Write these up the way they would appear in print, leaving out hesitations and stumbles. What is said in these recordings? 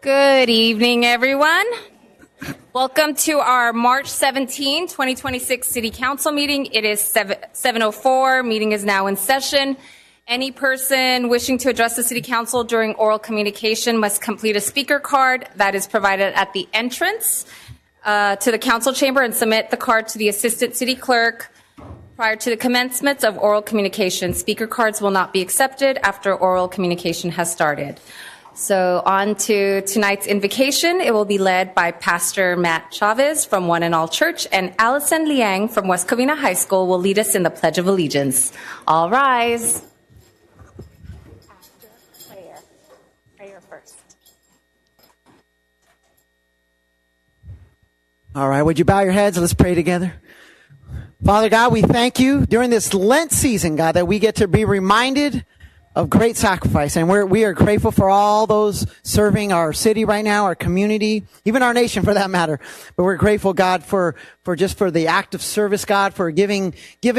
Good evening, everyone. Welcome to our March 17, 2026 City Council meeting. It is 7:04. Meeting is now in session. Any person wishing to address the City Council during oral communication must complete a speaker card that is provided at the entrance to the council chamber and submit the card to the Assistant City Clerk prior to the commencement of oral communication. Speaker cards will not be accepted after oral communication has started. So on to tonight's invocation. It will be led by Pastor Matt Chavez from One and All Church, and Allison Liang from West Covina High School will lead us in the Pledge of Allegiance. All rise. Prayer first. All right, would you bow your heads? Let's pray together. Father God, we thank you during this Lent season, God, that we get to be reminded of great sacrifice. And we are grateful for all those serving our city right now, our community, even our nation for that matter. But we're grateful, God, for the act of service, God, for giving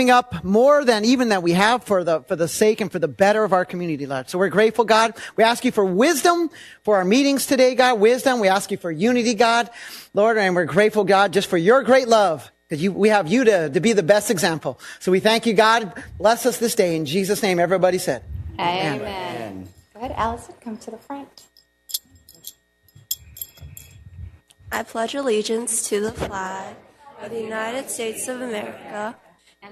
up more than even that we have for the sake and for the better of our community, Lord. So we're grateful, God. We ask you for wisdom for our meetings today, God, wisdom. We ask you for unity, God, Lord, and we're grateful, God, just for your great love. Because we have you to be the best example. So we thank you, God. Bless us this day. In Jesus' name, everybody said. Amen. Go ahead, Allison. Come to the front. I pledge allegiance to the flag of the United States of America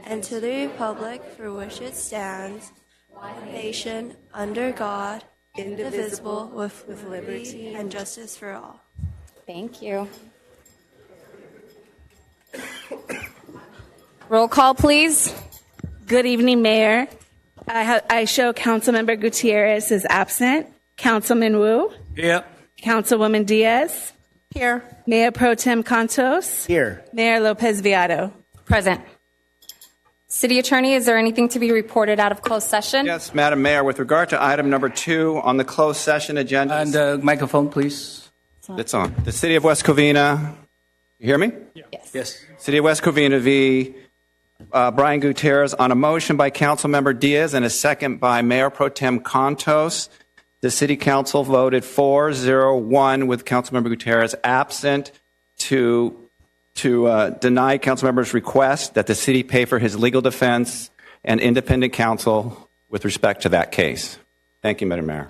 and to the republic for which it stands, one nation, under God, indivisible, with liberty and justice for all. Thank you. Roll call, please. Good evening, Mayor. I show Councilmember Gutierrez is absent. Councilman Wu? Here. Councilwoman Diaz? Here. Mayor Pro Tem Cantos? Here. Mayor Lopez Viado? Present. City Attorney, is there anything to be reported out of closed session? Yes, Madam Mayor, with regard to item number 2 on the closed session agenda. And microphone, please. It's on. The City of West Covina. You hear me? Yes. City of West Covina v. Brian Gutierrez on a motion by Councilmember Diaz and a second by Mayor Pro Tem Cantos. The City Council voted 4-0-1 with Councilmember Gutierrez absent to deny Councilmember's request that the city pay for his legal defense and independent counsel with respect to that case. Thank you, Madam Mayor.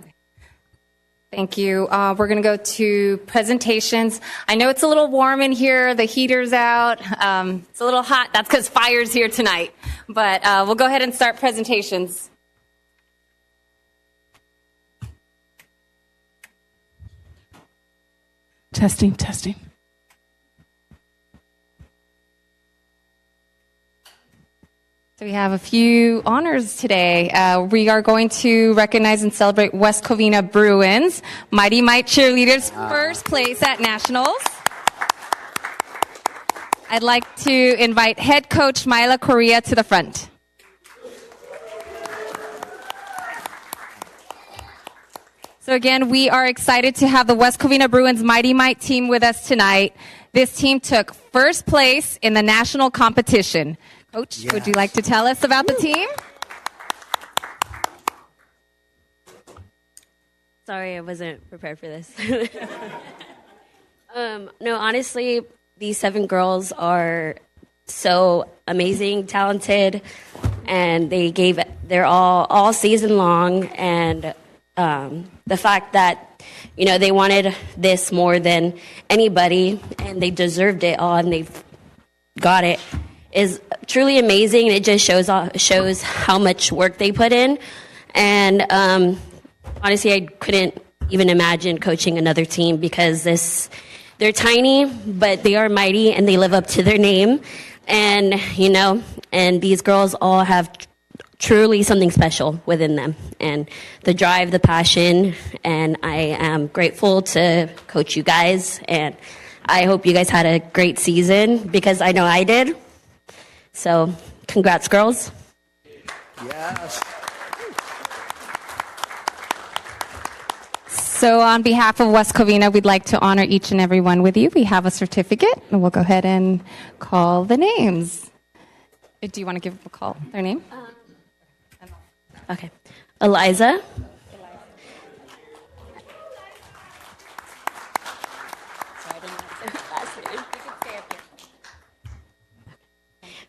Thank you. We're going to go to presentations. I know it's a little warm in here. The heater's out. It's a little hot. That's because fire's here tonight. But we'll go ahead and start presentations. Testing. So we have a few honors today. We are going to recognize and celebrate West Covina Bruins, Mighty Might cheerleaders, first place at Nationals. I'd like to invite head coach Myla Correa to the front. So again, we are excited to have the West Covina Bruins Mighty Might team with us tonight. This team took first place in the national competition. Coach, yes. Would you like to tell us about the team? Sorry, I wasn't prepared for this. No, honestly, these 7 girls are so amazing, talented, and they gave their all season long. And the fact that, they wanted this more than anybody, and they deserved it all, and they've got it, is truly amazing. It just shows how much work they put in. And honestly, I couldn't even imagine coaching another team because they're tiny, but they are mighty and they live up to their name. And, and these girls all have truly something special within them, and the drive, the passion. And I am grateful to coach you guys. And I hope you guys had a great season because I know I did. So, congrats, girls. Yes. So on behalf of West Covina, we'd like to honor each and every one with you. We have a certificate, and we'll go ahead and call the names. Do you want to give a call, their name? Okay. Eliza.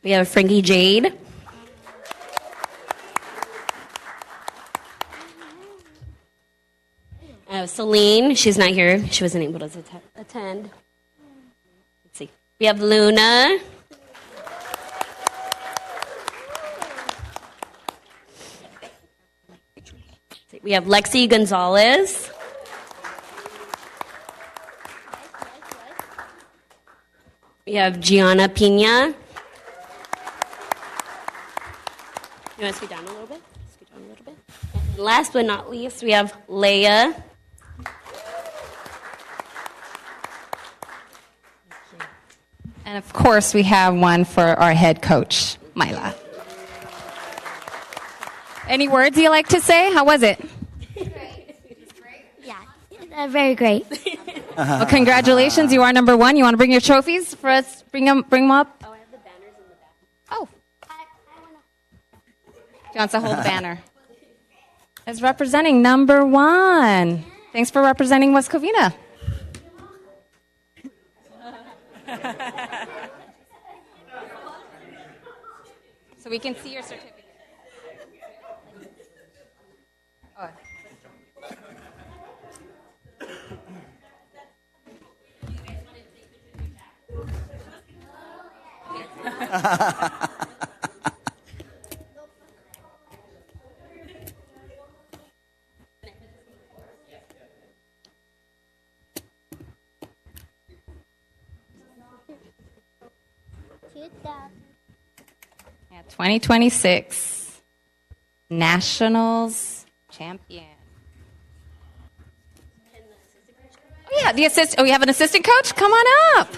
We have Frankie Jade. Celine, she's not here. She wasn't able to attend. Let's see. We have Luna. We have Lexi Gonzalez. We have Gianna Pina. You want to scoot down a little bit? Scoot down a little bit. And last but not least, we have Leia. And of course, we have one for our head coach, Myla. Any words you like to say? How was it? Yeah, very great. Well, congratulations. You are number one. You want to bring your trophies for us? Bring them up. Oh, I have the banners in the back. Oh. He wants to hold the banner. As representing number one. Thanks for representing West Covina. So we can see your certificate. Oh. Yeah, 2026 Nationals champion. Oh yeah, the assist. Oh, we have an assistant coach. Come on up.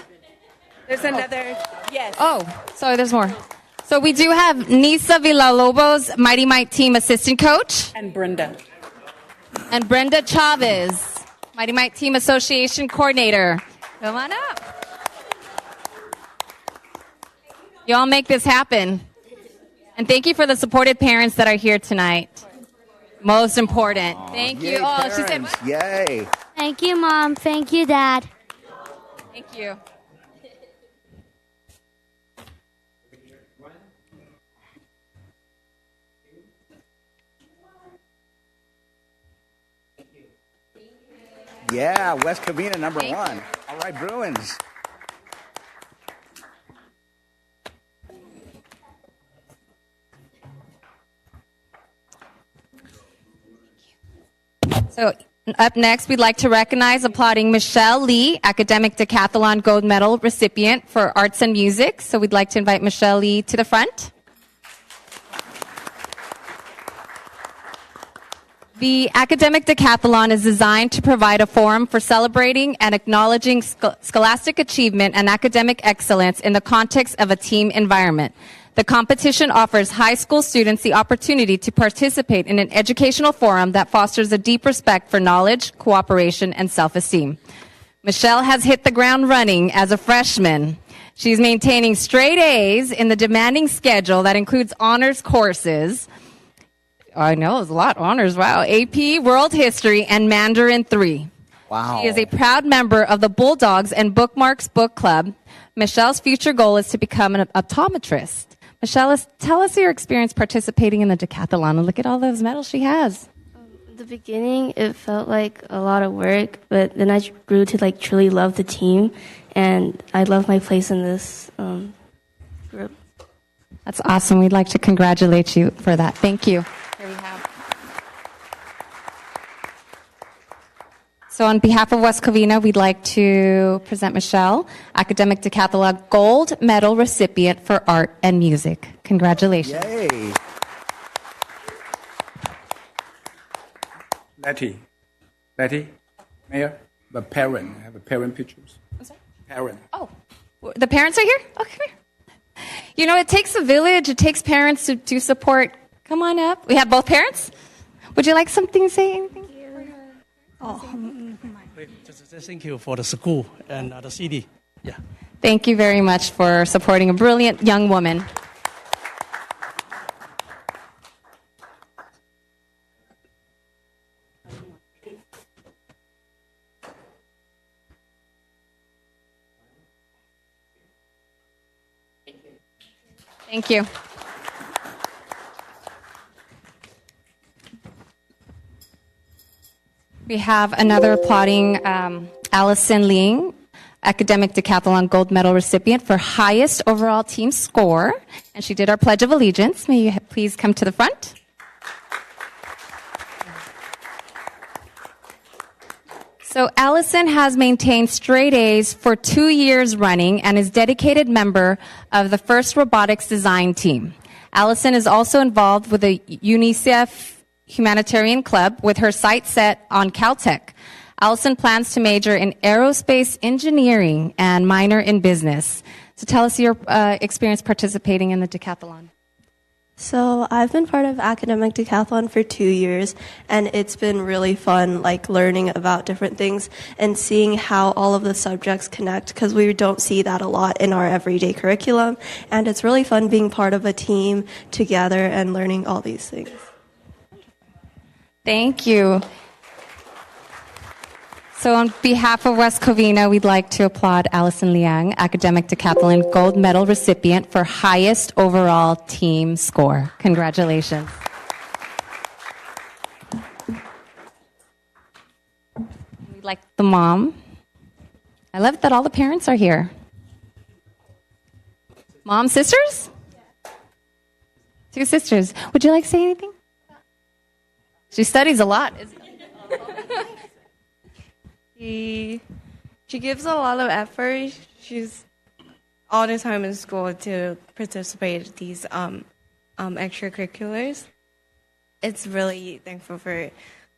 There's another, yes. Oh, sorry, there's more. So we do have Nisa Villalobos, Mighty Might team assistant coach, And Brenda. and Brenda Chavez, Mighty Might team association coordinator. Come on up. Y'all make this happen. And thank you for the supported parents that are here tonight. Most important. Thank you. Yay, Oh, she said, parents. Yay. Thank you, Mom. Thank you, Dad. thank you. Yeah, West Covina number Thank one. you. All right, Bruins. So up next, we'd like to recognize applauding Michelle Lee, Academic Decathlon Gold Medal recipient for Arts and Music. So we'd like to invite Michelle Lee to the front. The Academic Decathlon is designed to provide a forum for celebrating and acknowledging scholastic achievement and academic excellence in the context of a team environment. The competition offers high school students the opportunity to participate in an educational forum that fosters a deep respect for knowledge, cooperation, and self-esteem. Michelle has hit the ground running as a freshman. She's maintaining straight A's in the demanding schedule that includes honors courses. I know, it's a lot. Honors, wow. AP, World History, and Mandarin 3. Wow. She is a proud member of the Bulldogs and Bookmarks Book Club. Michelle's future goal is to become an optometrist. Michelle, tell us your experience participating in the decathlon. And look at all those medals she has. In the beginning, it felt like a lot of work, but then I grew to truly love the team, and I love my place in this group. That's awesome. We'd like to congratulate you for that. Thank you. Here we have. So on behalf of West Covina, we'd like to present Michelle, Academic Decathlon Gold Medal recipient for Art and Music. Congratulations. Yay. Letty, Mayor, the parent, have a parent pictures. Parent. Oh, the parents are here? Oh, come here. You know, it takes a village. It takes parents to support. Come on up. We have both parents. Would you like something to say? Anything? Just thank you for the school and the CD. Yeah. Thank you very much for supporting a brilliant young woman. Thank you. We have another applauding Allison Ling, academic decathlon gold medal recipient for highest overall team score. And she did our Pledge of Allegiance. May you please come to the front? So Allison has maintained straight A's for 2 years running and is dedicated member of the first robotics design team. Allison is also involved with the UNICEF Humanitarian Club with her sights set on Caltech. Allison plans to major in aerospace engineering and minor in business. So tell us your experience participating in the decathlon. So I've been part of academic decathlon for 2 years, and it's been really fun, like learning about different things and seeing how all of the subjects connect, because we don't see that a lot in our everyday curriculum. And it's really fun being part of a team together and learning all these things. Thank you. So on behalf of West Covina, we'd like to applaud Allison Liang, academic decathlon gold medal recipient for highest overall team score. Congratulations. We'd like the mom. I love that all the parents are here. Mom, sisters? 2 sisters. Would you like to say anything? She studies a lot. She gives a lot of effort. She's all the time in school to participate in these extracurriculars. It's really thankful for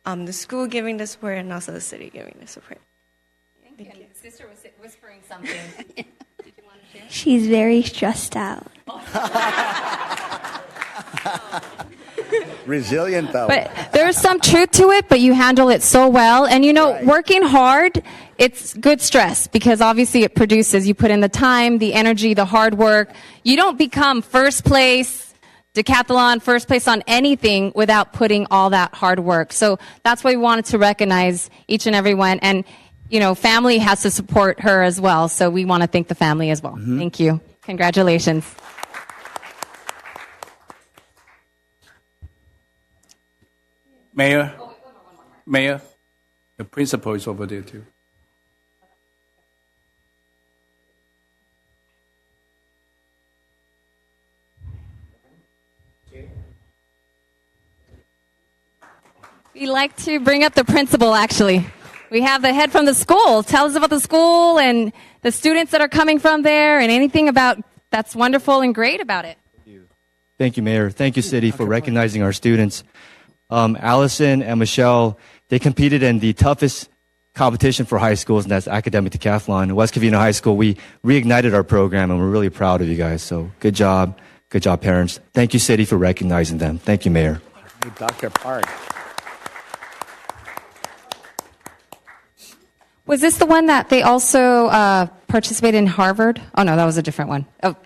the school giving the support and also the city giving the support. Thank you. Sister was whispering something. Did you want to share? She's very stressed out. Resilient, though. But there's some truth to it, but you handle it so well. And you know, working hard, it's good stress because obviously it produces. You put in the time, the energy, the hard work. You don't become first place, decathlon, first place on anything without putting all that hard work. So that's why we wanted to recognize each and every one. And, you know, family has to support her as well. So we want to thank the family as well. Mm-hmm. Thank you. Congratulations. Mayor, Mayor, the principal is over there too. We like to bring up the principal, actually. We have the head from the school. Tell us about the school and the students that are coming from there and anything about that's wonderful and great about it. Thank you, Mayor. Thank you, City, for recognizing our students. Allison and Michelle, they competed in the toughest competition for high schools, and that's academic decathlon. West Covina High School, we reignited our program, and we're really proud of you guys. So good job. Good job, parents. Thank you, City, for recognizing them. Thank you, Mayor. Hey, Dr. Park. Was this the one that they also participated in Harvard? Oh, no, that was a different one. Oh,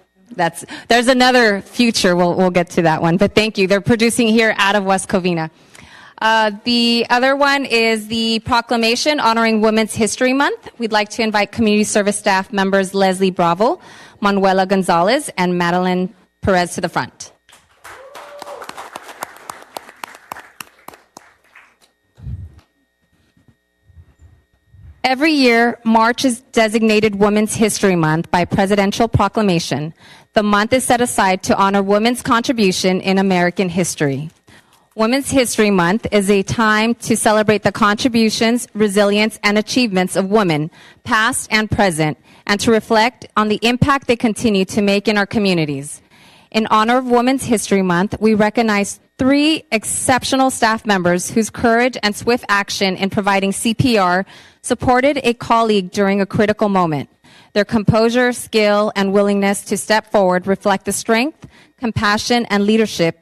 there's another future. We'll get to that one. But thank you. They're producing here out of West Covina. The other one is the proclamation honoring Women's History Month. We'd like to invite community service staff members Leslie Bravo, Manuela Gonzalez, and Madeline Perez to the front. Every year, March is designated Women's History Month by presidential proclamation. The month is set aside to honor women's contribution in American history. Women's History Month is a time to celebrate the contributions, resilience, and achievements of women, past and present, and to reflect on the impact they continue to make in our communities. In honor of Women's History Month, we recognize 3 exceptional staff members whose courage and swift action in providing CPR supported a colleague during a critical moment. Their composure, skill, and willingness to step forward reflect the strength, compassion, and leadership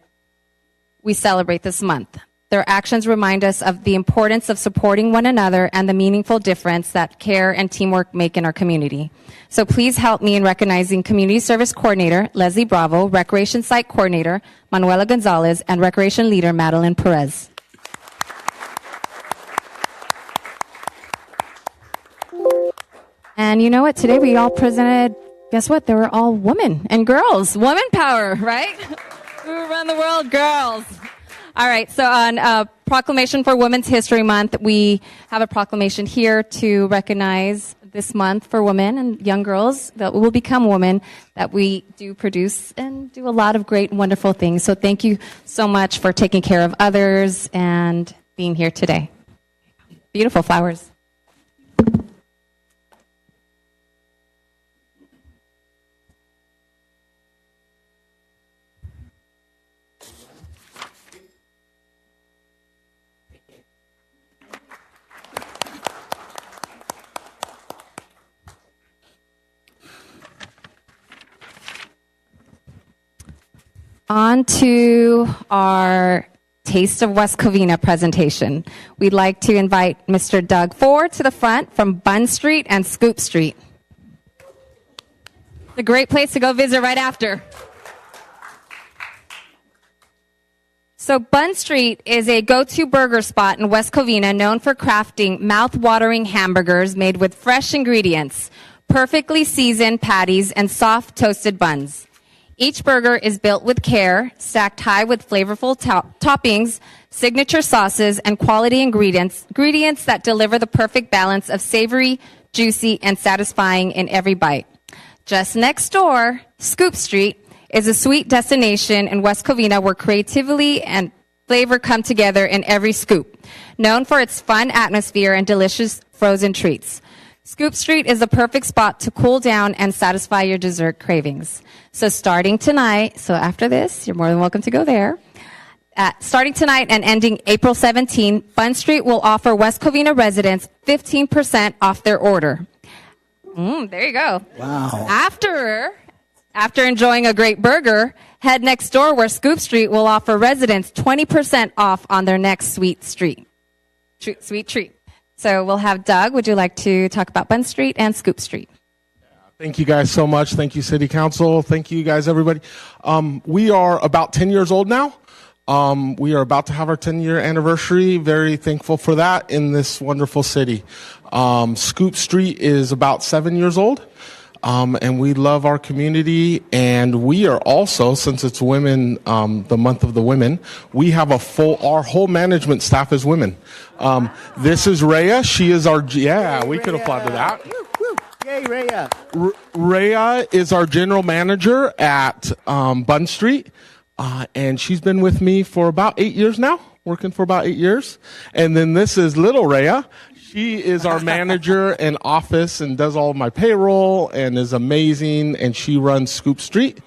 we celebrate this month. Their actions remind us of the importance of supporting one another and the meaningful difference that care and teamwork make in our community. So please help me in recognizing Community Service Coordinator Leslie Bravo, Recreation Site Coordinator Manuela Gonzalez, and Recreation Leader Madeline Perez. And you know what? Today we all presented guess what? They were all women and girls. Woman power, right? Who run the world? Girls. All right, so on Proclamation for Women's History Month, we have a proclamation here to recognize this month for women and young girls that will become women, that we do produce and do a lot of great and wonderful things. So thank you so much for taking care of others and being here today. Beautiful flowers. On to our Taste of West Covina presentation. We'd like to invite Mr. Doug Ford to the front from Bunn Street and Scoop Street. It's a great place to go visit right after. So Bunn Street is a go-to burger spot in West Covina known for crafting mouth-watering hamburgers made with fresh ingredients, perfectly seasoned patties, and soft toasted buns. Each burger is built with care, stacked high with flavorful toppings, signature sauces, and quality ingredients that deliver the perfect balance of savory, juicy, and satisfying in every bite. Just next door, Scoop Street is a sweet destination in West Covina where creativity and flavor come together in every scoop, known for its fun atmosphere and delicious frozen treats. Scoop Street is the perfect spot to cool down and satisfy your dessert cravings. So starting tonight, so after this, you're more than welcome to go there. Starting tonight and ending April 17, Bunn Street will offer West Covina residents 15% off their order. There you go. Wow. After enjoying a great burger, head next door where Scoop Street will offer residents 20% off on their next sweet treat. So we'll have Doug. Would you like to talk about Bunn Street and Scoop Street? Thank you guys so much. Thank you, City Council. Thank you guys, everybody. We are about 10 years old now. We are about to have our 10-year anniversary. Very thankful for that in this wonderful city. Scoop Street is about 7 years old. And we love our community, and we are also, since it's women, the month of the women, we have our whole management staff is women. This is Rhea. She is our, we could applaud to that. Yay, Rhea. Rhea is our general manager at Bunn Street, and she's been with me for about 8 years now, working for about 8 years. And then this is little Rhea. She is our manager in office and does all of my payroll and is amazing, and she runs Scoop Street.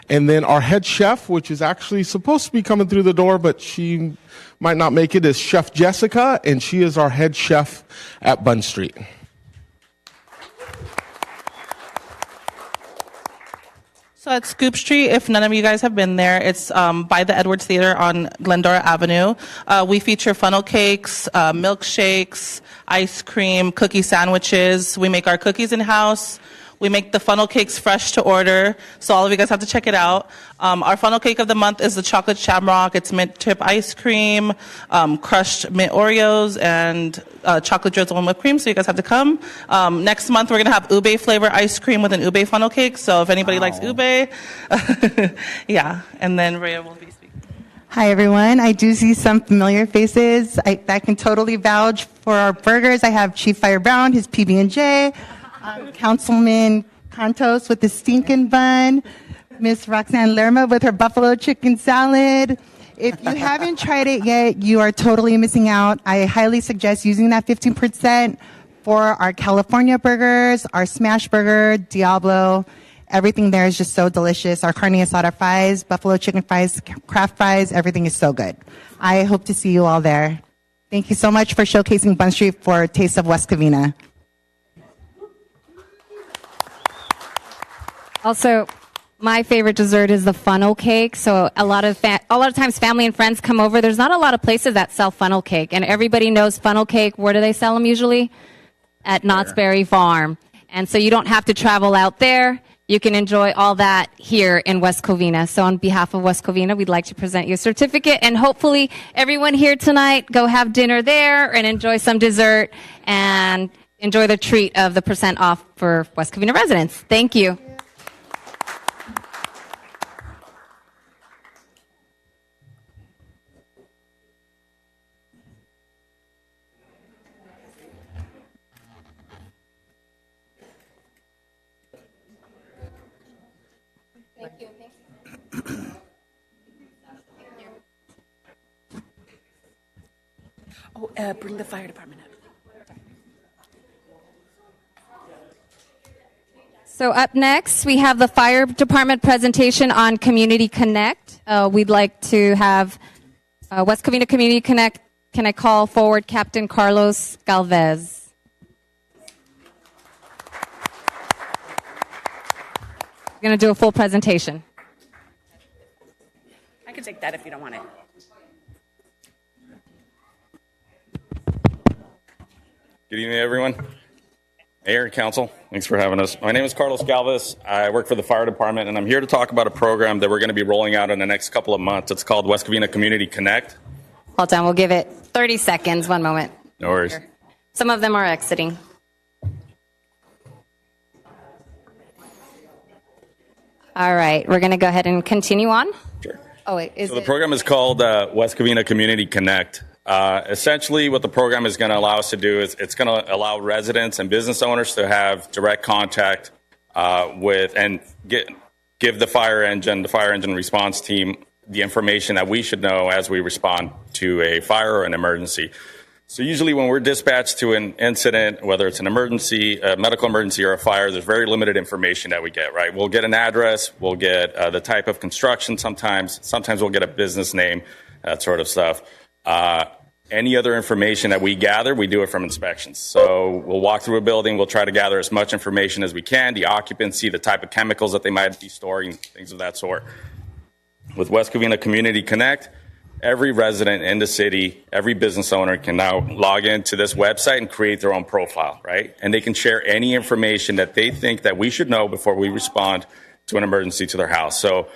And then our head chef, which is actually supposed to be coming through the door, but she might not make it, is Chef Jessica, and she is our head chef at Bunn Street. So at Scoop Street, if none of you guys have been there, it's by the Edwards Theater on Glendora Avenue. We feature funnel cakes, milkshakes, ice cream, cookie sandwiches. We make our cookies in-house. We make the funnel cakes fresh to order, so all of you guys have to check it out. Our funnel cake of the month is the chocolate shamrock. It's mint chip ice cream, crushed mint Oreos, and chocolate drizzle and whipped cream, so you guys have to come. Next month, we're going to have ube flavor ice cream with an ube funnel cake, so if anybody likes ube, and then Rhea will be speaking. Hi, everyone. I do see some familiar faces. I can totally vouch for our burgers. I have Chief Fire Brown, his PB&J, Councilman Cantos with the stinking bun, Miss Roxanne Lerma with her buffalo chicken salad. If you haven't tried it yet, you are totally missing out. I highly suggest using that 15% for our California burgers, our smash burger, Diablo. Everything there is just so delicious. Our carne asada fries, buffalo chicken fries, craft fries, everything is so good. I hope to see you all there. Thank you so much for showcasing Bunn Street for Taste of West Covina. Also, my favorite dessert is the funnel cake. So a lot of times family and friends come over. There's not a lot of places that sell funnel cake, and everybody knows funnel cake. Where do they sell them usually? At Knott's Berry Farm. And so you don't have to travel out there. You can enjoy all that here in West Covina. So on behalf of West Covina, we'd like to present you a certificate, and hopefully everyone here tonight go have dinner there and enjoy some dessert and enjoy the treat of the % off for West Covina residents. Thank you. Bring the fire department up. So up next, we have the fire department presentation on Community Connect. We'd like to have West Covina Community Connect. Can I call forward Captain Carlos Galvez? We're going to do a full presentation. I can take that if you don't want it. Good evening, everyone. Mayor and Council, thanks for having us. My name is Carlos Galvez. I work for the fire department, and I'm here to talk about a program that we're going to be rolling out in the next couple of months. It's called West Covina Community Connect. Hold on, we'll give it 30 seconds. One moment. No worries. Some of them are exiting. All right, we're going to go ahead and continue on. Sure. Oh, wait. So the program is called West Covina Community Connect. Essentially, what the program is going to allow us to do is it's going to allow residents and business owners to have direct contact with and give the fire engine response team the information that we should know as we respond to a fire or an emergency. So usually when we're dispatched to an incident, whether it's an emergency, a medical emergency or a fire, there's very limited information that we get, right? We'll get an address, we'll get the type of construction sometimes we'll get a business name, that sort of stuff. Any other information that we gather, we do it from inspections. So we'll walk through a building, we'll try to gather as much information as we can, the occupancy, the type of chemicals that they might be storing, things of that sort. With West Covina Community Connect, every resident in the city, every business owner can now log into this website and create their own profile, right? And they can share any information that they think that we should know before we respond to an emergency to their house. So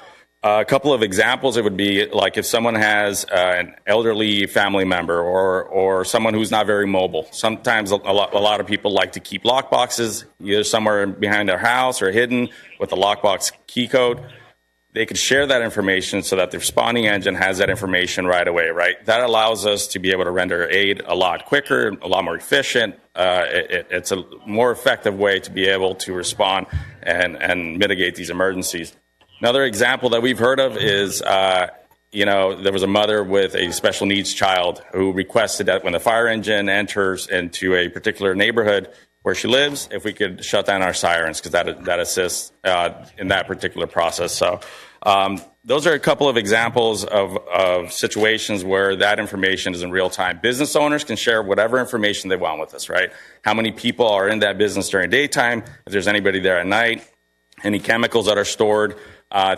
a couple of examples, it would be like if someone has an elderly family member or someone who's not very mobile. Sometimes a lot of people like to keep lock boxes either somewhere behind their house or hidden with a lockbox key code. They could share that information so that the responding engine has that information right away, right? That allows us to be able to render aid a lot quicker, a lot more efficient. It's a more effective way to be able to respond and mitigate these emergencies. Another example that we've heard of is, there was a mother with a special needs child who requested that when the fire engine enters into a particular neighborhood where she lives, if we could shut down our sirens, because that assists in that particular process. So those are a couple of examples of situations where that information is in real time. Business owners can share whatever information they want with us, right? How many people are in that business during daytime, if there's anybody there at night, any chemicals that are stored,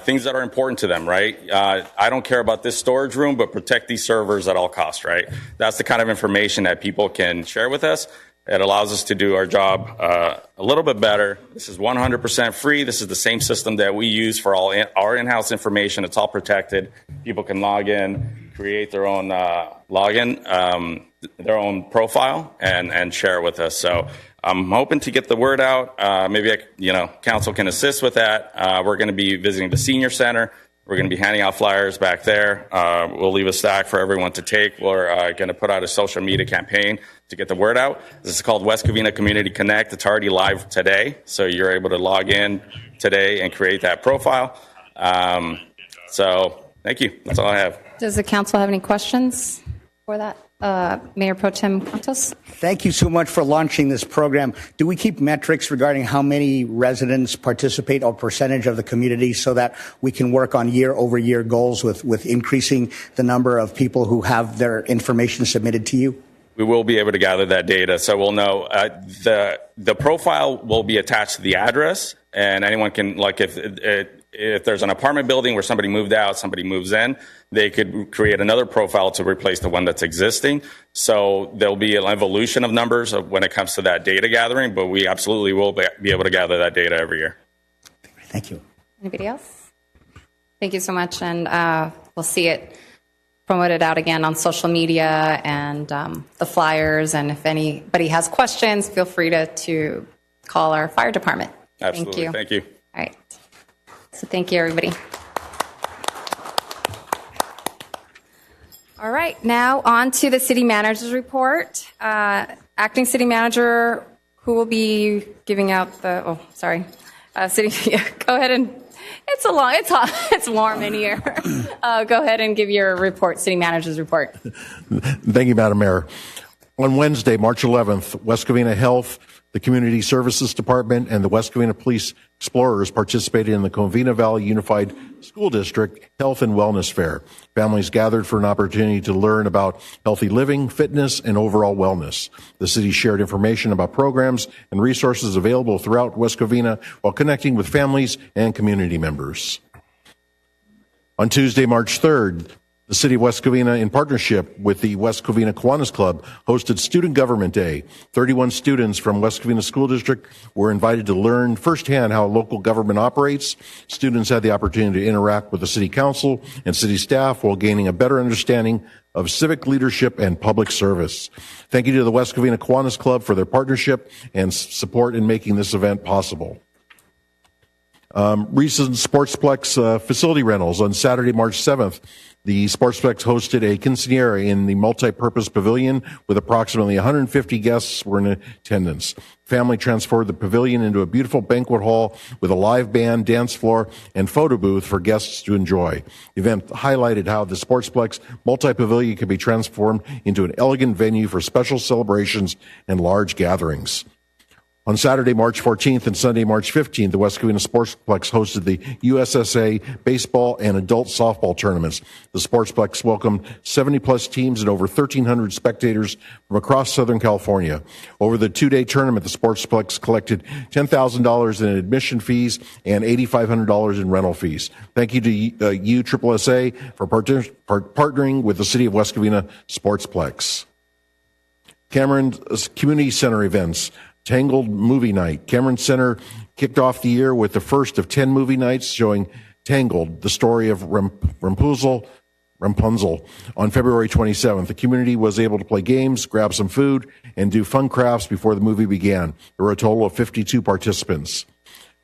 things that are important to them, right? I don't care about this storage room, but protect these servers at all costs, right? That's the kind of information that people can share with us. It allows us to do our job a little bit better. This is 100% free. This is the same system that we use for all our in-house information. It's all protected. People can log in, create their own login, their own profile, and share with us. So I'm hoping to get the word out. Maybe council can assist with that. We're going to be visiting the senior center. We're going to be handing out flyers back there. We'll leave a stack for everyone to take. We're going to put out a social media campaign to get the word out. This is called West Covina Community Connect. It's already live today, so you're able to log in today and create that profile. So thank you. That's all I have. Does the council have any questions for that? Mayor Pro Tem Contos? Thank you so much for launching this program. Do we keep metrics regarding how many residents participate or percentage of the community so that we can work on year-over-year goals with increasing the number of people who have their information submitted to you? We will be able to gather that data, so we'll know. The profile will be attached to the address, and anyone can, like if there's an apartment building where somebody moved out, somebody moves in, they could create another profile to replace the one that's existing. So there'll be an evolution of numbers when it comes to that data gathering, but we absolutely will be able to gather that data every year. Thank you. Anybody else? Thank you so much, and we'll see it promoted out again on social media and the flyers. And if anybody has questions, feel free to call our fire department. Absolutely. Thank you. All right. So thank you, everybody. All right, now on to the city manager's report. Acting city manager, who will be giving out the, go ahead and It's warm in here. Go ahead and give your report, City Manager's report. Thank you, Madam Mayor. On Wednesday, March 11th, West Covina Health, the Community Services Department, and the West Covina Police Explorers participated in the Covina Valley Unified School District Health and Wellness Fair. Families gathered for an opportunity to learn about healthy living, fitness, and overall wellness. The city shared information about programs and resources available throughout West Covina while connecting with families and community members. On Tuesday, March 3rd, the City of West Covina, in partnership with the West Covina Kiwanis Club, hosted Student Government Day. 31 students from West Covina School District were invited to learn firsthand how local government operates. Students had the opportunity to interact with the City Council and City staff while gaining a better understanding of civic leadership and public service. Thank you to the West Covina Kiwanis Club for their partnership and support in making this event possible. Recent Sportsplex facility rentals. On Saturday, March 7th, the Sportsplex hosted a quinceañera in the multi-purpose pavilion with approximately 150 guests were in attendance. Family transformed the pavilion into a beautiful banquet hall with a live band, dance floor, and photo booth for guests to enjoy. The event highlighted how the Sportsplex multi-pavilion can be transformed into an elegant venue for special celebrations and large gatherings. On Saturday, March 14th and Sunday, March 15th, the West Covina Sportsplex hosted the USSA baseball and adult softball tournaments. The Sportsplex welcomed 70-plus teams and over 1,300 spectators from across Southern California. Over the two-day tournament, the Sportsplex collected $10,000 in admission fees and $8,500 in rental fees. Thank you to USSSA for partnering with the City of West Covina Sportsplex. Cameron's Community Center events. Tangled Movie Night. Cameron Center kicked off the year with the first of 10 movie nights showing Tangled, the story of Rapunzel. On February 27th, the community was able to play games, grab some food, and do fun crafts before the movie began. There were a total of 52 participants.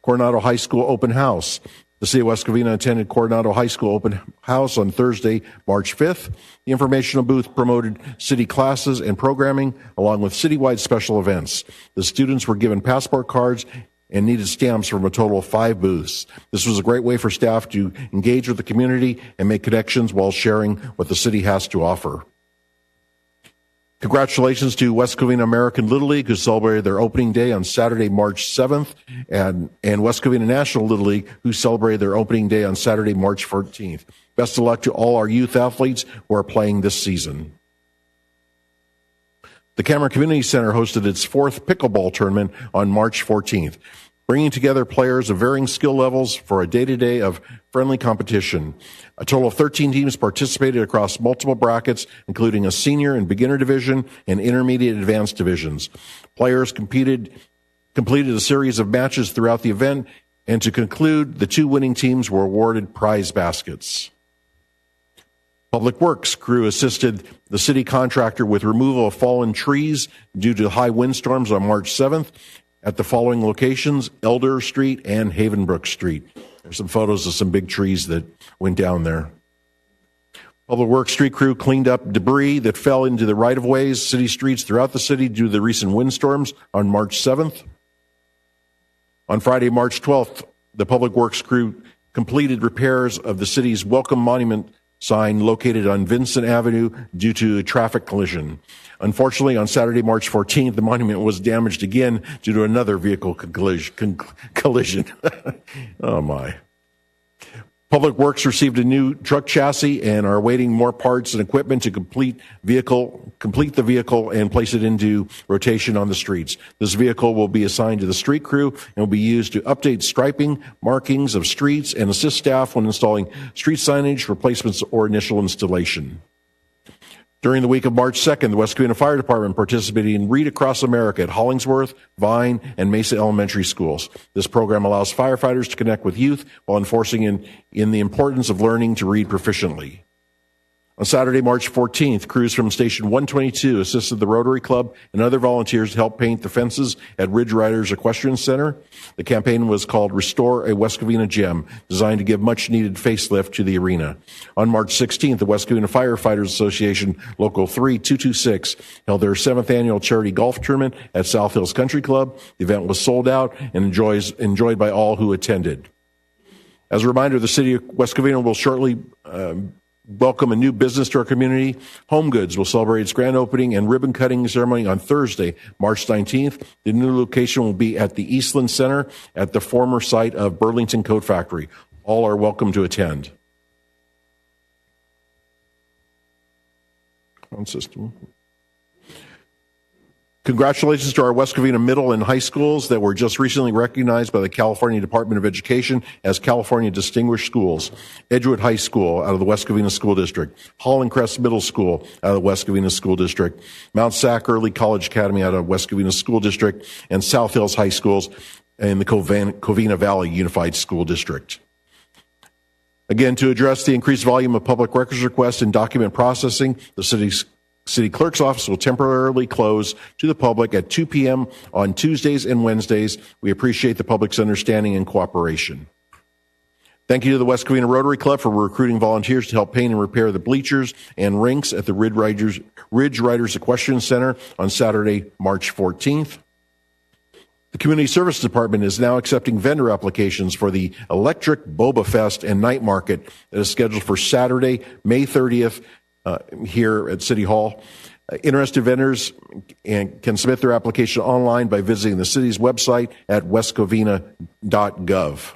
Coronado High School Open House. The City of West Covina attended Coronado High School Open House on Thursday, March 5th. The informational booth promoted city classes and programming, along with citywide special events. The students were given passport cards and needed stamps from a total of 5 booths. This was a great way for staff to engage with the community and make connections while sharing what the city has to offer. Congratulations to West Covina American Little League, who celebrated their opening day on Saturday, March 7th, and West Covina National Little League, who celebrated their opening day on Saturday, March 14th. Best of luck to all our youth athletes who are playing this season. The Cameron Community Center hosted its 4th pickleball tournament on March 14th, bringing together players of varying skill levels for a day-to-day of friendly competition. A total of 13 teams participated across multiple brackets, including a senior and beginner division and intermediate advanced divisions. Players completed a series of matches throughout the event, and to conclude, the 2 winning teams were awarded prize baskets. Public Works crew assisted the city contractor with removal of fallen trees due to high windstorms on March 7th at the following locations: Elder Street and Havenbrook Street. There's some photos of some big trees that went down there. Public Works street crew cleaned up debris that fell into the right-of-ways, city streets throughout the city due to the recent windstorms on March 7th. On Friday, March 12th, the Public Works crew completed repairs of the city's Welcome Monument sign located on Vincent Avenue due to a traffic collision. Unfortunately, on Saturday, March 14th, the monument was damaged again due to another vehicle collision. Oh, my. Public Works received a new truck chassis and are awaiting more parts and equipment to complete the vehicle and place it into rotation on the streets. This vehicle will be assigned to the street crew and will be used to update striping, markings of streets, and assist staff when installing street signage, replacements, or initial installation. During the week of March 2nd, the West Covina Fire Department participated in Read Across America at Hollingsworth, Vine, and Mesa Elementary Schools. This program allows firefighters to connect with youth while enforcing in the importance of learning to read proficiently. On Saturday, March 14th, crews from Station 122 assisted the Rotary Club and other volunteers to help paint the fences at Ridge Riders Equestrian Center. The campaign was called Restore a West Covina Gem, designed to give much-needed facelift to the arena. On March 16th, the West Covina Firefighters Association Local 3226 held their 7th annual charity golf tournament at South Hills Country Club. The event was sold out and enjoyed by all who attended. As a reminder, the city of West Covina will shortly welcome a new business to our community. Home Goods will celebrate its grand opening and ribbon cutting ceremony on Thursday, March 19th. The new location will be at the Eastland Center at the former site of Burlington Coat Factory. All are welcome to attend. On system. Congratulations to our West Covina middle and high schools that were just recently recognized by the California Department of Education as California Distinguished Schools. Edgewood High School out of the West Covina School District, Holland Crest Middle School out of the West Covina School District, Mount Sac Early College Academy out of West Covina School District, and South Hills High Schools in the Covina Valley Unified School District. Again, to address the increased volume of public records requests and document processing, the City Clerk's office will temporarily close to the public at 2 p.m. on Tuesdays and Wednesdays. We appreciate the public's understanding and cooperation. Thank you to the West Covina Rotary Club for recruiting volunteers to help paint and repair the bleachers and rinks at the Ridge Riders Equestrian Center on Saturday, March 14th. The Community Service Department is now accepting vendor applications for the Electric Boba Fest and Night Market that is scheduled for Saturday, May 30th, here at City Hall. Interested vendors can submit their application online by visiting the city's website at westcovina.gov.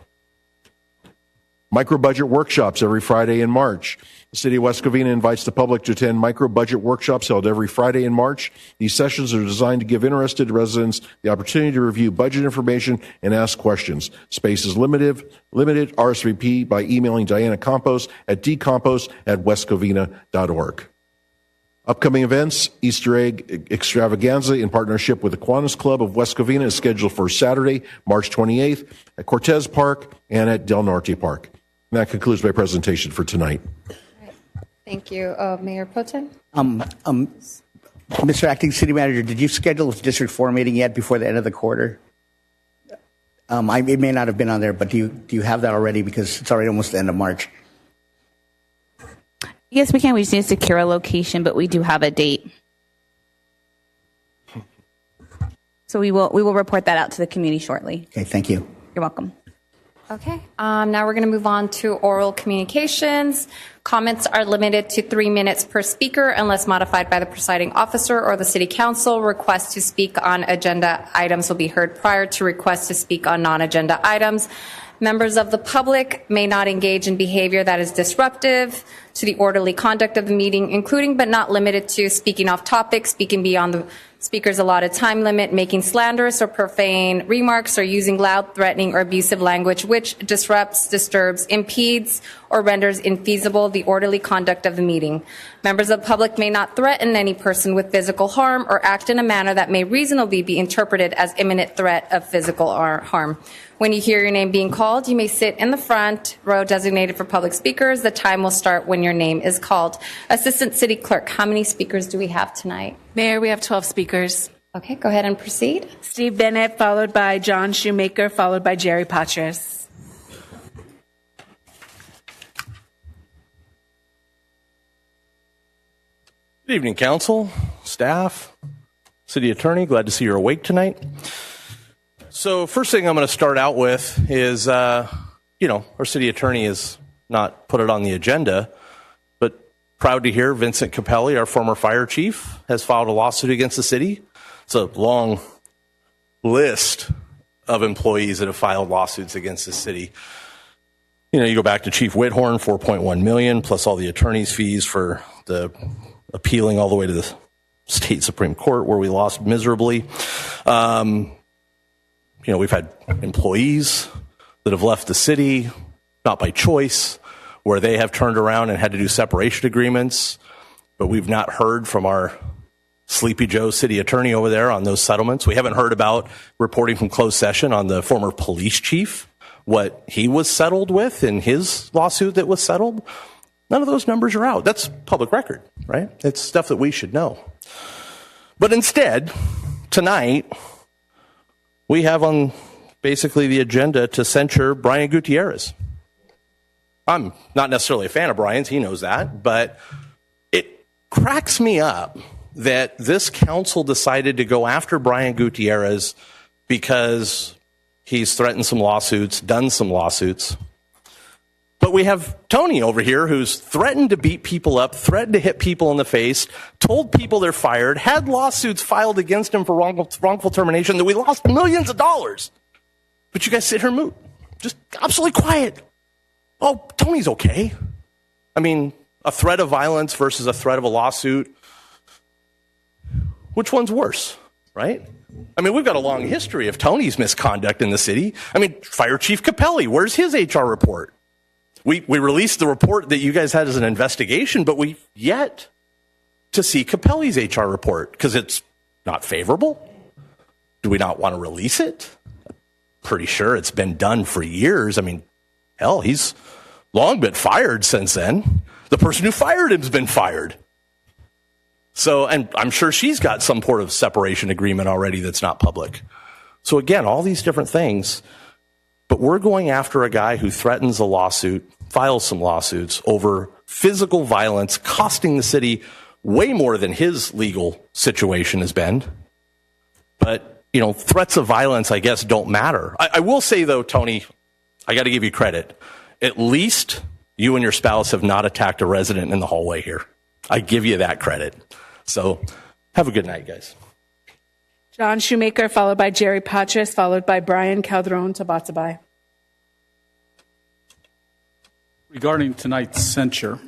Micro-budget workshops every Friday in March. The City of West Covina invites the public to attend micro-budget workshops held every Friday in March. These sessions are designed to give interested residents the opportunity to review budget information and ask questions. Space is limited. RSVP by emailing Diana Campos at dcampos@westcovina.org. Upcoming events, Easter Egg Extravaganza in partnership with the Kiwanis Club of West Covina is scheduled for Saturday, March 28th at Cortez Park and at Del Norte Park. And that concludes my presentation for tonight. Thank you. Mayor Potem? Mr. Acting City Manager, did you schedule a District 4 meeting yet before the end of the quarter? It may not have been on there, but do you have that already? Because it's already almost the end of March. Yes, we can. We just need to secure a location, but we do have a date. So we will report that out to the community shortly. Okay, thank you. You're welcome. Okay. Now we're going to move on to oral communications. Comments are limited to 3 minutes per speaker unless modified by the presiding officer or the city council. Requests to speak on agenda items will be heard prior to requests to speak on non-agenda items. Members of the public may not engage in behavior that is disruptive to the orderly conduct of the meeting, including but not limited to speaking off topic, speaking beyond the speaker's allotted time limit, making slanderous or profane remarks, or using loud, threatening, or abusive language which disrupts, disturbs, impedes, or renders infeasible the orderly conduct of the meeting. Members of the public may not threaten any person with physical harm or act in a manner that may reasonably be interpreted as imminent threat of physical harm. When you hear your name being called, you may sit in the front row designated for public speakers. The time will start when your name is called. Assistant City Clerk, how many speakers do we have tonight? Mayor, we have 12 speakers. Okay, go ahead and proceed. Steve Bennett, followed by John Shoemaker, followed by Jerry Patras. Good evening, council, staff, city attorney. Glad to see you're awake tonight. So first thing I'm going to start out with is, our city attorney has not put it on the agenda, but proud to hear Vincent Capelli, our former fire chief, has filed a lawsuit against the city. It's a long list of employees that have filed lawsuits against the city. You go back to Chief Whithorn, $4.1 million, plus all the attorney's fees for the appealing all the way to the state Supreme Court, where we lost miserably. We've had employees that have left the city, not by choice, where they have turned around and had to do separation agreements, but we've not heard from our Sleepy Joe city attorney over there on those settlements. We haven't heard about reporting from closed session on the former police chief, what he was settled with in his lawsuit that was settled. None of those numbers are out. That's public record, right? It's stuff that we should know. But instead, tonight, we have on basically the agenda to censure Brian Gutierrez. I'm not necessarily a fan of Brian's, he knows that, but it cracks me up that this council decided to go after Brian Gutierrez because he's threatened some lawsuits, done some lawsuits. But we have Tony over here who's threatened to beat people up, threatened to hit people in the face, told people they're fired, had lawsuits filed against him for wrongful termination that we lost millions of dollars. But you guys sit here moot. Just absolutely quiet. Oh, Tony's okay. I mean, a threat of violence versus a threat of a lawsuit. Which one's worse, right? I mean, we've got a long history of Tony's misconduct in the city. I mean, Fire Chief Capelli, where's his HR report? We released the report that you guys had as an investigation, but we've yet to see Capelli's HR report because it's not favorable. Do we not want to release it? Pretty sure it's been done for years. I mean, hell, he's long been fired since then. The person who fired him's been fired. So, and I'm sure she's got some sort of separation agreement already that's not public. So again, all these different things, but we're going after a guy who threatens a lawsuit, files some lawsuits over physical violence, costing the city way more than his legal situation has been. But, you know, threats of violence, I guess, don't matter. I will say, though, Tony, I got to give you credit. At least you and your spouse have not attacked a resident in the hallway here. I give you that credit. So have a good night, guys. John Shoemaker, followed by Jerry Patras, followed by Brian Calderon Tabatabai. Regarding tonight's censure,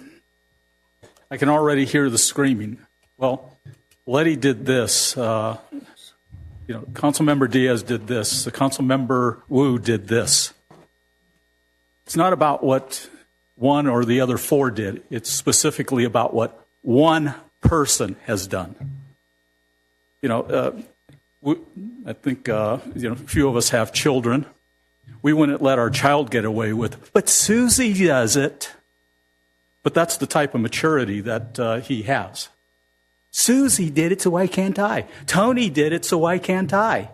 I can already hear the screaming. Well, Letty did this. Councilmember Diaz did this. The Councilmember Wu did this. It's not about what one or the other four did. It's specifically about what one person has done. I think a few of us have children. We wouldn't let our child get away with, but Susie does it. But that's the type of maturity that he has. Susie did it, so why can't I? Tony did it, so why can't I?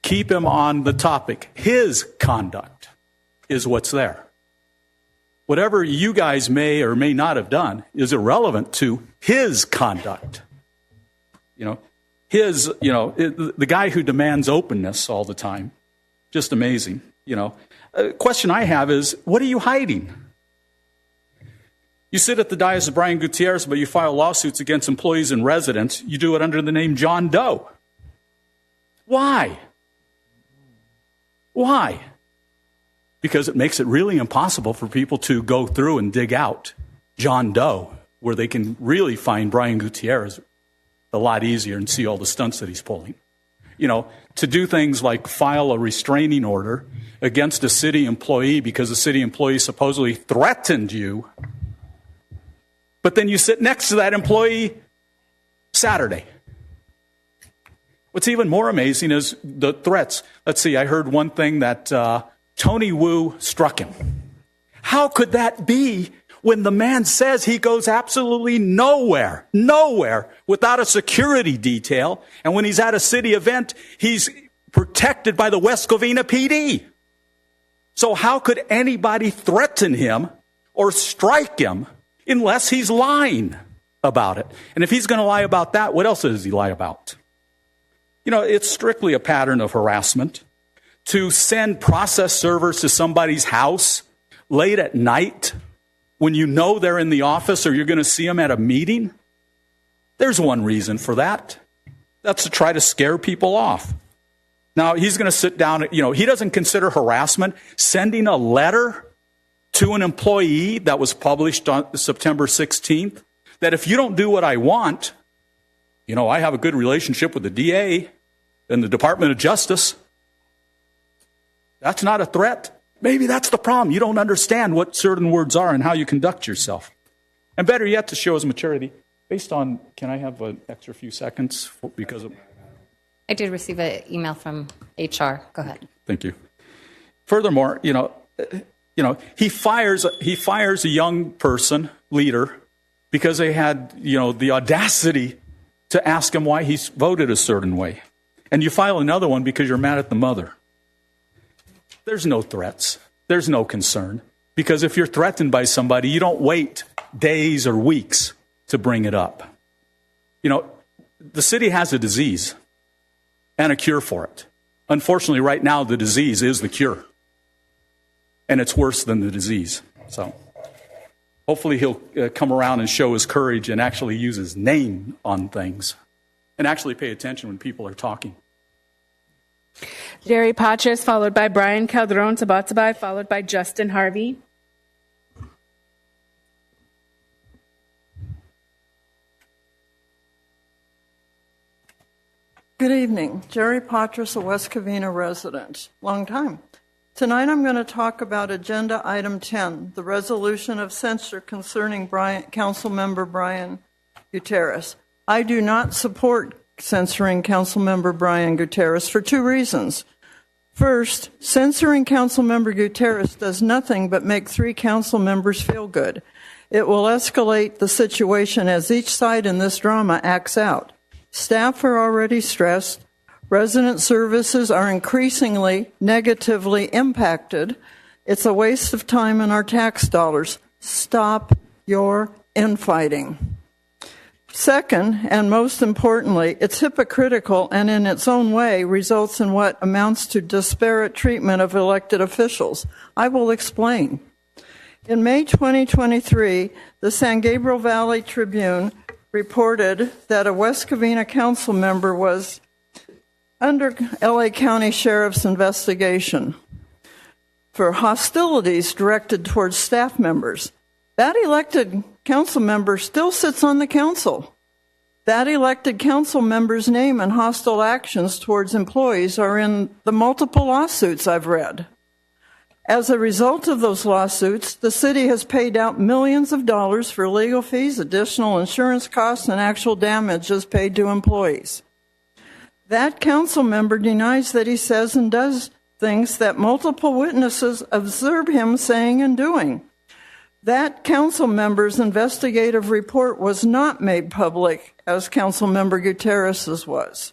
Keep him on the topic. His conduct is what's there. Whatever you guys may or may not have done is irrelevant to his conduct. The guy who demands openness all the time, just amazing. A question I have is, what are you hiding? You sit at the dais of Brian Gutierrez, but you file lawsuits against employees and residents. You do it under the name John Doe. Why? Why? Because it makes it really impossible for people to go through and dig out John Doe, where they can really find Brian Gutierrez a lot easier and see all the stunts that he's pulling. To do things like file a restraining order against a city employee because the city employee supposedly threatened you, but then you sit next to that employee Saturday. What's even more amazing is the threats. Let's see, I heard one thing that Tony Wu struck him. How could that be when the man says he goes absolutely nowhere without a security detail, and when he's at a city event, he's protected by the West Covina PD? So how could anybody threaten him or strike him unless he's lying about it? And if he's going to lie about that, what else does he lie about? It's strictly a pattern of harassment. To send process servers to somebody's house late at night when you know they're in the office or you're going to see them at a meeting, there's one reason for that. That's to try to scare people off. Now, he's going to sit down, he doesn't consider harassment sending a letter to an employee that was published on September 16th, that if you don't do what I want, I have a good relationship with the DA and the Department of Justice. That's not a threat. Maybe that's the problem. You don't understand what certain words are and how you conduct yourself. And better yet, to show his maturity, based on, can I have an extra few seconds? Because of, I did receive an email from HR. Go ahead. Thank you. Furthermore, he fires a young person, leader, because they had, the audacity to ask him why he voted a certain way. And you file another one because you're mad at the mother. There's no threats. There's no concern. Because if you're threatened by somebody, you don't wait days or weeks to bring it up. The city has a disease and a cure for it. Unfortunately, right now, the disease is the cure. and it's worse than the disease. So hopefully he'll come around and show his courage and actually use his name on things and actually pay attention when people are talking. Jerry Patras, followed by Brian Calderon Tabatabai, followed by Justin Harvey. Good evening. Jerry Patras, a West Covina resident. Long time. Tonight I'm going to talk about Agenda Item 10, the resolution of censure concerning Councilmember Brian Gutierrez. I do not support censoring Councilmember Brian Gutierrez for two reasons. First, censoring Councilmember Gutierrez does nothing but make three council members feel good. It will escalate the situation as each side in this drama acts out. Staff are already stressed. Resident services are increasingly negatively impacted. It's a waste of time and our tax dollars. Stop your infighting. Second, and most importantly, it's hypocritical and in its own way results in what amounts to disparate treatment of elected officials. I will explain. In May 2023, the San Gabriel Valley Tribune reported that a West Covina council member was under LA County Sheriff's investigation for hostilities directed towards staff members. That elected council member still sits on the council. That elected council member's name and hostile actions towards employees are in the multiple lawsuits I've read. As a result of those lawsuits, the city has paid out millions of dollars for legal fees, additional insurance costs, and actual damages paid to employees. That council member denies that he says and does things that multiple witnesses observe him saying and doing. That council member's investigative report was not made public as Council Member Gutierrez's was.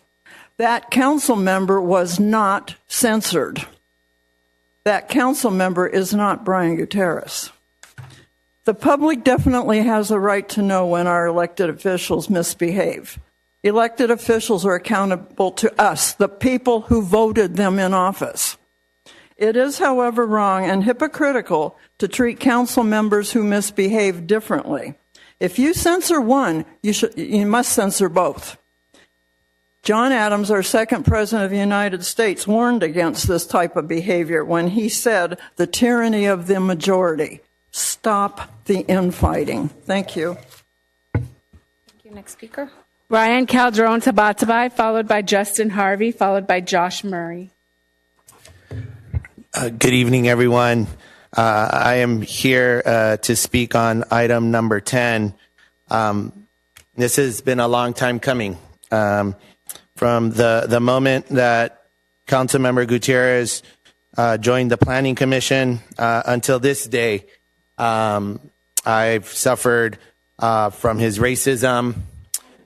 That council member was not censored. That council member is not Brian Gutierrez. The public definitely has a right to know when our elected officials misbehave. Elected officials are accountable to us, the people who voted them in office. It is, however, wrong and hypocritical to treat council members who misbehave differently. If you censor one, you must censor both. John Adams, our second president of the United States, warned against this type of behavior when he said, "The tyranny of the majority. Stop the infighting." Thank you. Thank you. Next speaker. Brian Calderon Tabatabai, followed by Justin Harvey, followed by Josh Murray. Good evening, everyone. I am here to speak on item number 10. This has been a long time coming. From the moment that Councilmember Gutierrez joined the Planning Commission until this day, I've suffered from his racism,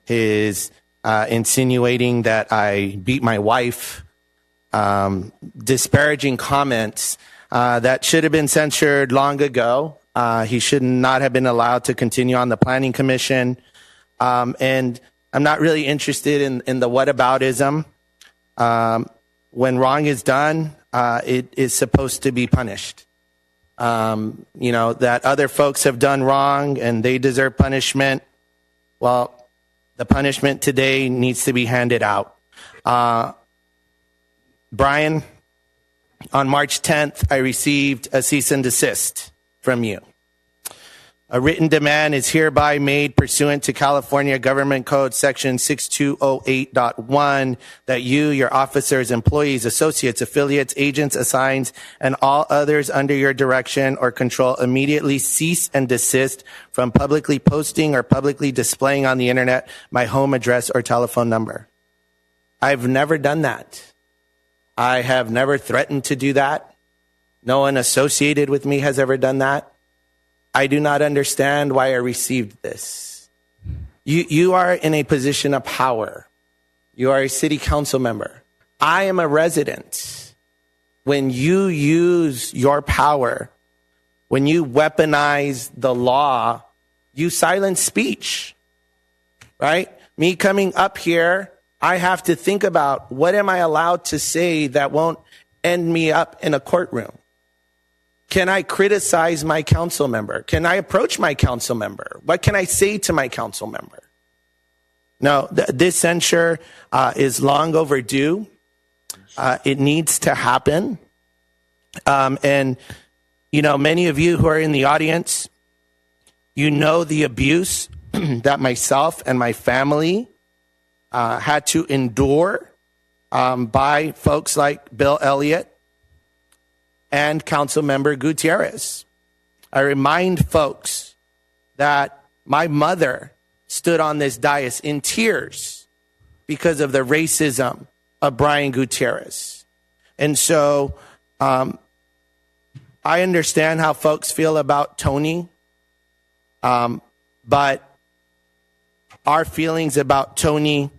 his insinuating that I beat my wife, disparaging comments that should have been censured long ago. He should not have been allowed to continue on the Planning Commission. And I'm not really interested in the whataboutism. When wrong is done, it is supposed to be punished. That other folks have done wrong and they deserve punishment. Well, the punishment today needs to be handed out. Brian, on March 10th, I received a cease and desist from you. A written demand is hereby made pursuant to California Government Code Section 6208.1 that you, your officers, employees, associates, affiliates, agents, assigns, and all others under your direction or control immediately cease and desist from publicly posting or publicly displaying on the internet my home address or telephone number. I've never done that. I have never threatened to do that. No one associated with me has ever done that. I do not understand why I received this. You are in a position of power. You are a city council member. I am a resident. When you use your power, when you weaponize the law, you silence speech, right? Me coming up here, I have to think about what am I allowed to say that won't end me up in a courtroom? Can I criticize my council member? Can I approach my council member? What can I say to my council member? No, this censure is long overdue. It needs to happen. And, you know, many of you who are in the audience, you know the abuse that myself and my family had to endure by folks like Bill Elliott and Councilmember Gutierrez. I remind folks that my mother stood on this dais in tears because of the racism of Brian Gutierrez. And so I understand how folks feel about Tony, but our feelings about Tony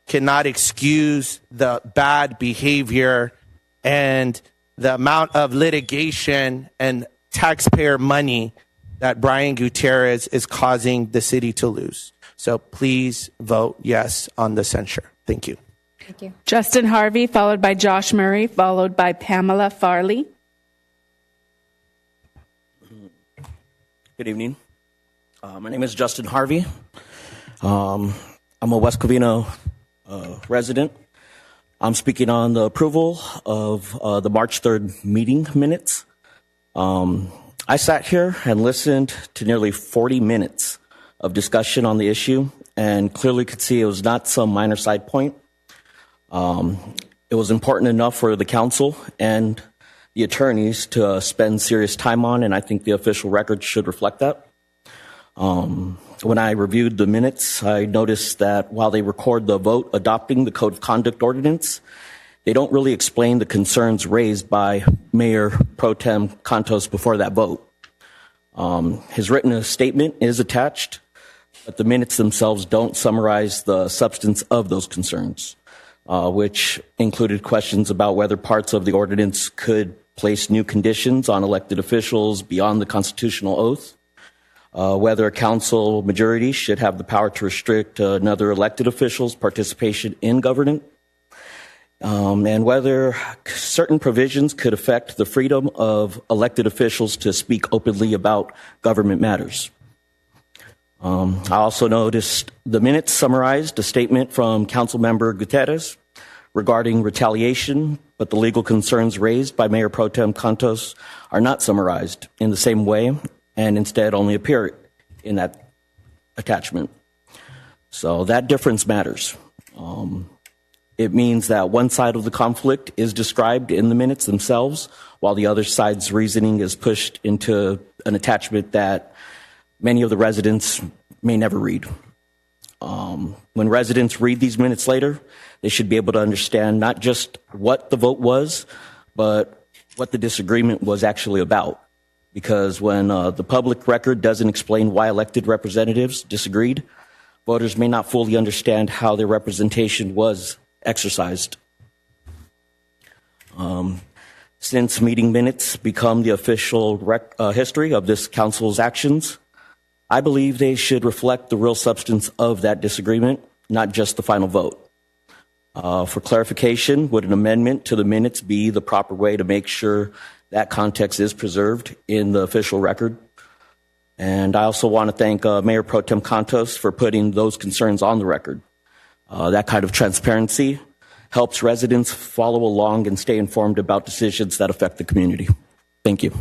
cannot excuse the bad behavior and the amount of litigation and taxpayer money that Brian Gutierrez is causing the city to lose. So please vote yes on the censure. Thank you. Thank you. Justin Harvey, followed by Josh Murray, followed by Pamela Farley. Good evening. My name is Justin Harvey. I'm a West Covina resident. I'm speaking on the approval of the March 3rd meeting minutes. I sat here and listened to nearly 40 minutes of discussion on the issue and clearly could see it was not some minor side point. It was important enough for the council and the attorneys to spend serious time on, and I think the official record should reflect that. When I reviewed the minutes, I noticed that while they record the vote adopting the Code of Conduct ordinance, they don't really explain the concerns raised by Mayor Pro Tem Cantos before that vote. His written statement is attached, but the minutes themselves don't summarize the substance of those concerns, which included questions about whether parts of the ordinance could place new conditions on elected officials beyond the constitutional oath, whether a council majority should have the power to restrict another elected official's participation in government, and whether certain provisions could affect the freedom of elected officials to speak openly about government matters. I also noticed the minutes summarized a statement from Councilmember Gutierrez regarding retaliation, but the legal concerns raised by Mayor Pro Tem Cantos are not summarized in the same way and instead only appear in that attachment. So that difference matters. It means that one side of the conflict is described in the minutes themselves, while the other side's reasoning is pushed into an attachment that many of the residents may never read. When residents read these minutes later, they should be able to understand not just what the vote was, but what the disagreement was actually about. Because when the public record doesn't explain why elected representatives disagreed, voters may not fully understand how their representation was exercised. Since meeting minutes become the official history of this council's actions, I believe they should reflect the real substance of that disagreement, not just the final vote. For clarification, would an amendment to the minutes be the proper way to make sure that context is preserved in the official record? And I also want to thank Mayor Pro Tem Cantos for putting those concerns on the record. That kind of transparency helps residents follow along and stay informed about decisions that affect the community. Thank you.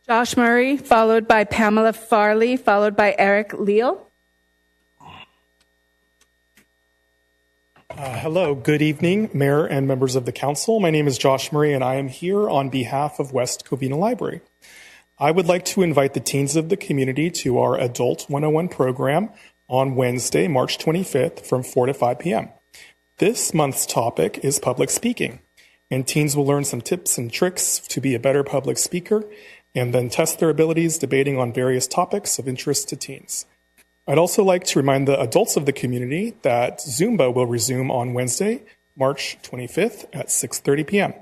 Josh Murray, followed by Pamela Farley, followed by Eric Leal. Hello, good evening, Mayor and members of the Council. My name is Josh Murray, and I am here on behalf of West Covina Library. I would like to invite the teens of the community to our Adult 101 program on Wednesday, March 25th from 4 to 5 p.m. This month's topic is public speaking, and teens will learn some tips and tricks to be a better public speaker and then test their abilities debating on various topics of interest to teens. I'd also like to remind the adults of the community that Zumba will resume on Wednesday, March 25th at 6:30 p.m.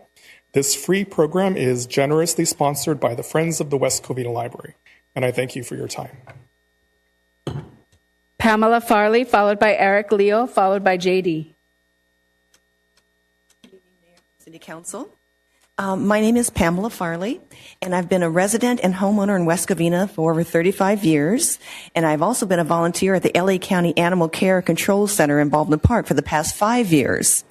This free program is generously sponsored by the Friends of the West Covina Library, and I thank you for your time. Pamela Farley, followed by Eric Leal, followed by JD. City Council. My name is Pamela Farley, and I've been a resident and homeowner in West Covina for over 35 years. And I've also been a volunteer at the LA County Animal Care Control Center in Baldwin Park for the past 5 years.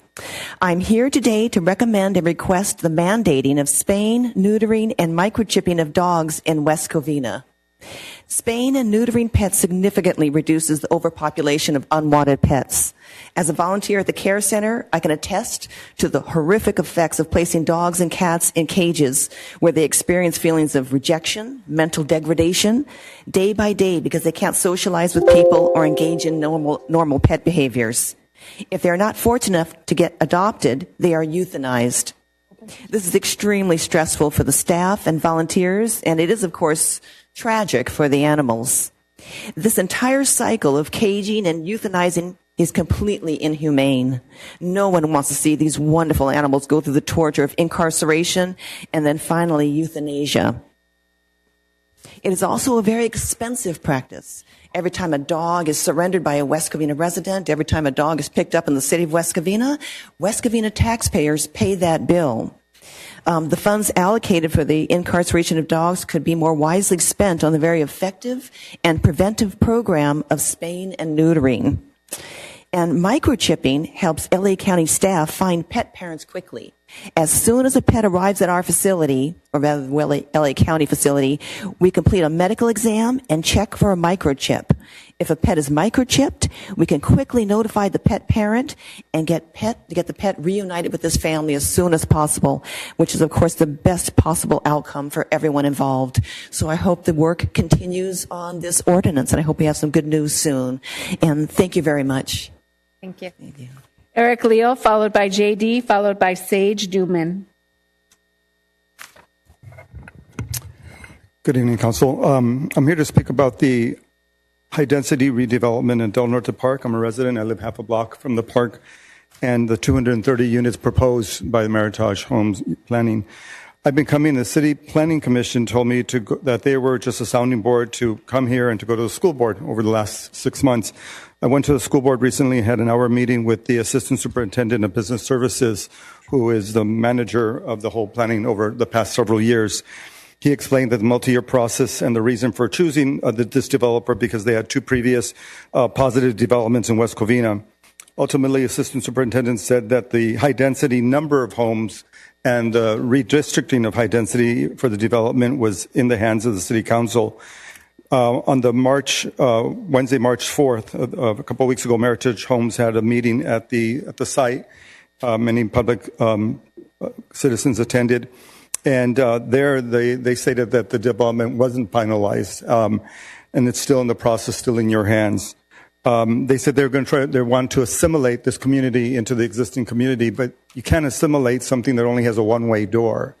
I'm here today to recommend and request the mandating of spaying, neutering, and microchipping of dogs in West Covina. Spaying and neutering pets significantly reduces the overpopulation of unwanted pets. As a volunteer at the care center, I can attest to the horrific effects of placing dogs and cats in cages where they experience feelings of rejection, mental degradation, day by day because they can't socialize with people or engage in normal pet behaviors. If they're not fortunate enough to get adopted, they are euthanized. This is extremely stressful for the staff and volunteers, and it is, of course, tragic for the animals. This entire cycle of caging and euthanizing is completely inhumane. No one wants to see these wonderful animals go through the torture of incarceration and then finally euthanasia. It is also a very expensive practice. Every time a dog is surrendered by a West Covina resident, every time a dog is picked up in the city of West Covina taxpayers pay that bill. The funds allocated for the incarceration of dogs could be more wisely spent on the very effective and preventive program of spaying and neutering. And microchipping helps LA County staff find pet parents quickly. As soon as a pet arrives at our facility, or rather the LA County facility, we complete a medical exam and check for a microchip. If a pet is microchipped, we can quickly notify the pet parent and get the pet reunited with this family as soon as possible, which is, of course, the best possible outcome for everyone involved. So I hope the work continues on this ordinance, and I hope we have some good news soon. And thank you very much. Thank you. Thank you. Eric Leo, followed by JD, followed by Sage Newman. Good evening, Council. I'm here to speak about the high-density redevelopment in Del Norte Park. I'm a resident. I live half a block from the park, and the 230 units proposed by the Meritage Homes Planning. I've been coming, the City Planning Commission told me that they were just a sounding board to come here and to go to the school board over the last 6 months. I went to the school board recently and had an hour meeting with the Assistant Superintendent of Business Services, who is the manager of the whole planning over the past several years. He explained that the multi-year process and the reason for choosing this developer because they had two previous positive developments in West Covina. Ultimately, Assistant Superintendent said that the high-density number of homes and the redistricting of high density for the development was in the hands of the City Council. On the Wednesday, March 4th, a couple of weeks ago, Meritage Homes had a meeting at the site. Many public citizens attended. And there they stated that the development wasn't finalized, and it's still in the process, still in your hands. They said they want to assimilate this community into the existing community, but you can't assimilate something that only has a one-way door.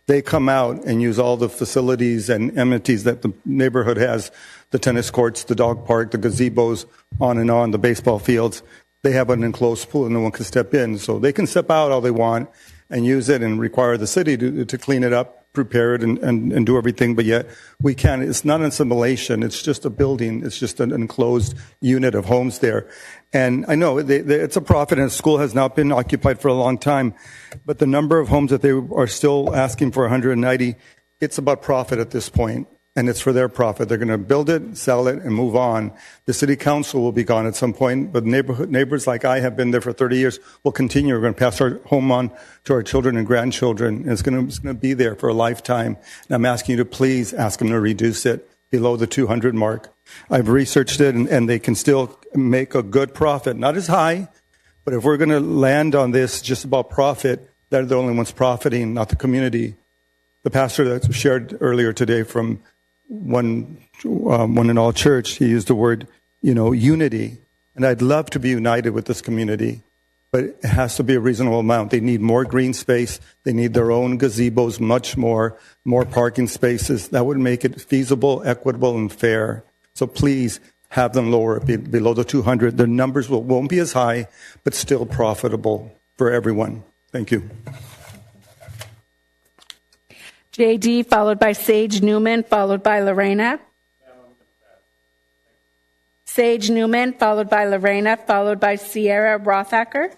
They come out and use all the facilities and amenities that the neighborhood has, the tennis courts, the dog park, the gazebos, on, the baseball fields. They have an enclosed pool and no one can step in. So they can step out all they want and use it and require the city to clean it up, prepare it, and do everything, but yet we can't. It's not an assimilation. It's just a building. It's just an enclosed unit of homes there. And I know it's a profit, and the school has not been occupied for a long time, but the number of homes that they are still asking for 190, it's about profit at this point, and it's for their profit. They're going to build it, sell it, and move on. The city council will be gone at some point, but neighbors like I have been there for 30 years will continue. We're going to pass our home on to our children and grandchildren, and it's going to be there for a lifetime. And I'm asking you to please ask them to reduce it below the 200 mark. I've researched it, and they can still make a good profit. Not as high, but if we're going to land on this just about profit, they're the only ones profiting, not the community. The pastor that shared earlier today from One and All Church, he used the word, unity. And I'd love to be united with this community, but it has to be a reasonable amount. They need more green space. They need their own gazebos, much more parking spaces. That would make it feasible, equitable, and fair. So please have them lower below the 200. Their numbers won't be as high, but still profitable for everyone. Thank you. JD, followed by Sage Newman, followed by Lorena. Sage Newman, followed by Lorena, followed by Sierra Rothacker.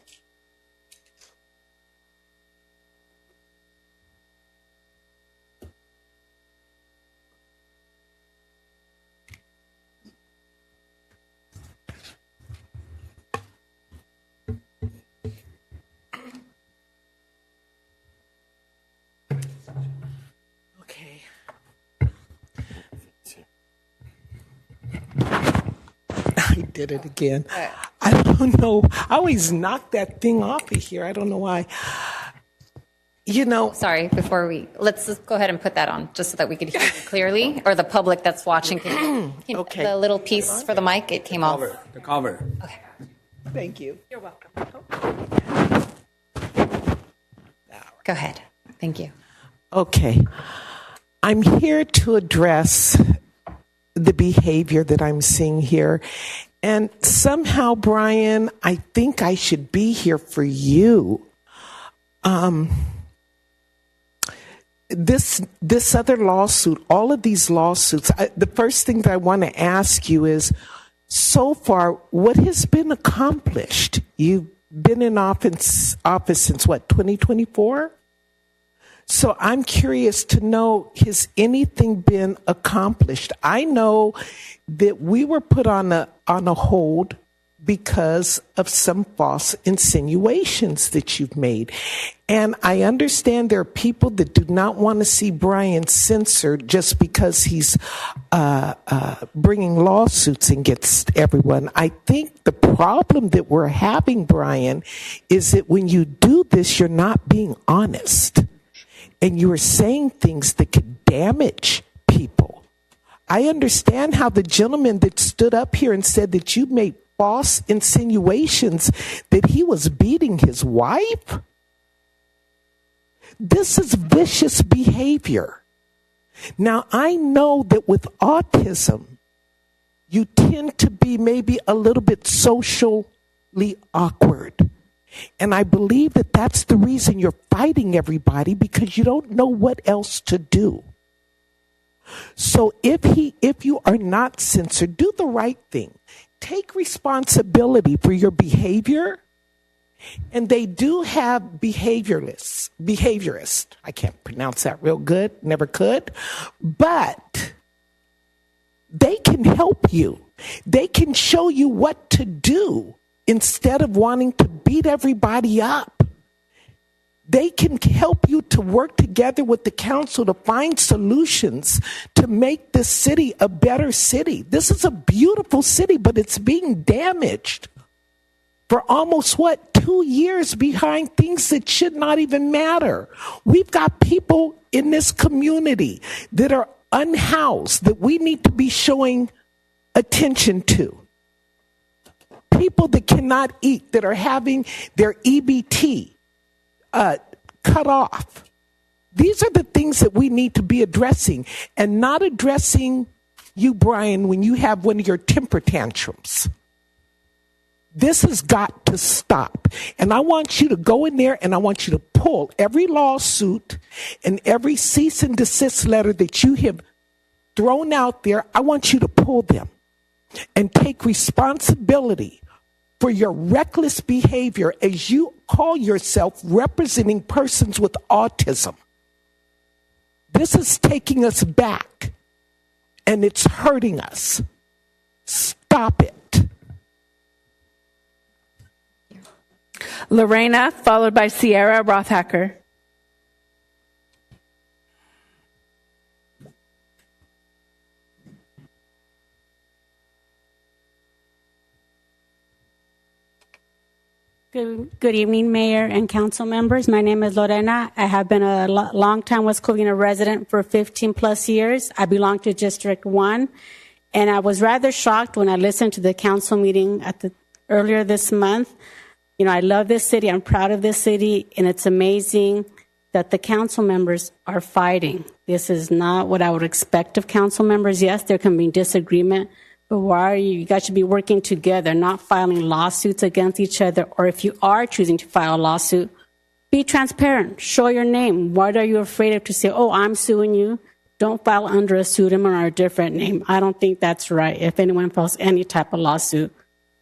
did it again. I don't know. I always knock that thing off of here. I don't know why. You know. Sorry, let's just go ahead and put that on just so that we could hear you clearly, or the public that's watching can Okay. the little piece for the mic, it came off. The cover. Okay. Thank you. You're welcome. Go ahead. Thank you. Okay. I'm here to address the behavior that I'm seeing here. And somehow, Brian, I think I should be here for you. This other lawsuit, all of these lawsuits, the first thing that I want to ask you is, so far, what has been accomplished? You've been in office since what, 2024? So I'm curious to know, has anything been accomplished? I know that we were put on a hold because of some false insinuations that you've made. And I understand there are people that do not want to see Brian censored just because he's bringing lawsuits against everyone. I think the problem that we're having, Brian, is that when you do this, you're not being honest. And you are saying things that could damage people. I understand how the gentleman that stood up here and said that you made false insinuations that he was beating his wife. This is vicious behavior. Now, I know that with autism, you tend to be maybe a little bit socially awkward. And I believe that that's the reason you're fighting everybody, because you don't know what else to do. So if you are not censored, do the right thing. Take responsibility for your behavior. And they do have behaviorists. I can't pronounce that real good, never could. But they can help you. They can show you what to do instead of wanting to beat everybody up. They can help you to work together with the council to find solutions to make this city a better city. This is a beautiful city, but it's being damaged for almost, 2 years behind things that should not even matter. We've got people in this community that are unhoused that we need to be showing attention to. People that cannot eat, that are having their EBT cut off. These are the things that we need to be addressing, and not addressing you, Brian, when you have one of your temper tantrums. This has got to stop. And I want you to go in there and I want you to pull every lawsuit and every cease and desist letter that you have thrown out there. I want you to pull them and take responsibility for your reckless behavior as you call yourself representing persons with autism. This is taking us back, and it's hurting us. Stop it. Lorena, followed by Sierra Rothacker. Good evening, Mayor and council members. My name is Lorena. I have been a long-time West Covina resident for 15 plus years. I belong to District 1, and I was rather shocked when I listened to the council meeting earlier this month. You know, I love this city. I'm proud of this city, and it's amazing that the council members are fighting. This is not what I would expect of council members. Yes, there can be disagreement, but why are you guys should be working together, not filing lawsuits against each other. Or if you are choosing to file a lawsuit, be transparent. Show your name. What are you afraid of to say, oh, I'm suing you? Don't file under a pseudonym or a different name. I don't think that's right. If anyone files any type of lawsuit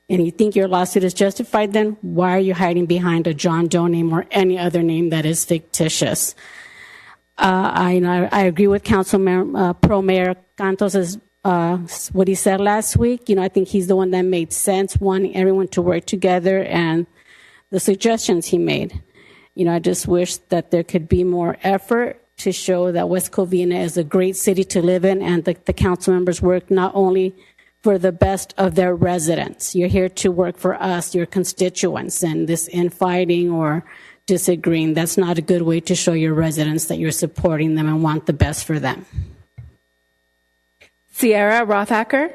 and you think your lawsuit is justified, then why are you hiding behind a John Doe name or any other name that is fictitious? I agree with Pro Mayor Cantos's what he said last week. I think he's the one that made sense, wanting everyone to work together, and the suggestions he made. I just wish that there could be more effort to show that West Covina is a great city to live in, and the council members work not only for the best of their residents. You're here to work for us, your constituents, and this infighting or disagreeing, that's not a good way to show your residents that you're supporting them and want the best for them. Sierra Rothacker.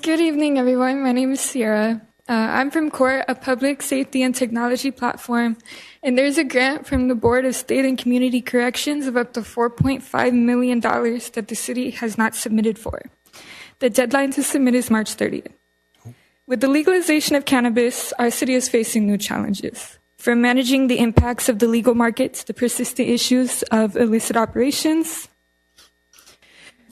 Good evening, everyone. My name is Sierra. I'm from CORT, a public safety and technology platform, and there's a grant from the Board of State and Community Corrections of up to $4.5 million that the city has not submitted for. The deadline to submit is March 30th. With the legalization of cannabis, our city is facing new challenges. From managing the impacts of the legal market to the persistent issues of illicit operations.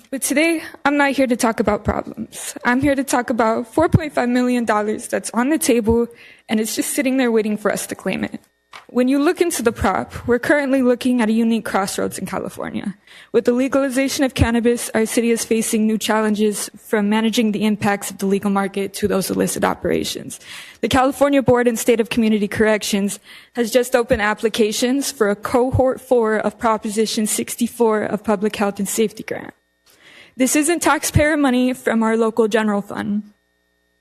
But today, I'm not here to talk about problems. I'm here to talk about $4.5 million that's on the table, and it's just sitting there waiting for us to claim it. When you look into the prop, we're currently looking at a unique crossroads in California. With the legalization of cannabis, our city is facing new challenges from managing the impacts of the legal market to those illicit operations. The California Board and State of Community Corrections has just opened applications for a Cohort 4 of Proposition 64 of Public Health and Safety Grant. This isn't taxpayer money from our local general fund.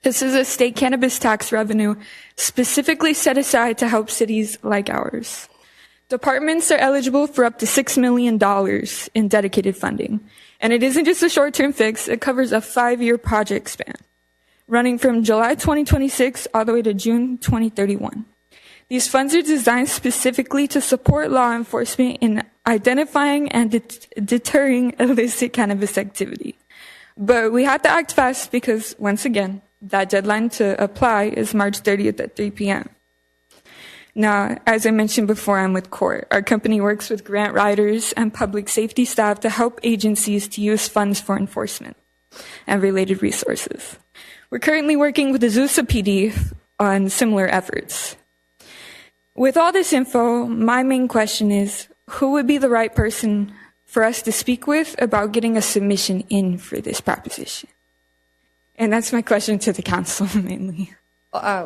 This is a state cannabis tax revenue specifically set aside to help cities like ours. Departments are eligible for up to $6 million in dedicated funding. And it isn't just a short-term fix, it covers a 5-year project span, running from July 2026 all the way to June 2031. These funds are designed specifically to support law enforcement in identifying and deterring illicit cannabis activity. But we have to act fast because, once again, that deadline to apply is March 30th at 3 p.m. Now, as I mentioned before, I'm with CORT. Our company works with grant writers and public safety staff to help agencies to use funds for enforcement and related resources. We're currently working with the Azusa PD on similar efforts. With all this info, my main question is, who would be the right person for us to speak with about getting a submission in for this proposition? And that's my question to the council, mainly.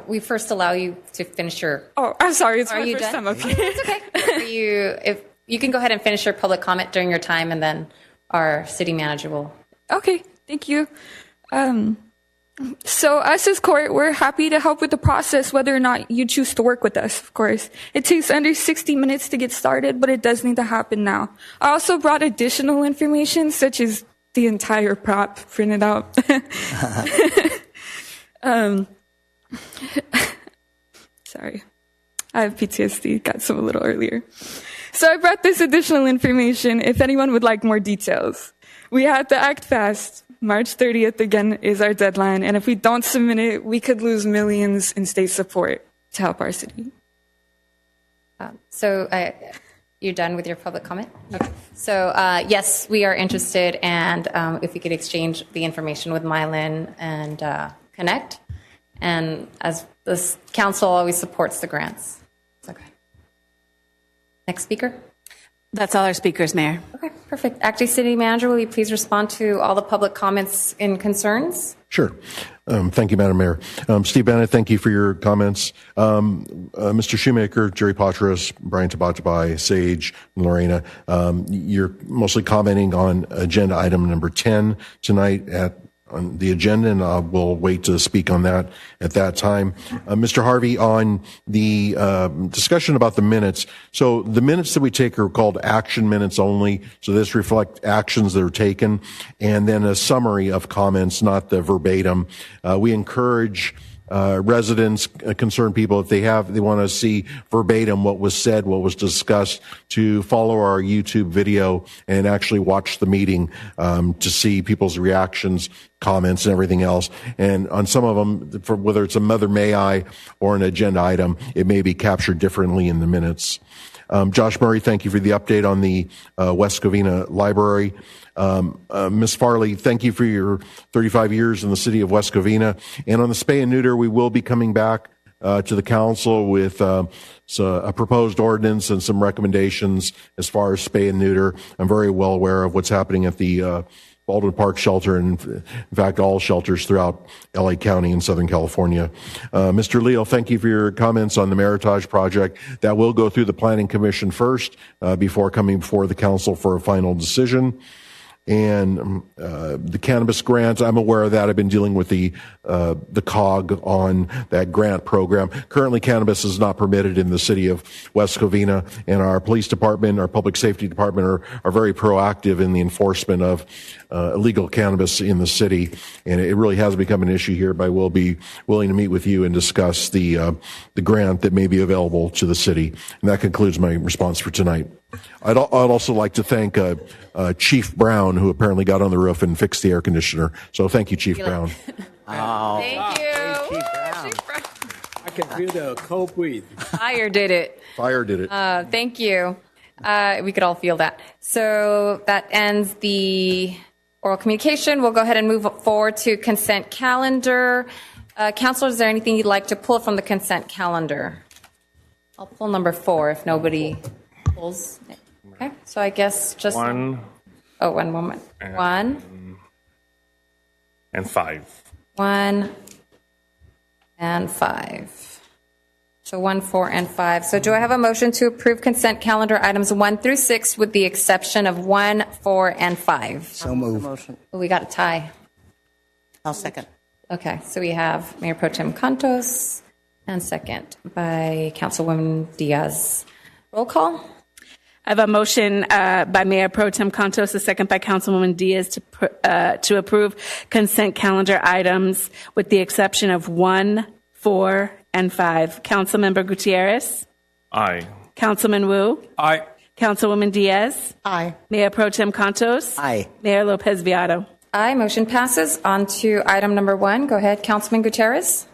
We first allow you to finish your... Oh, I'm sorry. It's Are my you first done? time up here. It's okay. If you can go ahead and finish your public comment during your time, and then our city manager will... Okay, thank you. So us as CORT, we're happy to help with the process, whether or not you choose to work with us, of course. It takes under 60 minutes to get started, but it does need to happen now. I also brought additional information, such as the entire prop printed out. Sorry. I have PTSD, got some a little earlier. So I brought this additional information if anyone would like more details. We have to act fast. March 30th, again, is our deadline. And if we don't submit it, we could lose millions in state support to help our city. You're done with your public comment? Okay. So, yes, we are interested, and if we could exchange the information with Mylan and connect. And as this council always supports the grants. Okay. Next speaker. That's all our speakers, Mayor. Okay, perfect. Acting City Manager, will you please respond to all the public comments and concerns? Sure. Thank you, Madam Mayor. Steve Bennett, thank you for your comments. Mr. Shoemaker, Jerry Patras, Brian Tabatabai, Sage, and Lorena, you're mostly commenting on agenda item number 10 tonight on the agenda, and we'll wait to speak on that at that time. Mr. Harvey, on the discussion about the minutes. So the minutes that we take are called action minutes only. So this reflect actions that are taken, and then a summary of comments, not the verbatim. We encourage residents, concerned people, if they want to see verbatim what was said, what was discussed, to follow our YouTube video and actually watch the meeting to see people's reactions, comments, and everything else. And on some of them, for whether it's a Mother May I or an agenda item, it may be captured differently in the minutes. Josh Murray, thank you for the update on the West Covina Library. Ms. Farley, thank you for your 35 years in the city of West Covina. And on the spay and neuter, we will be coming back to the council with a proposed ordinance and some recommendations as far as spay and neuter. I'm very well aware of what's happening at the Baldwin Park Shelter, and in fact, all shelters throughout LA County and Southern California. Mr. Leo, thank you for your comments on the Meritage project. That will go through the Planning Commission first before coming before the council for a final decision. And the cannabis grant, I'm aware of that. I've been dealing with the COG on that grant program. Currently, cannabis is not permitted in the city of West Covina, and our police department, our public safety department are very proactive in the enforcement of illegal cannabis in the city. And it really has become an issue here, but I will be willing to meet with you and discuss the grant that may be available to the city. And that concludes my response for tonight. I'd also like to thank Chief Brown, who apparently got on the roof and fixed the air conditioner. So thank you, Chief Brown. Thank you. I can feel the cold breeze. Fire did it. Fire did it. Thank you. We could all feel that. So that ends the oral communication. We'll go ahead and move forward to consent calendar. Counselor, is there anything you'd like to pull from the consent calendar? I'll pull number 4 if nobody pulls. Okay, so I guess just one. Oh, one moment. 1 and 5. 1 and 5. So 1, 4, and 5. So do I have a motion to approve consent calendar items 1 through 6 with the exception of 1, 4, and 5? So move. Oh, we got a tie. I'll second. Okay, so we have Mayor Pro Tem Cantos and second by Councilwoman Diaz. Roll call. I have a motion by Mayor Pro Tem Cantos, a second by Councilwoman Diaz to approve consent calendar items with the exception of 1, 4, and 5. Councilmember Gutierrez? Aye. Councilman Wu? Aye. Councilwoman Diaz? Aye. Mayor Pro Tem Cantos? Aye. Mayor Lopez Viado? Aye, motion passes. On to item number 1. Go ahead, Councilman Gutierrez.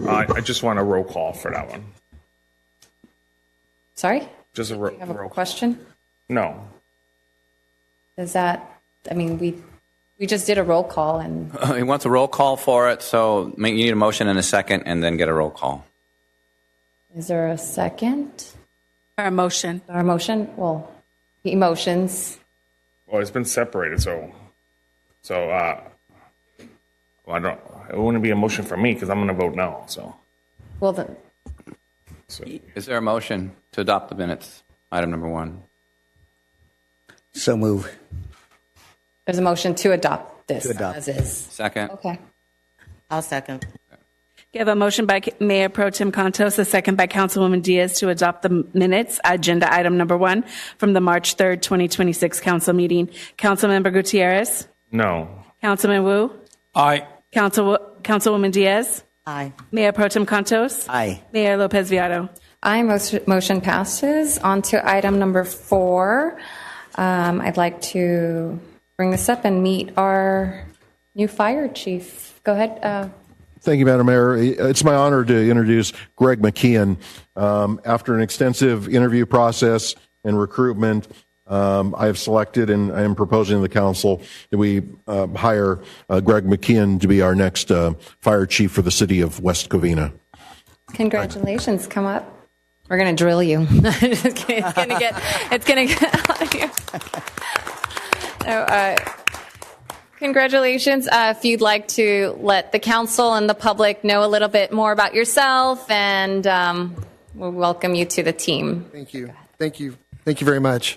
I just want a roll call for that one. Sorry? Just a You have a question? No. Is that, I mean, we just did a roll call and He wants a roll call for it, so you need a motion and a second, and then get a roll call. is there a second? Or a motion? Or a motion? Well, emotions. Well, it's been separated, so I don't. It wouldn't be a motion for me because I'm going to vote no. So. Well, then. So. Is there a motion to adopt the minutes? Item number 1. So move. There's a motion to adopt this To adopt. as is. Second. Okay. I'll second. You have a motion by Mayor Pro Tem Cantos, a second by Councilwoman Diaz to adopt the minutes, agenda item number 1 from the March 3rd, 2026 council meeting. Councilmember Gutierrez? No. Councilman Wu? Aye. Councilwoman Diaz? Aye. Mayor Pro Tem Cantos? Aye. Mayor Lopez Viado? Aye, motion passes. On to item number 4. I'd like to bring this up and meet our new fire chief. Go ahead. Thank you, Madam Mayor. It's my honor to introduce Greg McKeon. After an extensive interview process and recruitment, I have selected and I am proposing to the council that we hire Greg McKeon to be our next fire chief for the city of West Covina. Congratulations. Come up. We're going to drill you. Just kidding. It's going to get out of here. So, congratulations. If you'd like to let the council and the public know a little bit more about yourself, and we'll welcome you to the team. Thank you. Thank you. Thank you very much.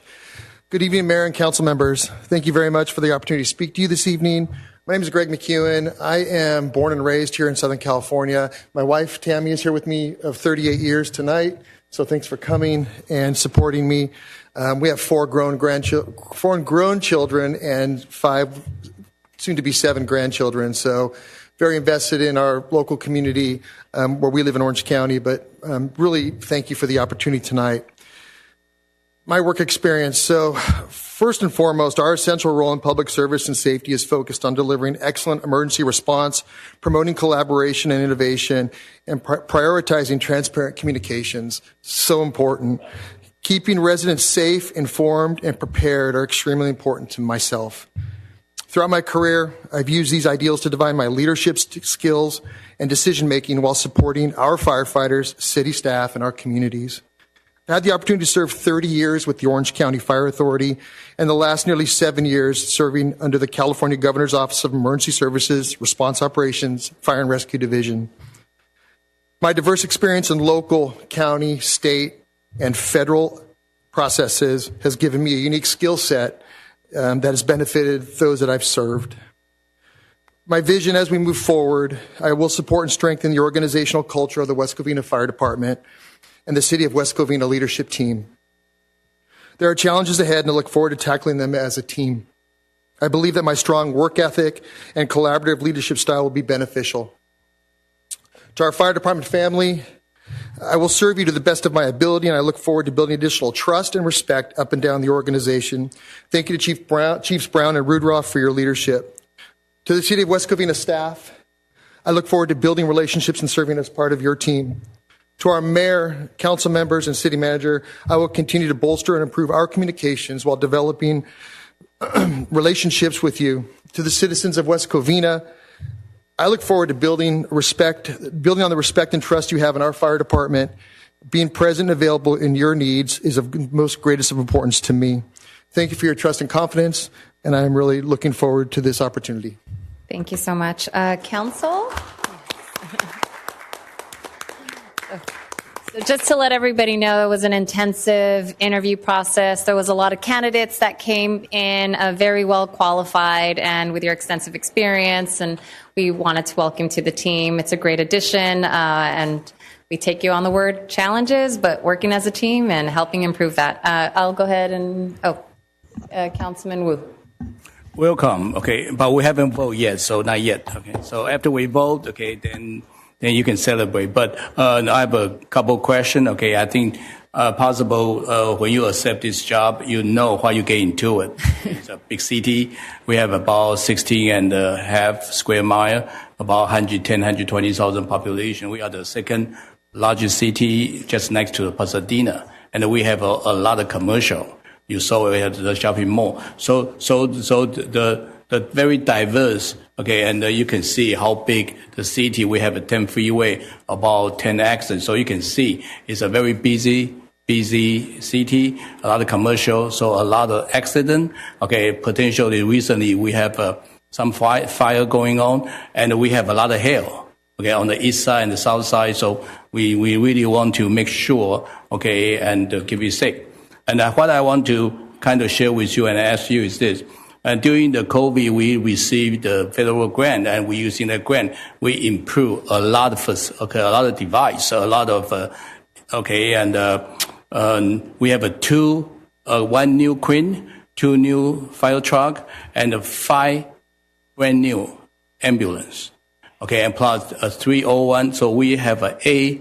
Good evening, Mayor and council members. Thank you very much for the opportunity to speak to you this evening. My name is Greg McEwen. I am born and raised here in Southern California. My wife, Tammy, is here with me of 38 years tonight. So thanks for coming and supporting me. We have 4 grown children and 5, soon to be 7 grandchildren. So very invested in our local community where we live in Orange County. But really thank you for the opportunity tonight. My work experience. So first and foremost, our essential role in public service and safety is focused on delivering excellent emergency response, promoting collaboration and innovation, and prioritizing transparent communications. So important. Keeping residents safe, informed, and prepared are extremely important to myself. Throughout my career, I've used these ideals to define my leadership skills and decision-making while supporting our firefighters, city staff, and our communities. I had the opportunity to serve 30 years with the Orange County Fire Authority and the last nearly 7 years serving under the California Governor's Office of Emergency Services, Response Operations, Fire and Rescue Division. My diverse experience in local, county, state, and federal processes has given me a unique skill set that has benefited those that I've served. My vision as we move forward, I will support and strengthen the organizational culture of the West Covina Fire Department and the City of West Covina leadership team. There are challenges ahead, and I look forward to tackling them as a team. I believe that my strong work ethic and collaborative leadership style will be beneficial. To our fire department family, I will serve you to the best of my ability, and I look forward to building additional trust and respect up and down the organization. Thank you to Chiefs Brown and Rudroff for your leadership. To the City of West Covina staff, I look forward to building relationships and serving as part of your team. To our mayor, council members, and city manager, I will continue to bolster and improve our communications while developing relationships with you. To the citizens of West Covina, I look forward to building on the respect and trust you have in our fire department. Being present and available in your needs is of most greatest of importance to me. Thank you for your trust and confidence, and I am really looking forward to this opportunity. Thank you so much. Council? So just to let everybody know, it was an intensive interview process. There was a lot of candidates that came in very well qualified and with your extensive experience, and we wanted to welcome you to the team. It's a great addition, and we take you on the word challenges, but working as a team and helping improve that. I'll go ahead and, Councilman Wu. Welcome. Okay, but we haven't voted yet, so not yet. Okay, so after we vote, okay, then you can celebrate. But I have a couple questions. Okay, I think possible when you accept this job, you know what you get into it. It's a big city. We have about 16.5 square mile, about 110, 120,000 population. We are the second largest city just next to Pasadena, and we have a lot of commercial. You saw we have the shopping mall. So the very diverse, okay, and you can see how big the city. We have a 10 freeway, about 10 exits. So you can see it's a very busy city, a lot of commercial, so a lot of accident. Okay, potentially recently we have some fire going on, and we have a lot of hail, okay, on the east side and the south side. So we really want to make sure, okay, and keep it safe. And what I want to kind of share with you and ask you is this. During the COVID, we received the federal grant, and we using that grant, we improve a lot of device, a lot of, we have one new Queen, 2 new fire truck, and 5 brand new ambulance. Okay, and plus a 301, so we have a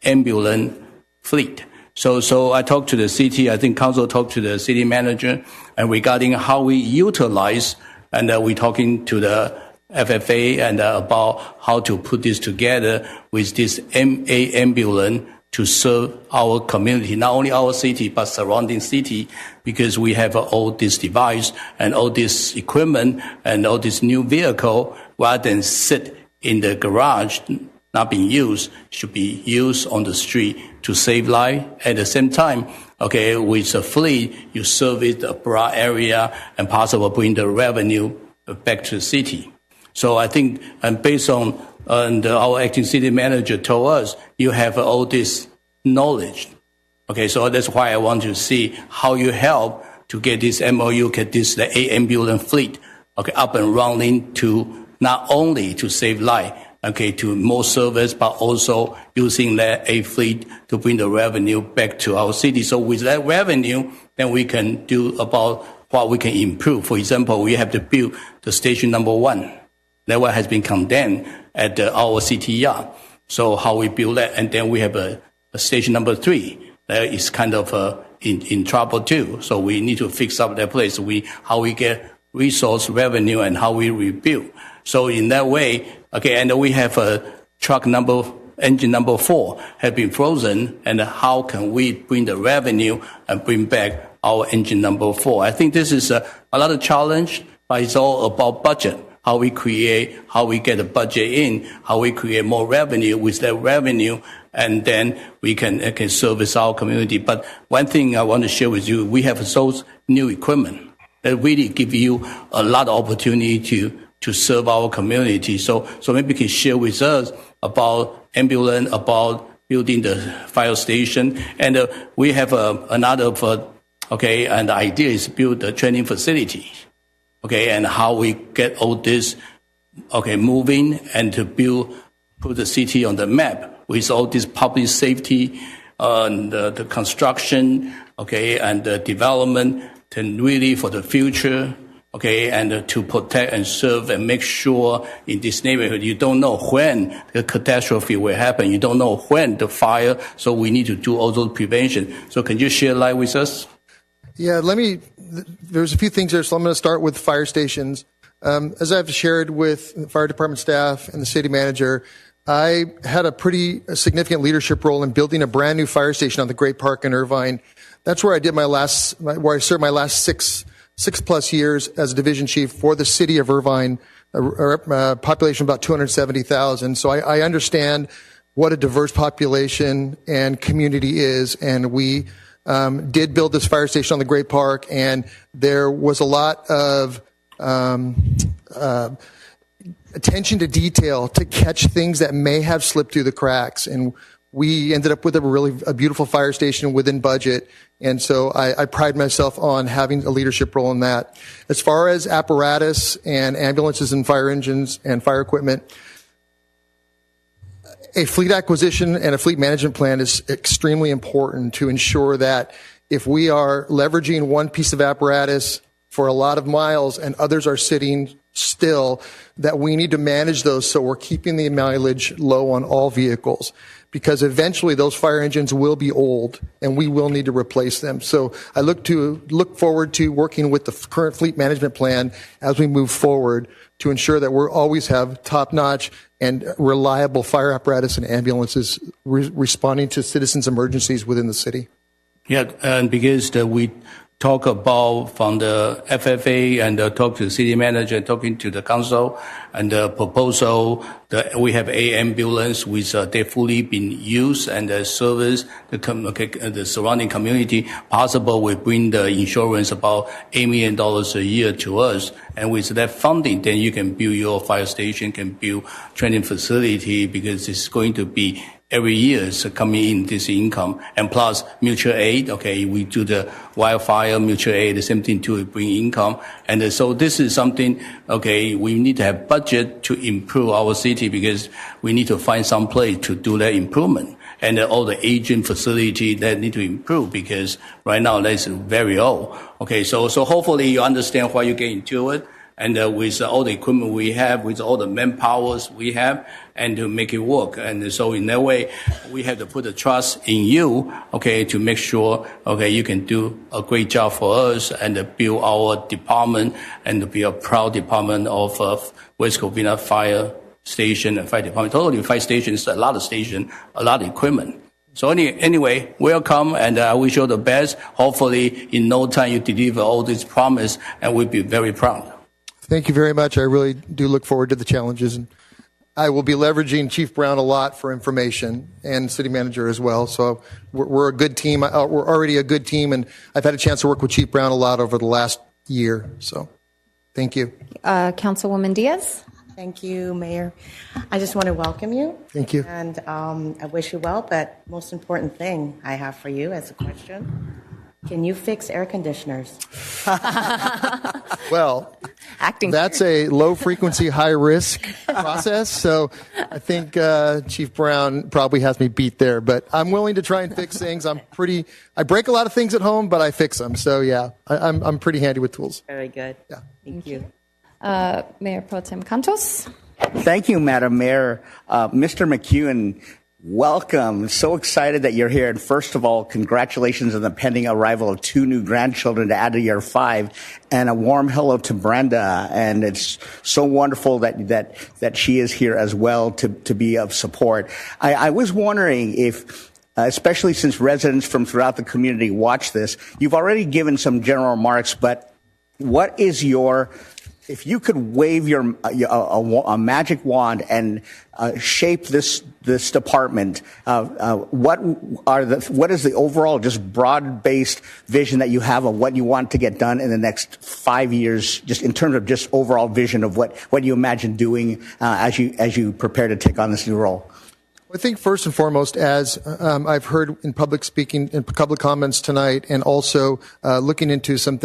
ambulance fleet. So I talked to the city, I think council talked to the city manager, and regarding how we utilize, and we're talking to the FFA and about how to put this together with this ambulance to serve our community, not only our city, but surrounding city, because we have all this device and all this equipment and all this new vehicle, rather than sit in the garage, not being used, should be used on the street to save life. At the same time, okay, with a fleet, you service a broad area and possibly bring the revenue back to the city. So I think, and based on our acting city manager told us, you have all this knowledge. Okay, so that's why I want to see how you help to get this MOU, get this the ambulance fleet, okay, up and running to not only to save life, okay, to more service, but also using that A fleet to bring the revenue back to our city. So with that revenue, then we can do about what we can improve. For example, we have to build the station number 1. That one has been condemned at our city yard. So how we build that, and then we have a station number 3 that is kind of in trouble too. So we need to fix up that place. How we get resource revenue and how we rebuild. So in that way, okay, and we have a engine number 4 have been frozen, and how can we bring the revenue and bring back our engine number 4? I think this is a lot of challenge, but it's all about budget. how we get the budget in, how we create more revenue. With that revenue, and then we can service our community. But one thing I want to share with you, we have those new equipment that really give you a lot of opportunity to serve our community. So maybe you can share with us about ambulance, about building the fire station. And we have another, and the idea is build a training facility. Okay, and how we get all this, moving and to put the city on the map with all this public safety, the construction, and the development, and really for the future, and to protect and serve and make sure in this neighborhood, you don't know when the catastrophe will happen. You don't know when the fire, so we need to do all those prevention. So can you share light with us? Yeah, there's a few things there, so I'm going to start with fire stations. As I've shared with the fire department staff and the city manager, I had a pretty significant leadership role in building a brand new fire station on the Great Park in Irvine. That's where I did where I served my last six plus years as a division chief for the city of Irvine, a population of about 270,000. So I understand what a diverse population and community is, and we did build this fire station on the Great Park, and there was a lot of attention to detail to catch things that may have slipped through the cracks. And we ended up with a beautiful fire station within budget. And so I pride myself on having a leadership role in that. As far as apparatus and ambulances and fire engines and fire equipment, a fleet acquisition and a fleet management plan is extremely important to ensure that if we are leveraging one piece of apparatus for a lot of miles and others are sitting still, that we need to manage those so we're keeping the mileage low on all vehicles, because eventually those fire engines will be old and we will need to replace them. So I look forward to working with the current fleet management plan as we move forward to ensure that we always have top-notch and reliable fire apparatus and ambulances responding to citizens' emergencies within the city. Yeah, and because we talk about from the FFA and talk to the city manager, talking to the council, and the proposal that we have a ambulance which they fully been used and service the surrounding community. Possible we bring the insurance about $8 million a year to us, and with that funding, then you can build your fire station, can build training facility, because it's going to be every year is coming in this income, and plus mutual aid. We do the wildfire mutual aid, the same thing to bring income. And so this is something, we need to have budget to improve our city, because we need to find some place to do that improvement. And all the aging facility that need to improve, because right now that's very old. So hopefully you understand why you get into it. And with all the equipment we have, with all the manpowers we have, and to make it work. And so in that way, we have to put the trust in you, to make sure, you can do a great job for us and build our department and to be a proud department of West Covina Fire Station and Fire Department. Totally, fire station is a lot of station, a lot of equipment. So anyway, welcome, and I wish you the best. Hopefully, in no time, you deliver all this promise, and we'll be very proud. Thank you very much. I really do look forward to the challenges. And I will be leveraging Chief Brown a lot for information, and city manager as well. So we're a good team. We're already a good team, and I've had a chance to work with Chief Brown a lot over the last year. So thank you. Councilwoman Diaz. Thank you, Mayor. I just want to welcome you. Thank you. And I wish you well, but most important thing I have for you as a question, can you fix air conditioners? Well, that's a low-frequency, high-risk process, so I think Chief Brown probably has me beat there, but I'm willing to try and fix things. I break a lot of things at home, but I fix them, so yeah, I'm pretty handy with tools. Very good. Yeah. Thank you. Mayor Pro Tem Cantos. Thank you, Madam Mayor. Mr. McEwen, welcome. So excited that you're here. And first of all, congratulations on the pending arrival of 2 new grandchildren to add to your 5. And a warm hello to Brenda. And it's so wonderful that she is here as well to be of support. I was wondering if, especially since residents from throughout the community watch this, you've already given some general remarks, but what is your if you could wave a magic wand and shape this department, what is the overall just broad-based vision that you have of what you want to get done in the next 5 years, just in terms of just overall vision of what you imagine doing as you prepare to take on this new role? I think first and foremost, as I've heard in public speaking, in public comments tonight, and also looking into some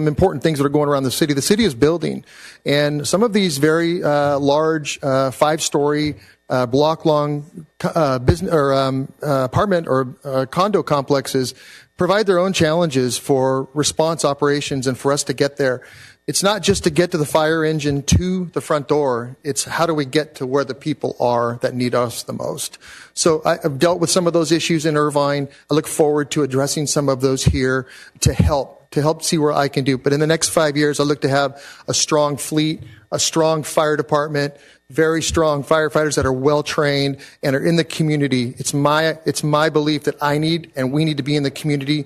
important things that are going around the city is building, and some of these very large 5-story block-long business or apartment or condo complexes provide their own challenges for response operations and for us to get there. It's not just to get to the fire engine to the front door. It's how do we get to where the people are that need us the most. So I've dealt with some of those issues in Irvine. I look forward to addressing some of those here to help see where I can do. But in the next 5 years, I look to have a strong fleet, a strong fire department, very strong firefighters that are well trained and are in the community. It's my belief that I need and we need to be in the community,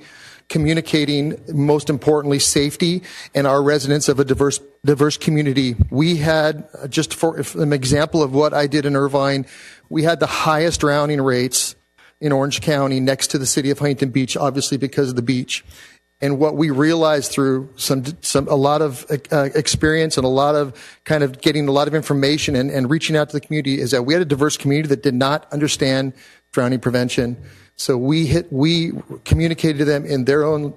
communicating, most importantly, safety and our residents of a diverse community. We had, just for an example of what I did in Irvine, we had the highest drowning rates in Orange County next to the city of Huntington Beach, obviously because of the beach. And what we realized through a lot of experience and a lot of kind of getting a lot of information and reaching out to the community is that we had a diverse community that did not understand drowning prevention. So we communicated to them in their own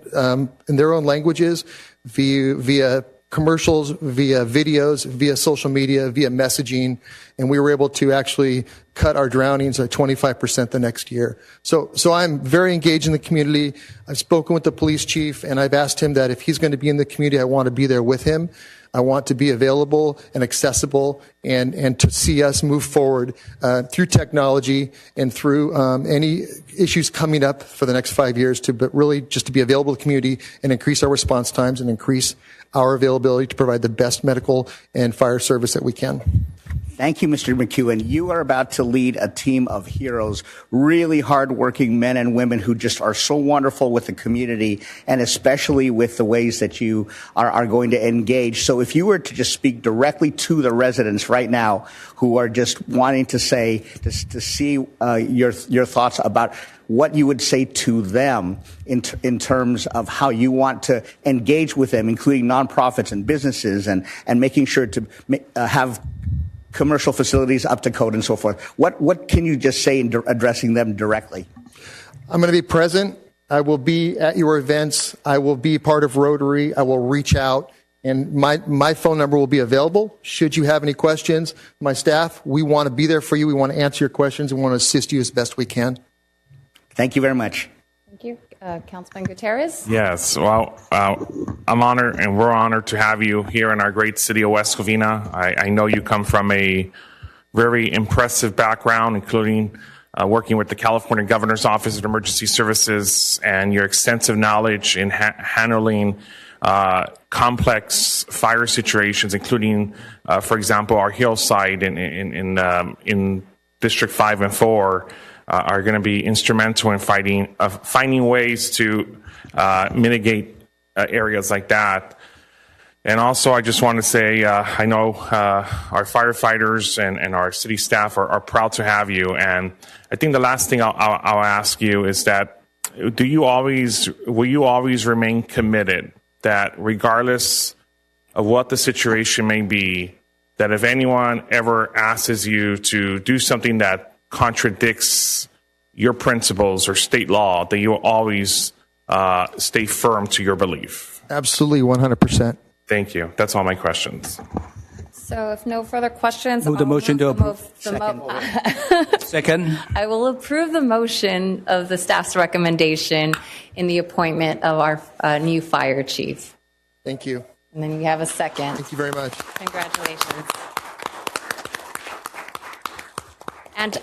languages, via commercials, via videos, via social media, via messaging, and we were able to actually cut our drownings by 25% the next year. So I'm very engaged in the community. I've spoken with the police chief, and I've asked him that if he's going to be in the community, I want to be there with him. I want to be available and accessible and to see us move forward through technology and through any issues coming up for the next 5 years but really just to be available to the community and increase our response times and increase our availability to provide the best medical and fire service that we can. Thank you, Mr. McEwen. You are about to lead a team of heroes, really hardworking men and women who just are so wonderful with the community and especially with the ways that you are going to engage. So if you were to just speak directly to the residents right now who are just wanting to see your thoughts about what you would say to them in terms of how you want to engage with them, including nonprofits and businesses and making sure to have commercial facilities up to code and so forth. What can you just say in addressing them directly? I'm going to be present. I will be at your events. I will be part of Rotary. I will reach out, and my phone number will be available. Should you have any questions, my staff, we want to be there for you. We want to answer your questions. We want to assist you as best we can. Thank you very much. Thank you. Councilman Gutierrez? Yes, well, I'm honored, and we're honored to have you here in our great city of West Covina. I know you come from a very impressive background, including working with the California Governor's Office of Emergency Services, and your extensive knowledge in handling complex fire situations, including, for example, our hillside in District 5 and 4. Are going to be instrumental in finding ways to mitigate areas like that. And also, I just want to say, I know our firefighters and our city staff are proud to have you. And I think the last thing I'll ask you is that, will you always remain committed that regardless of what the situation may be, that if anyone ever asks you to do something that contradicts your principles or state law, that you will always stay firm to your belief? Absolutely, 100%. Thank you. That's all my questions. So if no further questions, Move the motion to approve. Second. I will approve the motion of the staff's recommendation in the appointment of our new fire chief. Thank you. And then you have a second. Thank you very much. Congratulations. And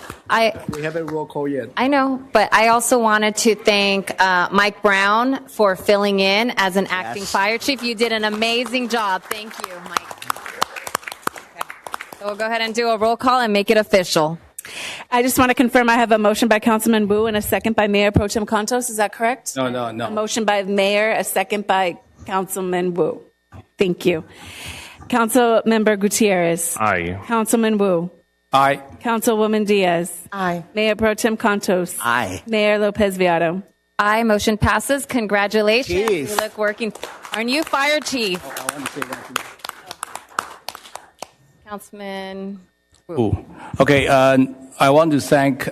we haven't roll call yet. I know, but I also wanted to thank Mike Brown for filling in as an acting fire chief. You did an amazing job. Thank you, Mike. Okay. So we'll go ahead and do a roll call and make it official. I just want to confirm I have a motion by Councilman Wu and a second by Mayor Pro Tem Contos. Is that correct? No. A motion by the Mayor, a second by Councilman Wu. Thank you. Councilmember Gutierrez. Aye. Councilman Wu. Aye. Councilwoman Diaz. Aye. Mayor Pro Tem Contos. Aye. Mayor Lopez Viado. Aye, motion passes. Congratulations. Chief. You look working. Our new fire chief. Councilman. Ooh. Okay, I want to thank,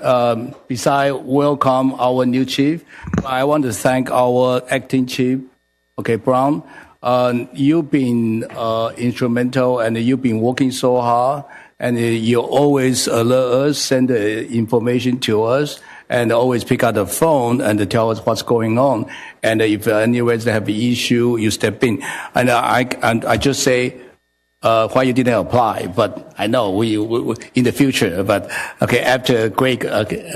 besides welcome our new chief, I want to thank our acting chief, okay, Brown. You've been instrumental and you've been working so hard and you always alert us, send the information to us and always pick up the phone and tell us what's going on. And if any resident have an issue, you step in. And I just say, why you didn't apply, but I know we in the future, but okay, after Greg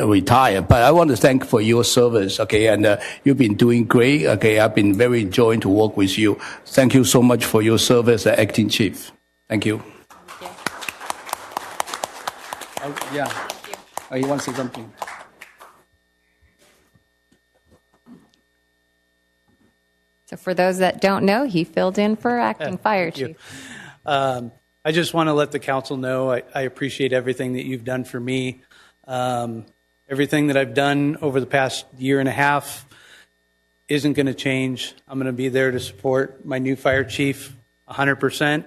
retired, but I want to thank for your service, okay, and you've been doing great, okay, I've been very enjoying to work with you. Thank you so much for your service as acting chief. Thank you. Yeah. Oh, you want to say something? So for those that don't know, he filled in for acting fire chief. I just want to let the council know I appreciate everything that you've done for me. Everything that I've done over the past year and a half isn't going to change. I'm going to be there to support my new fire chief 100%.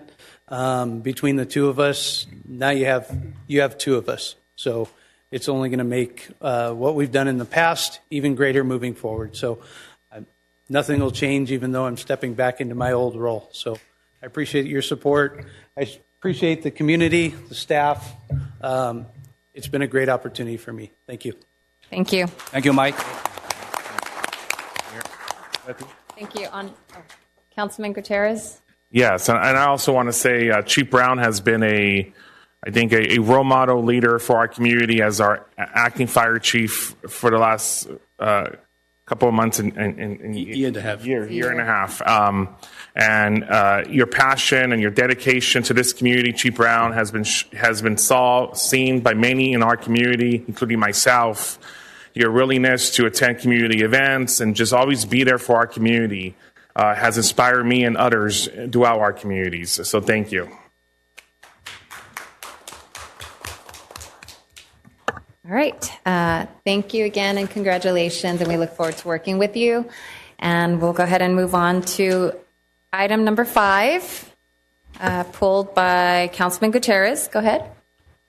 Between the two of us, now you have two of us. So it's only going to make what we've done in the past even greater moving forward. So nothing will change even though I'm stepping back into my old role. So I appreciate your support. I appreciate the community, the staff. It's been a great opportunity for me. Thank you. Thank you. Thank you, Mike. Thank you. Councilman Gutierrez. Yes, and I also want to say Chief Brown has been I think a role model leader for our community as our acting fire chief for the last couple of months and year and a half. Year and a half. And your passion and your dedication to this community, Chief Brown, has been seen by many in our community, including myself. Your willingness to attend community events and just always be there for our community has inspired me and others throughout our communities. So thank you. All right. Thank you again and congratulations. And we look forward to working with you. And we'll go ahead and move on to item number 5, pulled by Councilman Gutierrez. Go ahead.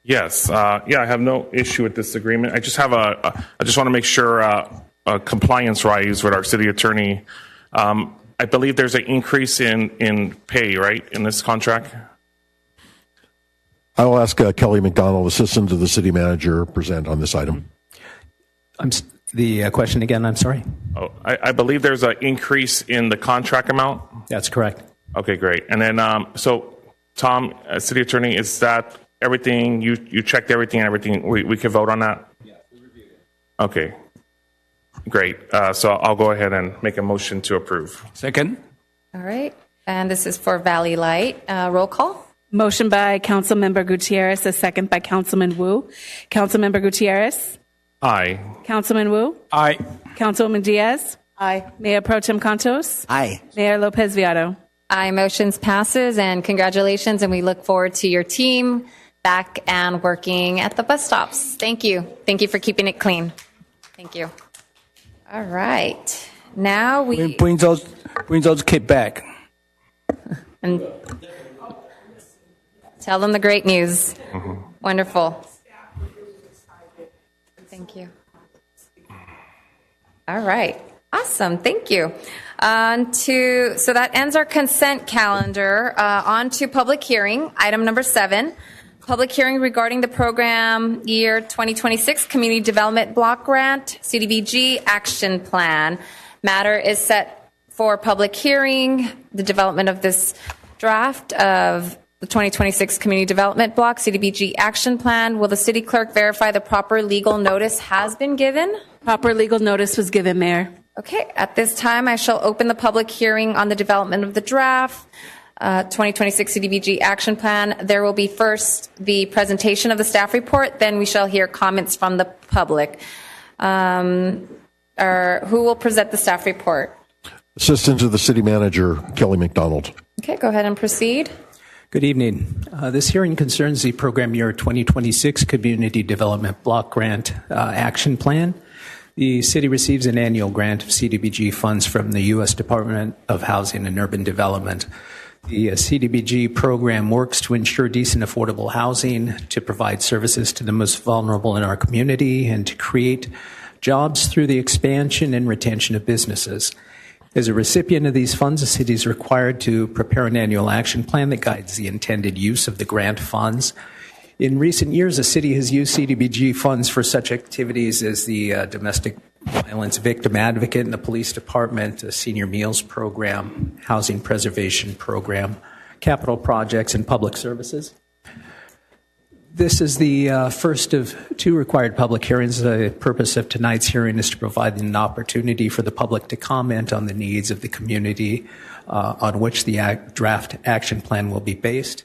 Yes. I have no issue with this agreement. I just want to make sure compliance rise with our city attorney. I believe there's an increase in pay, right, in this contract? I will ask Kelly McDonald, assistant to the city manager, present on this item. The question again, I'm sorry. Oh, I believe there's an increase in the contract amount. That's correct. Okay, great. And then, so Tom, city attorney, is that everything? You checked everything and everything? We can vote on that? Yeah, we reviewed it. Okay, great. So I'll go ahead and make a motion to approve. Second. All right. And this is for Valley Light. Roll call. Motion by Councilmember Gutierrez, a second by Councilman Wu. Councilmember Gutierrez. Aye. Councilman Wu. Aye. Councilwoman Diaz. Aye. Mayor Pro Tem Contos. Aye. Mayor Lopez Viado. Aye. Motions passes and congratulations. And we look forward to your team back and working at the bus stops. Thank you. Thank you for keeping it clean. Thank you. All right. Now we bring those kids back. And tell them the great news. Mm-hmm. Wonderful. Thank you. All right. Awesome. Thank you. So that ends our consent calendar. On to public hearing. Item number 7. Public hearing regarding the program year 2026 Community Development Block Grant, CDBG Action Plan. Matter is set for public hearing. The development of this draft of the 2026 Community Development Block CDBG Action Plan. Will the city clerk verify the proper legal notice has been given? Proper legal notice was given, Mayor. Okay. At this time, I shall open the public hearing on the development of the draft 2026 CDBG Action Plan. There will be first the presentation of the staff report. Then we shall hear comments from the public. Who will present the staff report? Assistant to the city manager, Kelly McDonald. Okay. Go ahead and proceed. Good evening. This hearing concerns the Program Year 2026 Community Development Block Grant Action Plan. The city receives an annual grant of CDBG funds from the U.S. Department of Housing and Urban Development. The CDBG program works to ensure decent, affordable housing, to provide services to the most vulnerable in our community, and to create jobs through the expansion and retention of businesses. As a recipient of these funds, the city is required to prepare an annual action plan that guides the intended use of the grant funds. In recent years, the city has used CDBG funds for such activities as the Domestic Violence Victim Advocate in the Police Department, a Senior Meals Program, Housing Preservation Program, capital projects, and public services. This is the first of two required public hearings. The purpose of tonight's hearing is to provide an opportunity for the public to comment on the needs of the community on which the draft action plan will be based.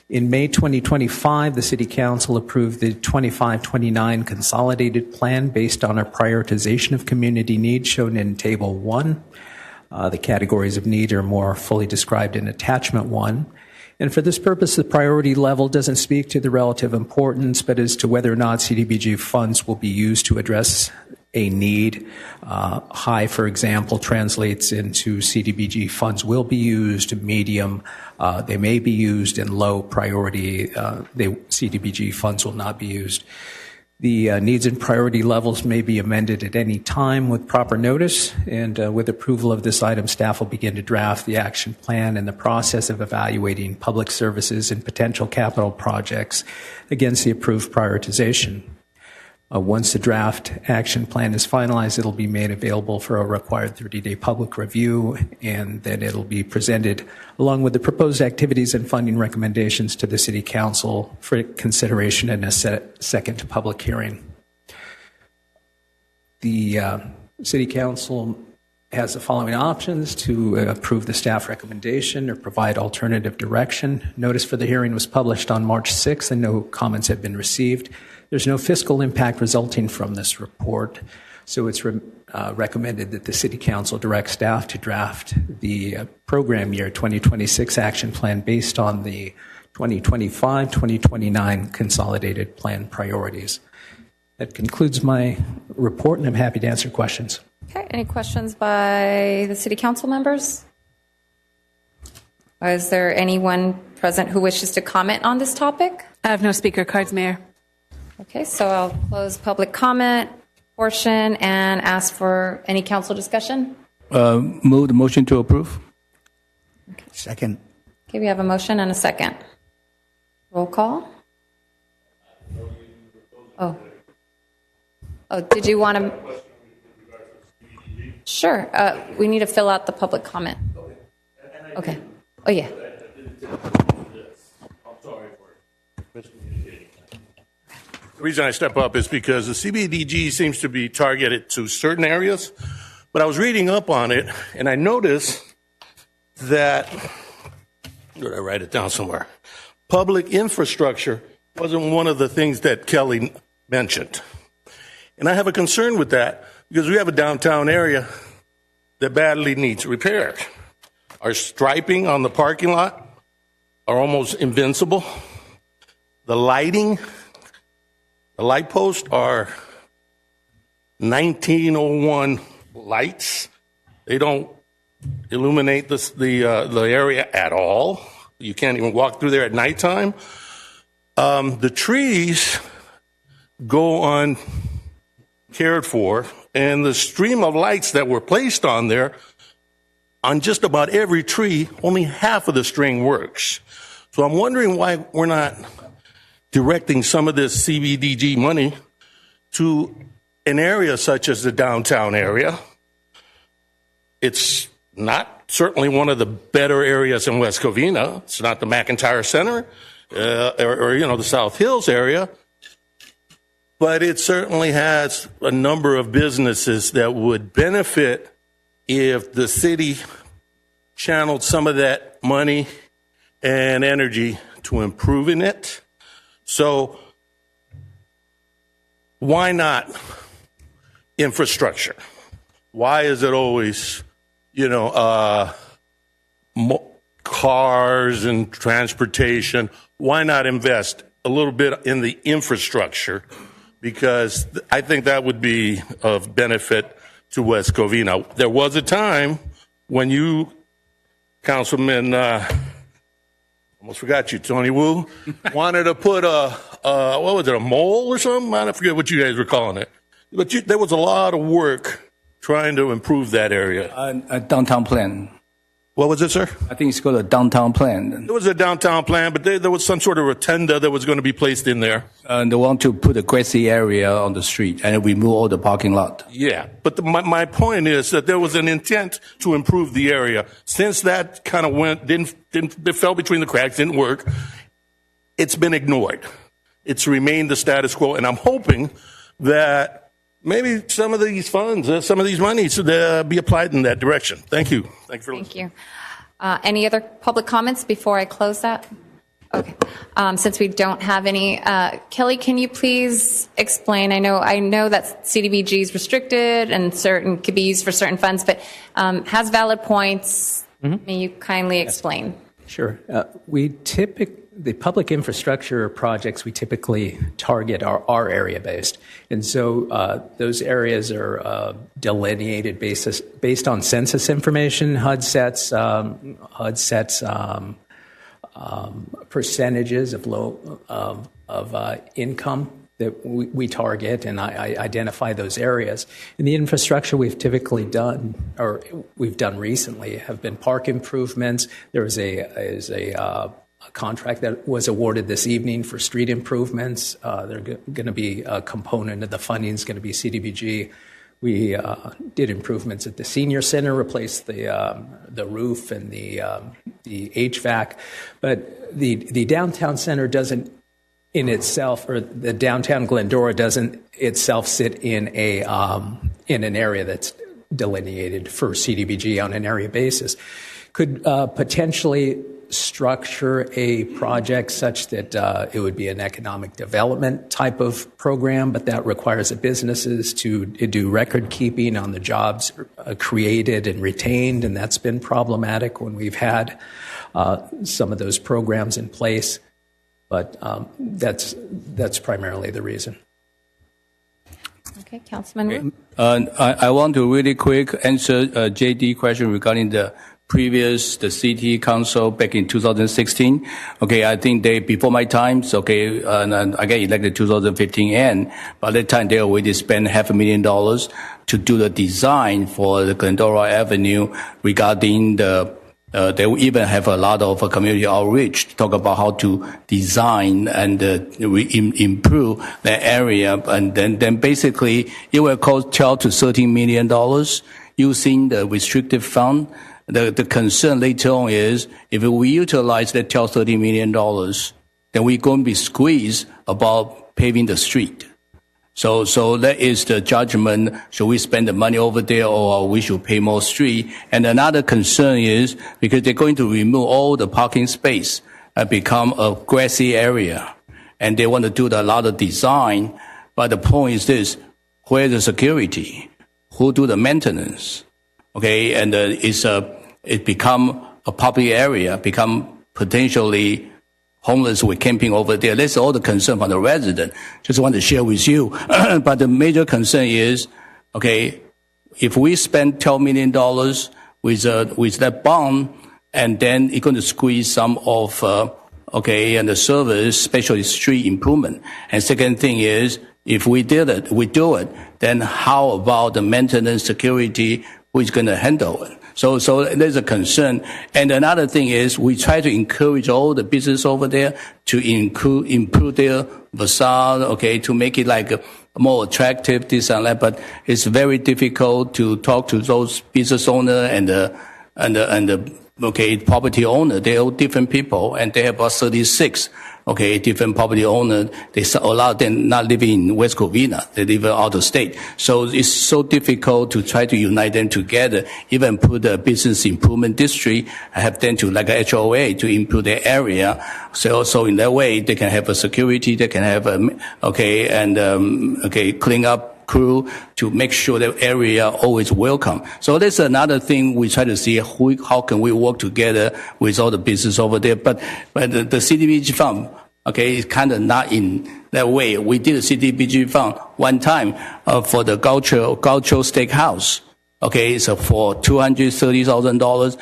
In May 2025, the City Council approved the 25-29 Consolidated Plan based on a prioritization of community needs shown in Table 1. The categories of need are more fully described in Attachment 1. And for this purpose, the priority level doesn't speak to the relative importance, but as to whether or not CDBG funds will be used to address a need. High, for example, translates into CDBG funds will be used. Medium, they may be used. And low priority, CDBG funds will not be used. The needs and priority levels may be amended at any time with proper notice. And with approval of this item, staff will begin to draft the action plan and the process of evaluating public services and potential capital projects against the approved prioritization. Once the draft action plan is finalized, it'll be made available for a required 30-day public review, and then it'll be presented along with the proposed activities and funding recommendations to the City Council for consideration in a second public hearing. The City Council has the following options: to approve the staff recommendation or provide alternative direction. Notice for the hearing was published on March 6th and no comments have been received. There's no fiscal impact resulting from this report, so it's recommended that the City Council direct staff to draft the Program Year 2026 Action Plan based on the 2025-2029 Consolidated Plan priorities. That concludes my report, and I'm happy to answer questions. Okay, any questions by the City Council members? Is there anyone present who wishes to comment on this topic? I have no speaker cards, Mayor. Okay, so I'll close public comment portion and ask for any council discussion. Move the motion to approve. Okay. Second. Okay, we have a motion and a second. Roll call. Oh, did you want to? Sure. We need to fill out the public comment. Okay. Oh, yeah. The reason I step up is because the CBDG seems to be targeted to certain areas, but I was reading up on it and I noticed that, did I write it down somewhere? Public infrastructure wasn't one of the things that Kelly mentioned. And I have a concern with that because we have a downtown area that badly needs repaired. Our striping on the parking lot are almost invincible. The lighting, the light posts are 1901 lights. They don't illuminate the area at all. You can't even walk through there at nighttime. The trees go uncared for, and the stream of lights that were placed on there, on just about every tree, only half of the string works. So I'm wondering why we're not directing some of this CBDG money to an area such as the downtown area. It's not certainly one of the better areas in West Covina. It's not the McIntyre Center or the South Hills area, but it certainly has a number of businesses that would benefit if the city channeled some of that money and energy to improving it. So why not infrastructure? Why is it always, cars and transportation. Why not invest a little bit in the infrastructure? Because I think that would be of benefit to West Covina. There was a time when you, Councilman, almost forgot you, Tony Wu, wanted to put what was it, a mole or something? I forget what you guys were calling it. But there was a lot of work trying to improve that area. A downtown plan. What was it, sir? I think it's called a downtown plan. There was a downtown plan, but there was some sort of rotunda that was going to be placed in there. They want to put a grassy area on the street and remove all the parking lot. Yeah, but my point is that there was an intent to improve the area. Since that kind of it fell between the cracks, didn't work, it's been ignored. It's remained the status quo, and I'm hoping that maybe some of these funds, some of these monies should be applied in that direction. Thank you. Thank you for listening. Thank you. Any other public comments before I close that? Okay. Since we don't have any, Kelly, can you please explain? I know that CDBG is restricted and could be used for certain funds, but has valid points. May you kindly explain? Sure. The public infrastructure projects we typically target are area based, and so those areas are delineated based on census information. HUD sets percentages of income that we target, and I identify those areas. And the infrastructure we've typically done, or we've done recently, have been park improvements. There is a contract that was awarded this evening for street improvements. They're going to be a component of the funding is going to be CDBG. We did improvements at the senior center, replaced the roof and the HVAC, but the downtown center doesn't in itself, or the downtown Glendora doesn't itself sit in an area that's delineated for CDBG on an area basis. Could potentially structure a project such that it would be an economic development type of program, but that requires the businesses to do record keeping on the jobs created and retained, and that's been problematic when we've had some of those programs in place. But that's primarily the reason. Okay, Councilman Wu. I want to really quick answer JD question regarding the city council back in 2016. Okay, I think before my time, and I got elected 2015, and by that time they already spent $500,000 to do the design for the Glendora Avenue regarding they will even have a lot of community outreach to talk about how to design and improve the area. And then basically it will cost $12 to $13 million using the restricted fund. The concern later on is if we utilize that $12, $30 million, then we're going to be squeezed about paving the street. So that is the judgment. Should we spend the money over there or we should pay more street? And another concern is because they're going to remove all the parking space and become a grassy area. And they want to do a lot of design. But the point is this, where's the security? Who do the maintenance? Okay, and it become a public area, become potentially homeless with camping over there. That's all the concern from the resident. Just want to share with you. But the major concern is, okay, if we spend $12 million with that bond, and then it's going to squeeze some of, and the service, especially street improvement. And second thing is, if we do it, then how about the maintenance, security, who is going to handle it? So there's a concern. And another thing is we try to encourage all the business over there to improve their facade, okay, to make it like more attractive, this and that. But it's very difficult to talk to those business owner and the property owner. They're all different people, and they have about 36. Different property owners, a lot of them not living in West Covina. They live out of state. So it's so difficult to try to unite them together, even put a business improvement district, have them to like a HOA to improve their area. So in that way, they can have a security, they can have clean up crew to make sure that area always welcome. So that's another thing we try to see how can we work together with all the business over there. But the CDBG fund, okay, is kind of not in that way. We did a CDBG fund one time for the Gaucho Steakhouse. Okay, so for $230,000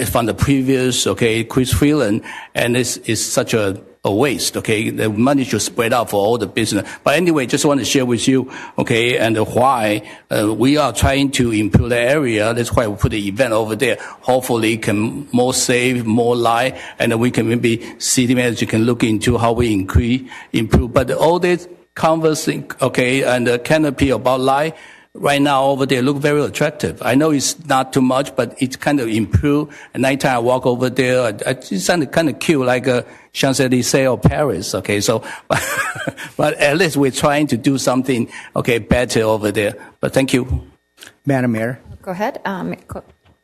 from the previous, okay, Chris Freeland, and it's such a waste, okay? The money should spread out for all the business. But anyway, just want to share with you, okay, and why we are trying to improve the area. That's why we put the event over there. Hopefully, can more save, more light, and then we can maybe city manager can look into how we improve. But all this conversing, okay, and the canopy about light, right now over there look very attractive. I know it's not too much, but it's kind of improved. At nighttime I walk over there, it's kind of cute, like a Champs-Élysées or Paris. Okay, so, but at least we're trying to do something, okay, better over there. But thank you. Madam Mayor. Go ahead.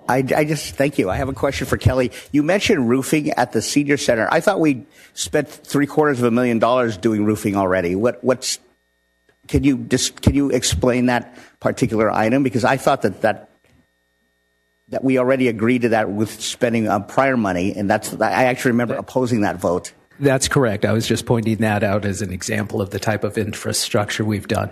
I just thank you. I have a question for Kelly. You mentioned roofing at the senior center. I thought we spent $750,000 doing roofing already. Can you explain that particular item? Because I thought that we already agreed to that with spending prior money, and I actually remember opposing that vote. That's correct. I was just pointing that out as an example of the type of infrastructure we've done.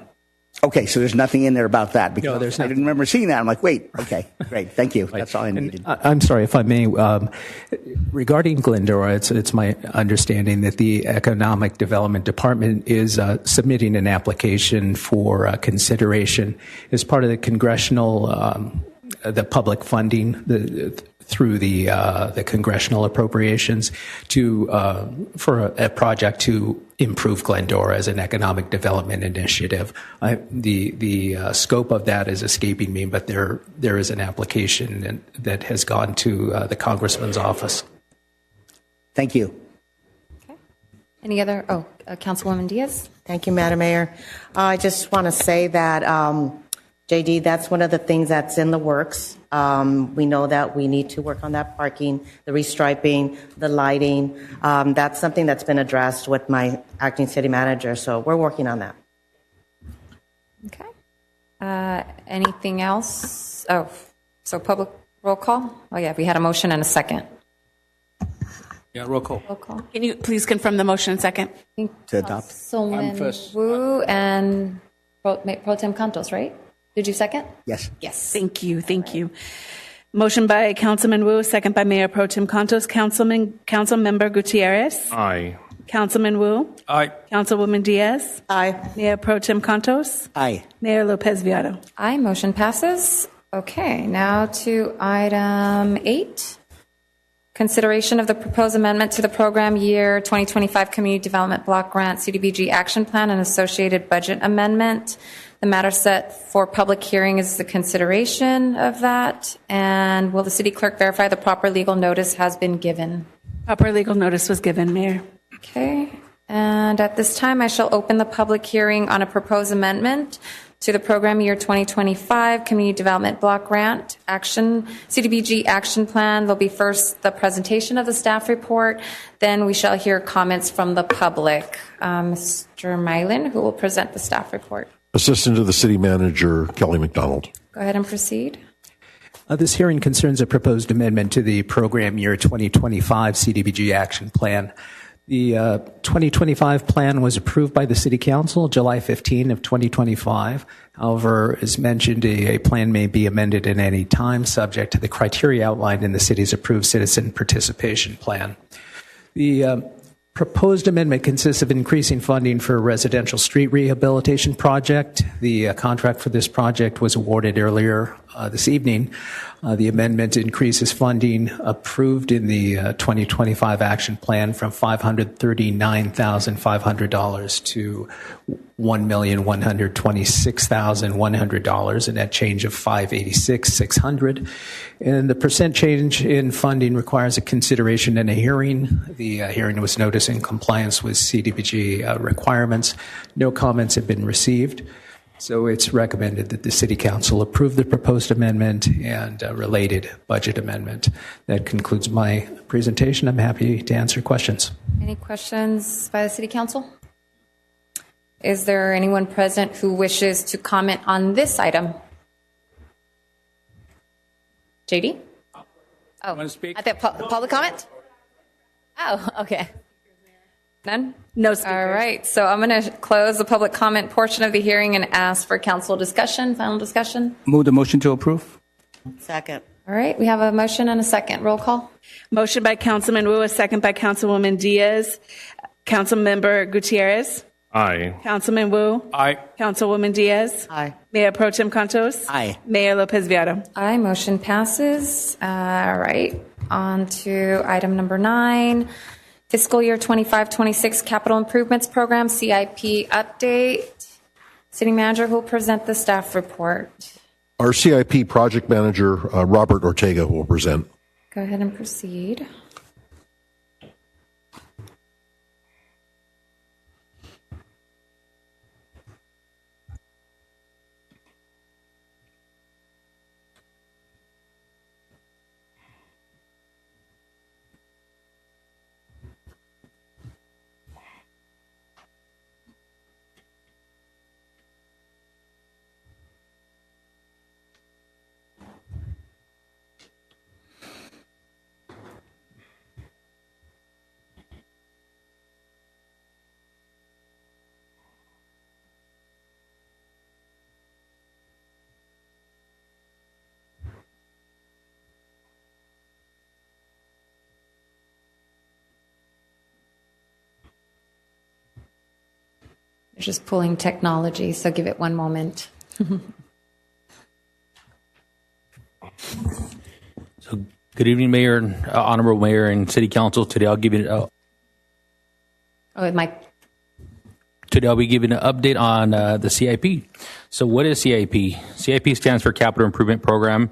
Okay, so there's nothing in there about that because no, there's I didn't remember seeing that. I'm like, wait, okay, great, thank you. That's all I needed. I'm sorry, if I may, regarding Glendora, it's my understanding that the Economic Development Department is submitting an application for consideration as part of the congressional, the public funding through the congressional appropriations for a project to improve Glendora as an economic development initiative. The scope of that is escaping me, but there is an application that has gone to the Congressman's office. Thank you. Okay. Any other? Councilwoman Diaz. Thank you, Madam Mayor. I just want to say that, JD, that's one of the things that's in the works. We know that we need to work on that parking, the restriping, the lighting. That's something that's been addressed with my acting city manager, so we're working on that. Okay. Anything else? Oh, so public roll call? Oh, yeah, we had a motion and a second. Yeah, roll call. Roll call. Can you please confirm the motion second? To adopt. Councilman first. Wu and Pro Tem Cantos, right? Did you second? Yes. Yes. Thank you. Motion by Councilman Wu, second by Mayor Pro Tem Cantos. Councilmember Gutierrez. Aye. Councilman Wu. Aye. Councilwoman Diaz. Aye. Mayor Pro Tem Cantos. Aye. Mayor Lopez Viado. Aye. Motion passes. Okay. Now to item 8. Consideration of the proposed amendment to the program year 2025 Community Development Block Grant CDBG Action Plan and associated budget amendment. The matter set for public hearing is the consideration of that. And will the city clerk verify the proper legal notice has been given? Proper legal notice was given, Mayor. Okay. And at this time, I shall open the public hearing on a proposed amendment to the program year 2025 Community Development Block Grant CDBG Action Plan. There'll be first the presentation of the staff report. Then we shall hear comments from the public. Mr. Mylan, who will present the staff report. Assistant to the City Manager, Kelly McDonald. Go ahead and proceed. This hearing concerns a proposed amendment to the program year 2025 CDBG Action Plan. The 2025 plan was approved by the City Council July 15 of 2025. However, as mentioned, a plan may be amended at any time subject to the criteria outlined in the city's approved citizen participation plan. The proposed amendment consists of increasing funding for a residential street rehabilitation project. The contract for this project was awarded earlier this evening. The amendment increases funding approved in the 2025 action plan from $539,500 to $1,126,100, a net change of $586,600. And the percent change in funding requires a consideration and a hearing. The hearing was noticed in compliance with CDBG requirements. No comments have been received. So it's recommended that the City Council approve the proposed amendment and related budget amendment. That concludes my presentation. I'm happy to answer questions. Any questions by the City Council? Is there anyone present who wishes to comment on this item? JD? Oh, Want to speak? at the public comment? Oh, okay. None? No speakers. All right, so I'm going to close the public comment portion of the hearing and ask for council discussion, final discussion. Move the motion to approve. Second. All right, we have a motion and a second. Roll call. Motion by Councilman Wu, a second by Councilwoman Diaz. Councilmember Gutierrez. Aye. Councilman Wu. Aye. Councilwoman Diaz. Aye. Mayor Pro Tem Contos. Aye. Mayor Lopez Viado. Aye, motion passes. All right, on to item number 9. Fiscal year 25-26 Capital Improvements Program, CIP update. City Manager who will present the staff report. Our CIP project manager, Robert Ortega, will present. Go ahead and proceed. They're just pulling technology, so give it one moment. So, good evening, Mayor, and Honorable Mayor, and City Council. Today, I'll give you. Today, I'll be giving an update on the CIP. So, what is CIP? CIP stands for Capital Improvement Program,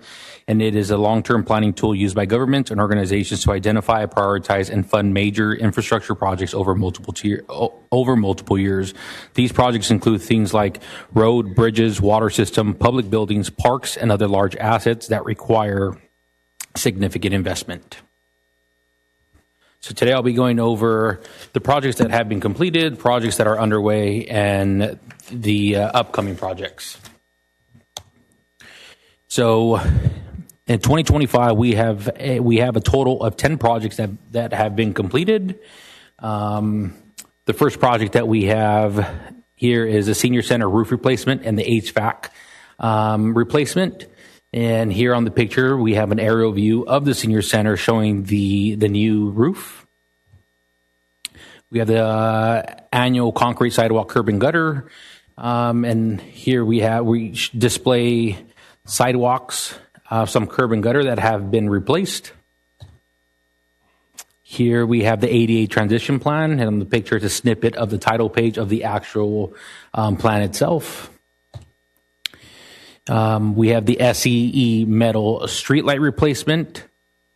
and it is a long-term planning tool used by governments and organizations to identify, prioritize, and fund major infrastructure projects over multiple years. These projects include things like road, bridges, water system, public buildings, parks, and other large assets that require significant investment. So today I'll be going over the projects that have been completed, projects that are underway, and the upcoming projects. So in 2025, we have a total of 10 projects that have been completed. The first project that we have here is a senior center roof replacement and the HVAC replacement. And here on the picture, we have an aerial view of the senior center showing the new roof. We have the annual concrete sidewalk, curb and gutter. And here we display sidewalks, some curb and gutter that have been replaced. Here we have the ADA transition plan, and on the picture is a snippet of the title page of the actual plan itself. We have the SEE metal streetlight replacement,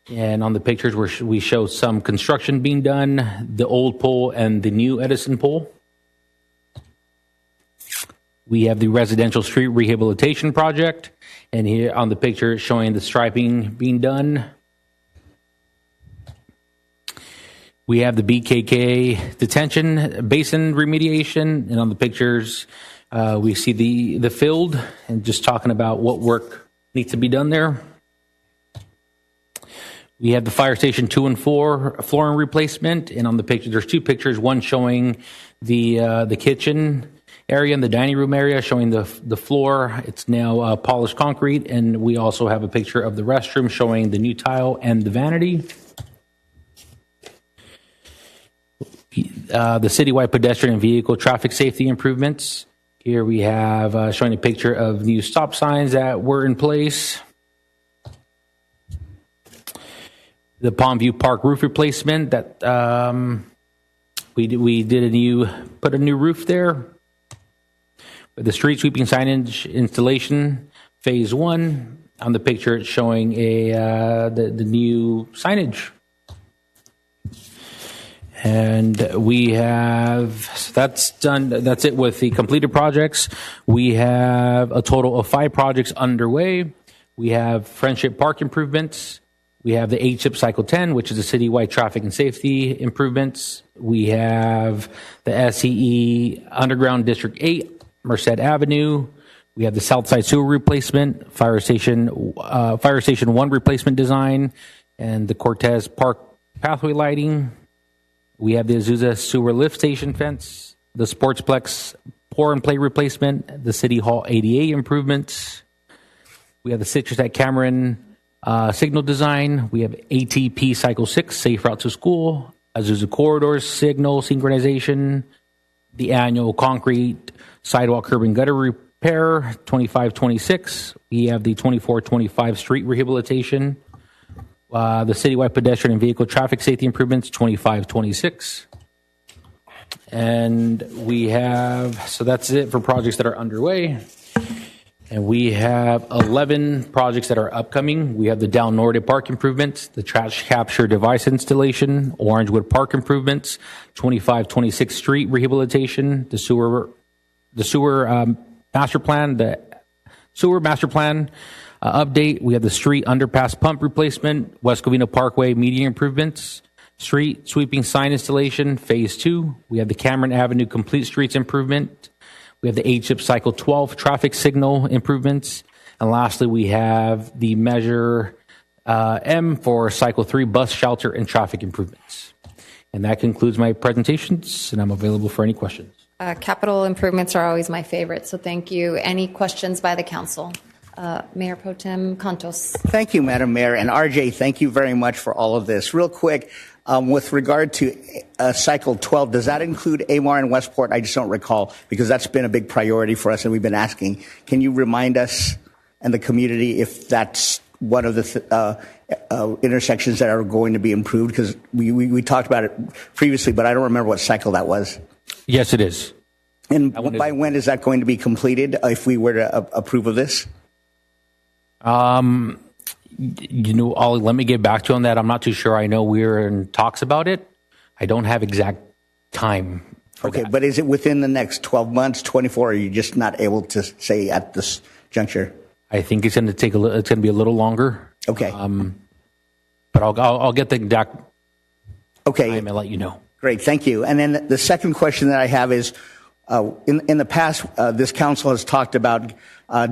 and on the pictures we show some construction being done, the old pole and the new Edison pole. We have the residential street rehabilitation project, and here on the picture it's showing the striping being done. We have the BKK detention basin remediation, and on the pictures we see the field and just talking about what work needs to be done there. We have the fire station 2 and 4 flooring replacement, and on the picture there's two pictures, one showing the kitchen area and the dining room area, showing the floor. It's now polished concrete, and we also have a picture of the restroom showing the new tile and the vanity. The citywide pedestrian and vehicle traffic safety improvements. Here we have showing a picture of new stop signs that were in place. The Palmview Park roof replacement that we did put a new roof there. The street sweeping signage installation, phase 1. On the picture, it's showing the new signage. And we have, so that's done. That's it with the completed projects. We have a total of 5 projects underway. We have Friendship Park improvements. We have the HIP Cycle 10, which is the citywide traffic and safety improvements. We have the SCE Underground District 8, Merced Avenue. We have the Southside Sewer Replacement, Fire Station 1 replacement design, and the Cortez Park pathway lighting. We have the Azusa Sewer Lift Station fence, the Sportsplex pour and play replacement, the City Hall ADA improvements. We have the Citrus at Cameron signal design. We have ATP Cycle 6, Safe Route to School, Azusa Corridors signal synchronization, the annual concrete sidewalk curb and gutter repair, 25-26. We have the 24-25 street rehabilitation, the citywide pedestrian and vehicle traffic safety improvements, 25-26. And we have, so that's it for projects that are underway. And we have 11 projects that are upcoming. We have the Del Norte Park improvements, the trash capture device installation, Orangewood Park improvements, 25-26 street rehabilitation, the sewer master plan, update. We have the street underpass pump replacement, West Covina Parkway median improvements, street sweeping sign installation, phase 2. We have the Cameron Avenue complete streets improvement. We have the HIP Cycle 12 traffic signal improvements. And lastly, we have the Measure M for Cycle 3 bus shelter and traffic improvements. And that concludes my presentations, and I'm available for any questions. Capital improvements are always my favorite, so thank you. Any questions by the council? Mayor Pro Tem Cantos. Thank you, Madam Mayor. And RJ, thank you very much for all of this. Real quick, with regard to Cycle 12, does that include Amar and Westport? I just don't recall, because that's been a big priority for us and we've been asking. Can you remind us and the community if that's one of the intersections that are going to be improved? Because we talked about it previously, but I don't remember what cycle that was. Yes, it is. And by when is that going to be completed if we were to approve of this? Let me get back to you on that. I'm not too sure. I know we're in talks about it. I don't have exact time for that. But is it within the next 12 months, 24, or are you just not able to say at this juncture? I think it's going to take it's going to be a little longer. Okay. But I'll get the exact time and let you know. Great, thank you. And then the second question that I have is, in the past, this council has talked about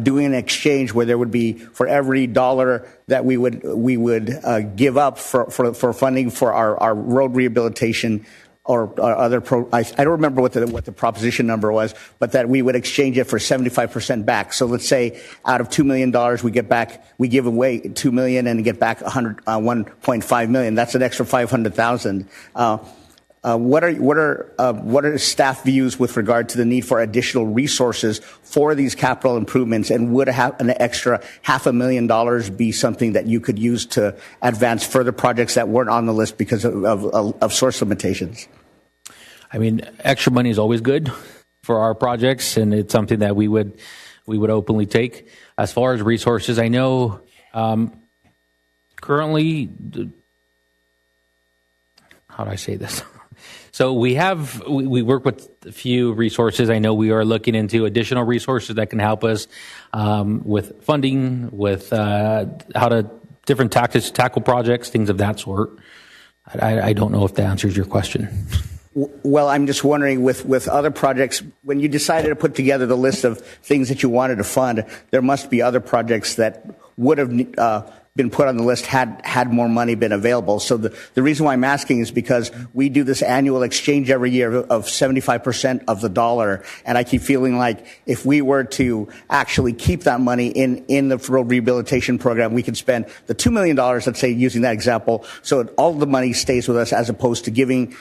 doing an exchange where there would be, for every dollar that we would give up for funding for our road rehabilitation or other I don't remember what the proposition number was, but that we would exchange it for 75% back. So let's say out of $2 million we give away $2 million and get back 1.5 million. That's an extra 500,000. What are staff views with regard to the need for additional resources for these capital improvements, and would an extra $500,000 be something that you could use to advance further projects that weren't on the list because of source limitations? I mean, extra money is always good for our projects, and it's something that we would openly take. As far as resources, I know currently, how do I say this? So we work with a few resources. I know we are looking into additional resources that can help us with funding, with different tactics to tackle projects, things of that sort. I don't know if that answers your question. Well, I'm just wondering, with other projects, when you decided to put together the list of things that you wanted to fund, there must be other projects that would have been put on the list had more money been available. So the reason why I'm asking is because we do this annual exchange every year of 75% of the dollar, and I keep feeling like if we were to actually keep that money in the road rehabilitation program, we could spend the $2 million, let's say, using that example, so all the money stays with us, as opposed to giving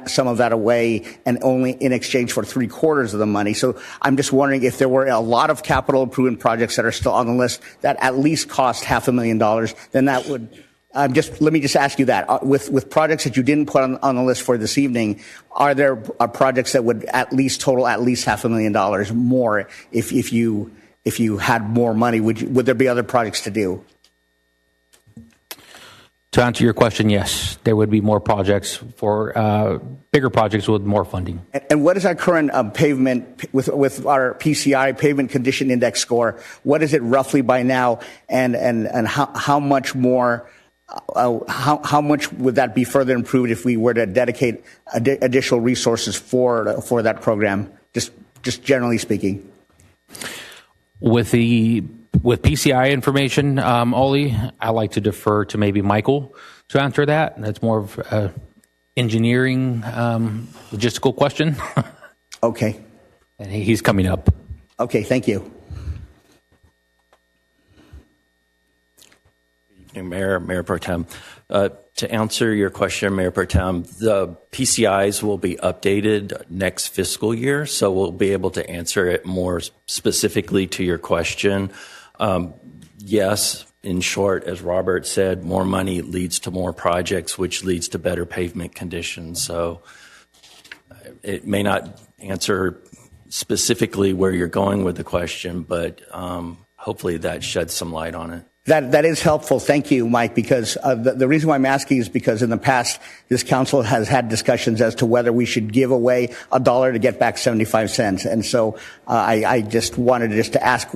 some of that away and only in exchange for 3/4 of the money. So I'm just wondering if there were a lot of capital improvement projects that are still on the list that at least cost $500,000. Then that would let me just ask you that with projects that you didn't put on the list for this evening, are there projects that would at least total at least $500,000 more if you had more money? Would there be other projects to do? To answer your question, yes, there would be more projects for bigger projects with more funding. And what is our current pavement with our PCI pavement condition index score? What is it roughly by now? And how much more how much would that be further improved if we were to dedicate additional resources for that program? Just generally speaking. With PCI information, Ollie, I like to defer to maybe Michael to answer that. That's more of an engineering, logistical question. Okay. And he's coming up. Okay, thank you. Mayor Pro Tem. To answer your question, Mayor Pro Tem, the PCIs will be updated next fiscal year, so we'll be able to answer it more specifically to your question. Yes, in short, as Robert said, more money leads to more projects, which leads to better pavement conditions. So it may not answer specifically where you're going with the question, but hopefully that sheds some light on it. That is helpful. Thank you, Mike, because the reason why I'm asking is because in the past, this council has had discussions as to whether we should give away $1 to get back 75 cents. And so I just wanted to ask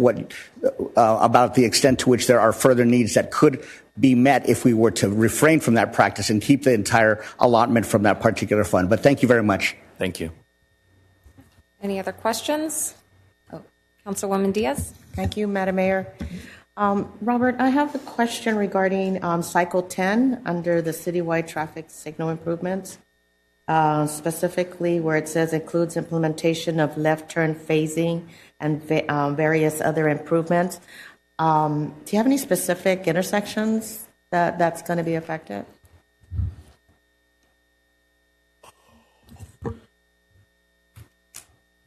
about the extent to which there are further needs that could be met if we were to refrain from that practice and keep the entire allotment from that particular fund. But thank you very much. Thank you. Any other questions? Oh, Councilwoman Diaz. Thank you, Madam Mayor. Robert, I have a question regarding Cycle 10 under the citywide traffic signal improvements, specifically where it says includes implementation of left turn phasing and various other improvements. Do you have any specific intersections that's going to be affected?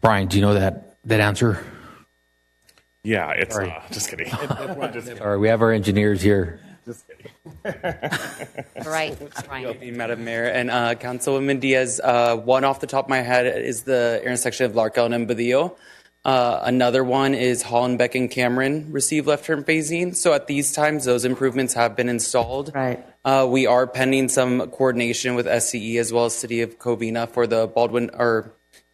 Brian, do you know that answer? Yeah, it's just kidding. Sorry, we have our engineers here. Just kidding. Right, Madam Mayor and Councilwoman Diaz. One off the top of my head is the intersection of Larkel and Badillo. Another one is Hollenbeck and Cameron receive left turn phasing. So at these times, those improvements have been installed. Right. We are pending some coordination with SCE as well as City of Covina for the Baldwin or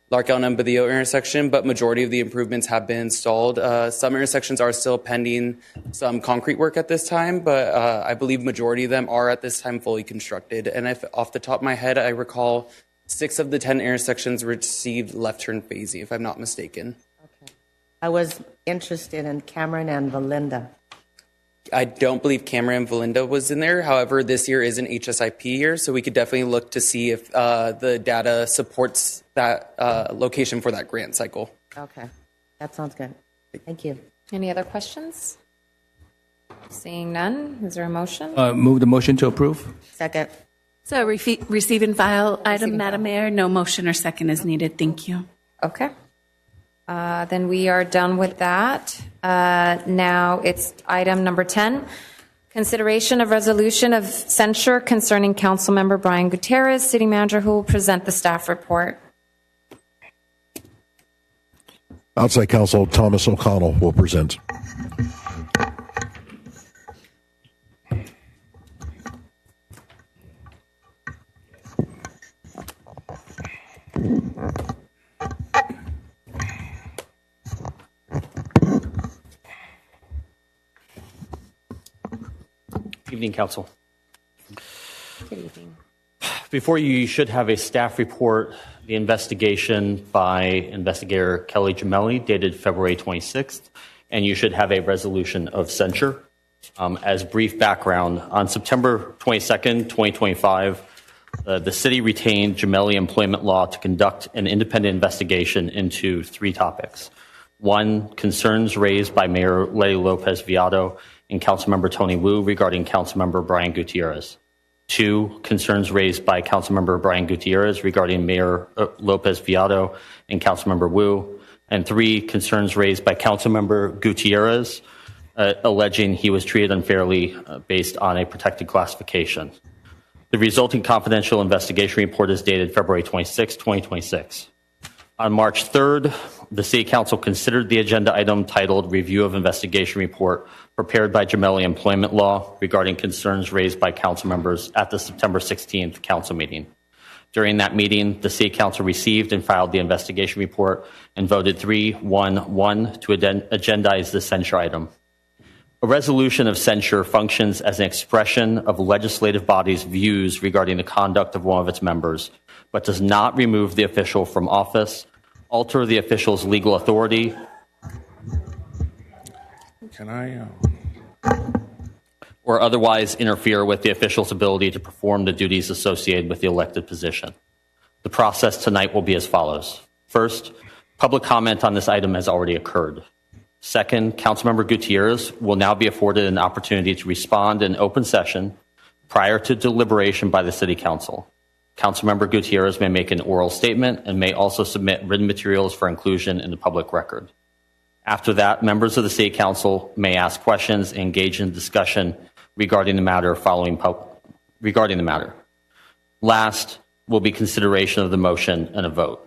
Larkel and Badillo intersection, but majority of the improvements have been installed. Some intersections are still pending some concrete work at this time, but I believe majority of them are at this time fully constructed. And if off the top of my head, I recall 6 of the 10 intersections received left turn phasing, if I'm not mistaken. Okay. I was interested in Cameron and Valinda. I don't believe Cameron and Valinda was in there. However, this year is an HSIP year, so we could definitely look to see if the data supports that location for that grant cycle. Okay, that sounds good. Thank you. Any other questions? Seeing none, is there a motion? Move the motion to approve. Second. So receive and file item, Madam Mayor. No motion or second is needed. Thank you. Okay. Then we are done with that. Now it's item number 10, consideration of resolution of censure concerning Councilmember Brian Gutierrez, City Manager, who will present the staff report. Outside Counsel Thomas O'Connell will present. Evening, Council. Good evening. Before you should have a staff report, the investigation by investigator Kelly Gemelli dated February 26th, and you should have a resolution of censure. As brief background, on September 22nd, 2025, the city retained Gemelli employment law to conduct an independent investigation into 3 topics. 1, concerns raised by Mayor Letty Lopez Viado and Councilmember Tony Wu regarding Councilmember Brian Gutierrez. 2, concerns raised by Councilmember Brian Gutierrez regarding Mayor Lopez Viado and Councilmember Wu. And 3, concerns raised by Councilmember Gutierrez alleging he was treated unfairly based on a protected classification. The resulting confidential investigation report is dated February 26, 2026. On March 3rd, the City Council considered the agenda item titled Review of Investigation Report prepared by Gemelli Employment Law regarding concerns raised by council members at the September 16th council meeting. During that meeting, the City Council received and filed the investigation report and voted 3-1-1 to agendize the censure item. A resolution of censure functions as an expression of a legislative body's views regarding the conduct of one of its members, but does not remove the official from office, alter the official's legal authority. Can I? Or otherwise interfere with the official's ability to perform the duties associated with the elected position. The process tonight will be as follows. First, public comment on this item has already occurred. Second, Councilmember Gutierrez will now be afforded an opportunity to respond in open session prior to deliberation by the City Council. Councilmember Gutierrez may make an oral statement and may also submit written materials for inclusion in the public record. After that, members of the City Council may ask questions and engage in discussion regarding the matter regarding the matter. Last will be consideration of the motion and a vote.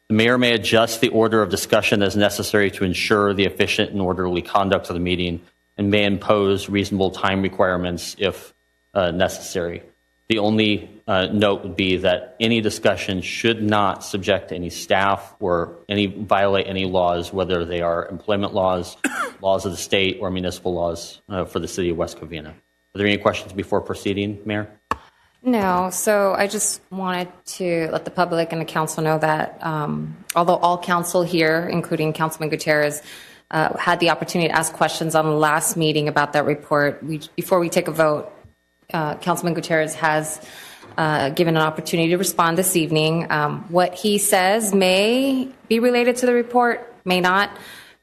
The mayor may adjust the order of discussion as necessary to ensure the efficient and orderly conduct of the meeting and may impose reasonable time requirements if necessary. The only note would be that any discussion should not subject any staff or violate any laws, whether they are employment laws, laws of the state, or municipal laws for the city of West Covina. Are there any questions before proceeding, Mayor? No, so I just wanted to let the public and the council know that although all council here, including Councilman Gutierrez, had the opportunity to ask questions on the last meeting about that report, before we take a vote, Councilman Gutierrez has given an opportunity to respond this evening. What he says may be related to the report, may not,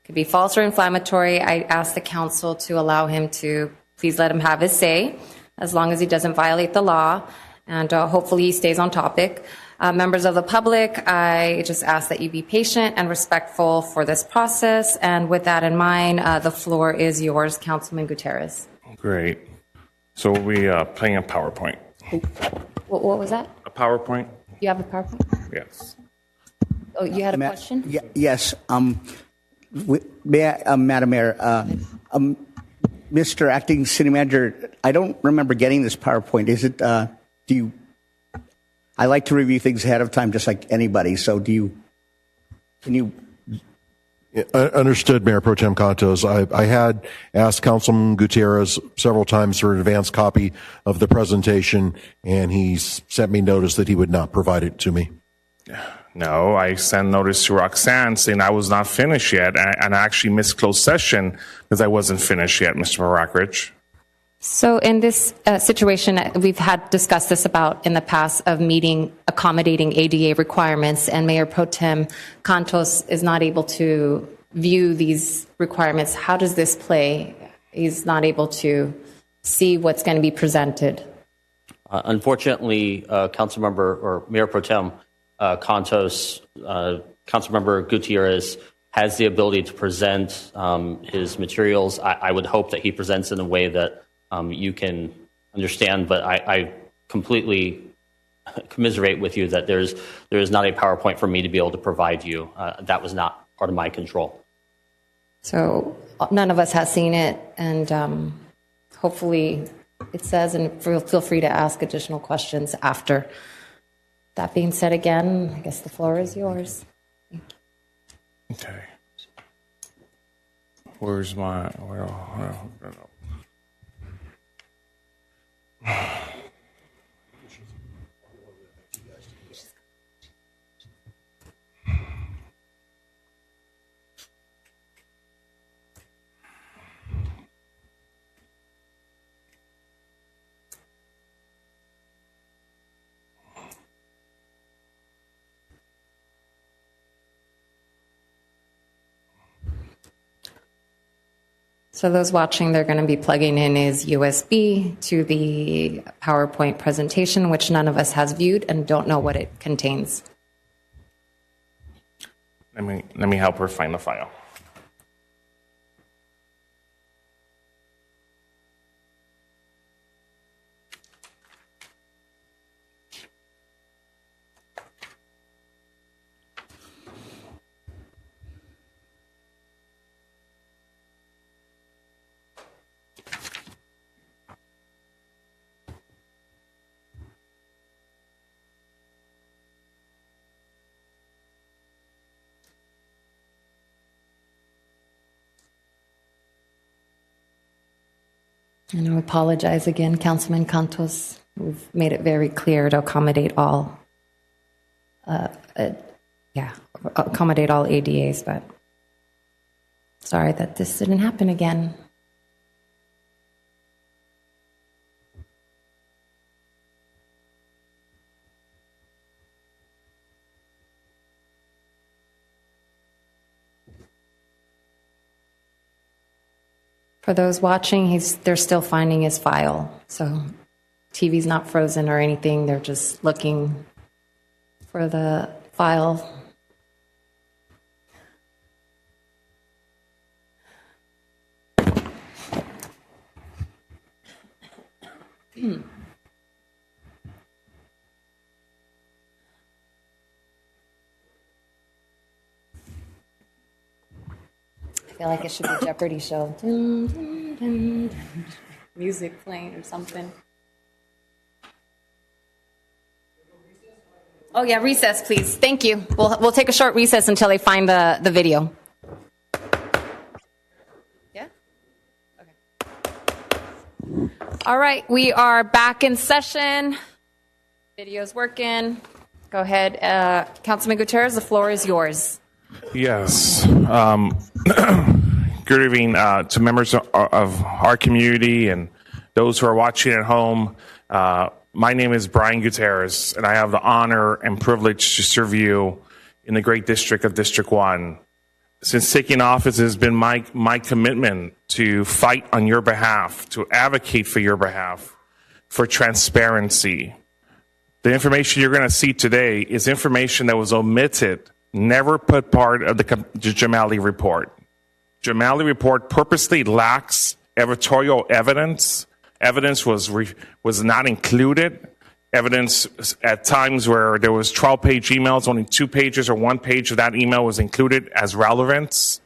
could be false or inflammatory. I ask the council to allow him to please let him have his say, as long as he doesn't violate the law, and hopefully he stays on topic. Members of the public, I just ask that you be patient and respectful for this process, and with that in mind, the floor is yours, Councilman Gutierrez. Great. So we playing a PowerPoint. What was that? A PowerPoint? You have a PowerPoint? Yes. Oh, you had a question? Yes. Madam Mayor, Mr. Acting City Manager, I don't remember getting this PowerPoint. Is it? I like to review things ahead of time, just like anybody. So, can you? Understood, Mayor Pro Tem Contos. I had asked Councilman Gutierrez several times for an advance copy of the presentation, and he sent me notice that he would not provide it to me. No, I sent notice to Roxanne saying I was not finished yet, and I actually missed closed session because I wasn't finished yet, Mr. Marakridge. So in this situation, we've had discussed this about in the past of accommodating ADA requirements, and Mayor Pro Tem Contos is not able to view these requirements. How does this play? He's not able to see what's going to be presented. Unfortunately, Councilmember or Mayor Pro Tem Contos, Councilmember Gutierrez has the ability to present his materials. I would hope that he presents in a way that you can understand, but I completely commiserate with you that there is not a PowerPoint for me to be able to provide you. That was not part of my control. So none of us has seen it, and hopefully it says, and feel free to ask additional questions after. That being said, again, I guess the floor is yours. Okay. Where's my? So those watching, they're going to be plugging in his USB to the PowerPoint presentation, which none of us has viewed and don't know what it contains. Let me help her find the file. And I apologize again, Councilman Cantos. We've made it very clear to accommodate all, accommodate all ADAs, but sorry that this didn't happen again. For those watching, they're still finding his file. So TV's not frozen or anything. They're just looking for the file. I feel like it should be a Jeopardy show. Dun, dun, dun, dun. Music playing or something. Oh yeah, recess, please. Thank you. We'll take a short recess until they find the video. Yeah? Okay. All right, we are back in session. Video's working. Go ahead. Councilman Gutierrez, the floor is yours. Yes. Good evening to members of our community and those who are watching at home. My name is Brian Gutierrez, and I have the honor and privilege to serve you in the great district of District 1. Since taking office, it has been my commitment to fight on your behalf, to advocate for your behalf, for transparency. The information you're going to see today is information that was omitted, never put part of the Jamali report. Jamali report purposely lacks editorial evidence. Evidence was not included. Evidence at times where there was 12-page emails, only 2 pages or 1 page of that email was included as relevance.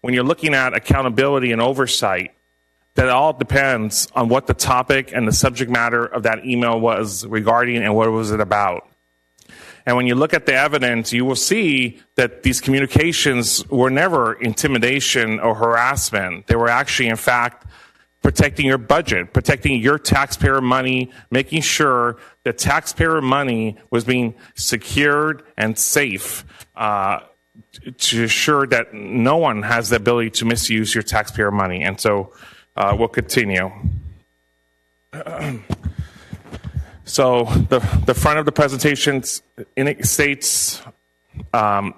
When you're looking at accountability and oversight, that all depends on what the topic and the subject matter of that email was regarding and what was it about. And when you look at the evidence, you will see that these communications were never intimidation or harassment. They were actually, in fact, protecting your budget, protecting your taxpayer money, making sure that taxpayer money was being secured and safe to ensure that no one has the ability to misuse your taxpayer money. And so we'll continue. So the front of the presentation states the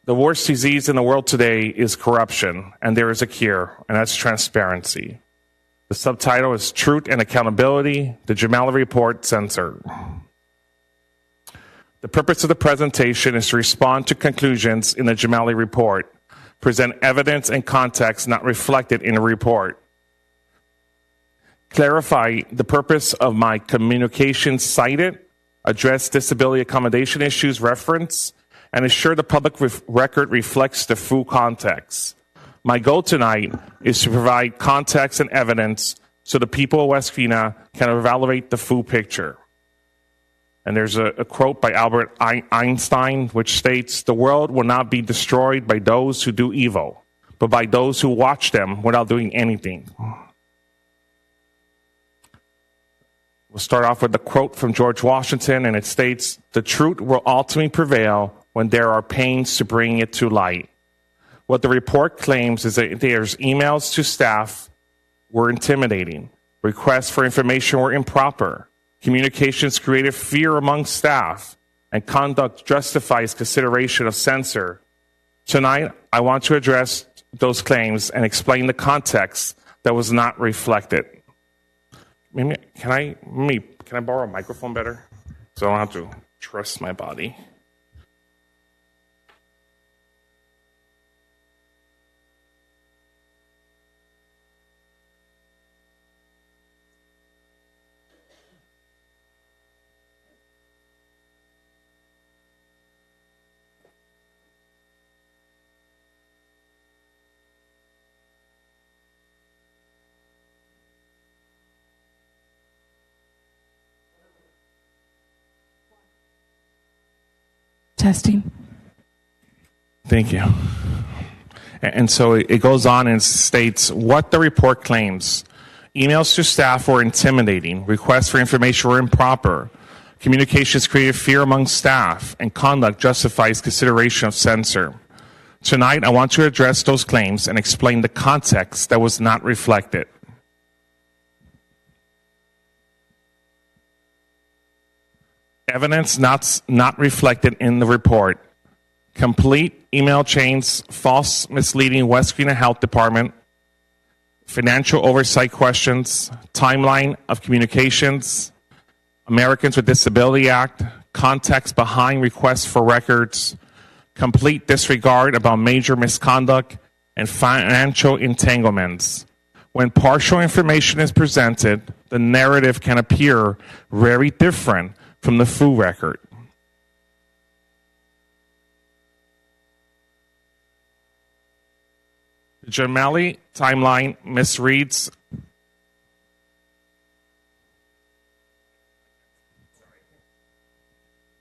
worst disease in the world today is corruption, and there is a cure, and that's transparency. The subtitle is Truth and Accountability, the Jamali Report Censored. The purpose of the presentation is to respond to conclusions in the Jamali Report, present evidence and context not reflected in the report, clarify the purpose of my communications cited, address disability accommodation issues referenced, and ensure the public record reflects the full context. My goal tonight is to provide context and evidence so the people of West Covina can evaluate the full picture. And there's a quote by Albert Einstein which states, "The world will not be destroyed by those who do evil, but by those who watch them without doing anything." We'll start off with a quote from George Washington, and it states, "The truth will ultimately prevail when there are pains to bring it to light." What the report claims is that there's emails to staff were intimidating, requests for information were improper, communications created fear among staff, and conduct justifies consideration of censure. Tonight, I want to address those claims and explain the context that was not reflected. Can I borrow a microphone better? So I don't have to trust my body. Testing. Thank you. And so it goes on and states what the report claims. Emails to staff were intimidating. Requests for information were improper. Communications created fear among staff, and conduct justifies consideration of censure. Tonight, I want to address those claims and explain the context that was not reflected. Evidence not reflected in the report. Complete email chains, false misleading West Covina Health Department, financial oversight questions, timeline of communications, Americans with Disability Act, context behind requests for records, complete disregard about major misconduct, and financial entanglements. When partial information is presented, the narrative can appear very different from the full record. The Gemelli timeline misreads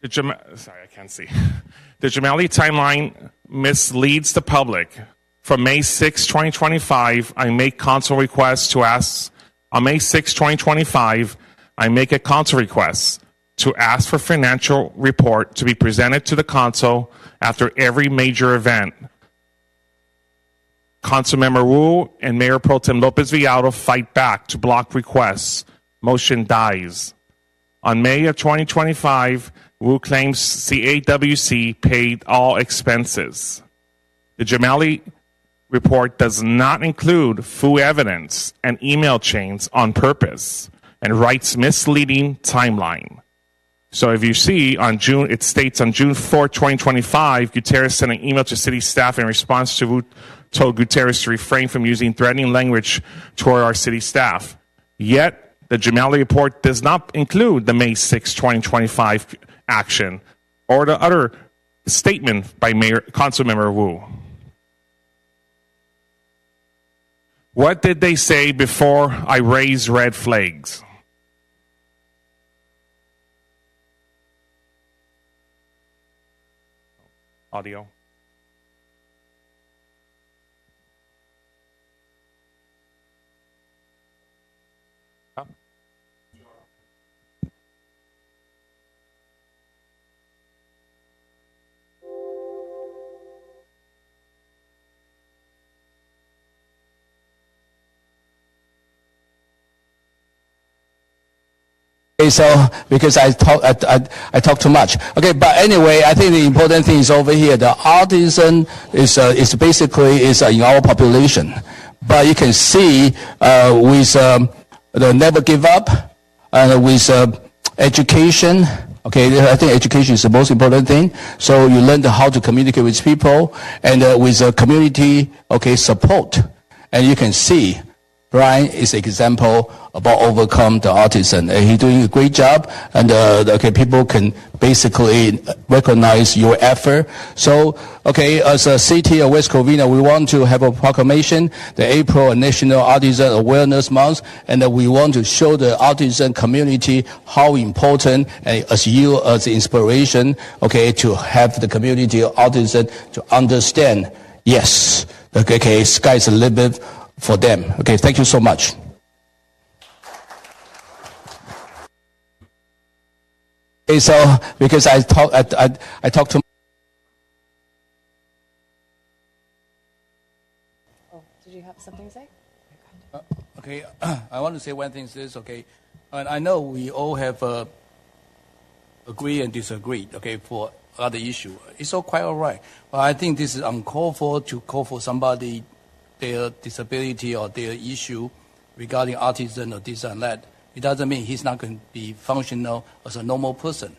the Gemelli timeline misleads the public. From May 6, 2025, I make council requests to ask. On May 6, 2025, I make a council request to ask for financial report to be presented to the council after every major event. Councilmember Wu and Mayor Pro Tem Lopez Villaldo fight back to block requests. Motion dies. On May of 2025, Wu claims CAWC paid all expenses. The Gemelli report does not include full evidence and email chains on purpose and writes misleading timeline. So if you see it states on June 4, 2025, Gutierrez sent an email to city staff in response to Wu told Gutierrez to refrain from using threatening language toward our city staff. Yet, the Gemelli report does not include the May 6, 2025 action or the other statement by Councilmember Wu. What did they say before I raised red flags? Audio. Okay, so because I talk too much. Okay, but anyway, I think the important thing is over here. The autism is basically in our population, but you can see with the never give up and with education. Okay, I think education is the most important thing. So you learn how to communicate with people and with community support, and you can see. Brian is an example about overcome the autism. He's doing a great job, and people can basically recognize your effort. So, as a city of West Covina, we want to have a proclamation, the April National Autism Awareness Month, and we want to show the autism community how important, and as you as inspiration, to have the community of autism to understand. Yes, sky's the limit for them. Okay, thank you so much. Okay, so because I talk too. Oh, did you have something to say? Okay, I want to say one thing is and I know we all have agree and disagree. For other issue, it's all quite all right. But I think this is uncalled for to call for somebody their disability or their issue regarding autism or this and that. It doesn't mean he's not going to be functional as a normal person.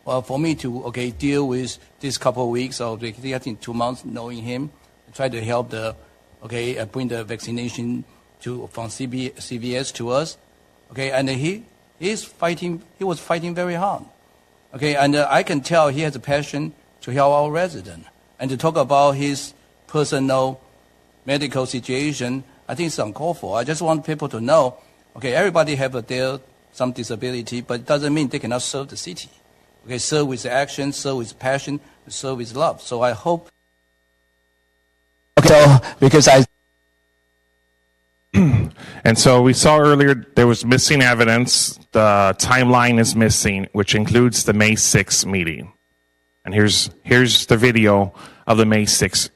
Well, for me to deal with this couple of weeks or I think 2 months knowing him, try to help bring the vaccination from CVS to us, and he was fighting very hard, and I can tell he has a passion to help our resident and to talk about his personal medical situation. I think it's uncalled for. I just want people to know, everybody have some disability, but it doesn't mean they cannot serve the city. Serve with action, serve with passion, serve with love. So I hope. So because And so we saw earlier there was missing evidence. The timeline is missing, which includes the May 6th meeting. And here's the video of the May 6th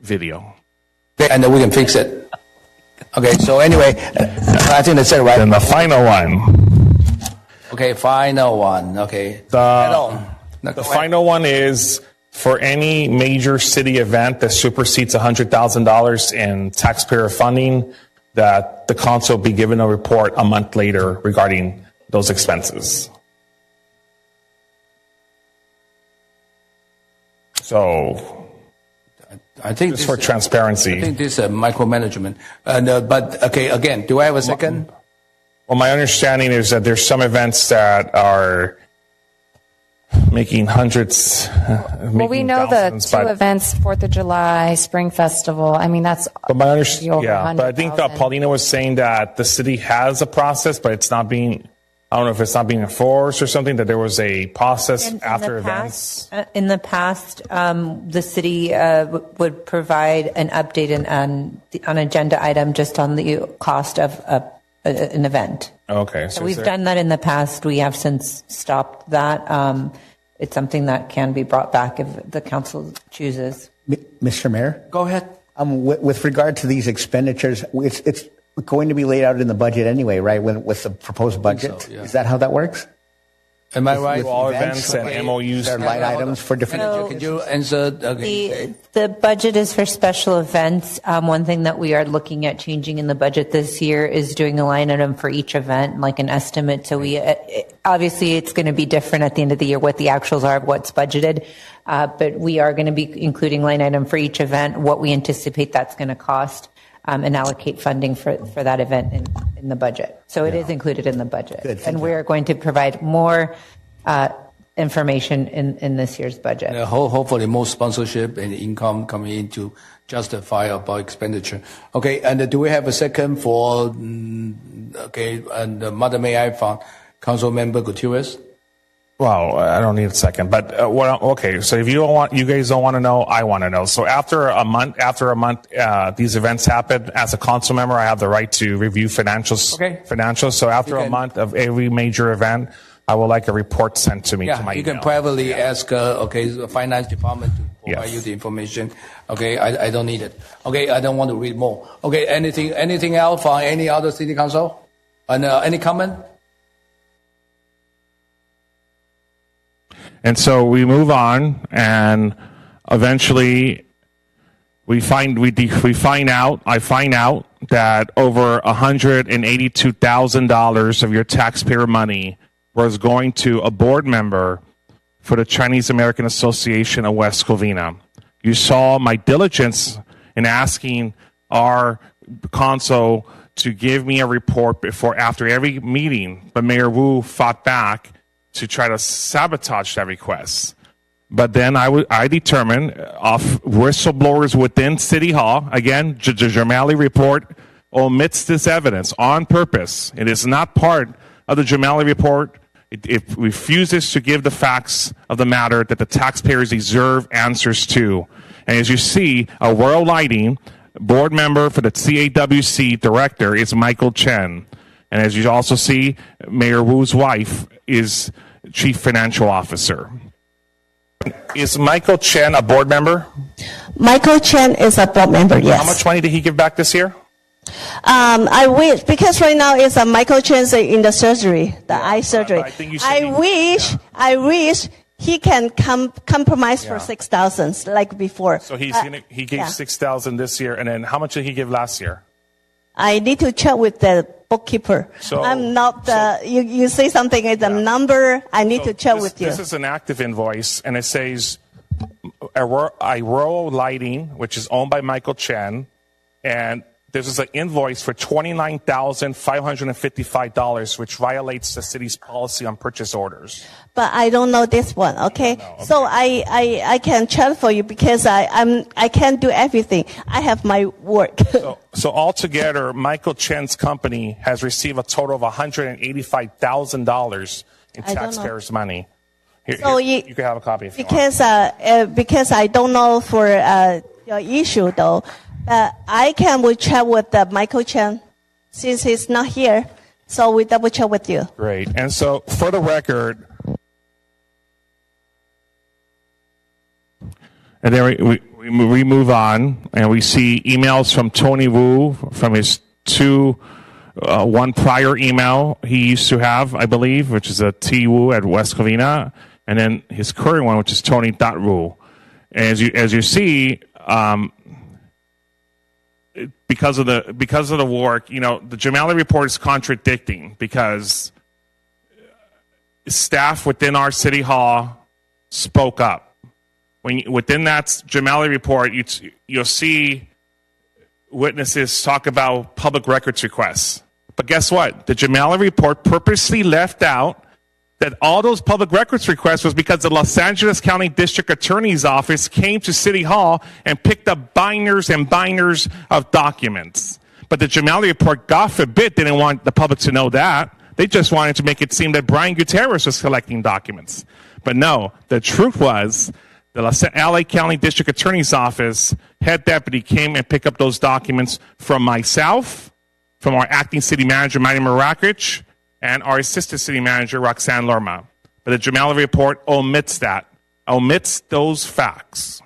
video. And then we can fix it. Okay, so anyway, I think that's it, right? And the final one. Okay, final one. Okay. The final one is for any major city event that supersedes $100,000 in taxpayer funding, that the council be given a report a month later regarding those expenses. So, I think just for transparency. I think this is micromanagement. But okay, again, do I have a second? Well, my understanding is that there's some events that are making hundreds. Well, we know the two events, 4th of July, Spring Festival. I mean, that's. But my understanding, yeah. But I think Paulina was saying that the city has a process, but it's not being. I don't know if it's not being enforced or something. That there was a process after events. In the past, the city would provide an update on agenda item just on the cost of an event. Okay. So we've done that in the past. We have since stopped that. It's something that can be brought back if the council chooses. Mr. Mayor? Go ahead. With regard to these expenditures, it's going to be laid out in the budget anyway, right? With the proposed budget? So, yeah. Is that how that works? Am I right? With all events and MOUs. There are line items for different. So can you answer? Okay. The budget is for special events. One thing that we are looking at changing in the budget this year is doing a line item for each event, like an estimate. So we obviously it's going to be different at the end of the year what the actuals are of what's budgeted, but we are going to be including line item for each event, what we anticipate that's going to cost. And allocate funding for that event in the budget. So it is included in the budget. Good, and we're going to provide more information in this year's budget. Hopefully more sponsorship and income coming in to justify our expenditure. Okay, and do we have a second for, okay, and Mother May I found Council Member Gutierrez? Well, I don't need a second, but okay. So if you guys don't want to know, I want to know. So after a month, these events happen. As a council member, I have the right to review financials. Okay. Financials. So after a month of every major event, I would like a report sent to me to my you email. can privately ask, the finance department to provide you the information. Okay, I don't need it. Okay, I don't want to read more. Okay, anything else from any other city council? And any comment? And so we move on, and eventually I find out that over $182,000 of your taxpayer money was going to a board member for the Chinese American Association of West Covina. You saw my diligence in asking our council to give me a report after every meeting, but Mayor Wu fought back to try to sabotage that request. But then I determined off whistleblowers within City Hall, again, the Jamali report omits this evidence on purpose. It is not part of the Jamali report. It refuses to give the facts of the matter that the taxpayers deserve answers to. And as you see, a World Lighting board member for the CAWC director is Michael Chen. And as you also see, Mayor Wu's wife is Chief Financial Officer. Is Michael Chen a board member? Michael Chen is a board member, yes. How much money did he give back this year? I wish, because right now it's Michael Chen's in the surgery, the eye surgery. I wish he can compromise for 6,000 like before. So he gave 6,000 this year, and then how much did he give last year? I need to check with the bookkeeper. I'm not you say something is a number. I need to check with you. This is an active invoice, and it says Aurora Lighting, which is owned by Michael Chen, and this is an invoice for $29,555, which violates the city's policy on purchase orders. But I don't know this one, okay? So I can check for you because I can't do everything. I have my work. So altogether, Michael Chen's company has received a total of $185,000 in taxpayers' money. Here, you can have a copy if you want. Because I don't know for your issue though. We check with Michael Chen since he's not here. So we double check with you. Great. And so for the record, and then we move on, and we see emails from Tony Wu from his one prior email he used to have, I believe, which is a T Wu at West Covina, and then his current one, which is Tony.Wu. And as you see, because of the work, the Jamali report is contradicting because staff within our city hall spoke up. Within that Jamali report, you'll see witnesses talk about public records requests. But guess what? The Jamali report purposely left out that all those public records requests was because the Los Angeles County District Attorney's Office came to City Hall and picked up binders and binders of documents. But the Jamali report, God forbid, didn't want the public to know that. They just wanted to make it seem that Brian Gutierrez was collecting documents. But no, the truth was the LA County District Attorney's Office head deputy came and picked up those documents from myself, from our acting city manager, Manny Marakich, and our assistant city manager, Roxanne Lerma. But the Jamali report omits those facts.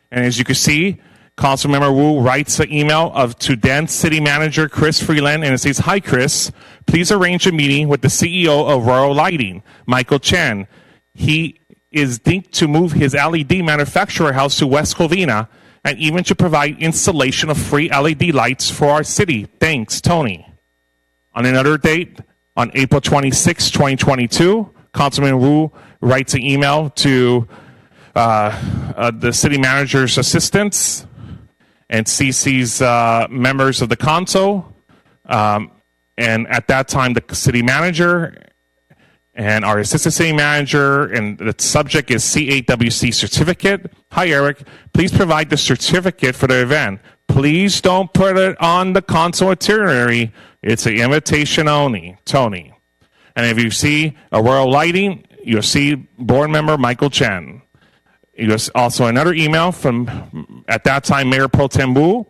And as you can see, Councilmember Wu writes an email to then city manager Chris Freeland, and it says, "Hi Chris, please arrange a meeting with the CEO of Royal Lighting, Michael Chen. He is linked to move his LED manufacturer house to West Covina, and even to provide installation of free LED lights for our city. Thanks, Tony." On another date, on April 26, 2022, Councilman Wu writes an email to the city manager's assistants and CC's members of the council. And at that time, the city manager and our assistant city manager, and the subject is C8WC certificate. "Hi, Eric. Please provide the certificate for the event. Please don't put it on the council itinerary. It's an invitation only, Tony." And if you see a Royal Lighting, you'll see board member Michael Chen. There's also another email from, at that time, Mayor Pro Tem Wu.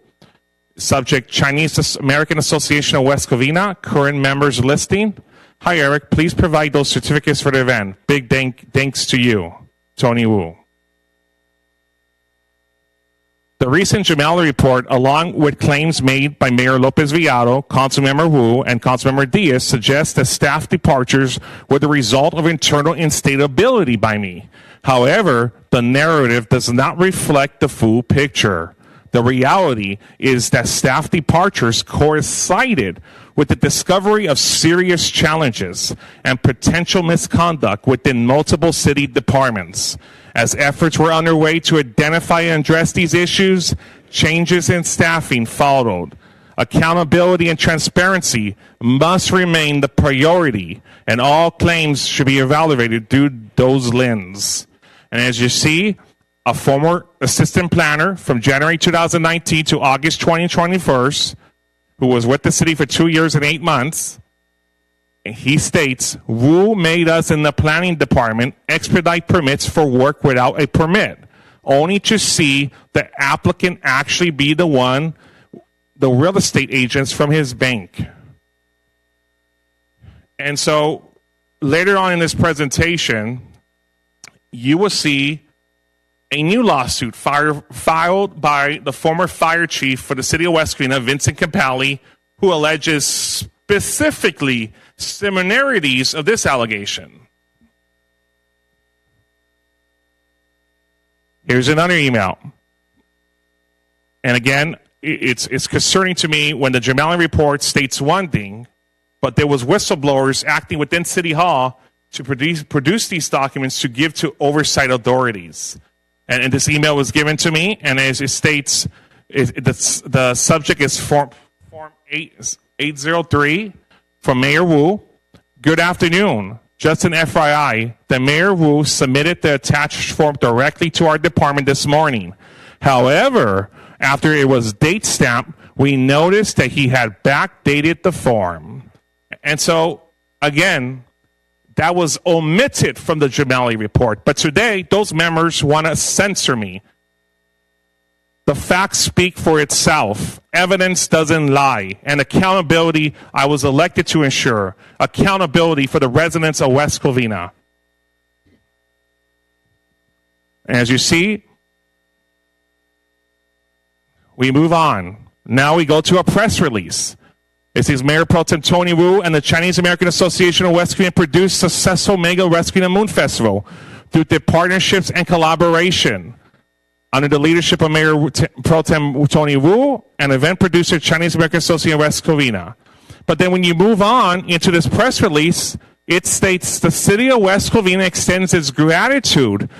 Subject, Chinese American Association of West Covina, current members listing. "Hi, Eric. Please provide those certificates for the event. Big thanks to you, Tony Wu." The recent Jamali report, along with claims made by Mayor Lopez Villado, Councilmember Wu, and Councilmember Diaz, suggests that staff departures were the result of internal instability by me. However, the narrative does not reflect the full picture. The reality is that staff departures coincided with the discovery of serious challenges and potential misconduct within multiple city departments. As efforts were underway to identify and address these issues, changes in staffing followed. Accountability and transparency must remain the priority, and all claims should be evaluated through those lenses. And as you see, a former assistant planner from January 2019 to August 2021, who was with the city for 2 years and 8 months, he states, "Wu made us in the planning department expedite permits for work without a permit, only to see the applicant actually be the real estate agents from his bank." And so later on in this presentation, you will see a new lawsuit filed by the former fire chief for the city of West Covina, Vincent Campali, who alleges specifically similarities of this allegation. Here's another email. And again, it's concerning to me when the Jamali report states one thing, but there was whistleblowers acting within City Hall to produce these documents to give to oversight authorities. And this email was given to me, and as it states, the subject is Form 803 from Mayor Wu. "Good afternoon. Just an FYI, the Mayor Wu submitted the attached form directly to our department this morning. However, after it was date stamped, we noticed that he had backdated the form." And so, again, that was omitted from the Jamali report. But today, those members want to censor me. The facts speak for itself. Evidence doesn't lie. And accountability, I was elected to ensure. Accountability for the residents of West Covina. And as you see, we move on. Now we go to a press release. It says Mayor Pro Tem Tony Wu and the Chinese American Association of West Covina produced successful mega West Covina Moon Festival through their partnerships and collaboration. Under the leadership of Mayor Pro Tem Tony Wu and event producer Chinese American Association of West Covina. But then when you move on into this press release, it states the city of West Covina extends its gratitude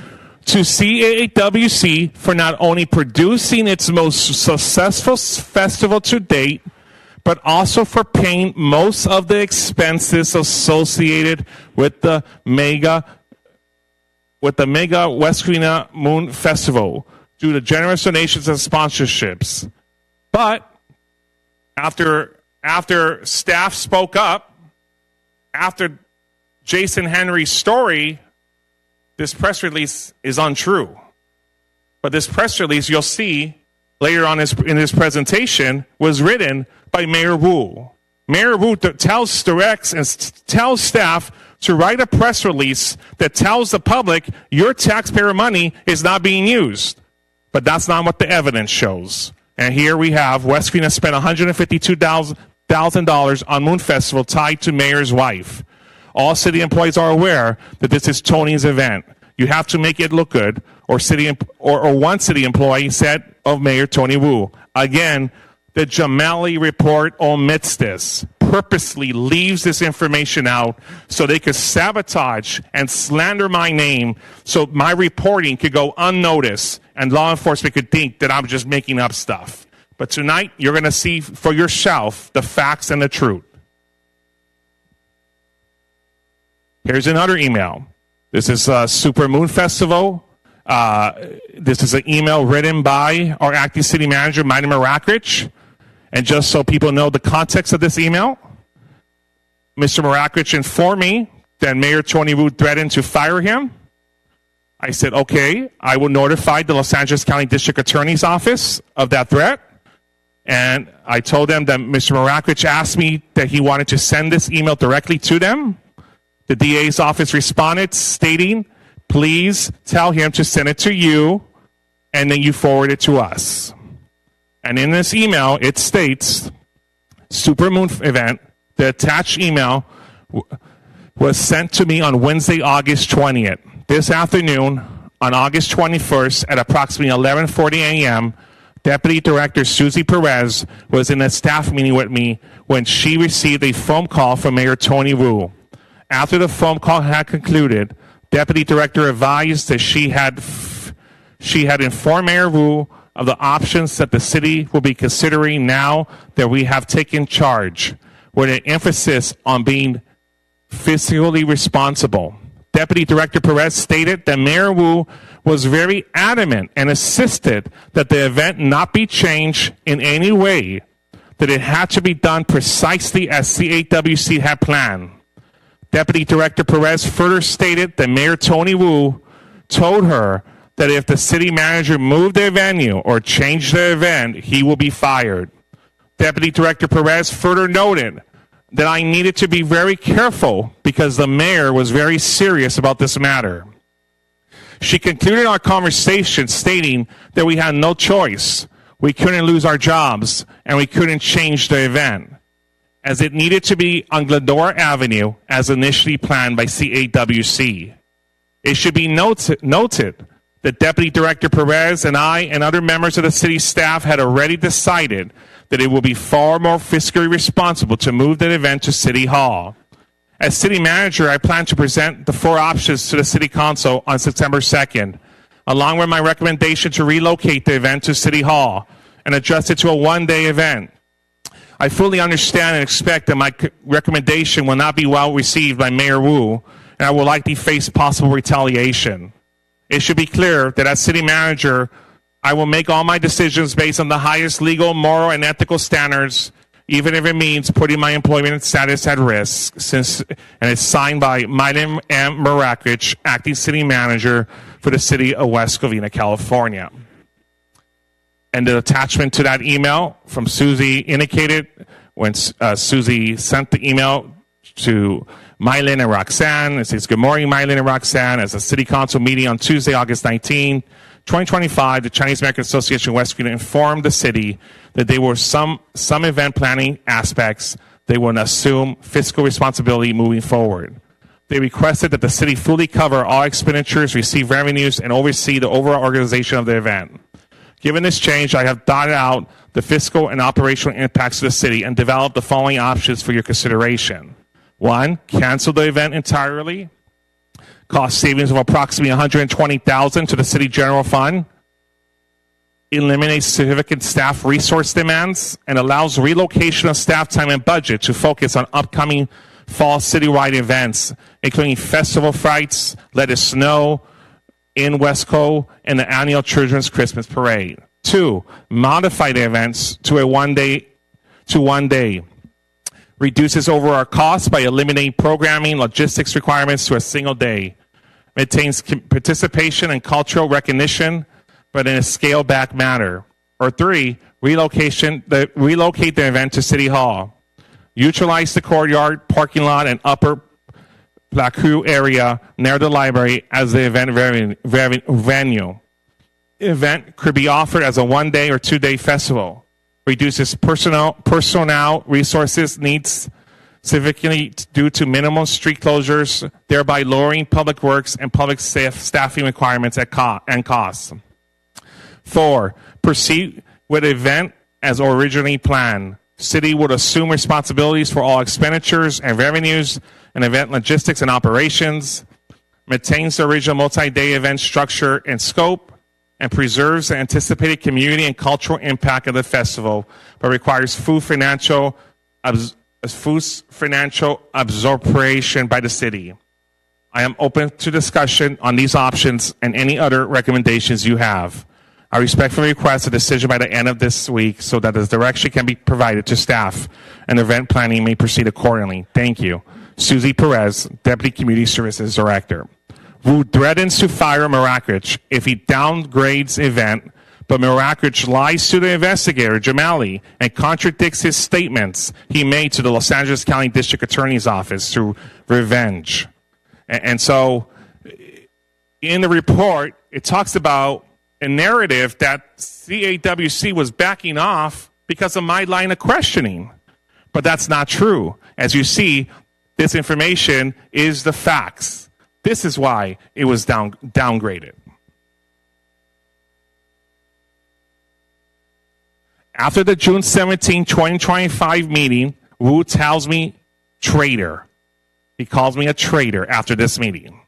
to CAWC for not only producing its most successful festival to date, but also for paying most of the expenses associated with the mega West Covina Moon Festival due to generous donations and sponsorships. But after staff spoke up, after Jason Henry's story, this press release is untrue. But this press release, you'll see later on in this presentation, was written by Mayor Wu. Mayor Wu directs and tells staff to write a press release that tells the public your taxpayer money is not being used. But that's not what the evidence shows. And here we have West Covina spent $152,000 on Moon Festival tied to Mayor's wife. All city employees are aware that this is Tony's event. You have to make it look good, or one city employee said of Mayor Tony Wu. Again, the Jamali report omits this, purposely leaves this information out so they could sabotage and slander my name so my reporting could go unnoticed and law enforcement could think that I'm just making up stuff. But tonight, you're going to see for yourself the facts and the truth. Here's another email. This is Super Moon Festival. This is an email written by our acting city manager, Minor Marakrich. And just so people know the context of this email, Mr. Marakrich informed me that Mayor Tony Wu threatened to fire him. I said, okay, I will notify the Los Angeles County District Attorney's Office of that threat. And I told them that Mr. Marakrich asked me that he wanted to send this email directly to them. The DA's office responded stating, please tell him to send it to you, and then you forward it to us. And in this email, it states, Super Moon event, the attached email was sent to me on Wednesday, August 20th. This afternoon, on August 21st, at approximately 11:40 a.m., Deputy Director Susie Perez was in a staff meeting with me when she received a phone call from Mayor Tony Wu. After the phone call had concluded, Deputy Director advised that she had informed Mayor Wu of the options that the city will be considering now that we have taken charge, with an emphasis on being fiscally responsible. Deputy Director Perez stated that Mayor Wu was very adamant and insisted that the event not be changed in any way, that it had to be done precisely as CAWC had planned. Deputy Director Perez further stated that Mayor Tony Wu told her that if the city manager moved their venue or changed the event, he will be fired. Deputy Director Perez further noted that I needed to be very careful because the mayor was very serious about this matter. She concluded our conversation stating that we had no choice. We couldn't lose our jobs, and we couldn't change the event, as it needed to be on Glendora Avenue as initially planned by CAWC. It should be noted that Deputy Director Perez and I and other members of the city staff had already decided that it will be far more fiscally responsible to move the event to City Hall. As city manager, I plan to present the 4 options to the City Council on September 2nd, along with my recommendation to relocate the event to City Hall and adjust it to a one-day event. I fully understand and expect that my recommendation will not be well received by Mayor Wu, and I will likely face possible retaliation. It should be clear that as city manager, I will make all my decisions based on the highest legal, moral, and ethical standards, even if it means putting my employment status at risk, and it's signed by Minor M. Marakrich, acting city manager for the city of West Covina, California. And the attachment to that email from Susie indicated when Susie sent the email to Mylin and Roxanne. It says, "Good morning, Mylin and Roxanne. As a city council meeting on Tuesday, August 19, 2025, the Chinese American Association of West Covina informed the city that there were some event planning aspects they would assume fiscal responsibility moving forward. They requested that the city fully cover all expenditures, receive revenues, and oversee the overall organization of the event. Given this change, I have dotted out the fiscal and operational impacts of the city and developed the following options for your consideration. 1, cancel the event entirely, cost savings of approximately $120,000 to the city general fund, eliminates significant staff resource demands, and allows relocation of staff time and budget to focus on upcoming fall citywide events, including festival frights, Let It Snow in Westco, and the annual Children's Christmas Parade. 2, modify the events to one day. Reduces overall costs by eliminating programming logistics requirements to a single day. Maintains participation and cultural recognition, but in a scaled-back manner. Or 3, relocate the event to City Hall. Utilize the courtyard, parking lot, and upper Placu area near the library as the event venue. The event could be offered as a 1-day or 2-day festival. Reduces personnel resources needs significantly due to minimum street closures, thereby lowering public works and public staffing requirements and costs. 4, proceed with the event as originally planned. City would assume responsibilities for all expenditures and revenues and event logistics and operations, maintains the original multi-day event structure and scope, and preserves the anticipated community and cultural impact of the festival, but requires full financial absorption by the city. I am open to discussion on these options and any other recommendations you have. I respectfully request a decision by the end of this week so that the direction can be provided to staff and event planning may proceed accordingly. Thank you. Susie Perez, Deputy Community Services Director. Wu threatens to fire Mirakich if he downgrades event, but Mirakich lies to the investigator, Jamali, and contradicts his statements he made to the Los Angeles County District Attorney's Office through revenge. And so in the report, it talks about a narrative that CAWC was backing off because of my line of questioning. But that's not true. As you see, this information is the facts. This is why it was downgraded. After the June 17, 2025 meeting, Wu tells me traitor. He calls me a traitor after this meeting.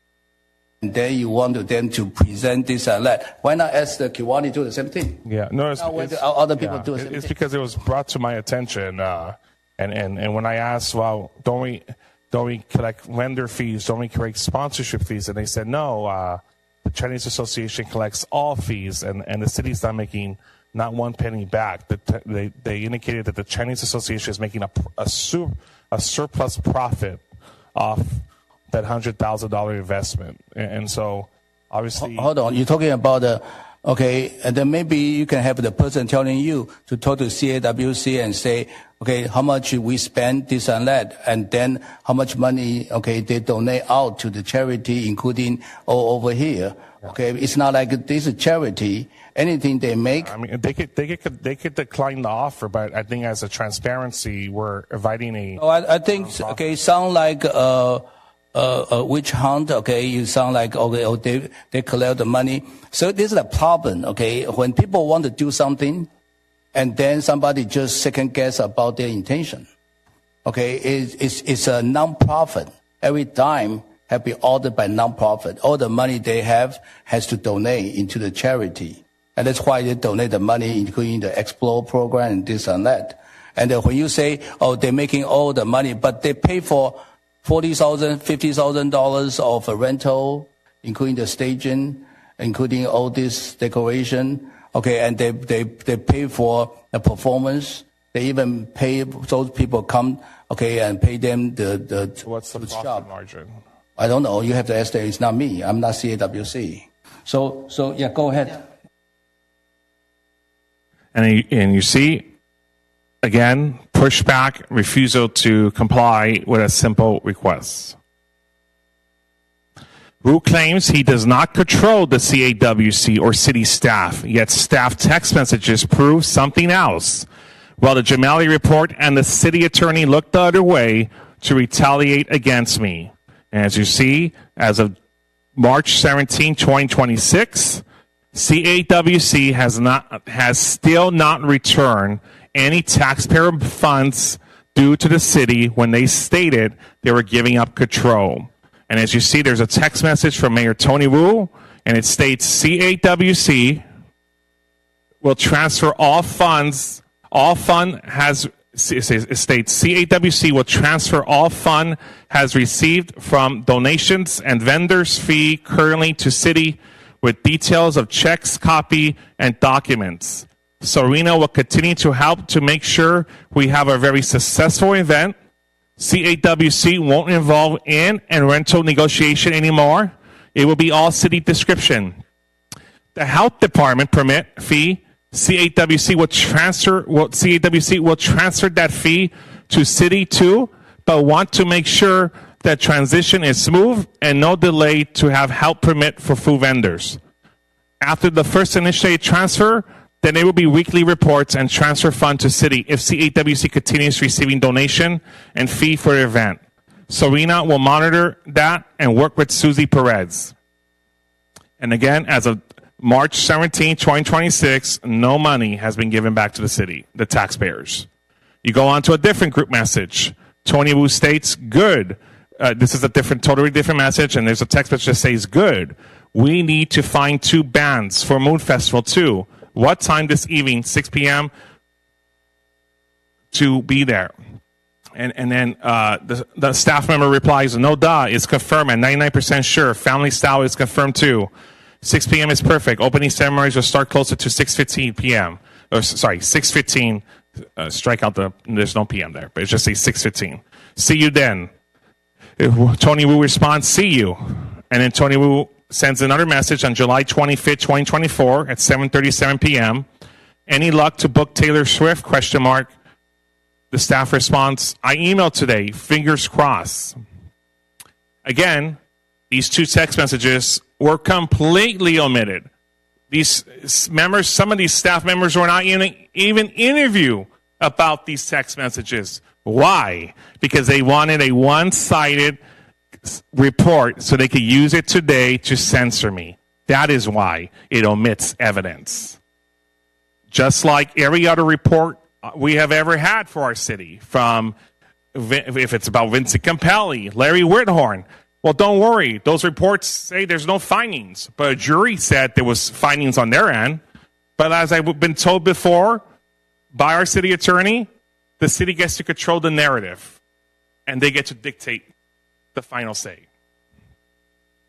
And then you want them to present this and that. Why not ask the Kiwani to do the same thing? Yeah, no, other people do the same thing. It's because it was brought to my attention, and when I asked, well, don't we collect vendor fees? Don't we collect sponsorship fees? And they said no. The Chinese Association collects all fees, and the city's not making not one penny back. They indicated that the Chinese Association is making a surplus profit off that $100,000 investment, and so obviously. Hold on, you're talking about okay, and then maybe you can have the person telling you to talk to CAWC and say, okay, how much we spend this and that, and then how much money, okay, they donate out to the charity, including all over here. Okay, it's not like this is charity. Anything they make. I mean, they could decline the offer, but I think as a transparency, we're inviting a. Oh, I think okay, sound like a witch hunt. Okay, you sound like okay, they collect the money. So this is a problem. Okay, when people want to do something, and then somebody just second guess about their intention. Okay, it's a non-profit. Every time have been ordered by non-profit. All the money they have has to donate into the charity. And that's why they donate the money, including the Explore program and this and that. And when you say, oh, they're making all the money, but they pay for $40,000, $50,000 of a rental, including the staging, including all this decoration. Okay, and they pay for the performance. They even pay those people come, okay, and pay them the what's the profit margin? I don't know. You have to ask them. It's not me. I'm not CAWC. So yeah, go ahead. And you see, again, pushback, refusal to comply with a simple request. Wu claims he does not control the CAWC or city staff, yet staff text messages prove something else. While the Gemelli report and the city attorney looked the other way to retaliate against me. And as you see, as of March 17, 2026, CAWC has still not returned any taxpayer funds due to the city when they stated they were giving up control. And as you see, there's a text message from Mayor Tony Wu, and it states CAWC will transfer all funds. It states CAWC will transfer all fund has received from donations and vendors fee currently to city with details of checks, copy, and documents. Serena will continue to help to make sure we have a very successful event. CAWC won't involve in and rental negotiation anymore. It will be all city description. The health department permit fee, CAWC will transfer that fee to city too, but want to make sure that transition is smooth and no delay to have health permit for food vendors. After the first initiated transfer, then there will be weekly reports and transfer fund to city if CAWC continues receiving donation and fee for the event. Serena will monitor that and work with Susie Perez. And again, as of March 17, 2026, no money has been given back to the city, the taxpayers. You go on to a different group message. Tony Wu states, good. This is a totally different message, and there's a text message that says, good. We need to find 2 bands for Moon Festival too. What time this evening? 6 p.m. to be there. And then the staff member replies, no duh, it's confirmed and 99% sure. Family style is confirmed too. 6 p.m. is perfect. Opening ceremonies will start closer to 6:15 p.m. Or sorry, 6:15. Strike out there's no p.m. there, but it just says 6:15. See you then. Tony Wu responds, see you. And then Tony Wu sends another message on July 25th, 2024 at 7:37 p.m. Any luck to book Taylor Swift? ? The staff responds, I emailed today, fingers crossed. Again, these 2 text messages were completely omitted. These members, some of these staff members were not even interviewed about these text messages. Why? Because they wanted a one-sided report so they could use it today to censor me. That is why it omits evidence. Just like every other report we have ever had for our city, from if it's about Vincent Campelli, Larry Whithorn. Well, don't worry. Those reports say there's no findings, but a jury said there was findings on their end. But as I've been told before by our city attorney, the city gets to control the narrative, and they get to dictate the final say.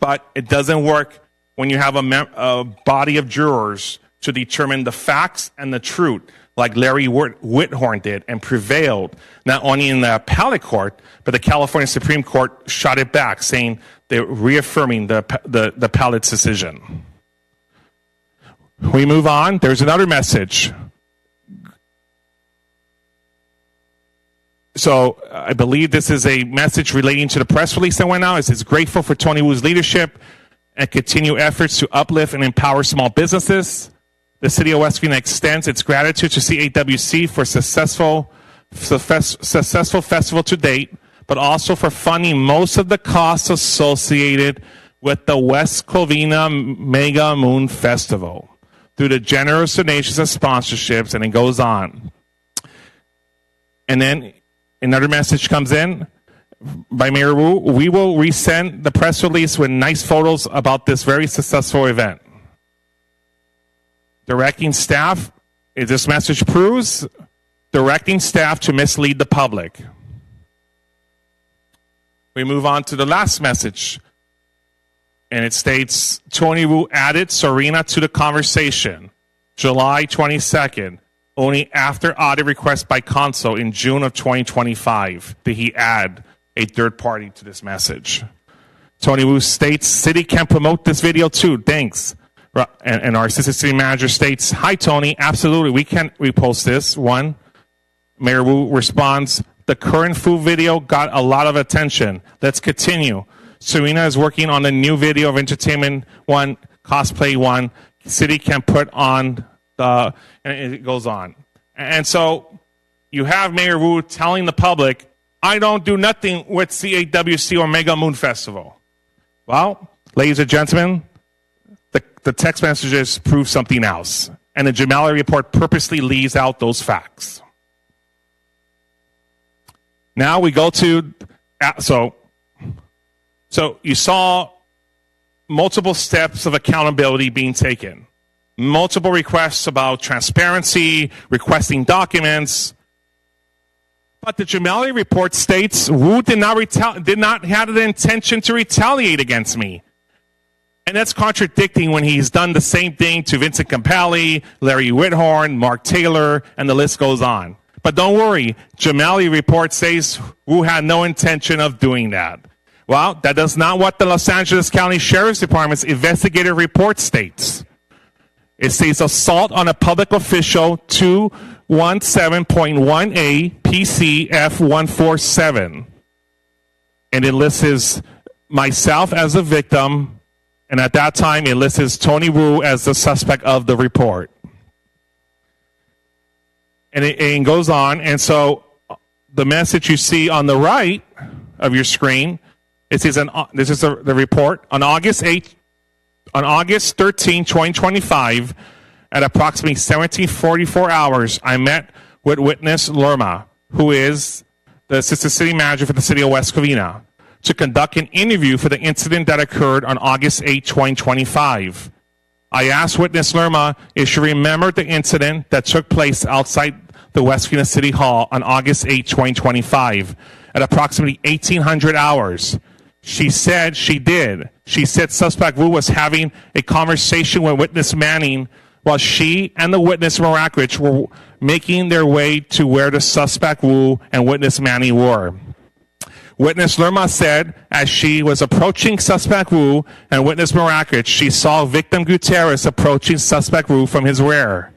But it doesn't work when you have a body of jurors to determine the facts and the truth, like Larry Whithorn did and prevailed, not only in the appellate court, but the California Supreme Court shot it back, saying they're reaffirming the appellate's decision. We move on. There's another message. So I believe this is a message relating to the press release that went out. It says, grateful for Tony Wu's leadership and continue efforts to uplift and empower small businesses. The city of West Covina extends its gratitude to CAWC for successful festival to date, but also for funding most of the costs associated with the West Covina Mega Moon Festival through the generous donations and sponsorships, and it goes on. And then another message comes in by Mayor Wu. We will resend the press release with nice photos about this very successful event. Directing staff, if this message proves, directing staff to mislead the public. We move on to the last message. And it states, Tony Wu added Serena to the conversation, July 22nd, only after audit request by Consul in June of 2025 did he add a third party to this message. Tony Wu states, city can promote this video too, thanks. And our assistant city manager states, "Hi, Tony. Absolutely, we can repost this." One. Mayor Wu responds, "The current food video got a lot of attention. Let's continue. Serena is working on a new video of entertainment one, cosplay one. City can put on the," and it goes on. And so you have Mayor Wu telling the public, "I don't do nothing with CAWC or Mega Moon Festival." Well, ladies and gentlemen, the text messages prove something else. And the Jamali report purposely leaves out those facts. Now we go to, so you saw multiple steps of accountability being taken. Multiple requests about transparency, requesting documents. But the Jamali report states Wu did not have the intention to retaliate against me. And that's contradicting when he's done the same thing to Vincent Campelli, Larry Whithorn, Mark Taylor, and the list goes on. But don't worry, Jamali report says Wu had no intention of doing that. Well, that is not what the Los Angeles County Sheriff's Department's investigative report states. It states assault on a public official 217.1A PCF 147. And it lists myself as a victim, and at that time it lists Tony Wu as the suspect of the report. And it goes on, and so the message you see on the right of your screen, it says, this is the report, on August 13, 2025, at approximately 17:44 hours, I met with witness Lerma, who is the assistant city manager for the city of West Covina, to conduct an interview for the incident that occurred on August 8, 2025. I asked witness Lerma if she remembered the incident that took place outside the West Covina City Hall on August 8, 2025, at approximately 1800 hours. She said she did. She said suspect Wu was having a conversation with witness Manning while she and the witness Marakrich were making their way to where the suspect Wu and witness Manning were. Witness Lerma said as she was approaching suspect Wu and witness Marakrich, she saw victim Gutierrez approaching suspect Wu from his rear.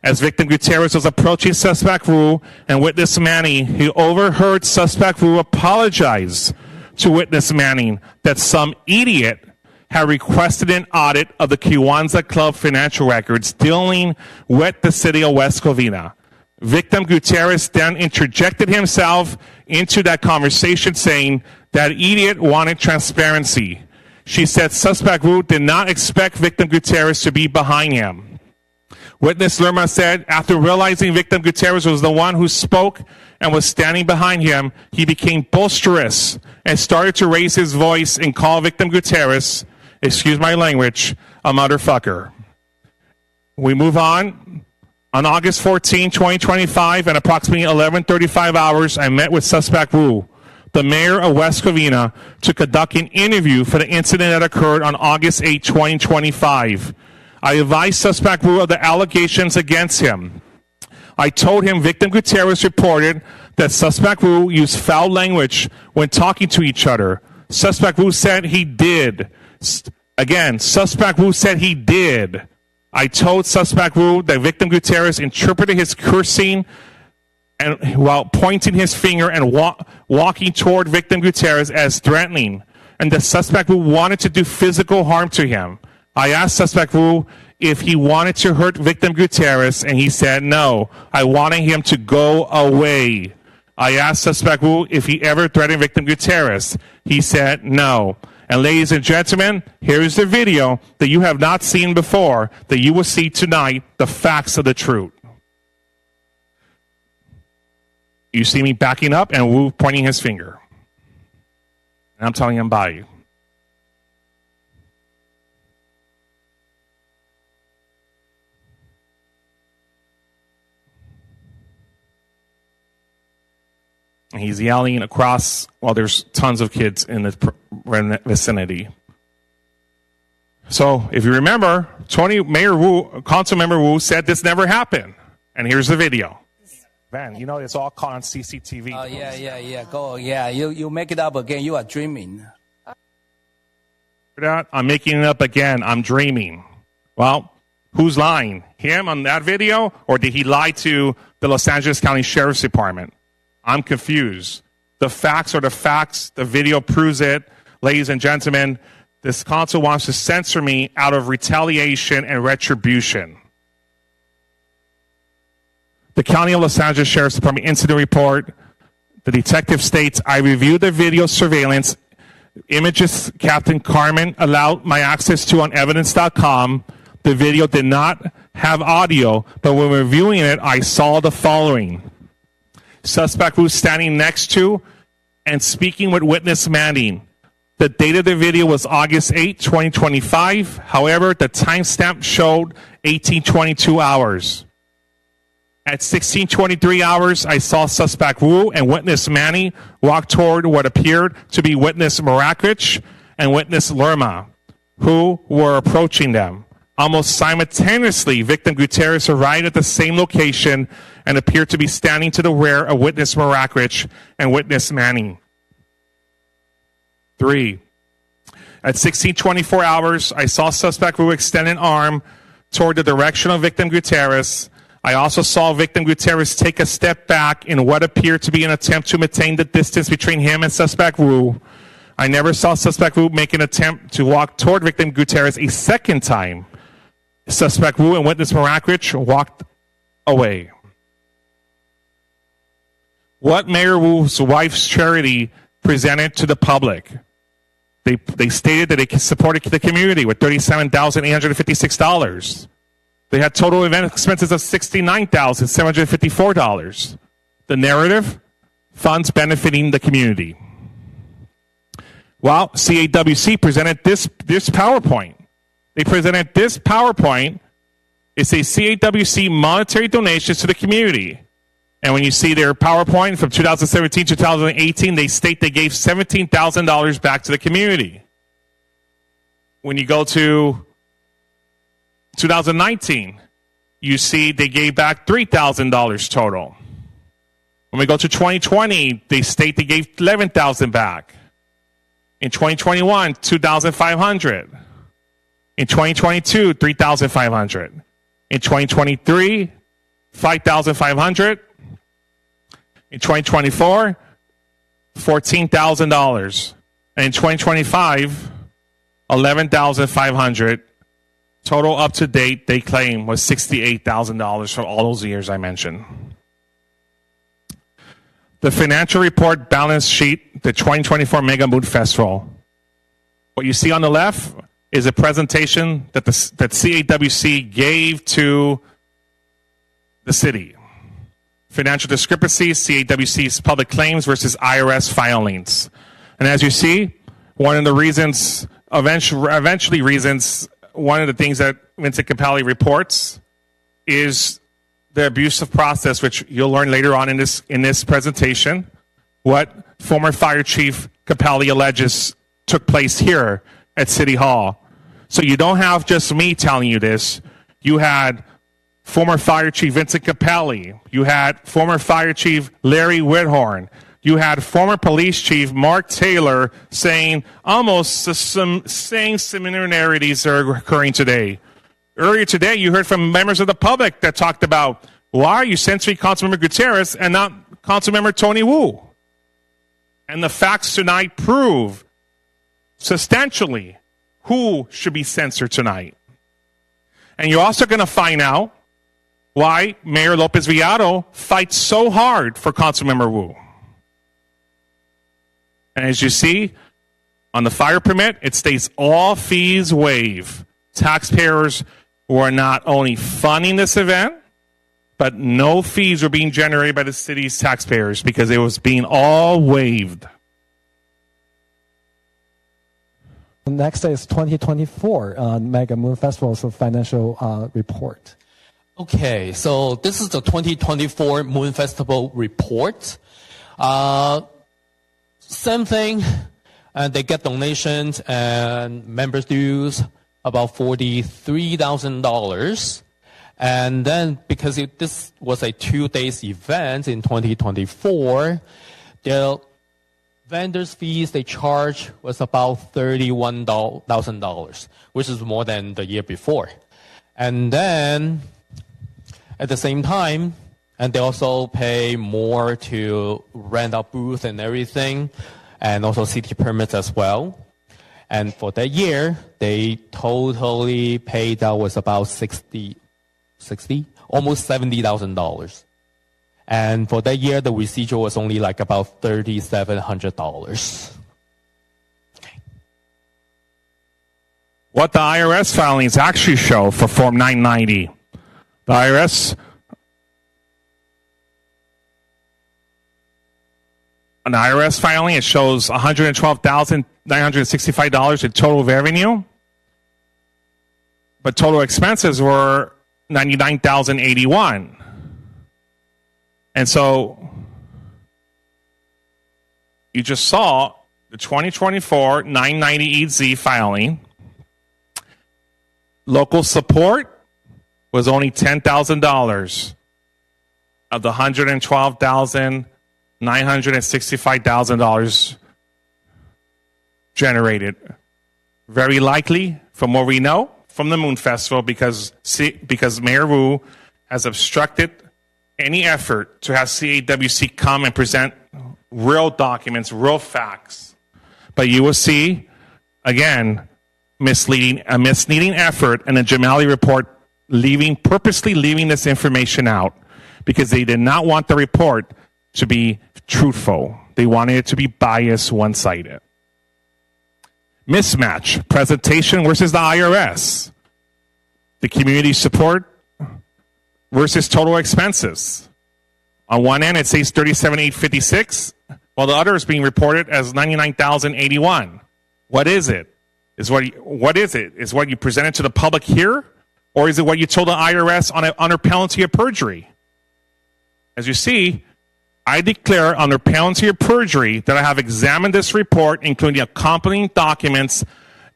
As victim Gutierrez was approaching suspect Wu and witness Manning, he overheard suspect Wu apologize to witness Manning that some idiot had requested an audit of the Kiwanza Club financial records dealing with the city of West Covina. Victim Gutierrez then interjected himself into that conversation, saying that idiot wanted transparency. She said suspect Wu did not expect victim Gutierrez to be behind him. Witness Lerma said after realizing victim Gutierrez was the one who spoke and was standing behind him, he became boisterous and started to raise his voice and call victim Gutierrez, excuse my language, a motherfucker. We move on. On August 14, 2025, at approximately 11:35 hours, I met with suspect Wu, the mayor of West Covina, to conduct an interview for the incident that occurred on August 8, 2025. I advised suspect Wu of the allegations against him. I told him victim Gutierrez reported that suspect Wu used foul language when talking to each other. Suspect Wu said he did. Again, suspect Wu said he did. I told suspect Wu that victim Gutierrez interpreted his cursing and while pointing his finger and walking toward victim Gutierrez as threatening, and that suspect Wu wanted to do physical harm to him. I asked suspect Wu if he wanted to hurt victim Gutierrez, and he said no. I wanted him to go away. I asked suspect Wu if he ever threatened victim Gutierrez. He said no. And ladies and gentlemen, here is the video that you have not seen before, that you will see tonight, the facts of the truth. You see me backing up and Wu pointing his finger. And I'm telling him bye. And he's yelling across while there's tons of kids in the vicinity. So, if you remember, Mayor Wu, Councilmember Wu said this never happened. And here's the video. Van, you know it's all caught on CCTV. Oh, yeah. Go, yeah. You make it up again. You are dreaming. I'm making it up again. I'm dreaming. Well, who's lying? Him on that video, or did he lie to the Los Angeles County Sheriff's Department? I'm confused. The facts are the facts. The video proves it. Ladies and gentlemen, this council wants to censor me out of retaliation and retribution. The County of Los Angeles Sheriff's Department incident report. The detective states, I reviewed the video surveillance images Captain Carmen allowed my access to on evidence.com. The video did not have audio, but when reviewing it, I saw the following. Suspect was standing next to and speaking with witness Manning. The date of the video was August 8, 2025. However, the timestamp showed 1822 hours. At 1623 hours, I saw suspect Wu and witness Manny walk toward what appeared to be witness Marakrich and witness Lerma, who were approaching them. Almost simultaneously, victim Gutierrez arrived at the same location and appeared to be standing to the rear of witness Marakrich and witness Manning. 3. At 1624 hours, I saw suspect Wu extend an arm toward the direction of victim Gutierrez. I also saw victim Gutierrez take a step back in what appeared to be an attempt to maintain the distance between him and suspect Wu. I never saw suspect Wu make an attempt to walk toward victim Gutierrez a second time. Suspect Wu and witness Marakrich walked away. What Mayor Wu's wife's charity presented to the public? They stated that they supported the community with $37,856. They had total event expenses of $69,754. The narrative, funds benefiting the community. Well, CAWC presented this PowerPoint. They presented this PowerPoint. It's a CAWC monetary donations to the community. And when you see their PowerPoint from 2017 to 2018, they state they gave $17,000 back to the community. When you go to 2019, you see they gave back $3,000 total. When we go to 2020, they state they gave $11,000 back. In 2021, $2,500. In 2022, $3,500. In 2023, $5,500. In 2024, $14,000. And in 2025, $11,500. Total up to date, they claim, was $68,000 for all those years I mentioned. The financial report balance sheet, the 2024 Mega Moon Festival. What you see on the left is a presentation that CAWC gave to the city. Financial discrepancies, CAWC's public claims versus IRS filings. And as you see, one of the reasons, eventually reasons, one of the things that Vincent Capelli reports is the abusive process, which you'll learn later on in this presentation, what former Fire Chief Capelli alleges took place here at City Hall. So you don't have just me telling you this. You had former Fire Chief Vincent Capelli. You had former Fire Chief Larry Whithorn. You had former Police Chief Mark Taylor saying almost the same similarities are occurring today. Earlier today, you heard from members of the public that talked about, why are you censoring Councilmember Gutierrez and not Councilmember Tony Wu? And the facts tonight prove substantially who should be censored tonight. And you're also going to find out why Mayor Lopez Villado fights so hard for Councilmember Wu. And as you see, on the fire permit, it states all fees waived. Taxpayers were not only funding this event, but no fees were being generated by the city's taxpayers because it was being all waived. Next is 2024 Mega Moon Festival's financial report. Okay, so this is the 2024 Moon Festival report. Same thing, and they get donations and members' dues, about $43,000. And then because this was a 2-day event in 2024, the vendors' fees they charged was about $31,000, which is more than the year before. And then at the same time, and they also pay more to rent out booth and everything, and also city permits as well. And for that year, they totally paid out was about almost $70,000. And for that year, the residual was only like about $3,700. What the IRS filings actually show for Form 990. The IRS, an IRS filing, it shows $112,965 in total revenue, but total expenses were $99,081. And so you just saw the 2024 990 EZ filing. Local support was only $10,000 of the $112,965 generated. Very likely, from what we know, from the Moon Festival, because Mayor Wu has obstructed any effort to have CAWC come and present real documents, real facts. But you will see, again, a misleading effort and a Jamali report purposely leaving this information out because they did not want the report to be truthful. They wanted it to be biased, one-sided. Mismatch, presentation versus the IRS. The community support versus total expenses. On one end, it says $37,856, while the other is being reported as $99,081. What is it? What is it? Is what you presented to the public here, or is it what you told the IRS under penalty of perjury? As you see, I declare under penalty of perjury that I have examined this report, including the accompanying documents,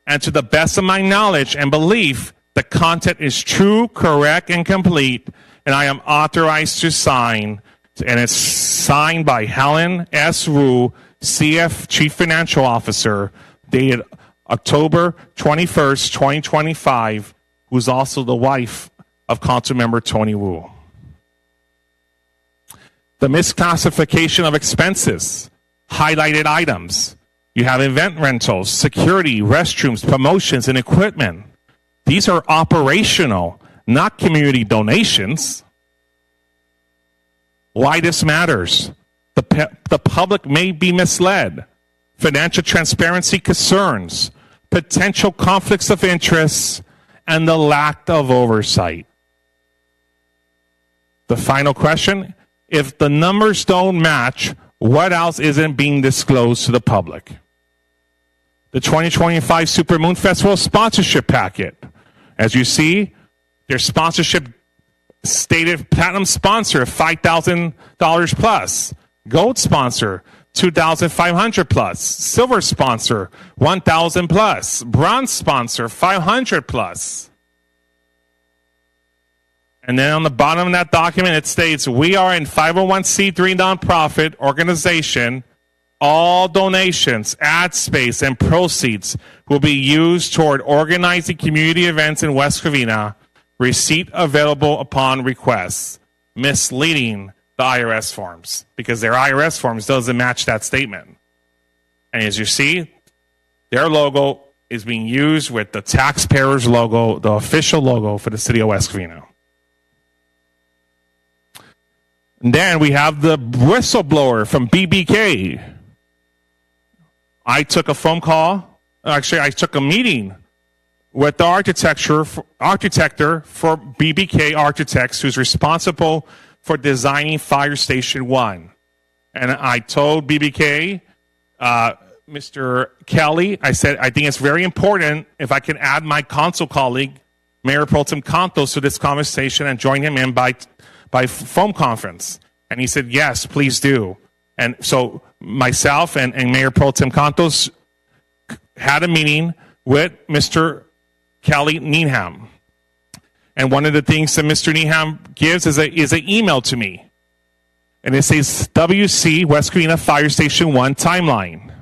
and to the best of my knowledge and belief, the content is true, correct, and complete, and I am authorized to sign, and it's signed by Helen S. Wu, CF Chief Financial Officer, dated October 21st, 2025, who's also the wife of Councilmember Tony Wu. The misclassification of expenses, highlighted items. You have event rentals, security, restrooms, promotions, and equipment. These are operational, not community donations. Why this matters? The public may be misled. Financial transparency concerns, potential conflicts of interest, and the lack of oversight. The final question, if the numbers don't match, what else isn't being disclosed to the public? The 2025 Super Moon Festival sponsorship packet. As you see, their sponsorship stated platinum sponsor, $5,000 plus. Gold sponsor, $2,500 plus. Silver sponsor, $1,000 plus. Bronze sponsor, $500 plus. And then on the bottom of that document, it states, we are a 501c3 nonprofit organization. All donations, ad space, and proceeds will be used toward organizing community events in West Covina. Receipt available upon request. Misleading the IRS forms because their IRS forms doesn't match that statement. And as you see, their logo is being used with the taxpayers' logo, the official logo for the city of West Covina. And then we have the whistleblower from BBK. I took a phone call. Actually, I took a meeting with the architector for BBK Architects, who's responsible for designing Fire Station 1. And I told BBK, Mr. Kelly, I said, I think it's very important if I can add my council colleague, Mayor Pro Tem Cantos, to this conversation and join him in by phone conference. And he said, yes, please do. And so myself and Mayor Pro Tem Cantos had a meeting with Mr. Kelly Needham. And one of the things that Mr. Needham gives is an email to me. And it says, WC West Covina Fire Station 1 timeline.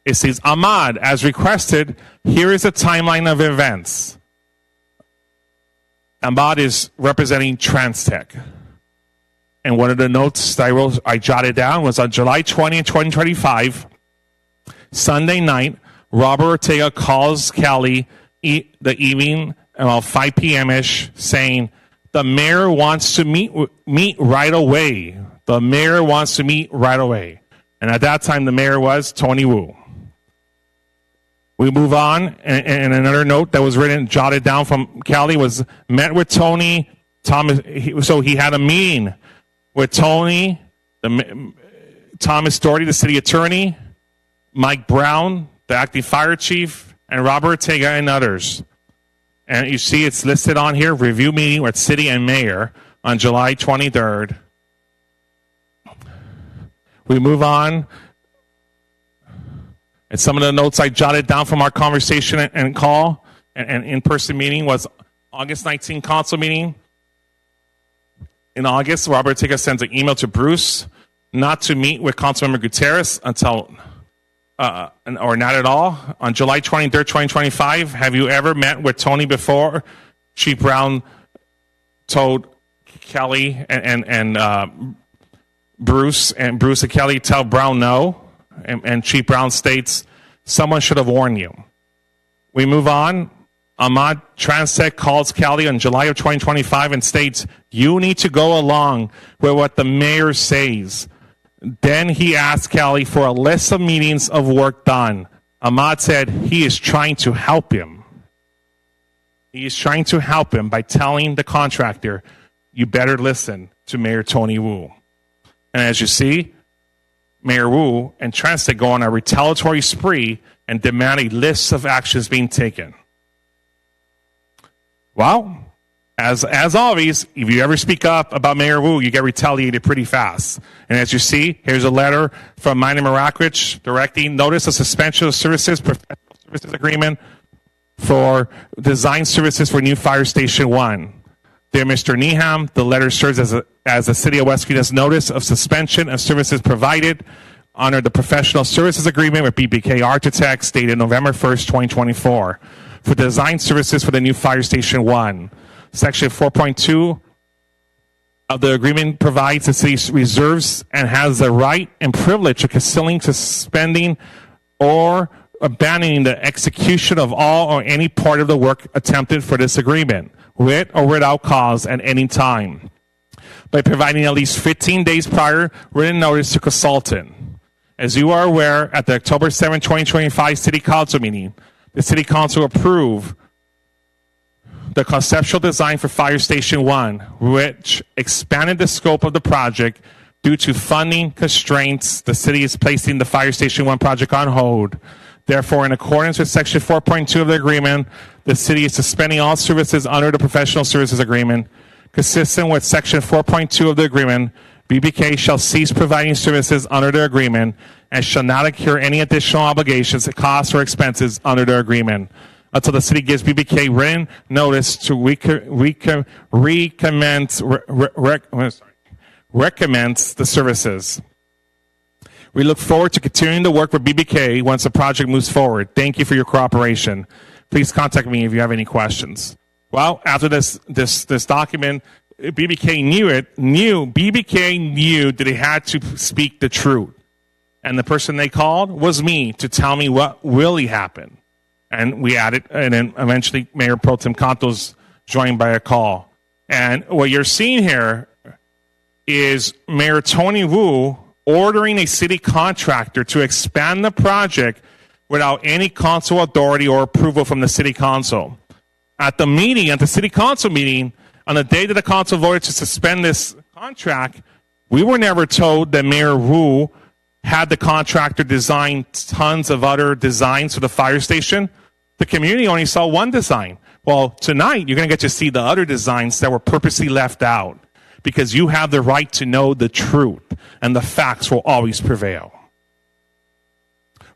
It says, Ahmad, as requested, here is a timeline of events. Ahmad is representing Transtech. And one of the notes that I jotted down was on July 20th, 2025, Sunday night, Robert Ortega calls Kelly the evening about 5 p.m.-ish saying, the mayor wants to meet right away. The mayor wants to meet right away. And at that time, the mayor was Tony Wu. We move on, and another note that was jotted down from Kelly was, met with Tony Thomas. So he had a meeting with Tony, Thomas Doherty, the city attorney, Mike Brown, the acting fire chief, and Robert Ortega and others. And you see it's listed on here, review meeting with city and mayor on July 23rd. We move on. And some of the notes I jotted down from our conversation and call and in-person meeting was August 19 council meeting. In August, Robert Ortega sends an email to Bruce not to meet with Councilmember Gutierrez until or not at all. On July 23rd, 2025, have you ever met with Tony before? Chief Brown told Kelly and Bruce and Kelly tell Brown no. And Chief Brown states, someone should have warned you. We move on. Ahmad Transtech calls Kelly on July of 2025 and states, you need to go along with what the mayor says. Then he asked Kelly for a list of meetings of work done. Ahmad said he is trying to help him. He is trying to help him by telling the contractor, you better listen to Mayor Tony Wu. And as you see, Mayor Wu and Transtech go on a retaliatory spree and demand a list of actions being taken. Well, as always, if you ever speak up about Mayor Wu, you get retaliated pretty fast. And as you see, here's a letter from Minor Mirakwich directing notice of suspension of services, professional services agreement for design services for new fire station 1. Dear Mr. Neeham, the letter serves as the City of West Covena's notice of suspension of services provided under the professional services agreement with BBK Architects dated November 1st, 2024 for design services for the new fire station 1. Section 4.2 of the agreement provides the city reserves and has the right and privilege of concealing, suspending, or abandoning the execution of all or any part of the work attempted for this agreement, with or without cause at any time, by providing at least 15 days prior written notice to consultant. As you are aware, at the October 7, 2025 City Council meeting, the City Council approved the conceptual design for Fire Station 1, which expanded the scope of the project due to funding constraints. The city is placing the Fire Station 1 project on hold. Therefore, in accordance with Section 4.2 of the agreement, the city is suspending all services under the professional services agreement. Consistent with Section 4.2 of the agreement, BBK shall cease providing services under the agreement and shall not incur any additional obligations, costs, or expenses under the agreement until the city gives BBK written notice to recommence the services. We look forward to continuing the work with BBK once the project moves forward. Thank you for your cooperation. Please contact me if you have any questions. Well, after this document, BBK knew that they had to speak the truth. And the person they called was me to tell me what really happened. And we added, and then eventually Mayor Pro Tem Cantos joined by a call. And what you're seeing here is Mayor Tony Wu ordering a city contractor to expand the project without any council authority or approval from the city council. At the city council meeting, on the day that the council voted to suspend this contract, we were never told that Mayor Wu had the contractor design tons of other designs for the fire station. The community only saw one design. Well, tonight, you're going to get to see the other designs that were purposely left out because you have the right to know the truth, and the facts will always prevail.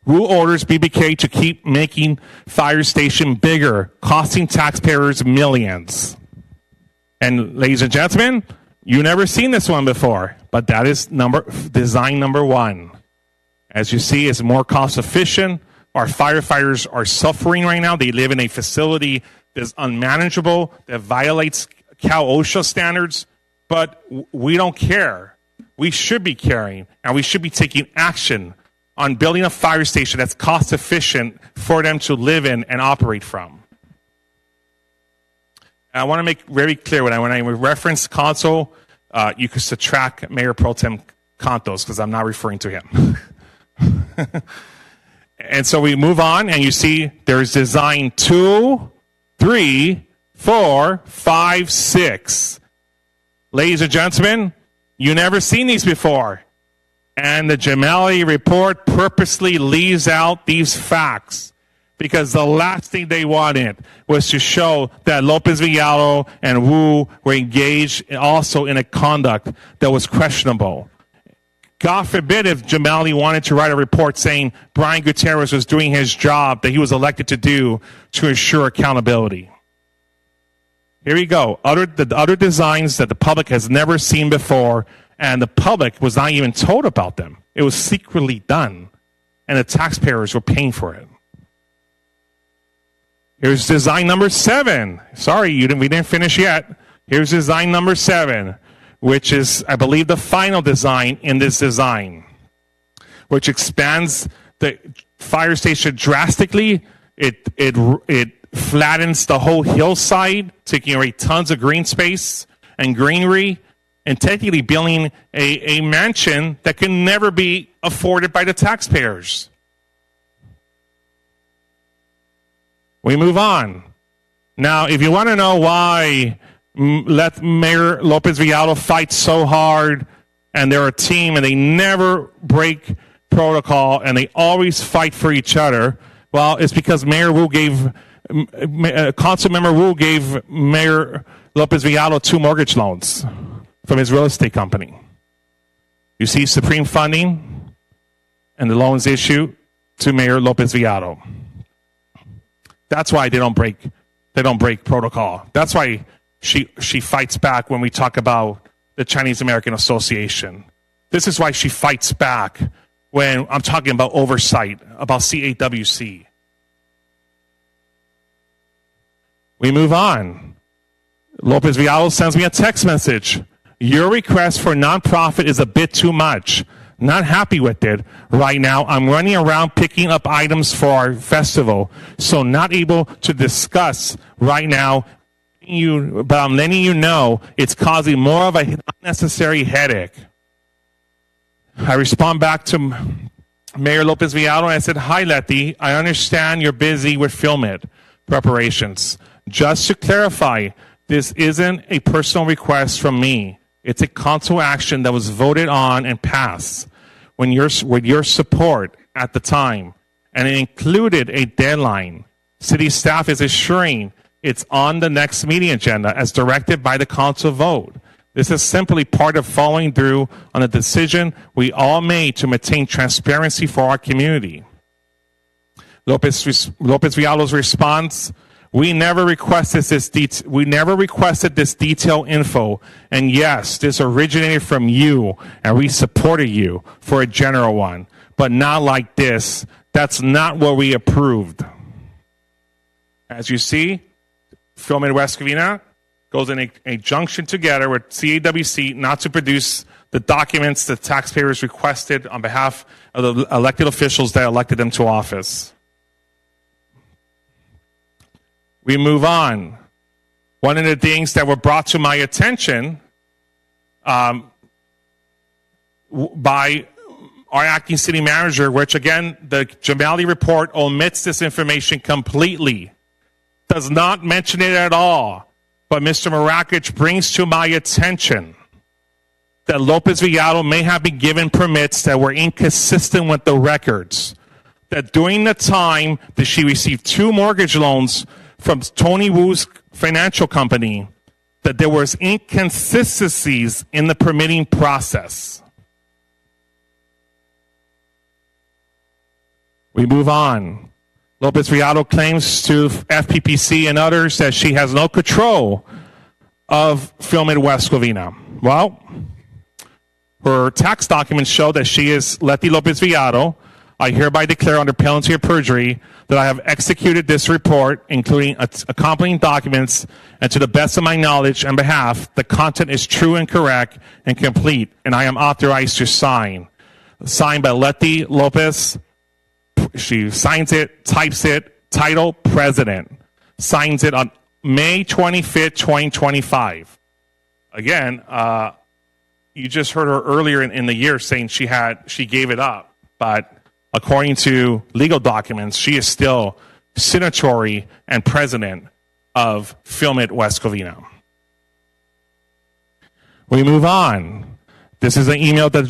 Wu orders BBK to keep making fire station bigger, costing taxpayers millions. And ladies and gentlemen, you've never seen this one before, but that is design number 1. As you see, it's more cost efficient. Our firefighters are suffering right now. They live in a facility that's unmanageable, that violates Cal OSHA standards, but we don't care. We should be caring, and we should be taking action on building a fire station that's cost efficient for them to live in and operate from. And I want to make very clear when I reference Conso, you could subtract Mayor Pro Tem Contos because I'm not referring to him. And so we move on, and you see there's design 2, 3, 4, 5, 6. Ladies and gentlemen, you never seen these before. And the Gemelli report purposely leaves out these facts because the last thing they wanted was to show that Lopez Villallo and Wu were engaged also in a conduct that was questionable. God forbid if Gemelli wanted to write a report saying Brian Gutierrez was doing his job that he was elected to do to ensure accountability. Here we go. The other designs that the public has never seen before, and the public was not even told about them. It was secretly done, and the taxpayers were paying for it. Here's design number 7. Sorry, we didn't finish yet. Here's design number 7, which is, I believe, the final design in this design, which expands the fire station drastically. It flattens the whole hillside, taking away tons of green space and greenery, and technically building a mansion that can never be afforded by the taxpayers. We move on. Now, if you want to know why let Mayor Lopez Villallo fight so hard, and they're a team, and they never break protocol, and they always fight for each other, well, it's because Councilmember Wu gave Mayor Lopez Villallo 2 mortgage loans from his real estate company. You see Supreme funding and the loans issued to Mayor Lopez Villallo. That's why they don't break protocol. That's why she fights back when we talk about the Chinese American Association. This is why she fights back when I'm talking about oversight, about CAWC. We move on. Lopez Villallo sends me a text message. Your request for nonprofit is a bit too much. Not happy with it. Right now, I'm running around picking up items for our festival, so not able to discuss right now. But I'm letting you know it's causing more of an unnecessary headache. I respond back to Mayor Lopez Villallo and I said, "Hi, Letty. I understand you're busy with Film It preparations. Just to clarify, this isn't a personal request from me. It's a council action that was voted on and passed with your support at the time, and it included a deadline. City staff is assuring it's on the next meeting agenda as directed by the council vote. This is simply part of following through on a decision we all made to maintain transparency for our community." Lopez Villallo's response: We never requested this detailed info, and yes, this originated from you, and we supported you for a general one, but not like this. That's not what we approved. As you see, Film in West Covina goes in a junction together with CAWC not to produce the documents the taxpayers requested on behalf of the elected officials that elected them to office. We move on. One of the things that were brought to my attention by our acting city manager, which again, the Gemelli report omits this information completely, does not mention it at all. But Mr. Marakich brings to my attention that Lopez Villallo may have been given permits that were inconsistent with the records. That during the time that she received 2 mortgage loans from Tony Wu's financial company, that there was inconsistencies in the permitting process. We move on. Lopez Villallo claims to FPPC and others that she has no control of Film in West Covina. Well, her tax documents show that she is Letty Lopez Villallo, I hereby declare under penalty of perjury that I have executed this report, including accompanying documents, and to the best of my knowledge and behalf, the content is true and correct and complete, and I am authorized to sign. Signed by Letty Lopez. She signs it, types it, title, President. Signs it on May 25th, 2025. Again, you just heard her earlier in the year saying she gave it up, but according to legal documents, she is still signatory and president of Film It West Covina. We move on. This is an email that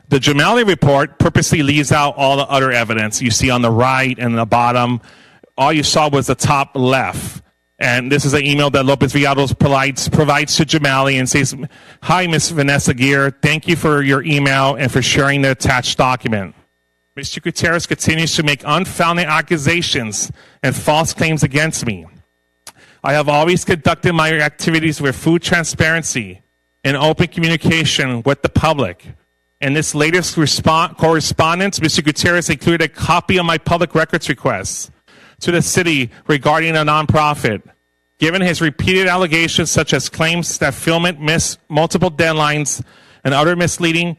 the Gemelli report purposely leaves out all the other evidence you see on the right and the bottom. All you saw was the top left. And this is an email that Lopez Villalobos provides to Gemelli and says, "Hi, Ms. Vanessa Gear. Thank you for your email and for sharing the attached document. Mr. Gutierrez continues to make unfounded accusations and false claims against me. I have always conducted my activities with full transparency and open communication with the public. In this latest correspondence, Mr. Gutierrez included a copy of my public records requests to the city regarding a nonprofit. Given his repeated allegations, such as claims that Film It missed multiple deadlines and other misleading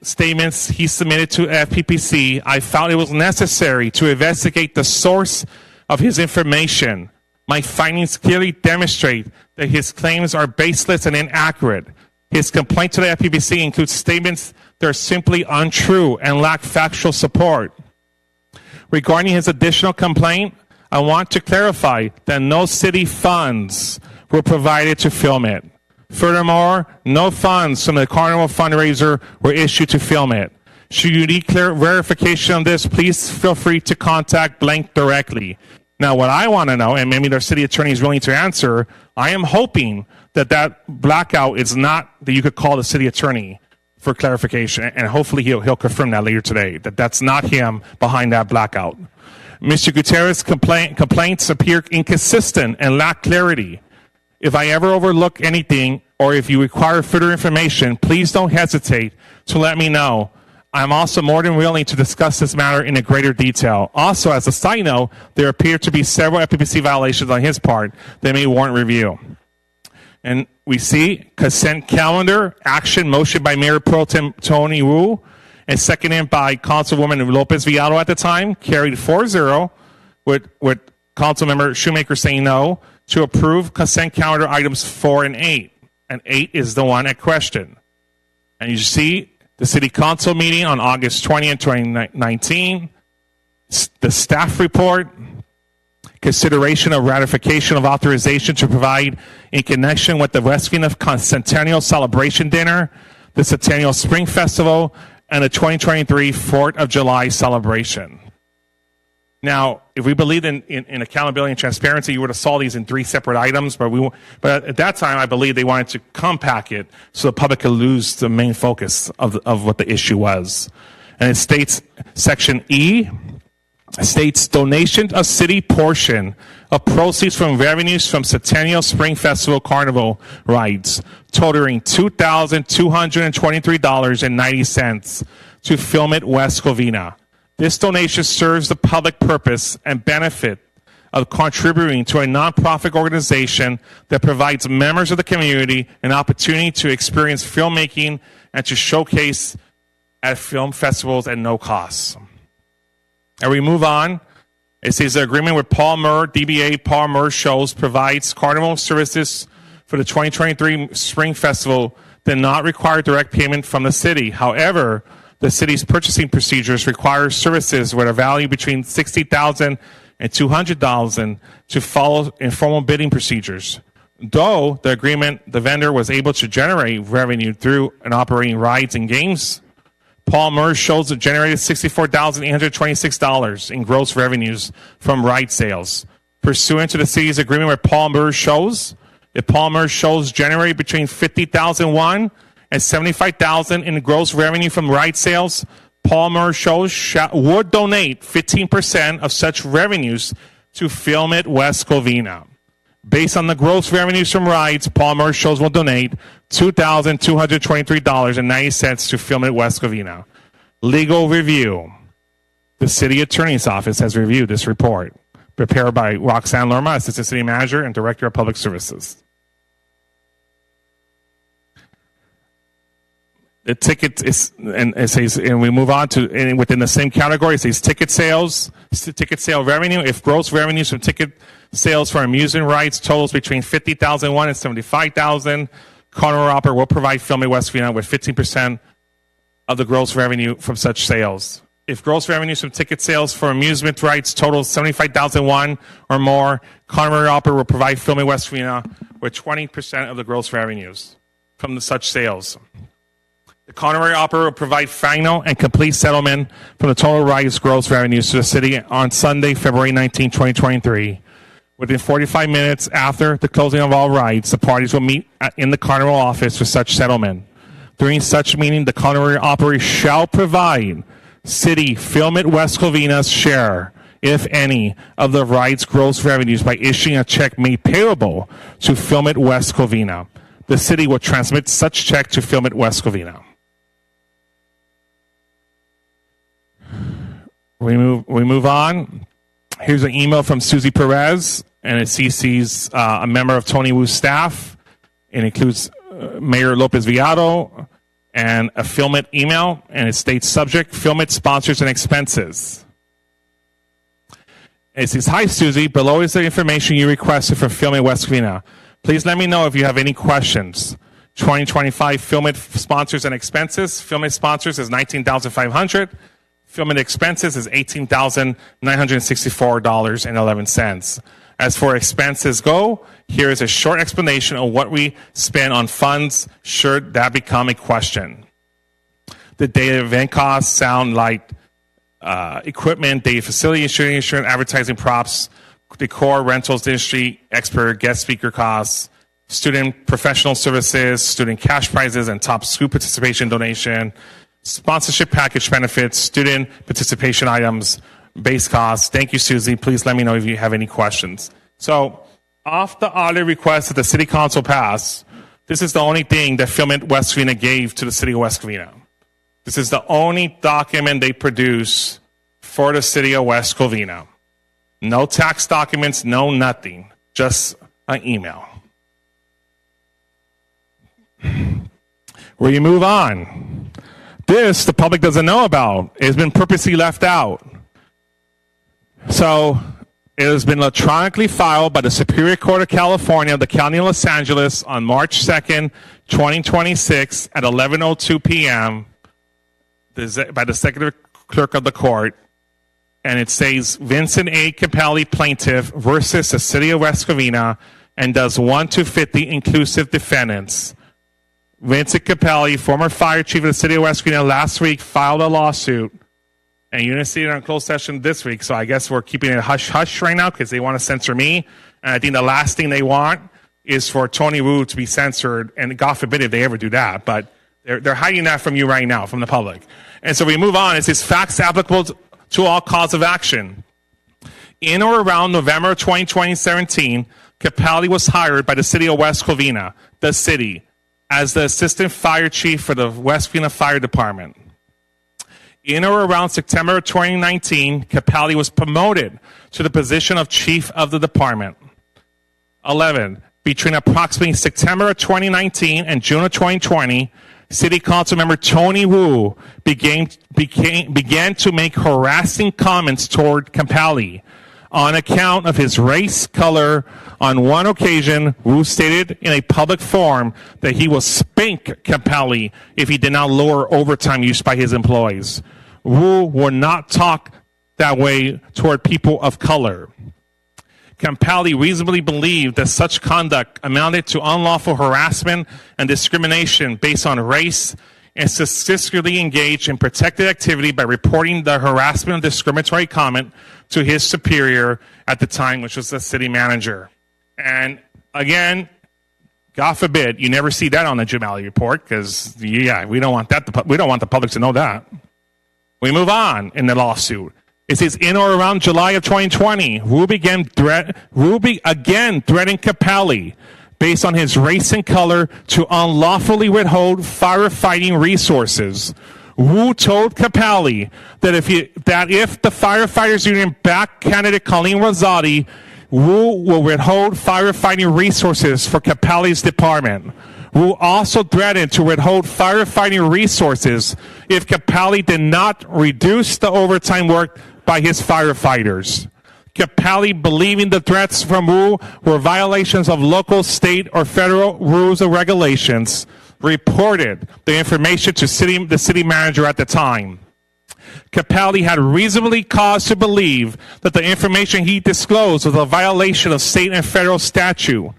statements he submitted to FPPC, I felt it was necessary to investigate the source of his information. My findings clearly demonstrate that his claims are baseless and inaccurate. His complaint to the FPPC includes statements that are simply untrue and lack factual support. Regarding his additional complaint, I want to clarify that no city funds were provided to Film It. Furthermore, no funds from the Carnival fundraiser were issued to Film It. Should you need clear verification on this, please feel free to contact Blank directly. Now, what I want to know, and maybe their city attorney is willing to answer, I am hoping that blackout is not that you could call the city attorney for clarification, and hopefully he'll confirm that later today, that's not him behind that blackout. Mr. Gutierrez's complaints appear inconsistent and lack clarity. If I ever overlook anything, or if you require further information, please don't hesitate to let me know. I'm also more than willing to discuss this matter in a greater detail. Also, as a side note, there appear to be several FPPC violations on his part that may warrant review. And we see consent calendar, action motion by Mayor Pro Tem Tony Wu, and seconded by Councilwoman Lopez Villalobos at the time, carried 4-0, with Councilmember Shoemaker saying no, to approve consent calendar items 4 and 8. And 8 is the one at question. And you see the City Council meeting on August 20th, 2019, the staff report, consideration of ratification of authorization to provide in connection with the West Covina Centennial Celebration Dinner, the Centennial Spring Festival, and the 2023 4th of July celebration. Now, if we believed in accountability and transparency, you would have saw these in 3 separate items, but at that time, I believe they wanted to compact it so the public could lose the main focus of what the issue was. And it states, Section E, states donation of city portion of proceeds from revenues from Centennial Spring Festival Carnival rides totaling $2,223.90 to Film It West Covina. This donation serves the public purpose and benefit of contributing to a nonprofit organization that provides members of the community an opportunity to experience filmmaking and to showcase at film festivals at no cost. And we move on. It says the agreement with Paul Murr, DBA Paul Murr Shows, provides carnival services for the 2023 Spring Festival did not require direct payment from the city. However, the city's purchasing procedures require services with a value between $60,000 and $200,000 to follow informal bidding procedures. Though the agreement, the vendor was able to generate revenue through and operating rides and games, Paul Murr Shows have generated $64,826 in gross revenues from ride sales. Pursuant to the city's agreement with Paul Murr Shows, if Paul Murr Shows generate between $50,001 and $75,000 in gross revenue from ride sales, Paul Murr Shows would donate 15% of such revenues to Film It West Covina. Based on the gross revenues from rides, Paul Murr Shows will donate $2,223.90 to Film It West Covina. Legal review. The City Attorney's Office has reviewed this report, prepared by Roxanne Lerma, Assistant City Manager and Director of Public Services. The ticket is, and it says, and we move on to, and within the same category, it says ticket sales, ticket sale revenue. If gross revenues from ticket sales for amusement rights totals between $50,001 and $75,000, Carnival Opera will provide Film at West Covina with 15% of the gross revenue from such sales. If gross revenues from ticket sales for amusement rights totals $75,001 or more, Carnival Opera will provide Film at West Covina with 20% of the gross revenues from such sales. The Carnival Opera will provide final and complete settlement from the total rights gross revenues to the city on Sunday, February 19, 2023. Within 45 minutes after the closing of all rights, the parties will meet in the Carnival office for such settlement. During such meeting, the Carnival Opera shall provide City Film at West Covina's share, if any, of the rights gross revenues by issuing a check made payable to Film at West Covina. The city will transmit such check to Film at West Covina. We move on. Here's an email from Susie Perez, and it CC's a member of Tony Wu's staff. It includes Mayor Lopez Villado and a Filmit email, and it states subject, Filmit sponsors and expenses. And it says, hi, Susie. Below is the information you requested from Filmit West Covina. Please let me know if you have any questions. 2025 Filmit sponsors and expenses. Filmit sponsors is $19,500. Filmit expenses is $18,964.11. As for expenses go, here is a short explanation of what we spend on funds should that become a question. The day event costs, sound, light, equipment, day facility insurance, advertising props, decor, rentals, industry, expert, guest speaker costs, student professional services, student cash prizes, and top school participation donation, sponsorship package benefits, student participation items, base costs. Thank you, Susie. Please let me know if you have any questions. So, off the audit request that the City Council passed, this is the only thing that Film at West Covina gave to the City of West Covina. This is the only document they produce for the City of West Covina. No tax documents, no nothing. Just an email. Where you move on. This, the public doesn't know about. It's been purposely left out. So, it has been electronically filed by the Superior Court of California, the County of Los Angeles, on March 2nd, 2026 at 11:02 p.m. by the Executive Clerk of the Court. And it says, Vincent A. Capelli, plaintiff, versus the City of West Covina, and does 1 to 50 inclusive defendants. Vincent Capelli, former fire chief of the City of West Covina, last week filed a lawsuit, and you're going to see it on closed session this week, so I guess we're keeping it hush-hush right now because they want to censor me, and I think the last thing they want is for Tony Wu to be censored, and God forbid if they ever do that, but they're hiding that from you right now, from the public. And so we move on. It says facts applicable to all cause of action. In or around November 2017, Capelli was hired by the City of West Covina, the city, as the assistant fire chief for the West Covina Fire Department. In or around September 2019, Capelli was promoted to the position of chief of the department. 11. Between approximately September of 2019 and June of 2020, City Council member Tony Wu began to make harassing comments toward Capelli on account of his race, color. On one occasion, Wu stated in a public forum that he will spank Capelli if he did not lower overtime use by his employees. Wu will not talk that way toward people of color. Capelli reasonably believed that such conduct amounted to unlawful harassment and discrimination based on race and successfully engaged in protected activity by reporting the harassment and discriminatory comment to his superior at the time, which was the city manager. And again, God forbid you never see that on the Jamali report, because we don't want that. We don't want the public to know that. We move on in the lawsuit. It says in or around July of 2020, Wu again threatened Capelli based on his race and color to unlawfully withhold firefighting resources. Wu told Capelli that if the firefighters union backed candidate Colleen Rosati, Wu will withhold firefighting resources for Capelli's department. Wu also threatened to withhold firefighting resources if Capelli did not reduce the overtime work by his firefighters. Capelli, believing the threats from Wu were violations of local, state, or federal rules and regulations, reported the information to the city manager at the time. Capelli had reasonably cause to believe that the information he disclosed was a violation of state and federal statute,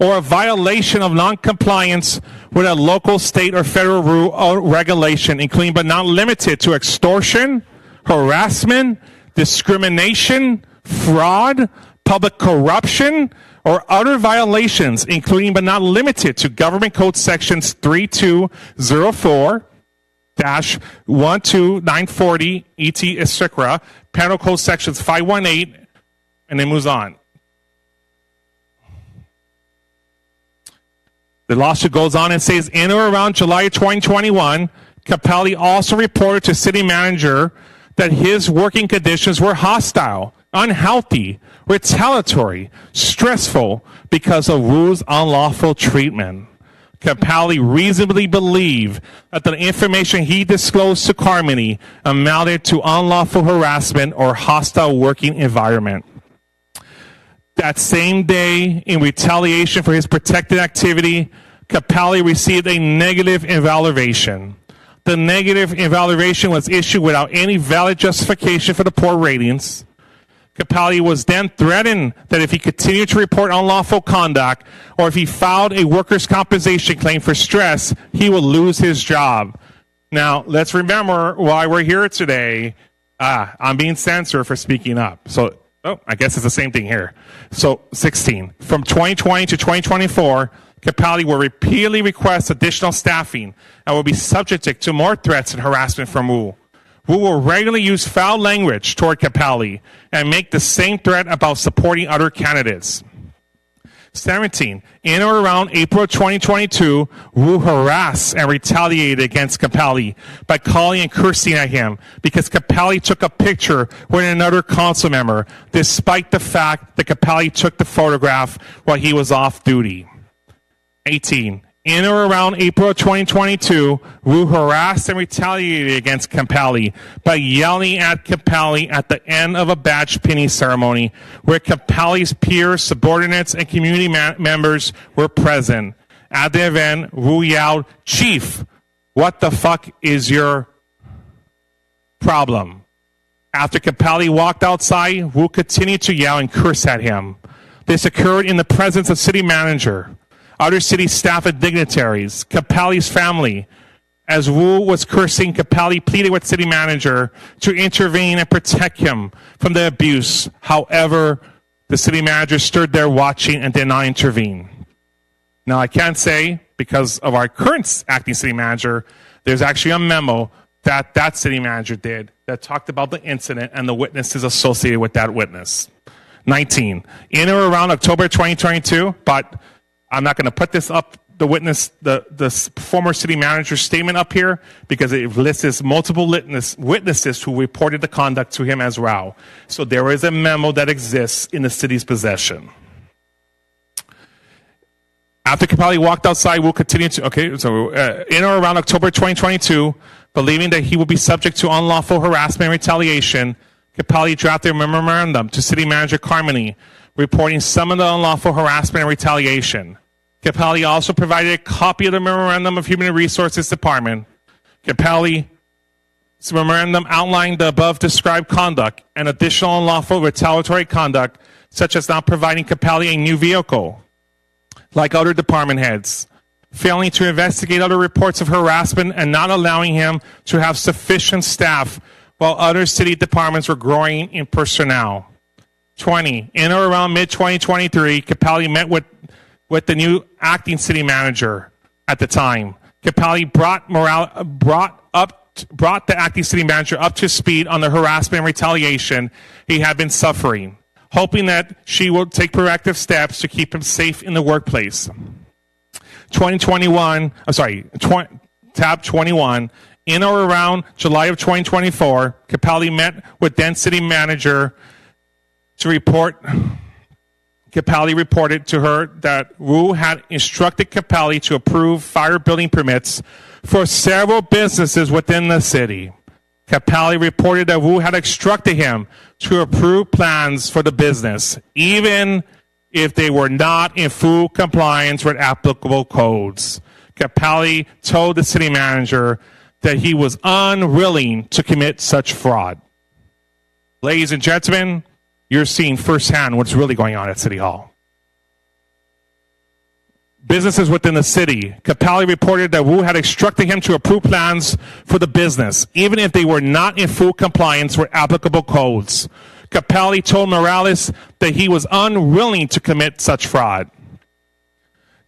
or a violation of noncompliance with a local, state, or federal rule or regulation, including but not limited to extortion, harassment, discrimination, fraud, public corruption, or other violations, including but not limited to Government Code Sections 3204-12940, ET, etc., Penal Code Sections 518, and it moves on. The lawsuit goes on and says, in or around July 2021, Capelli also reported to city manager that his working conditions were hostile, unhealthy, retaliatory, stressful because of Wu's unlawful treatment. Capelli reasonably believed that the information he disclosed to Carmody amounted to unlawful harassment or hostile working environment. That same day, in retaliation for his protected activity, Capelli received a negative evaluation. The negative evaluation was issued without any valid justification for the poor ratings. Capelli was then threatened that if he continued to report unlawful conduct or if he filed a workers' compensation claim for stress, he would lose his job. Now, let's remember why we're here today. I'm being censored for speaking up. So, I guess it's the same thing here. So, 16. From 2020 to 2024, Capelli will repeatedly request additional staffing and will be subject to more threats and harassment from Wu. Wu will regularly use foul language toward Capelli and make the same threat about supporting other candidates. 17. In or around April 2022, Wu harassed and retaliated against Capelli by calling and cursing at him because Capelli took a picture with another council member, despite the fact that Capelli took the photograph while he was off duty. 18. In or around April 2022, Wu harassed and retaliated against Capelli by yelling at Capelli at the end of a badge pinning ceremony where Capelli's peers, subordinates, and community members were present. At the event, Wu yelled, "Chief, what the fuck is your problem?" After Capelli walked outside, Wu continued to yell and curse at him. This occurred in the presence of city manager, other city staff and dignitaries, Capelli's family. As Wu was cursing, Capelli pleaded with city manager to intervene and protect him from the abuse. However, the city manager stood there watching and did not intervene. Now, I can't say, because of our current acting city manager, there's actually a memo that city manager did that talked about the incident and the witnesses associated with that witness. 19. In or around October 2022, but I'm not going to put this up, the former city manager's statement up here, because it lists multiple witnesses who reported the conduct to him as well. So there is a memo that exists in the city's possession. After Capelli walked outside, we'll continue to, in or around October 2022, believing that he will be subject to unlawful harassment and retaliation, Capelli drafted a memorandum to city manager Carmody, reporting some of the unlawful harassment and retaliation. Capelli also provided a copy of the Memorandum of Human Resources Department. Capelli's memorandum outlined the above described conduct and additional unlawful retaliatory conduct, such as not providing Capelli a new vehicle, like other department heads, failing to investigate other reports of harassment, and not allowing him to have sufficient staff while other city departments were growing in personnel. 20. In or around mid-2023, Capelli met with the new acting city manager at the time. Capelli brought the acting city manager up to speed on the harassment and retaliation he had been suffering, hoping that she will take proactive steps to keep him safe in the workplace. Tab 21. In or around July of 2024, Capelli met with then city manager to report. Capelli reported to her that Wu had instructed Capelli to approve fire building permits for several businesses within the city. Capelli reported that Wu had instructed him to approve plans for the business, even if they were not in full compliance with applicable codes. Capelli told the city manager that he was unwilling to commit such fraud. Ladies and gentlemen, you're seeing firsthand what's really going on at City Hall. Businesses within the city. Capelli reported that Wu had instructed him to approve plans for the business, even if they were not in full compliance with applicable codes. Capelli told Morales that he was unwilling to commit such fraud.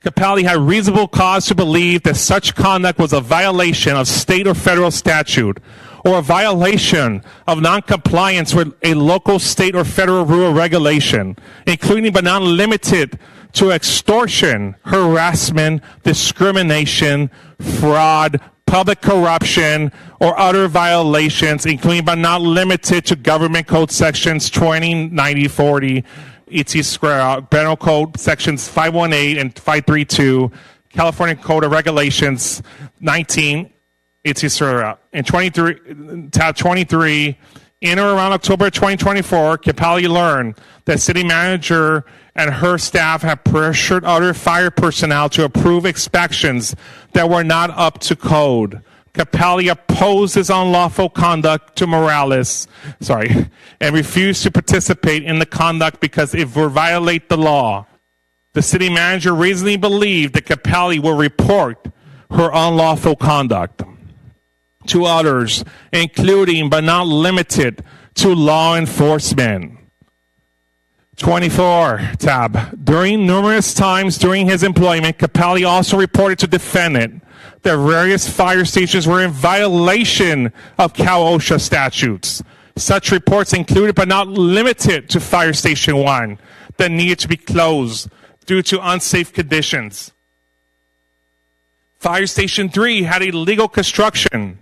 Capelli had reasonable cause to believe that such conduct was a violation of state or federal statute, or a violation of noncompliance with a local, state, or federal rule or regulation, including but not limited to extortion, harassment, discrimination, fraud, public corruption, or other violations, including but not limited to Government Code Sections 20, 90, 40, Penal Code Sections 518 and 532, California Code of Regulations 19, and 23, tab 23, in or around October 2024, Capelli learned that city manager and her staff had pressured other fire personnel to approve inspections that were not up to code. Capelli opposed his unlawful conduct to Morales, and refused to participate in the conduct because it would violate the law. The city manager reasonably believed that Capelli will report her unlawful conduct to others, including but not limited to law enforcement. 24, tab. During numerous times during his employment, Capelli also reported to defendant that various fire stations were in violation of Cal OSHA statutes. Such reports included but not limited to Fire Station 1 that needed to be closed due to unsafe conditions. Fire Station 3 had illegal construction,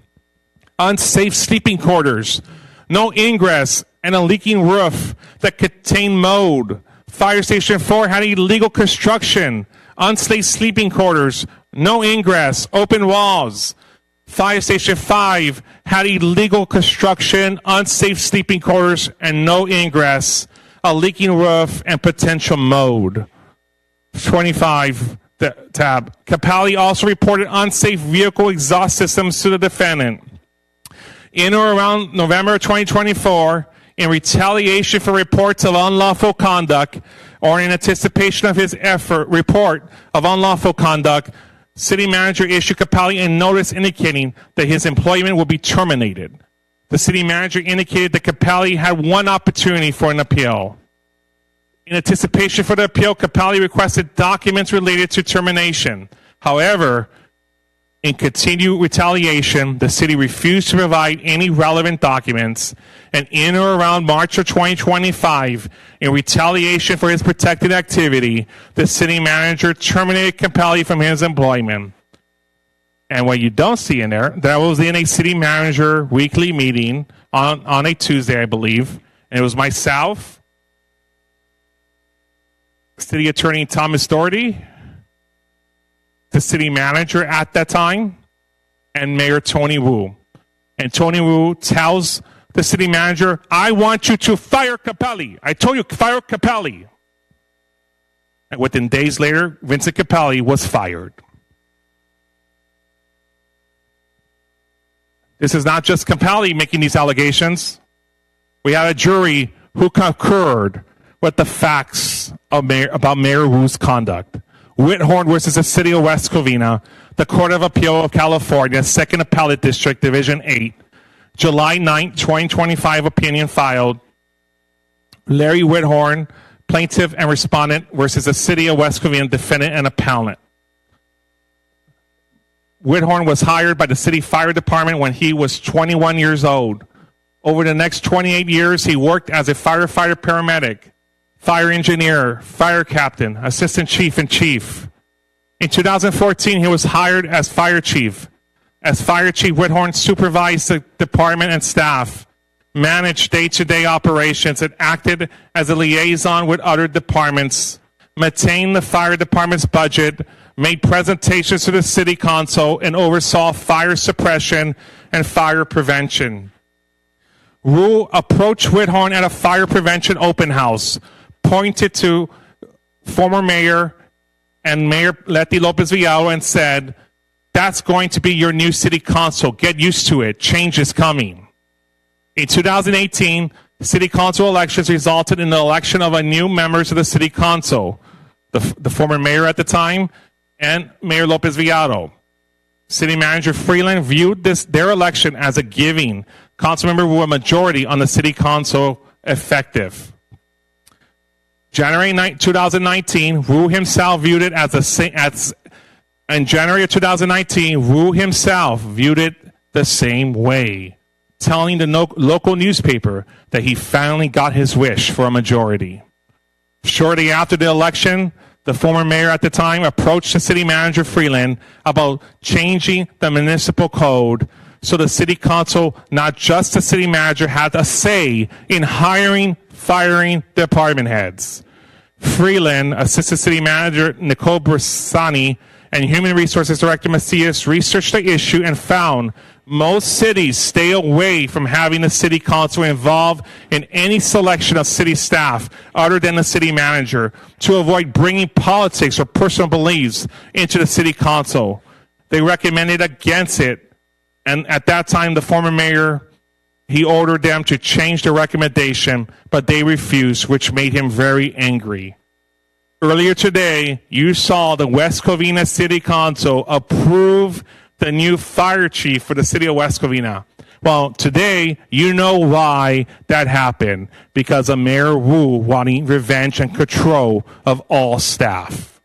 unsafe sleeping quarters, no ingress, and a leaking roof that contained mold. Fire Station 4 had illegal construction, unsafe sleeping quarters, no ingress, open walls. Fire Station 5 had illegal construction, unsafe sleeping quarters, and no ingress, a leaking roof, and potential mold. 25, tab. Capelli also reported unsafe vehicle exhaust systems to the defendant. In or around November 2024, in retaliation for reports of unlawful conduct or in anticipation of his report of unlawful conduct, city manager issued Capelli a notice indicating that his employment will be terminated. The city manager indicated that Capelli had one opportunity for an appeal. In anticipation for the appeal, Capelli requested documents related to termination. However, in continued retaliation, the city refused to provide any relevant documents, and in or around March of 2025, in retaliation for his protected activity, the city manager terminated Capelli from his employment. And what you don't see in there, that was in a city manager weekly meeting on a Tuesday, I believe, and it was myself, City Attorney Thomas Doherty, the city manager at that time, and Mayor Tony Wu. And Tony Wu tells the city manager, I want you to fire Capelli. I told you, fire Capelli. And within days later, Vincent Capelli was fired. This is not just Capelli making these allegations. We had a jury who concurred with the facts about Mayor Wu's conduct. Whithorn versus the City of West Covina, the Court of Appeal of California, 2nd Appellate District, Division 8, July 9, 2025 opinion filed. Larry Whithorn, plaintiff and respondent versus the City of West Covina, defendant and appellant. Whithorn was hired by the city fire department when he was 21 years old. Over the next 28 years, he worked as a firefighter paramedic, fire engineer, fire captain, assistant chief, and chief. In 2014, he was hired as fire chief. As Fire Chief Whithorn supervised the department and staff, managed day-to-day operations, and acted as a liaison with other departments, maintained the fire department's budget, made presentations to the city council, and oversaw fire suppression and fire prevention. Wu approached Whithorn at a fire prevention open house, pointed to former mayor and Mayor Leti Lopez Villalobos and said, "That's going to be your new city council. Get used to it. Change is coming." In 2018, city council elections resulted in the election of a new members of the city council, the former mayor at the time and Mayor Lopez Villalobos. City Manager Freeland viewed their election as a giving Councilmember Wu a majority on the city council effective. January 2019, Wu himself viewed it in January of 2019, Wu himself viewed it the same way, telling the local newspaper that he finally got his wish for a majority. Shortly after the election, the former mayor at the time approached the city manager Freeland about changing the municipal code so the city council, not just the city manager, had a say in hiring, firing department heads. Freeland, Assistant City Manager Nicole Bersani, and Human Resources Director Macias researched the issue and found most cities stay away from having the city council involved in any selection of city staff other than the city manager to avoid bringing politics or personal beliefs into the city council. They recommended against it, and at that time, the former mayor, he ordered them to change the recommendation, but they refused, which made him very angry. Earlier today, you saw the West Covina City Council approve the new fire chief for the city of West Covina. Well, today, you know why that happened. Because of Mayor Wu wanting revenge and control of all staff.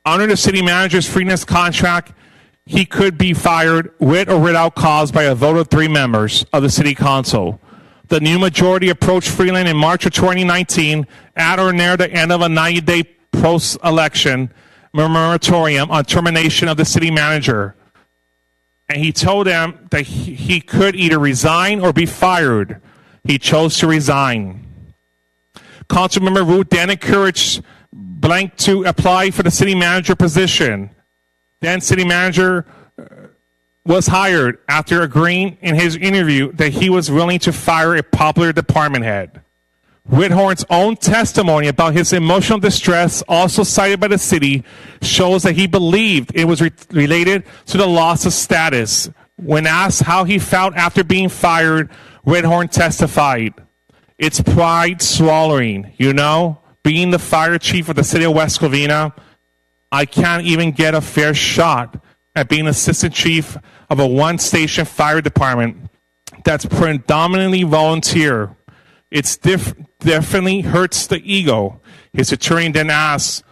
Under the city manager's Freeland's contract, he could be fired with or without cause by a vote of 3 members of the city council. The new majority approached Freeland in March of 2019 at or near the end of a 90-day post-election moratorium on termination of the city manager. And he told them that he could either resign or be fired. He chose to resign. Councilmember Wu then encouraged Blank to apply for the city manager position. Then city manager was hired after agreeing in his interview that he was willing to fire a popular department head. Whithorn's own testimony about his emotional distress, also cited by the city, shows that he believed it was related to the loss of status. When asked how he felt after being fired, Whithorn testified, "It's pride swallowing, you know, being the fire chief of the city of West Covina. I can't even get a fair shot at being assistant chief of a one-station fire department that's predominantly volunteer. It's definitely hurts the ego." His attorney then asked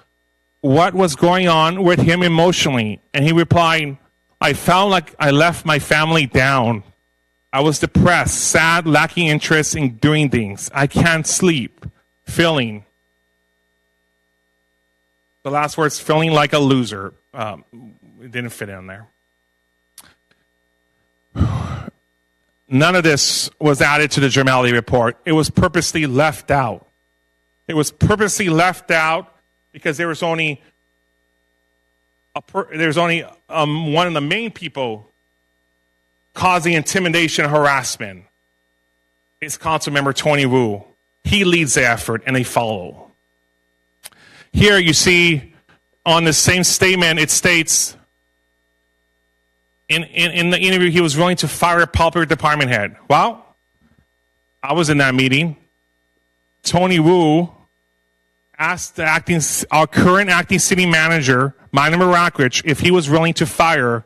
what was going on with him emotionally, and he replied, "I felt like I left my family down. I was depressed, sad, lacking interest in doing things. I can't sleep, feeling." The last words, feeling like a loser. It didn't fit in there. None of this was added to the Gemelli report. It was purposely left out. It was purposely left out because there was only one of the main people causing intimidation and harassment. It's Councilmember Tony Wu. He leads the effort, and they follow. Here you see on the same statement, it states, in the interview, he was willing to fire a popular department head. Well, I was in that meeting. Tony Wu asked our current acting city manager, Minor Mirakwich, if he was willing to fire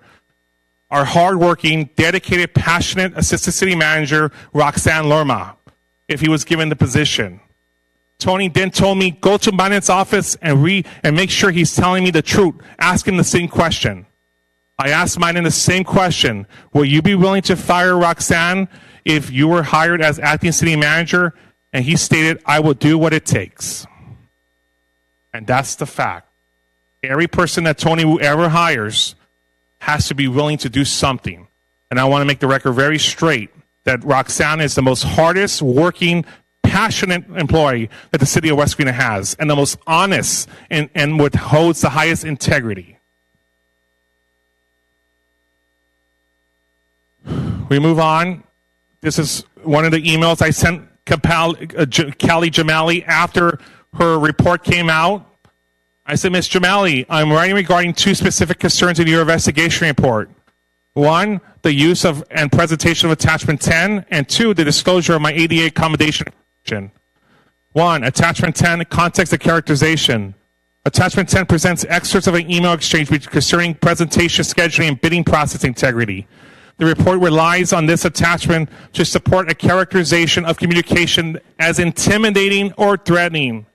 our hardworking, dedicated, passionate assistant city manager, Roxanne Lerma, if he was given the position. Tony then told me, go to Minon's office and make sure he's telling me the truth. Ask him the same question. I asked Minon the same question. Will you be willing to fire Roxanne if you were hired as acting city manager? And he stated, I will do what it takes. And that's the fact. Every person that Tony Wu ever hires, has to be willing to do something. And I want to make the record very straight that Roxana is the most hardest working, passionate employee that the city of West Covina has, and the most honest and what holds the highest integrity. We move on. This is one of the emails I sent Callie Jamali after her report came out. I said, Ms. Jamali, I'm writing regarding two specific concerns in your investigation report. One, the use of and presentation of attachment 10, and two, the disclosure of my ADA accommodation. One, attachment 10, context and characterization. Attachment 10 presents excerpts of an email exchange concerning presentation, scheduling, and bidding process integrity. The report relies on this attachment to support a characterization of communication as intimidating or threatening.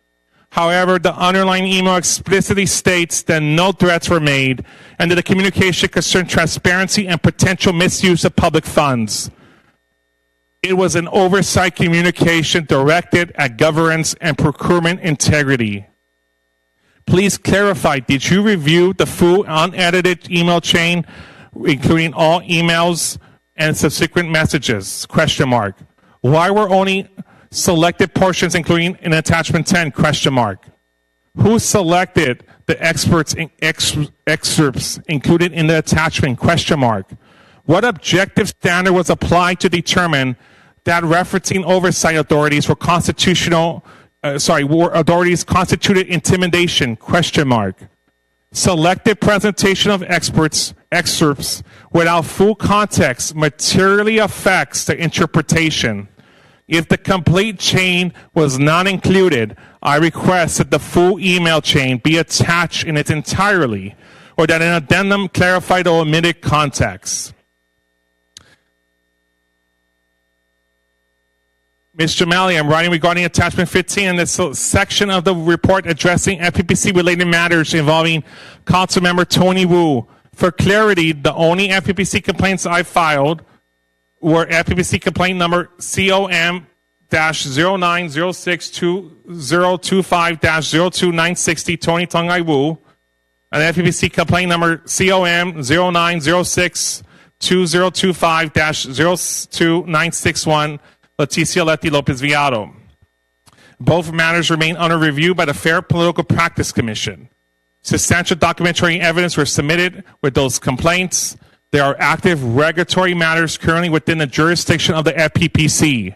However, the underlying email explicitly states that no threats were made and that the communication concerned transparency and potential misuse of public funds. It was an oversight communication directed at governance and procurement integrity. Please clarify, did you review the full unedited email chain, including all emails and subsequent messages? Question mark. Why were only selected portions including in attachment 10? Question mark. Who selected the excerpts included in the attachment? Question mark. What objective standard was applied to determine that referencing oversight authorities were authorities constituted intimidation? Question mark. Selected presentation of excerpts without full context materially affects the interpretation. If the complete chain was not included, I request that the full email chain be attached in its entirety, or that an addendum clarify the omitted context. Ms. Jamali, I'm writing regarding attachment 15 in this section of the report addressing FPPC-related matters involving Councilmember Tony Wu. For clarity, the only FPPC complaints I filed were FPPC complaint number COM-09062025-02960 Tony Tongai Wu, and FPPC complaint number COM-09062025-02961 Leticia Leti Lopez Viado. Both matters remain under review by the Fair Political Practice Commission. Substantial documentary evidence were submitted with those complaints. There are active regulatory matters currently within the jurisdiction of the FPPC.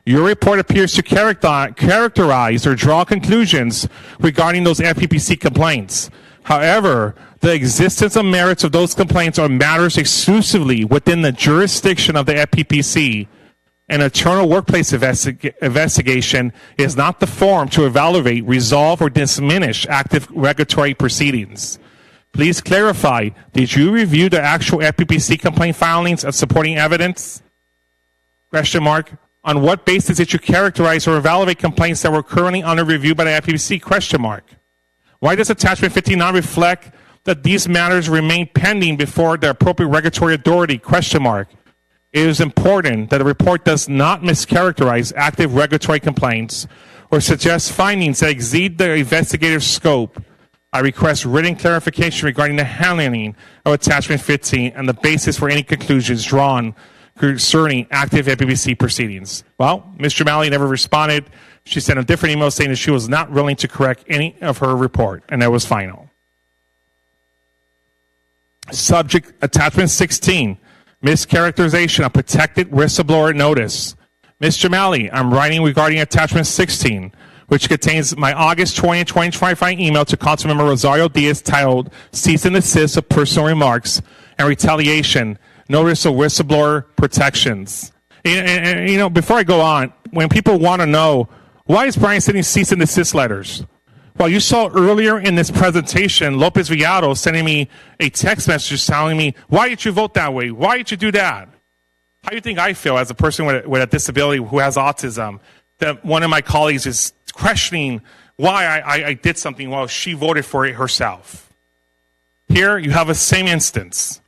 Your report appears to characterize or draw conclusions regarding those FPPC complaints. However, the existence of merits of those complaints are matters exclusively within the jurisdiction of the FPPC. An internal workplace investigation is not the forum to evaluate, resolve, or diminish active regulatory proceedings. Please clarify, did you review the actual FPPC complaint filings and supporting evidence? Question mark. On what basis did you characterize or evaluate complaints that were currently under review by the FPPC? Question mark. Why does attachment 15 not reflect that these matters remain pending before the appropriate regulatory authority? Question mark. It is important that the report does not mischaracterize active regulatory complaints or suggest findings that exceed the investigative scope. I request written clarification regarding the handling of attachment 15 and the basis for any conclusions drawn concerning active FPPC proceedings. Well, Ms. Jamali never responded. She sent a different email saying that she was not willing to correct any of her report, and that was final. Subject attachment 16. Mischaracterization of protected whistleblower notice. Ms. Jamali, I'm writing regarding attachment 16, which contains my August 20, 2025 email to Councilmember Rosario Diaz titled Cease and Desist of Personal Remarks and Retaliation, Notice of Whistleblower Protections. And, you know, before I go on, when people want to know, why is Brian sending cease and desist letters? Well, you saw earlier in this presentation, Lopez Villado sending me a text message telling me, why did you vote that way? Why did you do that? How do you think I feel as a person with a disability who has autism, that one of my colleagues is questioning why I did something while she voted for it herself? Here, you have a same instance.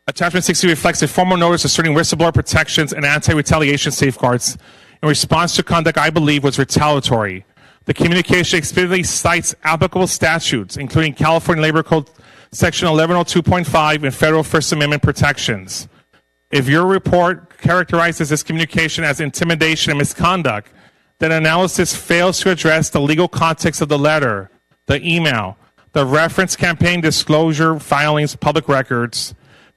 Attachment 60 reflects a formal notice asserting whistleblower protections and anti-retaliation safeguards in response to conduct I believe was retaliatory. The communication explicitly cites applicable statutes, including California Labor Code Section 1102.5 and federal First Amendment protections. If your report characterizes this communication as intimidation and misconduct, then analysis fails to address the legal context of the letter, the email, the reference campaign disclosure filings, public records,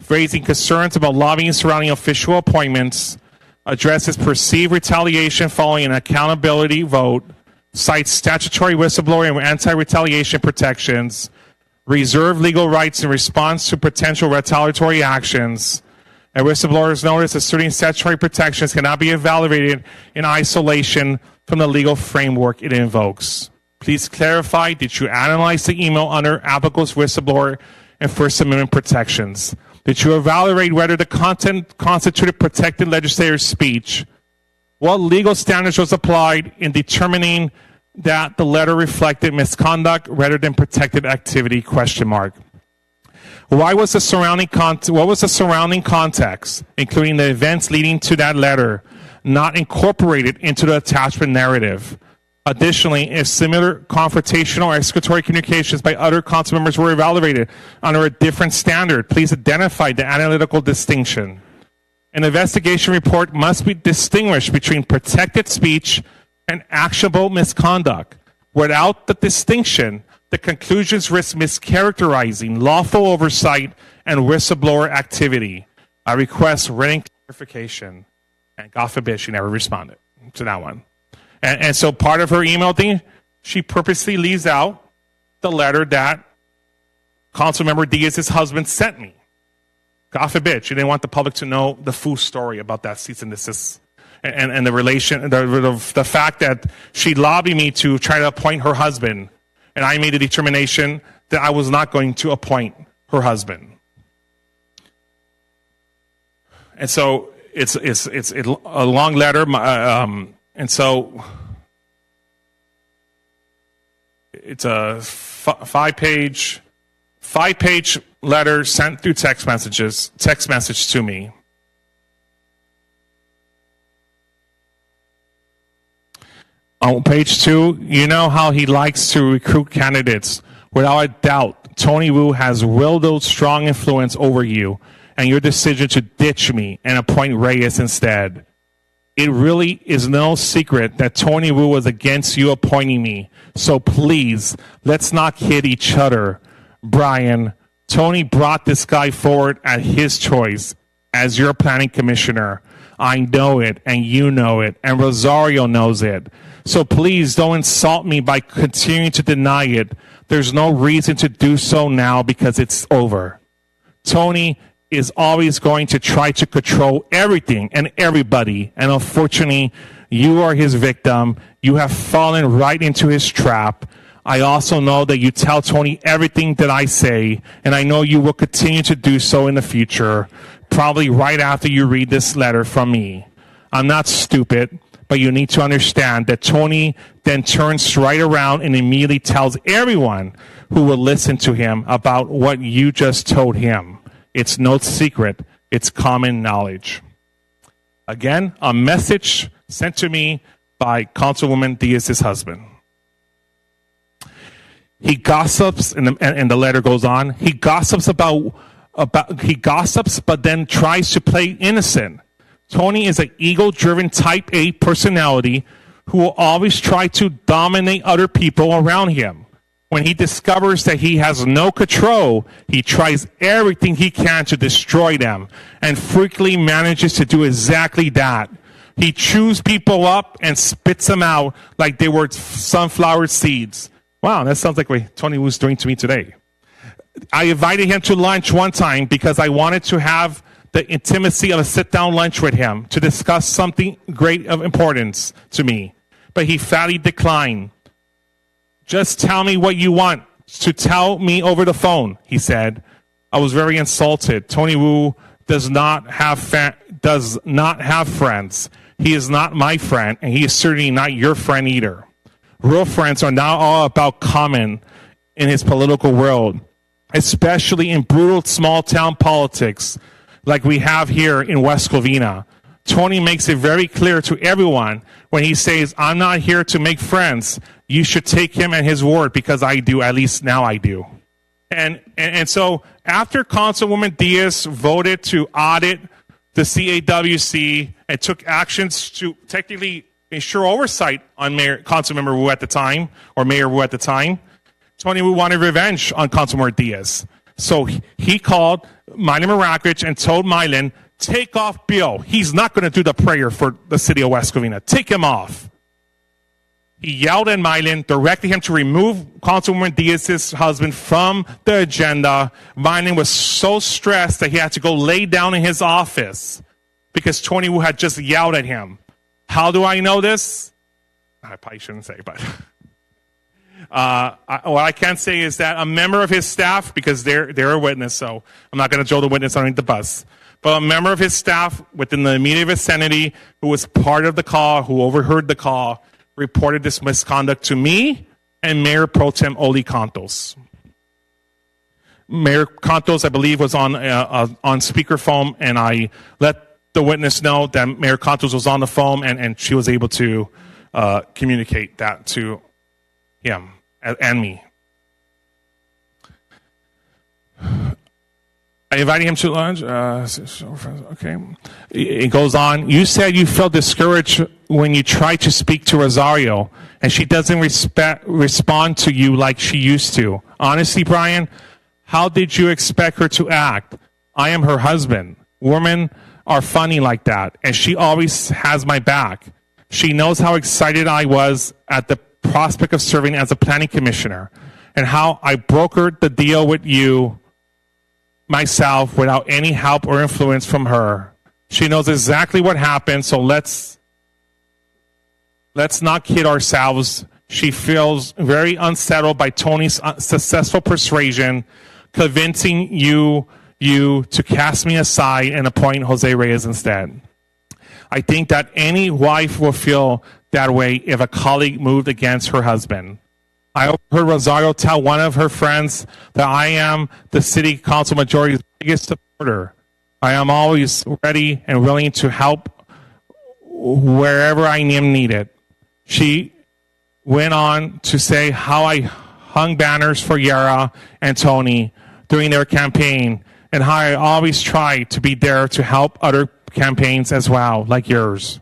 raising concerns about lobbying surrounding official appointments, addresses perceived retaliation following an accountability vote, cites statutory whistleblower and anti-retaliation protections, reserve legal rights in response to potential retaliatory actions. A whistleblower's notice asserting statutory protections cannot be evaluated in isolation from the legal framework it invokes. Please clarify, did you analyze the email under applicable whistleblower and First Amendment protections? Did you evaluate whether the content constituted protected legislative speech? What legal standards was applied in determining that the letter reflected misconduct rather than protected activity? ? What was the surrounding context, including the events leading to that letter, not incorporated into the attachment narrative? Additionally, if similar confrontational or executory communications by other council members were evaluated under a different standard, please identify the analytical distinction. An investigation report must be distinguished between protected speech and actionable misconduct. Without the distinction, the conclusions risk mischaracterizing lawful oversight and whistleblower activity. I request written clarification, and God forbid she never responded to that one. And so part of her email thing, she purposely leaves out the letter that Councilmember Diaz's husband sent me. God forbid, she didn't want the public to know the full story about that cease and desist and the relation, the fact that she lobbied me to try to appoint her husband, and I made a determination that I was not going to appoint her husband. And so it's a long letter, and so it's a five-page letter sent through text message to me. On page 2, you know how he likes to recruit candidates. Without a doubt, Tony Wu has wielded strong influence over you and your decision to ditch me and appoint Reyes instead. It really is no secret that Tony Wu was against you appointing me. So please, let's not kid each other. Brian, Tony brought this guy forward at his choice as your planning commissioner. I know it, and you know it, and Rosario knows it. So please don't insult me by continuing to deny it. There's no reason to do so now because it's over. Tony is always going to try to control everything and everybody, and unfortunately, you are his victim. You have fallen right into his trap. I also know that you tell Tony everything that I say, and I know you will continue to do so in the future, probably right after you read this letter from me. I'm not stupid, but you need to understand that Tony then turns right around and immediately tells everyone who will listen to him about what you just told him. It's no secret. It's common knowledge. Again, a message sent to me by Councilwoman Diaz's husband. He gossips, and the letter goes on. He gossips but then tries to play innocent. Tony is an ego-driven type A personality who will always try to dominate other people around him. When he discovers that he has no control, he tries everything he can to destroy them and frequently manages to do exactly that. He chews people up and spits them out like they were sunflower seeds. Wow, that sounds like what Tony was doing to me today. I invited him to lunch one time because I wanted to have the intimacy of a sit-down lunch with him to discuss something great of importance to me. But he fatly declined. Just tell me what you want to tell me over the phone, he said. I was very insulted. Tony Wu does not have friends. He is not my friend, and he is certainly not your friend either. Real friends are not all about common in his political world, especially in brutal small-town politics like we have here in West Covina. Tony makes it very clear to everyone when he says, I'm not here to make friends. You should take him at his word because I do, at least now I do. And so after Councilwoman Diaz voted to audit the CAWC and took actions to technically ensure oversight on Councilmember Wu at the time, or Mayor Wu at the time, Tony Wu wanted revenge on Councilmember Diaz. So he called Mylan Marakich and told Mylan, take off Bill. He's not going to do the prayer for the city of West Covina. Take him off. He yelled at Mylan, directed him to remove Councilwoman Diaz's husband from the agenda. Mylan was so stressed that he had to go lay down in his office because Tony Wu had just yelled at him. How do I know this? I probably shouldn't say, but what I can say is that a member of his staff, because they're a witness, so I'm not going to throw the witness underneath the bus, but a member of his staff within the immediate vicinity who was part of the call, who overheard the call, reported this misconduct to me and Mayor Pro Tem Oli Cantos. Mayor Cantos, I believe, was on speakerphone, and I let the witness know that Mayor Cantos was on the phone, and she was able to communicate that to him and me. I invited him to lunch. Okay. It goes on. You said you felt discouraged when you tried to speak to Rosario, and she doesn't respond to you like she used to. Honestly, Brian, how did you expect her to act? I am her husband. Women are funny like that, and she always has my back. She knows how excited I was at the prospect of serving as a planning commissioner, and how I brokered the deal with you myself without any help or influence from her. She knows exactly what happened, so let's not kid ourselves. She feels very unsettled by Tony's successful persuasion, convincing you to cast me aside and appoint Jose Reyes instead. I think that any wife will feel that way if a colleague moved against her husband. I heard Rosario tell one of her friends that I am the city council majority's biggest supporter. I am always ready and willing to help wherever I am needed. She went on to say how I hung banners for Yara and Tony during their campaign, and how I always try to be there to help other campaigns as well, like yours.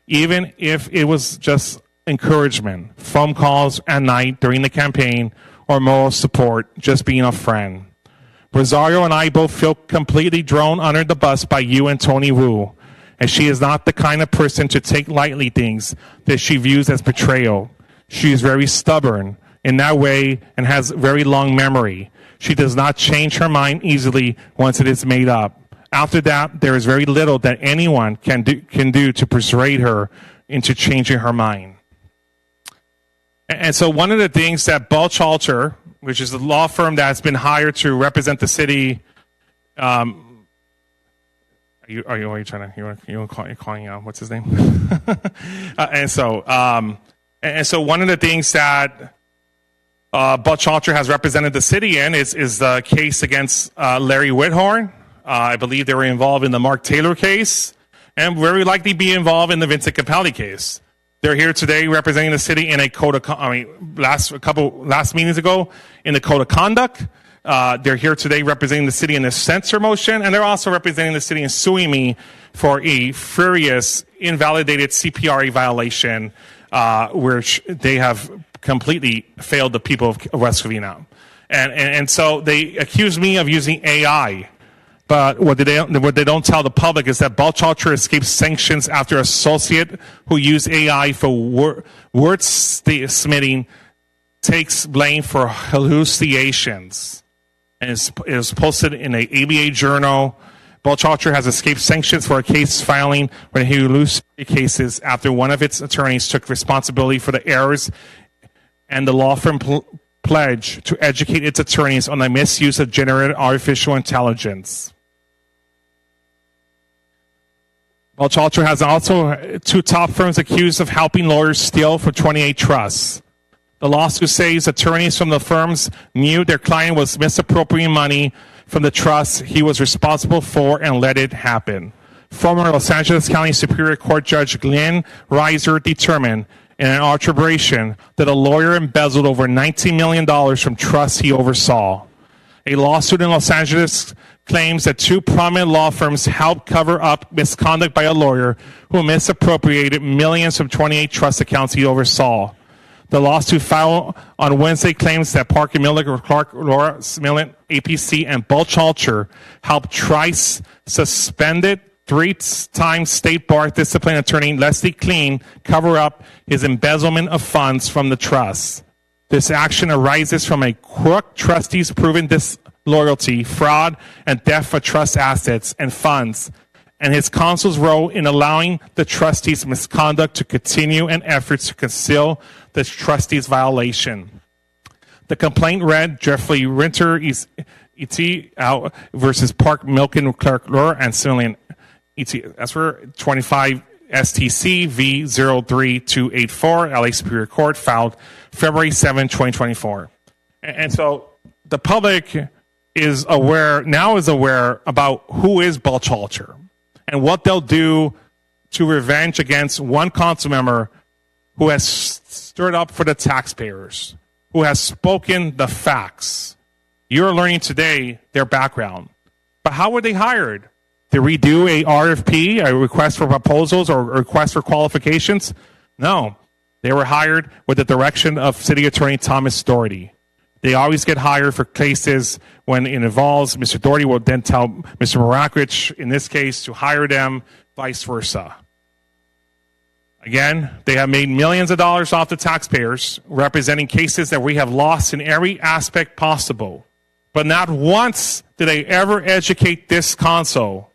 Even if it was just encouragement, phone calls at night during the campaign, or moral support, just being a friend. Rosario and I both feel completely thrown under the bus by you and Tony Wu, and she is not the kind of person to take lightly things that she views as betrayal. She is very stubborn in that way and has very long memory. She does not change her mind easily once it is made up. After that, there is very little that anyone can do to persuade her into changing her mind. And so one of the things that Balchalter, which is the law firm that's been hired to represent the city, are you calling out what's his name? And so one of the things that Balchalter has represented the city in is the case against Larry Whithorn. I believe they were involved in the Mark Taylor case, and very likely be involved in the Vincent Capelli case. They're here today representing the city in a code of, last meetings ago in the code of conduct. They're here today representing the city in the censure motion, and they're also representing the city in suing me for a furious, invalidated CPRA violation, which they have completely failed the people of West Covina. And so they accuse me of using AI. But what they don't tell the public is that Balchalter escaped sanctions after an associate who used AI for word submitting takes blame for hallucinations. And it was posted in an ABA journal. Balchalter has escaped sanctions for a case filing when he hallucinated cases after one of its attorneys took responsibility for the errors, and the law firm pledged to educate its attorneys on the misuse of generative artificial intelligence. Balchalter has also two top firms accused of helping lawyers steal from 28 trusts. The lawsuit says attorneys from the firms knew their client was misappropriating money from the trust he was responsible for and let it happen. former Los Angeles County Superior Court Judge Glenn Reiser determined in an arbitration that a lawyer embezzled over $19 million from trusts he oversaw. A lawsuit in Los Angeles claims that two prominent law firms helped cover up misconduct by a lawyer who misappropriated millions from 28 trust accounts he oversaw. The lawsuit filed on Wednesday claims that Parker Miller, Clark, Laura Smillant, APC, and Bulchalter helped Trice suspended three-time state bar discipline attorney Leslie Kleen cover up his embezzlement of funds from the trust. This action arises from a crook trustee's proven disloyalty, fraud, and theft of trust assets and funds, and his counsel's role in allowing the trustee's misconduct to continue and efforts to conceal the trustee's violation. The complaint read Jeffrey Winter E.T. versus Park Milken Clark Lure and Smillant E.T. That's for 25 STC v. 03284, LA Superior Court, filed February 7, 2024. And so the public is aware about who is Bulchalter and what they'll do to revenge against one council member who has stirred up for the taxpayers, who has spoken the facts. You're learning today their background. But how were they hired? Did we do a RFP, a request for proposals or a request for qualifications? No. They were hired with the direction of City Attorney Thomas Doherty. They always get hired for cases when it involves Mr. Doherty will then tell Mr. Morakrich, in this case, to hire them, vice versa. Again, they have made millions of dollars off the taxpayers, representing cases that we have lost in every aspect possible. But not once did they ever educate this council,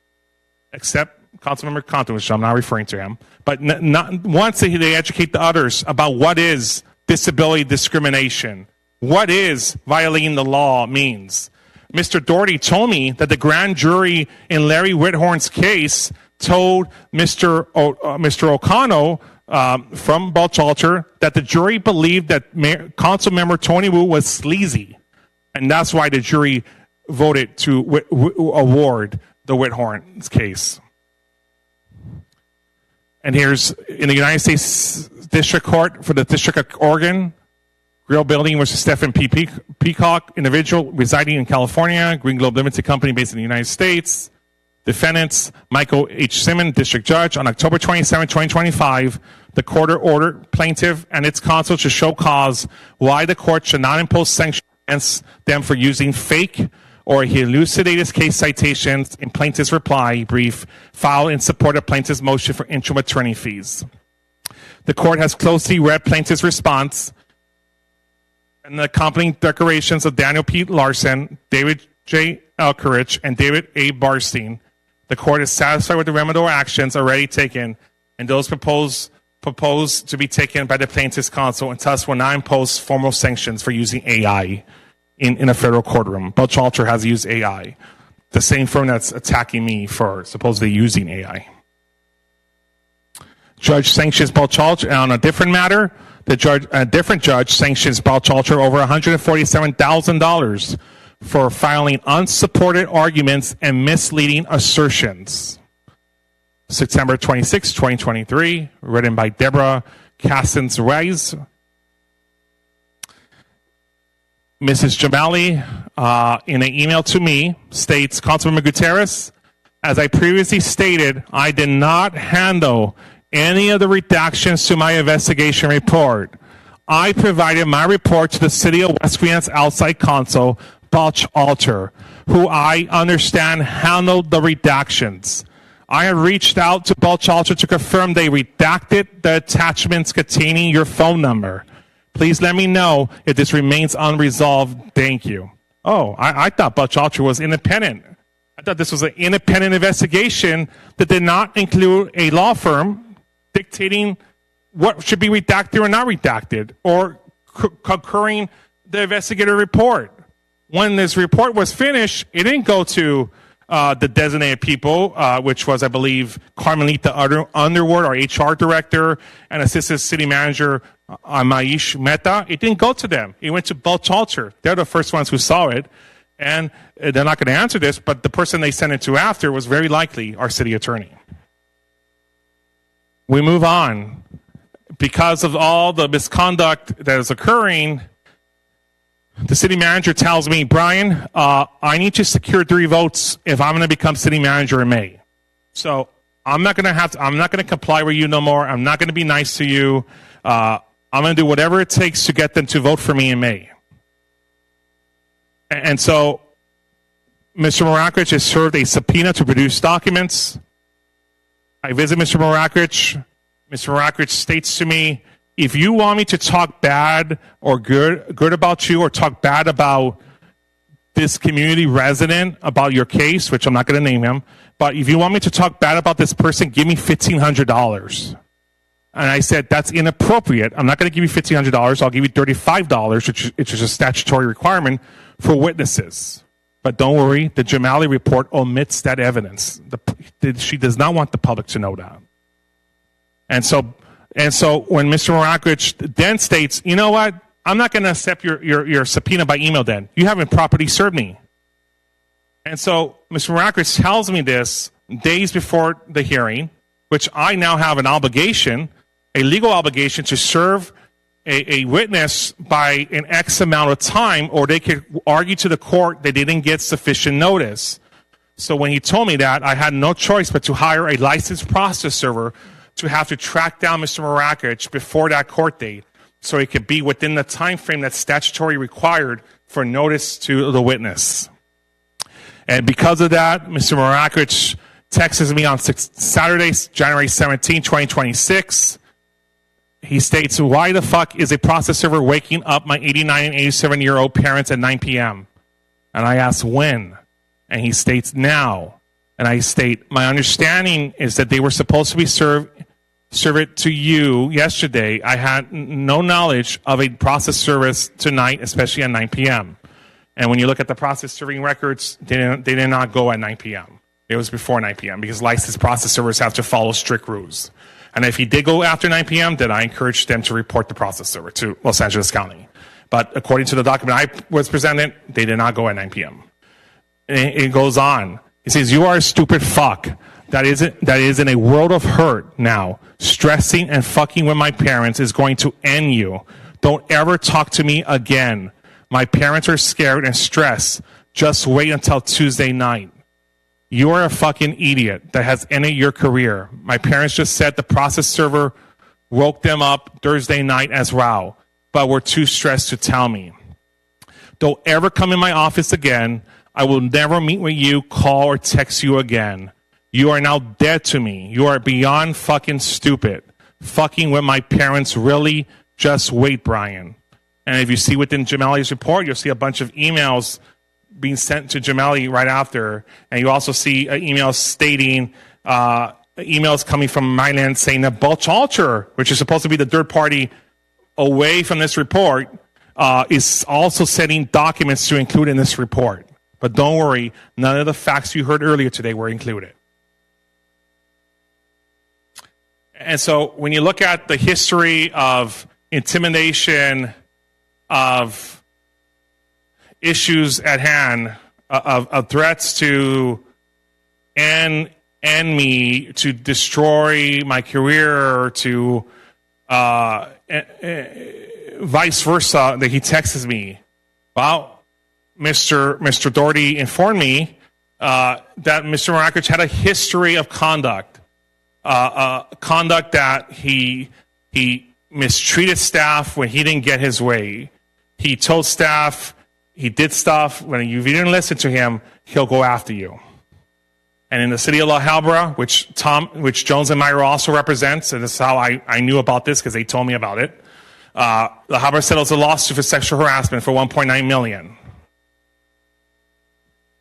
except Councilmember Compton, which I'm not referring to him, but not once did they educate the others about what is disability discrimination, what is violating the law means. Mr. Doherty told me that the grand jury in Larry Whithorn's case told Mr. O'Connell from Bulchalter that the jury believed that Council Member Tony Wu was sleazy, and that's why the jury voted to award the Whithorn's case. And here's in the United States District Court for the District of Oregon, Grill Building versus Stephen P. Peacock, individual residing in California, Green Globe Limited Company based in the United States. Defendants, Michael H. Simmons, District Judge. On October 27, 2025, the court ordered plaintiff and its counsel to show cause why the court should not impose sanctions against them for using fake or hallucinated case citations in plaintiff's reply brief filed in support of plaintiff's motion for interim attorney fees. The court has closely read plaintiff's response and the accompanying declarations of Daniel P. Larson, David J. Elkerich, and David A. Barstein. The court is satisfied with the remedial actions already taken and those proposed to be taken by the plaintiff's counsel, and thus will not impose formal sanctions for using AI in a federal courtroom. Bulchalter has used AI, the same firm that's attacking me for supposedly using AI. Judge sanctions Bulchalter on a different matter. A different judge sanctions Bulchalter over $147,000 for filing unsupported arguments and misleading assertions. September 26, 2023, written by Deborah Cassens-Reis. Mrs. Jamali, in an email to me, states, Councilmember Gutierrez, as I previously stated, I did not handle any of the redactions to my investigation report. I provided my report to the City of West Covina's outside counsel, Bulchalter, who I understand handled the redactions. I have reached out to Bulchalter to confirm they redacted the attachments containing your phone number. Please let me know if this remains unresolved. Thank you. Oh, I thought Bulchalter was independent. I thought this was an independent investigation that did not include a law firm dictating what should be redacted or not redacted, or concurring the investigative report. When this report was finished, it didn't go to the designated people, which was, I believe, Carmelita Underwood, our HR director, and Assistant City Manager Maish Mehta. It didn't go to them. It went to Bulchalter. They're the first ones who saw it, and they're not going to answer this, but the person they sent it to after was very likely our city attorney. We move on. Because of all the misconduct that is occurring, the city manager tells me, Brian, I need to secure 3 votes if I'm going to become city manager in May. So I'm not going to comply with you no more. I'm not going to be nice to you. I'm going to do whatever it takes to get them to vote for me in May. And so Mr. Morakrich has served a subpoena to produce documents. I visit Mr. Morakrich. Mr. Morakrich states to me, if you want me to talk bad or good about you, or talk bad about this community resident, about your case, which I'm not going to name him, but if you want me to talk bad about this person, give me $1,500. And I said, that's inappropriate. I'm not going to give you $1,500. I'll give you $35, which is a statutory requirement for witnesses. But don't worry, the Jamali report omits that evidence. She does not want the public to know that. And so when Mr. Morakrich then states, you know what, I'm not going to accept your subpoena by email then. You haven't properly served me. And so Mr. Morakrich tells me this days before the hearing, which I now have an obligation, a legal obligation to serve a witness by an X amount of time, or they could argue to the court they didn't get sufficient notice. So when he told me that, I had no choice but to hire a licensed process server to have to track down Mr. Morakrich before that court date, so it could be within the time frame that's statutory required for notice to the witness. And because of that, Mr. Morakrich texts me on Saturday, January 17, 2026. He states, why the fuck is a process server waking up my 89 and 87-year-old parents at 9 p.m.? And I ask, when? And he states, now. And I state, my understanding is that they were supposed to be serve it to you yesterday. I had no knowledge of a process service tonight, especially at 9 p.m. And when you look at the process serving records, they did not go at 9 p.m. It was before 9 p.m. because licensed process servers have to follow strict rules. And if he did go after 9 p.m., then I encourage them to report the process server to Los Angeles County. But according to the document I was presented, they did not go at 9 p.m. And it goes on. He says, you are a stupid fuck that is in a world of hurt now. Stressing and fucking with my parents is going to end you. Don't ever talk to me again. My parents are scared and stressed. Just wait until Tuesday night. You are a fucking idiot that has ended your career. My parents just said the process server woke them up Thursday night as well, but were too stressed to tell me. Don't ever come in my office again. I will never meet with you, call, or text you again. You are now dead to me. You are beyond fucking stupid. Fucking with my parents, really? Just wait, Brian. And if you see within Jamali's report, you'll see a bunch of emails being sent to Jamali right after. And you also see emails stating, emails coming from Myland saying that Bulch Alter, which is supposed to be the third party away from this report, is also sending documents to include in this report. But don't worry, none of the facts you heard earlier today were included. And so when you look at the history of intimidation, of issues at hand, of threats to end me, to destroy my career, to vice versa, that he texts me. Well, Mr. Doherty informed me that Mr. Morakrich had a history of conduct that he mistreated staff when he didn't get his way. He told staff he did stuff when you didn't listen to him, he'll go after you. And in the city of La Habra, which Jones and Meyer also represents, and this is how I knew about this because they told me about it. La Habra settles a lawsuit for sexual harassment for $1.9 million.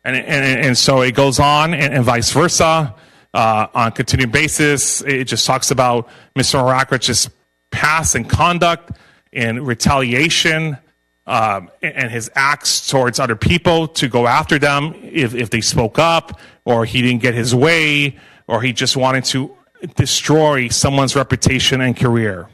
And so it goes on, and vice versa, on a continuing basis. It just talks about Mr. Morakrich's past and conduct and retaliation, and his acts towards other people to go after them if they spoke up, or he didn't get his way, or he just wanted to destroy someone's reputation and career.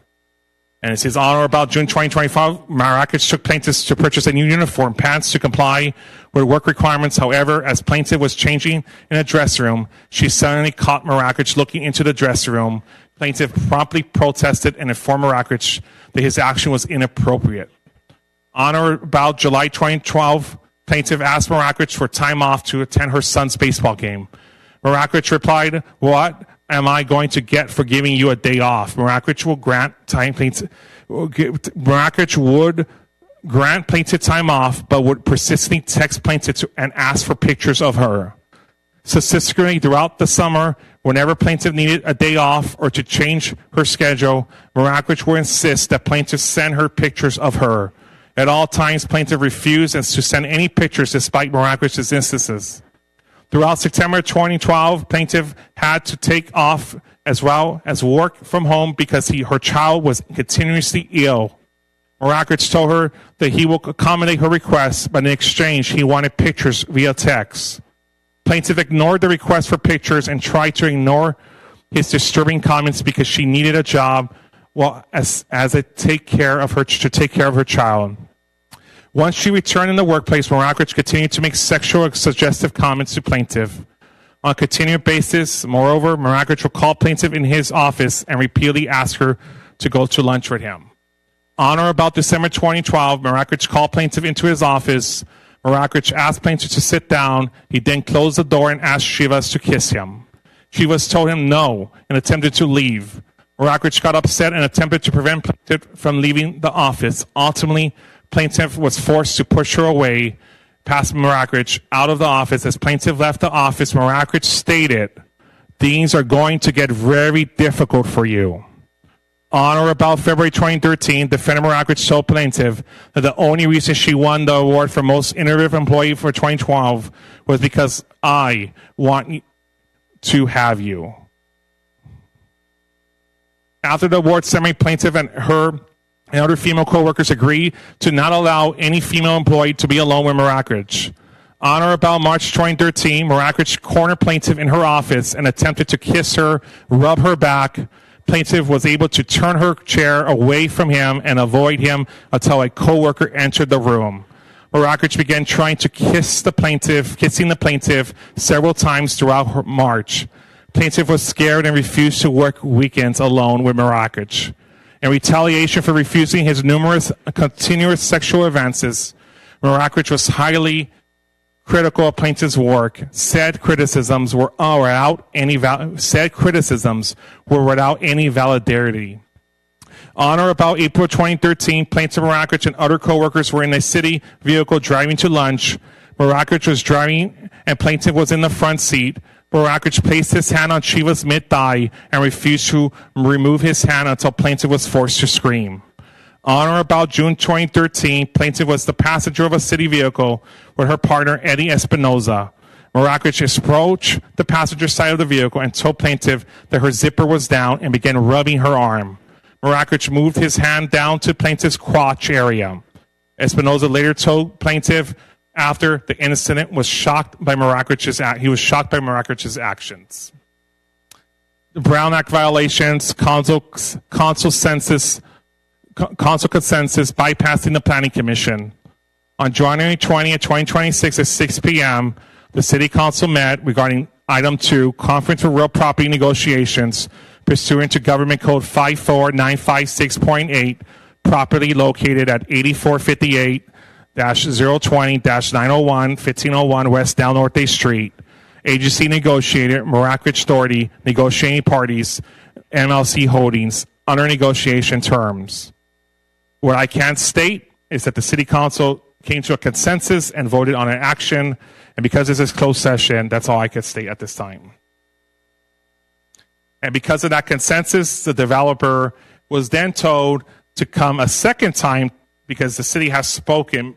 And it says, on or about June 2025, Morakrich took plaintiffs to purchase a new uniform, pants to comply with work requirements. However, as plaintiff was changing in a dressing room, she suddenly caught Morakrich looking into the dressing room Plaintiff promptly protested and informed Marakich that his action was inappropriate. On or about July 2012, plaintiff asked Marakich for time off to attend her son's baseball game. Marakich replied, "What am I going to get for giving you a day off?" Marakich would grant plaintiff time off, but would persistently text plaintiff and ask for pictures of her. Statistically, throughout the summer, whenever plaintiff needed a day off or to change her schedule, Marakich would insist that plaintiff send her pictures of her. At all times, plaintiff refused to send any pictures despite Marakich's instances. Throughout September 2012, plaintiff had to take off as well as work from home because her child was continuously ill. Marakich told her that he will accommodate her request, but in exchange, he wanted pictures via text. Plaintiff ignored the request for pictures and tried to ignore his disturbing comments because she needed a job to take care of her child. Once she returned in the workplace, Marakich continued to make sexual suggestive comments to plaintiff. On a continued basis, moreover, Marakich would call plaintiff in his office and repeatedly ask her to go to lunch with him. On or about December 2012, Marakich called plaintiff into his office. Marakich asked plaintiff to sit down. He then closed the door and asked Shivas to kiss him. Shivas told him no and attempted to leave. Marakich got upset and attempted to prevent plaintiff from leaving the office. Ultimately, plaintiff was forced to push her away past Marakich out of the office. As plaintiff left the office, Marakich stated, "Things are going to get very difficult for you." On or about February 2013, defendant Marakich told plaintiff that the only reason she won the award for most innovative employee for 2012 was because I want to have you. After the award ceremony, plaintiff and her and other female co-workers agreed to not allow any female employee to be alone with Marakich. On or about March 2013, Marakich cornered plaintiff in her office and attempted to kiss her, rub her back. Plaintiff was able to turn her chair away from him and avoid him until a co-worker entered the room. Marakich began trying to kissing the plaintiff several times throughout March. Plaintiff was scared and refused to work weekends alone with Marakich. In retaliation for refusing his numerous continuous sexual advances, Marakich was highly critical of plaintiff's work. Said criticisms were without any validity. On or about April 2013, plaintiff Marakich and other co-workers were in a city vehicle driving to lunch. Marakich was driving and plaintiff was in the front seat. Marakich placed his hand on Shiva's mid-thigh and refused to remove his hand until plaintiff was forced to scream. On or about June 2013, plaintiff was the passenger of a city vehicle with her partner, Eddie Espinoza. Marakich approached the passenger side of the vehicle and told plaintiff that her zipper was down and began rubbing her arm. Marakich moved his hand down to plaintiff's crotch area. Espinoza later told plaintiff after the incident was shocked by Marakich's actions. The Brown Act violations, council consensus, bypassing the Planning Commission. On January 20th, 2026 at 6 p.m., the City Council met regarding Item 2, Conference for Real Property Negotiations, pursuant to Government Code 54956.8, property located at 8458-020-901, 1501 West Del Norte Street. Agency negotiated, Marakich Authority, negotiating parties, MLC Holdings, under negotiation terms. What I can state is that the City Council came to a consensus and voted on an action, and because this is closed session, that's all I can state at this time. And because of that consensus, the developer was then told to come a second time because the city has spoken.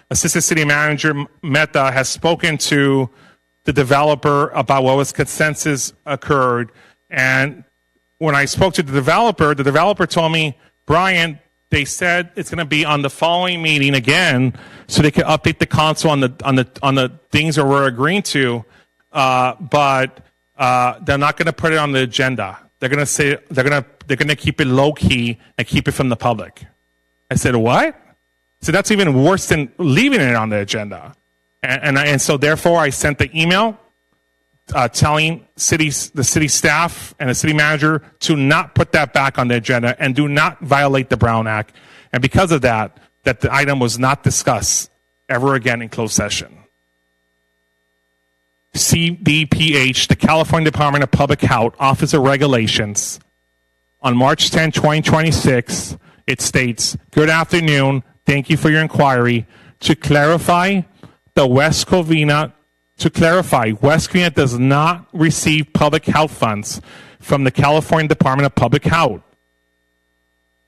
Assistant City Manager Mehta has spoken to the developer about what was consensus occurred. And when I spoke to the developer told me, Brian, they said it's going to be on the following meeting again, so they can update the council on the things that we're agreeing to, but they're not going to put it on the agenda. They're going to say they're going to keep it low key and keep it from the public. I said, what? So that's even worse than leaving it on the agenda. And so therefore I sent the email telling the city staff and the city manager to not put that back on the agenda and do not violate the Brown Act. And because of that the item was not discussed ever again in closed session. CDPH, the California Department of Public Health, Office of Regulations, on March 10, 2026, it states, "Good afternoon. Thank you for your inquiry. To clarify, West Covina does not receive public health funds from the California Department of Public Health,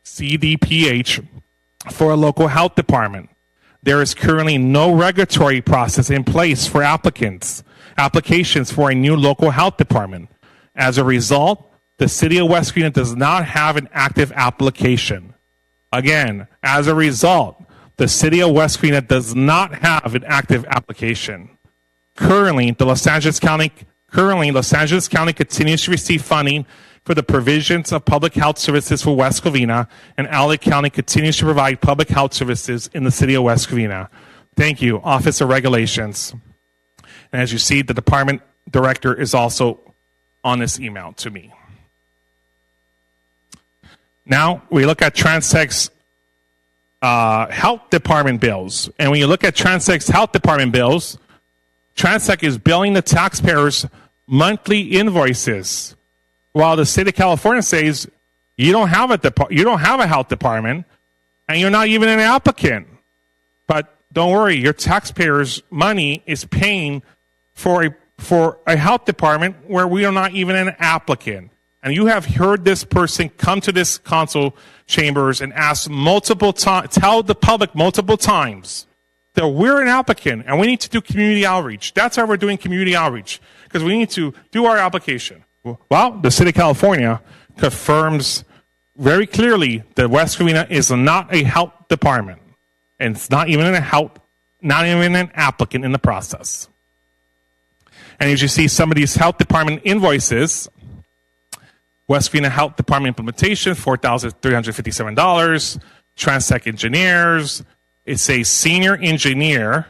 CDPH, for a local health department. There is currently no regulatory process in place for applications for a new local health department. As a result, the city of West Covina does not have an active application." Again, as a result, the city of West Covina does not have an active application. Currently, Los Angeles County continues to receive funding for the provisions of public health services for West Covina, and LA County continues to provide public health services in the city of West Covina. Thank you, Office of Regulations. And as you see, the department director is also on this email to me. Now, we look at Transec's health department bills. And when you look at Transec's health department bills, Transec is billing the taxpayers monthly invoices, while the state of California says you don't have a health department, and you're not even an applicant. But don't worry, your taxpayers' money is paying for a health department where we are not even an applicant. And you have heard this person come to this council chambers and ask tell the public multiple times that we're an applicant and we need to do community outreach. That's how we're doing community outreach, because we need to do our application. Well, the city of California confirms very clearly that West Covina is not a health department, and it's not even an applicant in the process. And as you see some of these health department invoices, West Covina Health Department implementation, $4,357. Transec engineers, it's a senior engineer,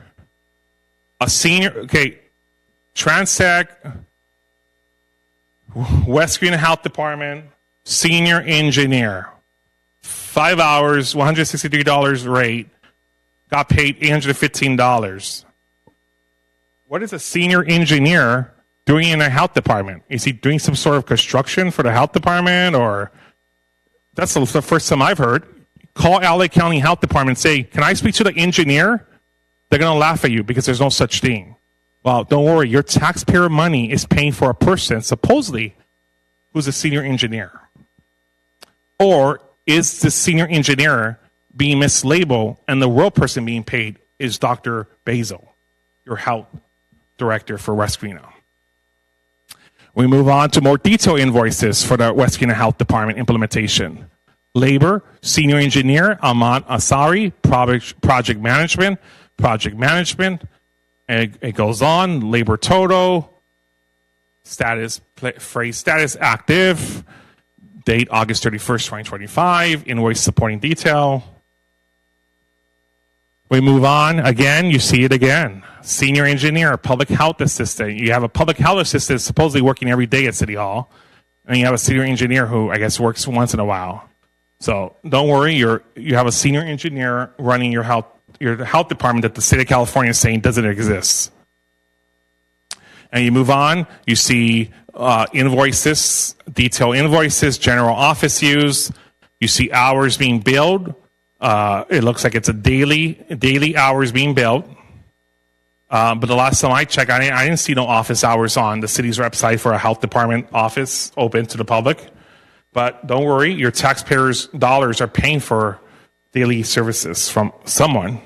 Transec, West Covina Health Department, senior engineer, 5 hours, $163 rate, got paid $815. What is a senior engineer doing in a health department? Is he doing some sort of construction for the health department? Or that's the first time I've heard. Call LA County Health Department and say, "Can I speak to the engineer?" They're going to laugh at you because there's no such thing. Well, don't worry. Your taxpayer money is paying for a person, supposedly, who's a senior engineer. Or is the senior engineer being mislabeled and the real person being paid is Dr. Basil, your health director for West Covina? We move on to more detailed invoices for the West Covina Health Department implementation. Labor, senior engineer, Ahmad Asari, project management, and it goes on. Labor total, status active, date August 31st, 2025, invoice supporting detail. We move on. Again, you see it again. Senior engineer, public health assistant. You have a public health assistant supposedly working every day at City Hall. And you have a senior engineer who, I guess, works once in a while. So don't worry, you have a senior engineer running your health department that the state of California is saying doesn't exist. And you move on, you see invoices, detailed invoices, general office use. You see hours being billed. It looks like it's a daily hours being billed. But the last time I checked, I didn't see no office hours on the city's website for a health department office open to the public. But don't worry, your taxpayers' dollars are paying for daily services from someone.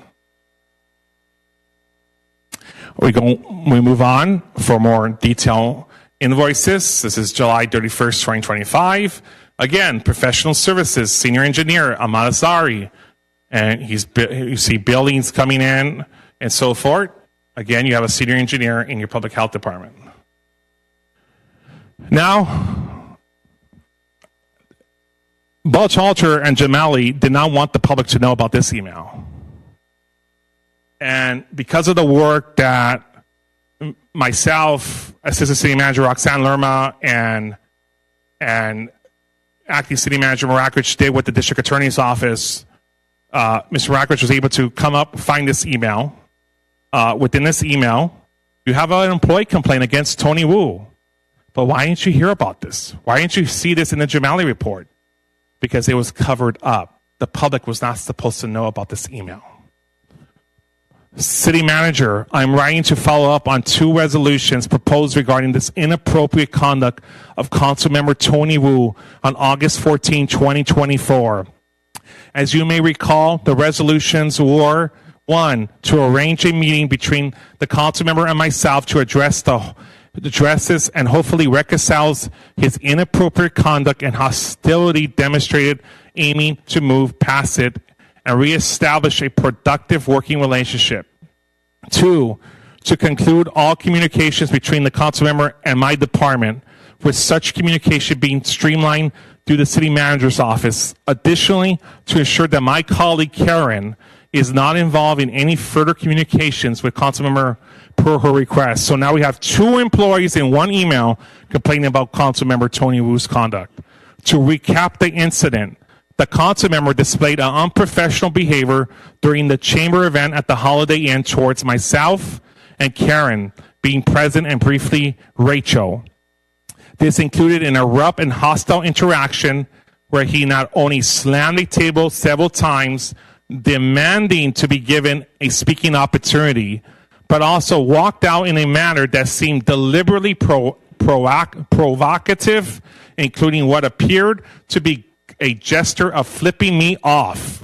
We move on for more detailed invoices. This is July 31st, 2025. Again, professional services, senior engineer, Ahmad Azari. And you see billings coming in and so forth. Again, you have a senior engineer in your public health department. Now, Balchalter and Jamali did not want the public to know about this email. And because of the work that myself, Assistant City Manager Roxanne Lerma, and Acting City Manager Marakrich did with the District Attorney's Office, Mr. Marakrich was able to come up, find this email. Within this email, you have an employee complaint against Tony Wu. But why didn't you hear about this? Why didn't you see this in the Jamali report? Because it was covered up. The public was not supposed to know about this email. City Manager, I'm writing to follow up on 2 resolutions proposed regarding this inappropriate conduct of Councilmember Tony Wu on August 14, 2024. As you may recall, the resolutions were 1, to arrange a meeting between the councilmember and myself to address this and hopefully reconciles his inappropriate conduct and hostility demonstrated, aiming to move past it and reestablish a productive working relationship. 2, to conclude all communications between the councilmember and my department, with such communication being streamlined through the city manager's office. Additionally, to ensure that my colleague Karen is not involved in any further communications with councilmember per her request. So now we have 2 employees in one email complaining about councilmember Tony Wu's conduct. To recap the incident, the councilmember displayed an unprofessional behavior during the chamber event at the Holiday Inn towards myself and Karen, being present, and briefly Rachel. This included an abrupt and hostile interaction where he not only slammed the table several times, demanding to be given a speaking opportunity, but also walked out in a manner that seemed deliberately provocative, including what appeared to be a gesture of flipping me off.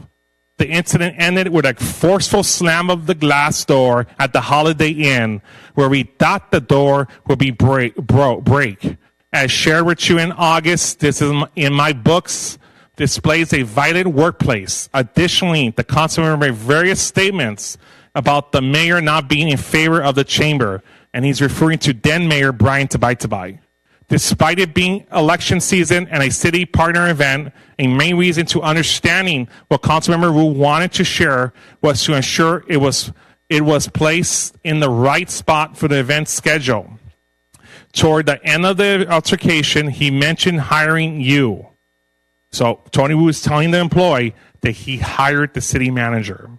The incident ended with a forceful slam of the glass door at the Holiday Inn, where we thought the door would be break. As shared with you in August, this is in my books, displays a violent workplace. Additionally, the councilmember made various statements about the mayor not being in favor of the chamber, and he's referring to then Mayor Brian Tabay. Despite it being election season and a city partner event, a main reason to understanding what Councilmember Wu wanted to share was to ensure it was placed in the right spot for the event schedule. Toward the end of the altercation, he mentioned hiring you. So Tony Wu is telling the employee that he hired the city manager,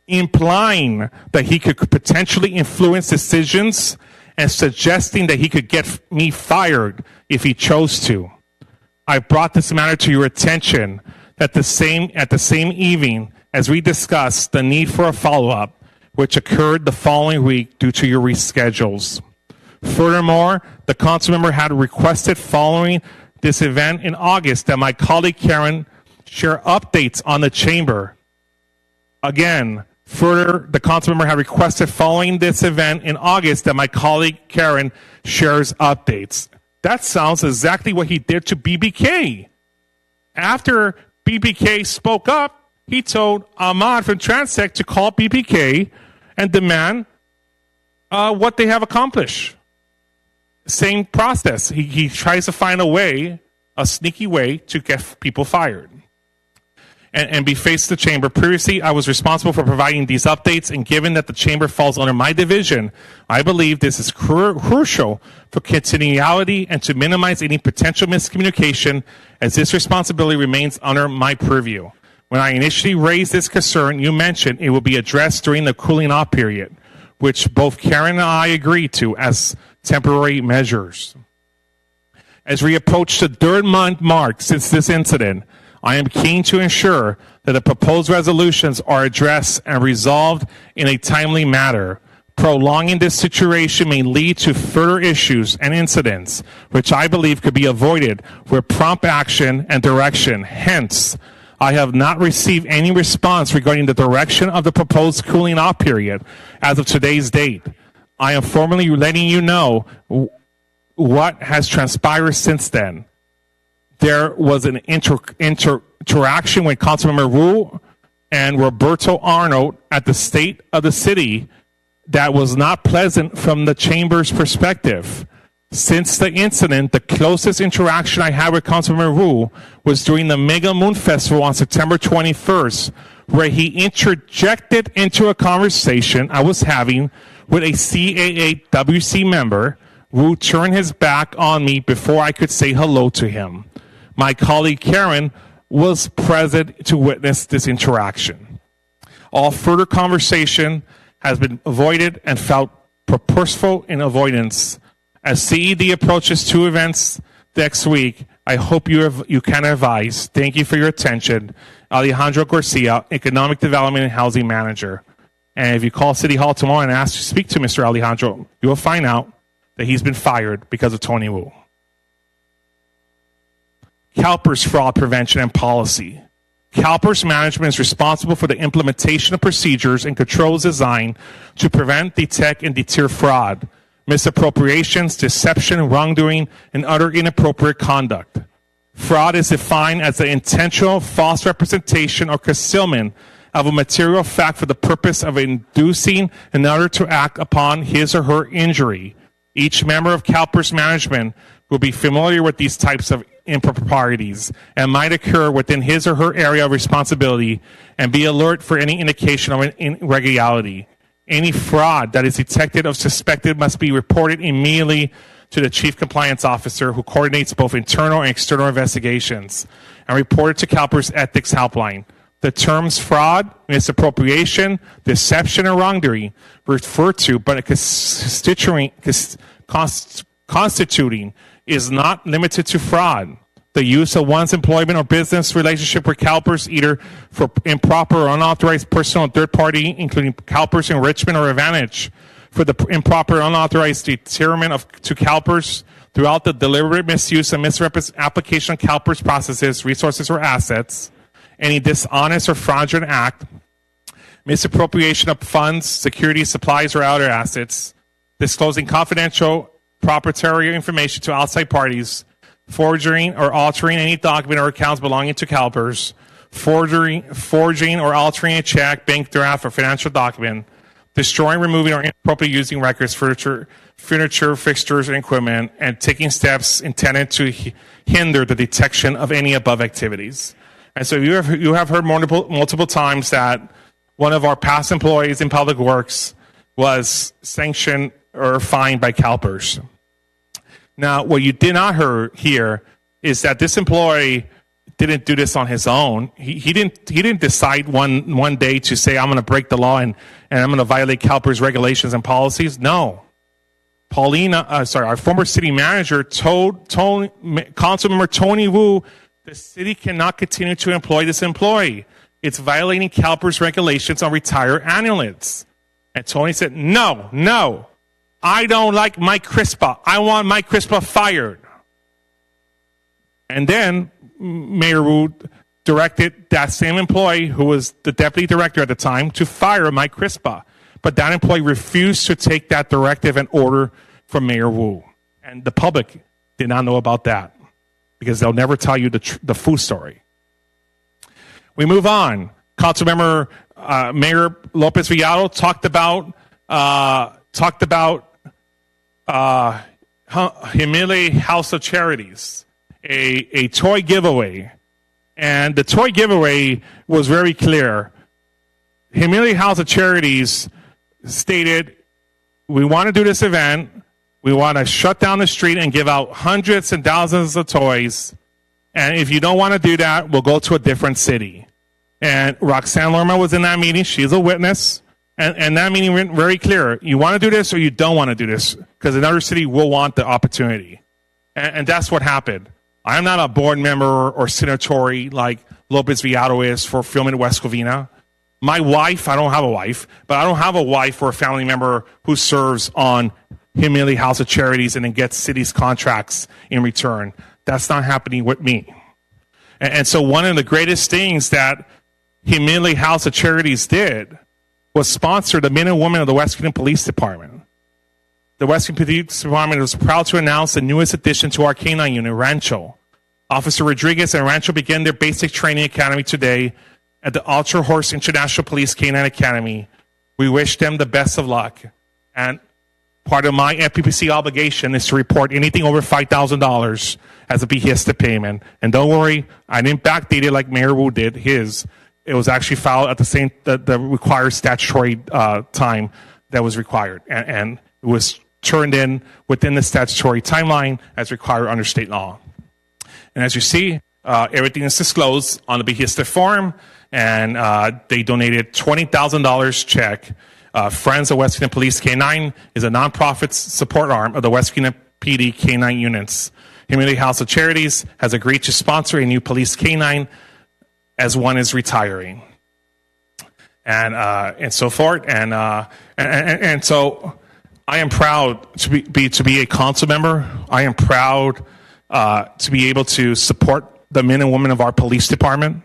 implying that he could potentially influence decisions and suggesting that he could get me fired if he chose to. I brought this matter to your attention at the same evening as we discussed the need for a follow-up, which occurred the following week due to your reschedules. Furthermore, the council member had requested following this event in August that my colleague Karen share updates on the chamber. Again, further, the council member had requested following this event in August that my colleague Karen shares updates. That sounds exactly what he did to BBK. After BBK spoke up, he told Ahmad from Transec to call BBK and demand what they have accomplished. Same process. He tries to find a sneaky way to get people fired and be faced the chamber. Previously, I was responsible for providing these updates, and given that the chamber falls under my division, I believe this is crucial for continuity and to minimize any potential miscommunication, as this responsibility remains under my purview. When I initially raised this concern, you mentioned it will be addressed during the cooling off period, which both Karen and I agreed to as temporary measures. As we approach the third month mark since this incident, I am keen to ensure that the proposed resolutions are addressed and resolved in a timely manner. Prolonging this situation may lead to further issues and incidents, which I believe could be avoided with prompt action and direction. Hence, I have not received any response regarding the direction of the proposed cooling off period as of today's date. I am formally letting you know what has transpired since then. There was an interaction with Councilmember Wu and Roberto Arnold at the State of the City that was not pleasant from the chamber's perspective. Since the incident, the closest interaction I had with Councilmember Wu was during the Mega Moon Festival on September 21st, where he interjected into a conversation I was having with a CAAWC member, Wu turned his back on me before I could say hello to him. My colleague Karen was present to witness this interaction. All further conversation has been avoided and felt purposeful in avoidance. As CED approaches 2 events next week, I hope you can advise. Thank you for your attention. Alejandro Garcia, Economic Development and Housing Manager. And if you call City Hall tomorrow and ask to speak to Mr. Alejandro, you will find out that he's been fired because of Tony Wu. CalPERS fraud prevention and policy. CalPERS management is responsible for the implementation of procedures and controls designed to prevent, detect, and deter fraud, misappropriations, deception, wrongdoing, and other inappropriate conduct. Fraud is defined as the intentional false representation or concealment of a material fact for the purpose of inducing another to act upon his or her injury. Each member of CalPERS management will be familiar with these types of improprieties and might occur within his or her area of responsibility and be alert for any indication of an irregularity. Any fraud that is detected or suspected must be reported immediately to the Chief Compliance Officer, who coordinates both internal and external investigations, and reported to CalPERS Ethics Helpline. The terms fraud, misappropriation, deception, or wrongdoing refer to, but constituting is not limited to fraud. The use of one's employment or business relationship with CalPERS, either for improper or unauthorized personal and third party, including CalPERS enrichment or advantage, for the improper or unauthorized deterriment to CalPERS throughout the deliberate misuse and misapplication of CalPERS processes, resources, or assets, any dishonest or fraudulent act, misappropriation of funds, securities, supplies, or other assets, disclosing confidential proprietary information to outside parties, forging or altering any document or accounts belonging to CalPERS, forging or altering a check, bank draft, or financial document, destroying, removing, or inappropriately using records, furniture, fixtures, and equipment, and taking steps intended to hinder the detection of any above activities. And so you have heard multiple times that one of our past employees in Public Works was sanctioned or fined by CalPERS. Now, what you did not hear is that this employee didn't do this on his own. He didn't decide one day to say, I'm going to break the law and I'm going to violate CalPERS regulations and policies. No. Our former city manager told Councilmember Tony Wu, the city cannot continue to employ this employee. It's violating CalPERS regulations on retired annulates. And Tony said, no, I don't like Mike Crispa. I want Mike Crispa fired. And then Mayor Wu directed that same employee, who was the deputy director at the time, to fire Mike Crispa. But that employee refused to take that directive and order from Mayor Wu. And the public did not know about that, because they'll never tell you the full story. We move on. Councilmember Mayor Lopez Villado talked about Humile House of Charities, a toy giveaway. And the toy giveaway was very clear. Humile House of Charities stated, we want to do this event. We want to shut down the street and give out hundreds and thousands of toys. And if you don't want to do that, we'll go to a different city. And Roxanne Lerma was in that meeting. She's a witness. And that meeting went very clear. You want to do this or you don't want to do this, because another city will want the opportunity. And that's what happened. I'm not a board member or signatory like Lopez Villado is for Filming West Covina. My wife, I don't have a wife, but I don't have a wife or a family member who serves on Humile House of Charities and then gets cities contracts in return. That's not happening with me. And so one of the greatest things that Humile House of Charities did was sponsor the men and women of the West Virginia Police Department. The West Virginia Police Department was proud to announce the newest addition to our K-9 unit, Rancho. Officer Rodriguez and Rancho began their basic training academy today at the Ultra Horse International Police K-9 Academy. We wish them the best of luck. And part of my FPPC obligation is to report anything over $5,000 as a BHISTA payment. And don't worry, I didn't backdate it like Mayor Wu did his. It was actually filed at the required statutory time that was required, and it was turned in within the statutory timeline as required under state law. And as you see, everything is disclosed on the Behista form, and they donated $20,000 check. Friends of West Virginia Police K-9 is a nonprofit support arm of the West Virginia PD K-9 units. Community House of Charities has agreed to sponsor a new police K-9 as one is retiring, and so forth. And so I am proud to be a council member. I am proud to be able to support the men and women of our police department.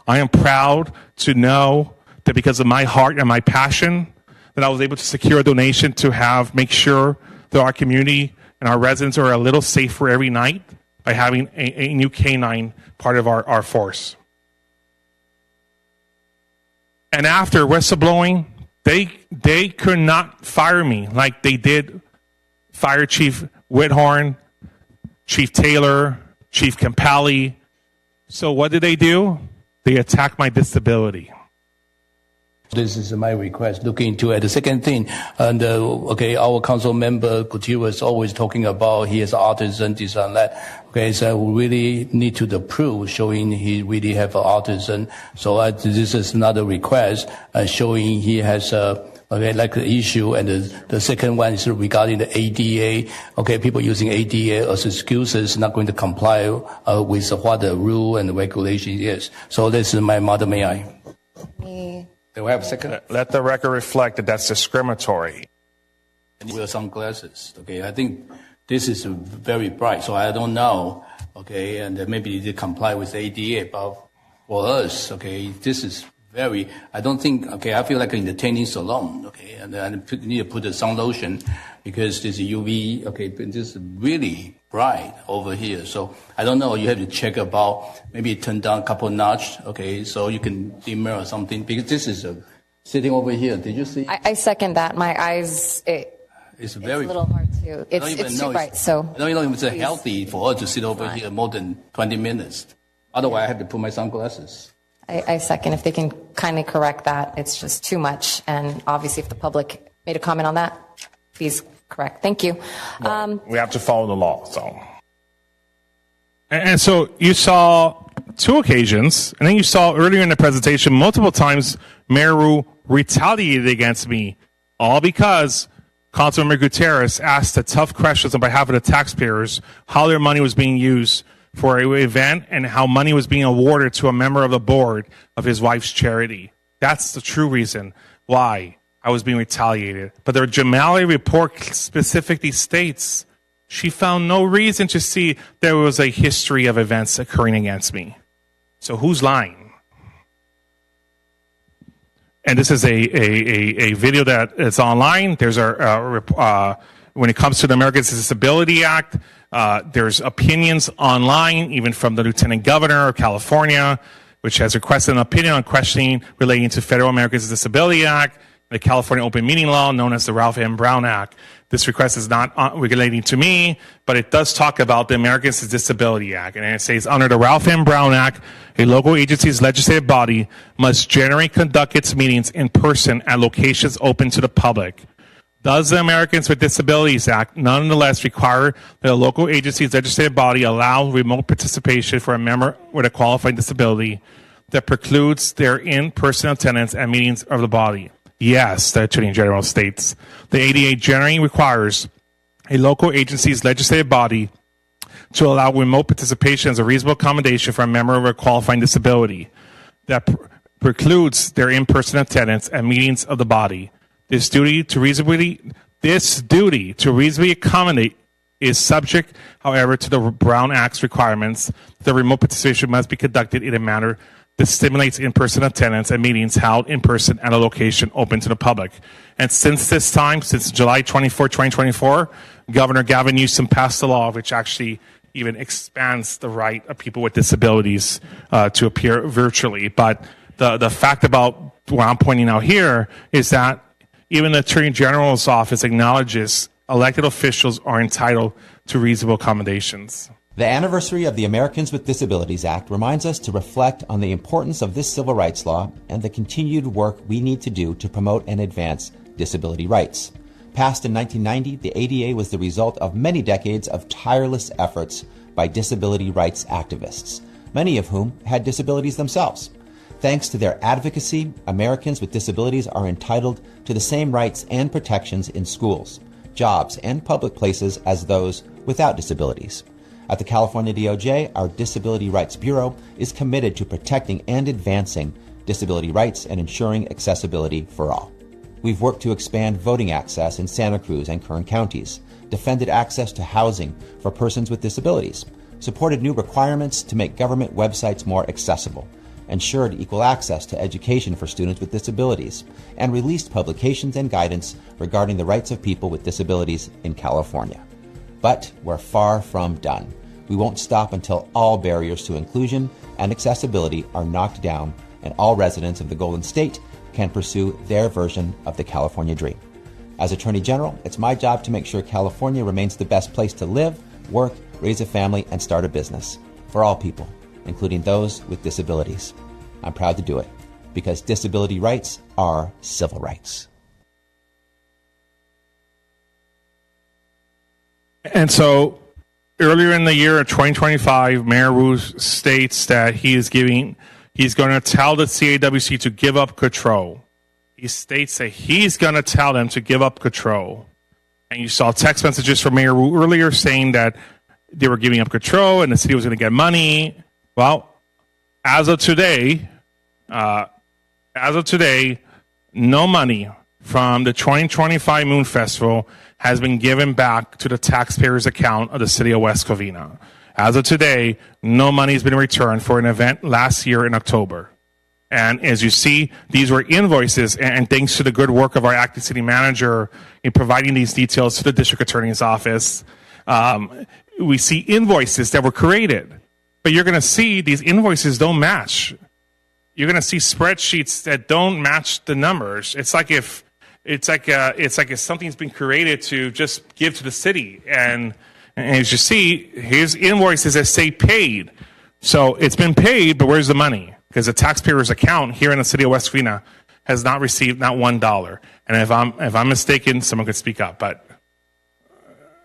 I am proud to know that because of my heart and my passion, that I was able to secure a donation to make sure that our community and our residents are a little safer every night by having a new K-9 part of our force. And after whistleblowing, they could not fire me like they did Fire Chief Whithorn, Chief Taylor, Chief Campali. So what did they do? They attacked my disability. This is my request, looking into it. The second thing, and our council member Gutierrez always talking about he has autism, this and that. Okay, so we really need to prove showing he really have autism. So this is another request showing he has like the issue. And the second one is regarding the ADA. Okay, people using ADA as excuses, not going to comply with what the rule and the regulation is. So this is my mother. May I? Do we have a second? Let the record reflect that that's discriminatory. And wear sunglasses. Okay, I think this is very bright, so I don't know. Okay, and maybe they comply with ADA, but for us, okay, this is very. I don't think. Okay, I feel like in the tanning salon. Okay, and I need to put the sun lotion because this UV. Okay, this is really bright over here. So I don't know. You have to check about maybe turn down a couple notch. Okay, so you can dimmer or something because this is sitting over here. Did you see? I second that. My eyes. It's very. A little hard to. It's too bright. So I don't even know if it's healthy for her to sit over here more than 20 minutes. Otherwise, I have to put my sunglasses. I second. If they can kindly correct that, it's just too much. And obviously, if the public made a comment on that, please correct. Thank you. We have to follow the law. So, and so you saw two occasions, and then you saw earlier in the presentation multiple times Mayor Wu retaliated against me, all because Councilmember Gutierrez asked the tough questions on behalf of the taxpayers, how their money was being used for an event and how money was being awarded to a member of the board of his wife's charity. That's the true reason why I was being retaliated. But the Jamali report specifically states she found no reason to see there was a history of events occurring against me. So who's lying? And this is a video that is online. There's when it comes to the Americans with Disability Act, there's opinions online, even from the Lieutenant Governor of California, which has requested an opinion on questioning relating to Federal Americans with Disability Act, the California Open Meeting Law, known as the Ralph M. Brown Act. This request is not relating to me, but it does talk about the Americans with Disability Act. And it says, under the Ralph M. Brown Act, a local agency's legislative body must generally conduct its meetings in person at locations open to the public. Does the Americans with Disabilities Act nonetheless require that a local agency's legislative body allow remote participation for a member with a qualifying disability that precludes their in-person attendance at meetings of the body? Yes, the Attorney General states. The ADA generally requires a local agency's legislative body to allow remote participation as a reasonable accommodation for a member with a qualifying disability that precludes their in-person attendance at meetings of the body. This duty to reasonably accommodate is subject, however, to the Brown Act's requirements. The remote participation must be conducted in a manner that stimulates in-person attendance at meetings held in person at a location open to the public. And since this time, since July 24, 2024, Governor Gavin Newsom passed a law which actually even expands the right of people with disabilities to appear virtually. But the fact about what I'm pointing out here is that even the Attorney General's office acknowledges elected officials are entitled to reasonable accommodations. The anniversary of the Americans with Disabilities Act reminds us to reflect on the importance of this civil rights law and the continued work we need to do to promote and advance disability rights. Passed in 1990, the ADA was the result of many decades of tireless efforts by disability rights activists, many of whom had disabilities themselves. Thanks to their advocacy, Americans with disabilities are entitled to the same rights and protections in schools, jobs, and public places as those without disabilities. At the California DOJ, our Disability Rights Bureau is committed to protecting and advancing disability rights and ensuring accessibility for all. We've worked to expand voting access in Santa Cruz and Kern counties, defended access to housing for persons with disabilities, supported new requirements to make government websites more accessible, ensured equal access to education for students with disabilities, and released publications and guidance regarding the rights of people with disabilities in California. But we're far from done. We won't stop until all barriers to inclusion and accessibility are knocked down and all residents of the Golden State can pursue their version of the California dream. As Attorney General, it's my job to make sure California remains the best place to live, work, raise a family, and start a business for all people, including those with disabilities. I'm proud to do it because disability rights are civil rights. And so earlier in the year of 2025, Mayor Wu states that he's going to tell the CAWC to give up control. He states that he's going to tell them to give up control. And you saw text messages from Mayor Wu earlier saying that they were giving up control and the city was going to get money. Well, as of today, no money from the 2025 Moon Festival has been given back to the taxpayers' account of the city of West Covina. As of today, no money has been returned for an event last year in October. And as you see, these were invoices, and thanks to the good work of our acting city manager in providing these details to the district attorney's office, we see invoices that were created. But you're going to see these invoices don't match. You're going to see spreadsheets that don't match the numbers. It's like if something's been created to just give to the city, and as you see, here's invoices that say paid. So it's been paid, but where's the money? Because the taxpayer's account here in the city of West Covina has not received not $1. And if I'm mistaken, someone could speak up, but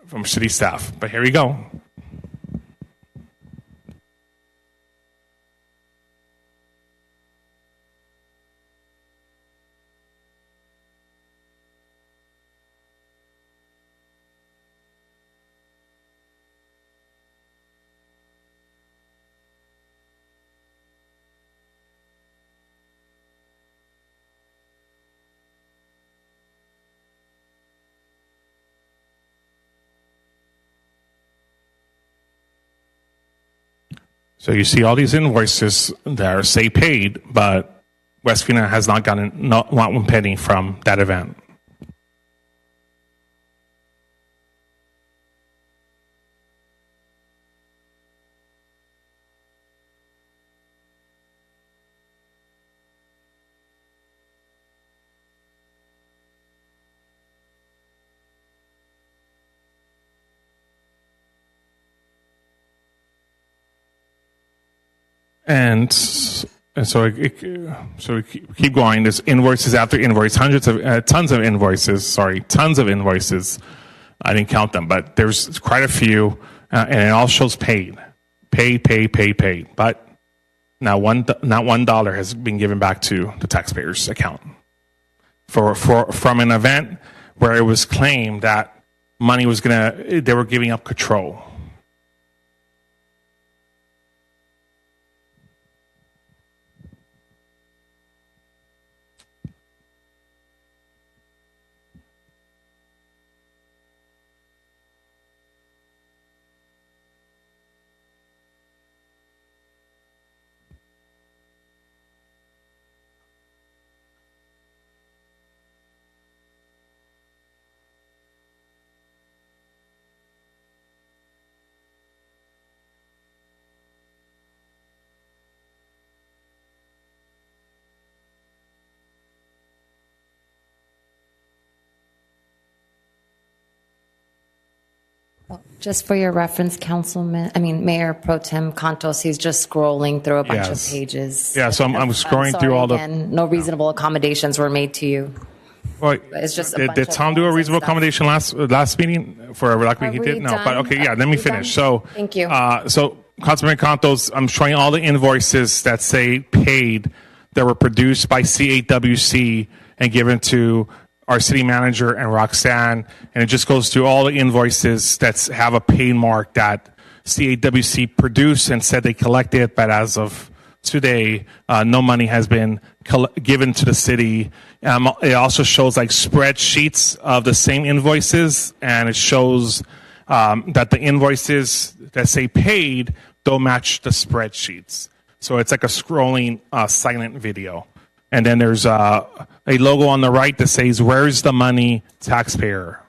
from city staff. But here we go. So you see all these invoices that are say paid, but West Covina has not gotten not one penny from that event. And so we keep going. There's invoices after invoice, tons of invoices. I didn't count them, but there's quite a few, and it all shows paid. But not $1 has been given back to the taxpayers' account from an event where it was claimed that money was they were giving up control. Just for your reference, Mayor Pro Tem Cantos, he's just scrolling through a bunch of pages. Yeah, so I'm scrolling through all the... And no reasonable accommodations were made to you. Well, It's just a did, bunch did of Tom do a forms and reasonable stuff. accommodation last meeting for like Are he we did? No, done? but okay, yeah. Let me we finish. done? So Thank you. So Councilman Contos, I'm showing all the invoices that say paid that were produced by CAWC and given to our city manager and Roxanne, and it just goes through all the invoices that have a paid mark that CAWC produced and said they collected, but as of today, no money has been given to the city. It also shows like spreadsheets of the same invoices, and it shows that the invoices that say paid don't match the spreadsheets. So it's like a scrolling silent video. And then there's a logo on the right that says, "Where's the money, taxpayer?"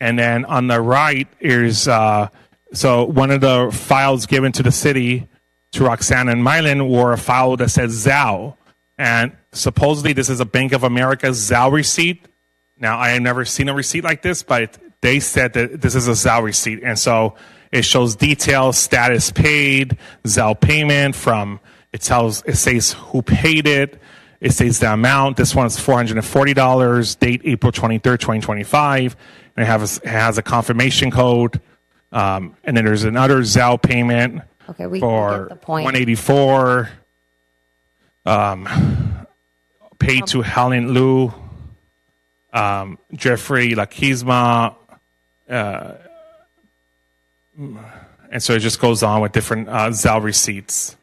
And then on the right is, so one of the files given to the city, to Roxanne and Mylan, were a file that says ZAO. And supposedly this is a Bank of America ZAO receipt. Now, I have never seen a receipt like this, but they said that this is a ZAO receipt. And so it shows details, status paid, ZAO payment from, it says who paid it. It says the amount. This one's $440, date April 23rd, 2025. And it has a confirmation code. And then there's another ZAO payment Okay, we for get the point. $184, paid to Helen Liu, Jeffrey Lakizma, and so it just goes on with different ZAO receipts.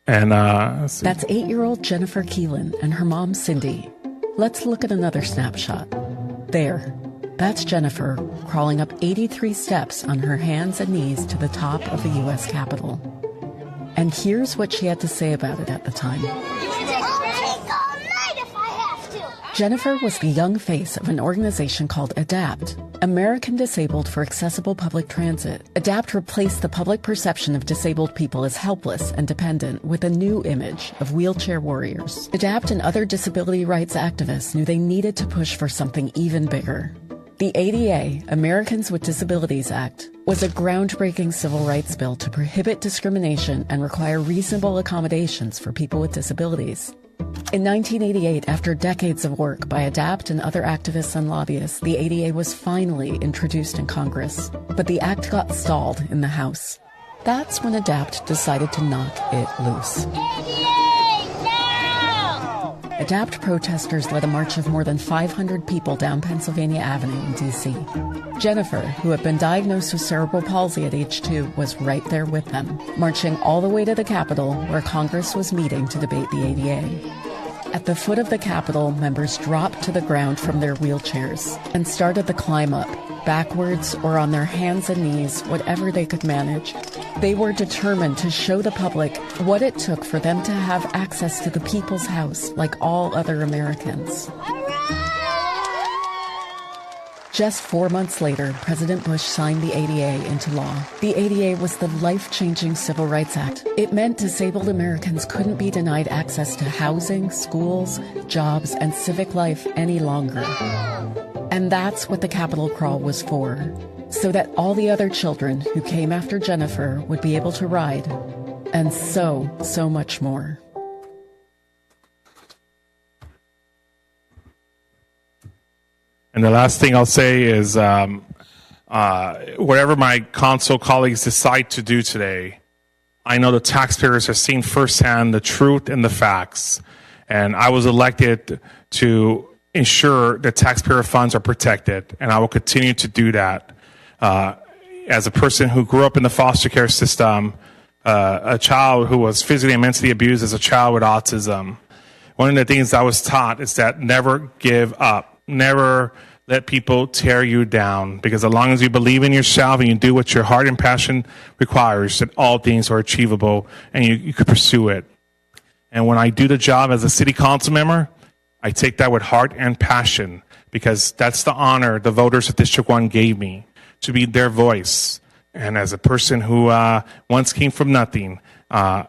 And let's see. That's 8-year-old Jennifer Keelan and her mom, Cindy. Let's look at another snapshot. There. That's Jennifer crawling up 83 steps on her hands and knees to the top of the U.S. Capitol. And here's what she had to say about it at the time. Jennifer was the young face of an organization called ADAPT, American Disabled for Accessible Public Transit. ADAPT replaced the public perception of disabled people as helpless and dependent with a new image of wheelchair warriors. ADAPT and other disability rights activists knew they needed to push for something even bigger. The ADA, Americans with Disabilities Act, was a groundbreaking civil rights bill to prohibit discrimination and require reasonable accommodations for people with disabilities. In 1988, after decades of work by ADAPT and other activists and lobbyists, the ADA was finally introduced in Congress. But the act got stalled in the House. That's when ADAPT decided to knock it loose. ADAPT protesters led a march of more than 500 people down Pennsylvania Avenue in D.C. Jennifer, who had been diagnosed with cerebral palsy at age 2, was right there with them, marching all the way to the Capitol, where Congress was meeting to debate the ADA. At the foot of the Capitol, members dropped to the ground from their wheelchairs and started the climb up, backwards or on their hands and knees, whatever they could manage. They were determined to show the public what it took for them to have access to the people's house like all other Americans. Just 4 months later, President Bush signed the ADA into law. The ADA was the life-changing Civil Rights Act. It meant disabled Americans couldn't be denied access to housing, schools, jobs, and civic life any longer. And that's what the Capitol Crawl was for, so that all the other children who came after Jennifer would be able to ride, and so much more. And the last thing I'll say is whatever my council colleagues decide to do today, I know the taxpayers have seen firsthand the truth and the facts. And I was elected to ensure that taxpayer funds are protected, and I will continue to do that. As a person who grew up in the foster care system, a child who was physically and mentally abused as a child with autism, one of the things I was taught is that never give up. Never let people tear you down, because as long as you believe in yourself and you do what your heart and passion requires, that all things are achievable and you could pursue it. And when I do the job as a city council member, I take that with heart and passion, because that's the honor the voters of District 1 gave me, to be their voice. And as a person who once came from nothing,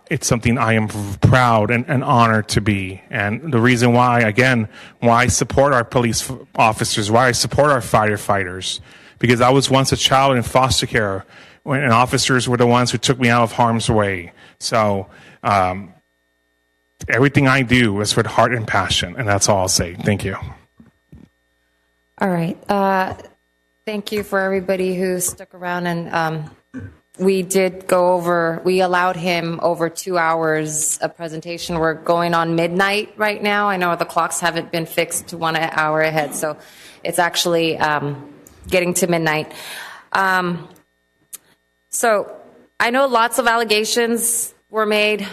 it's something I am proud and honored to be. And the reason why, again, why I support our police officers, why I support our firefighters, because I was once a child in foster care, and officers were the ones who took me out of harm's way. So everything I do is with heart and passion, and that's all I'll say. Thank you. All right. Thank you for everybody who stuck around, and we allowed him over 2 hours of presentation. We're going on midnight right now. I know the clocks haven't been fixed to 1 hour ahead, so it's actually getting to midnight. So I know lots of allegations were made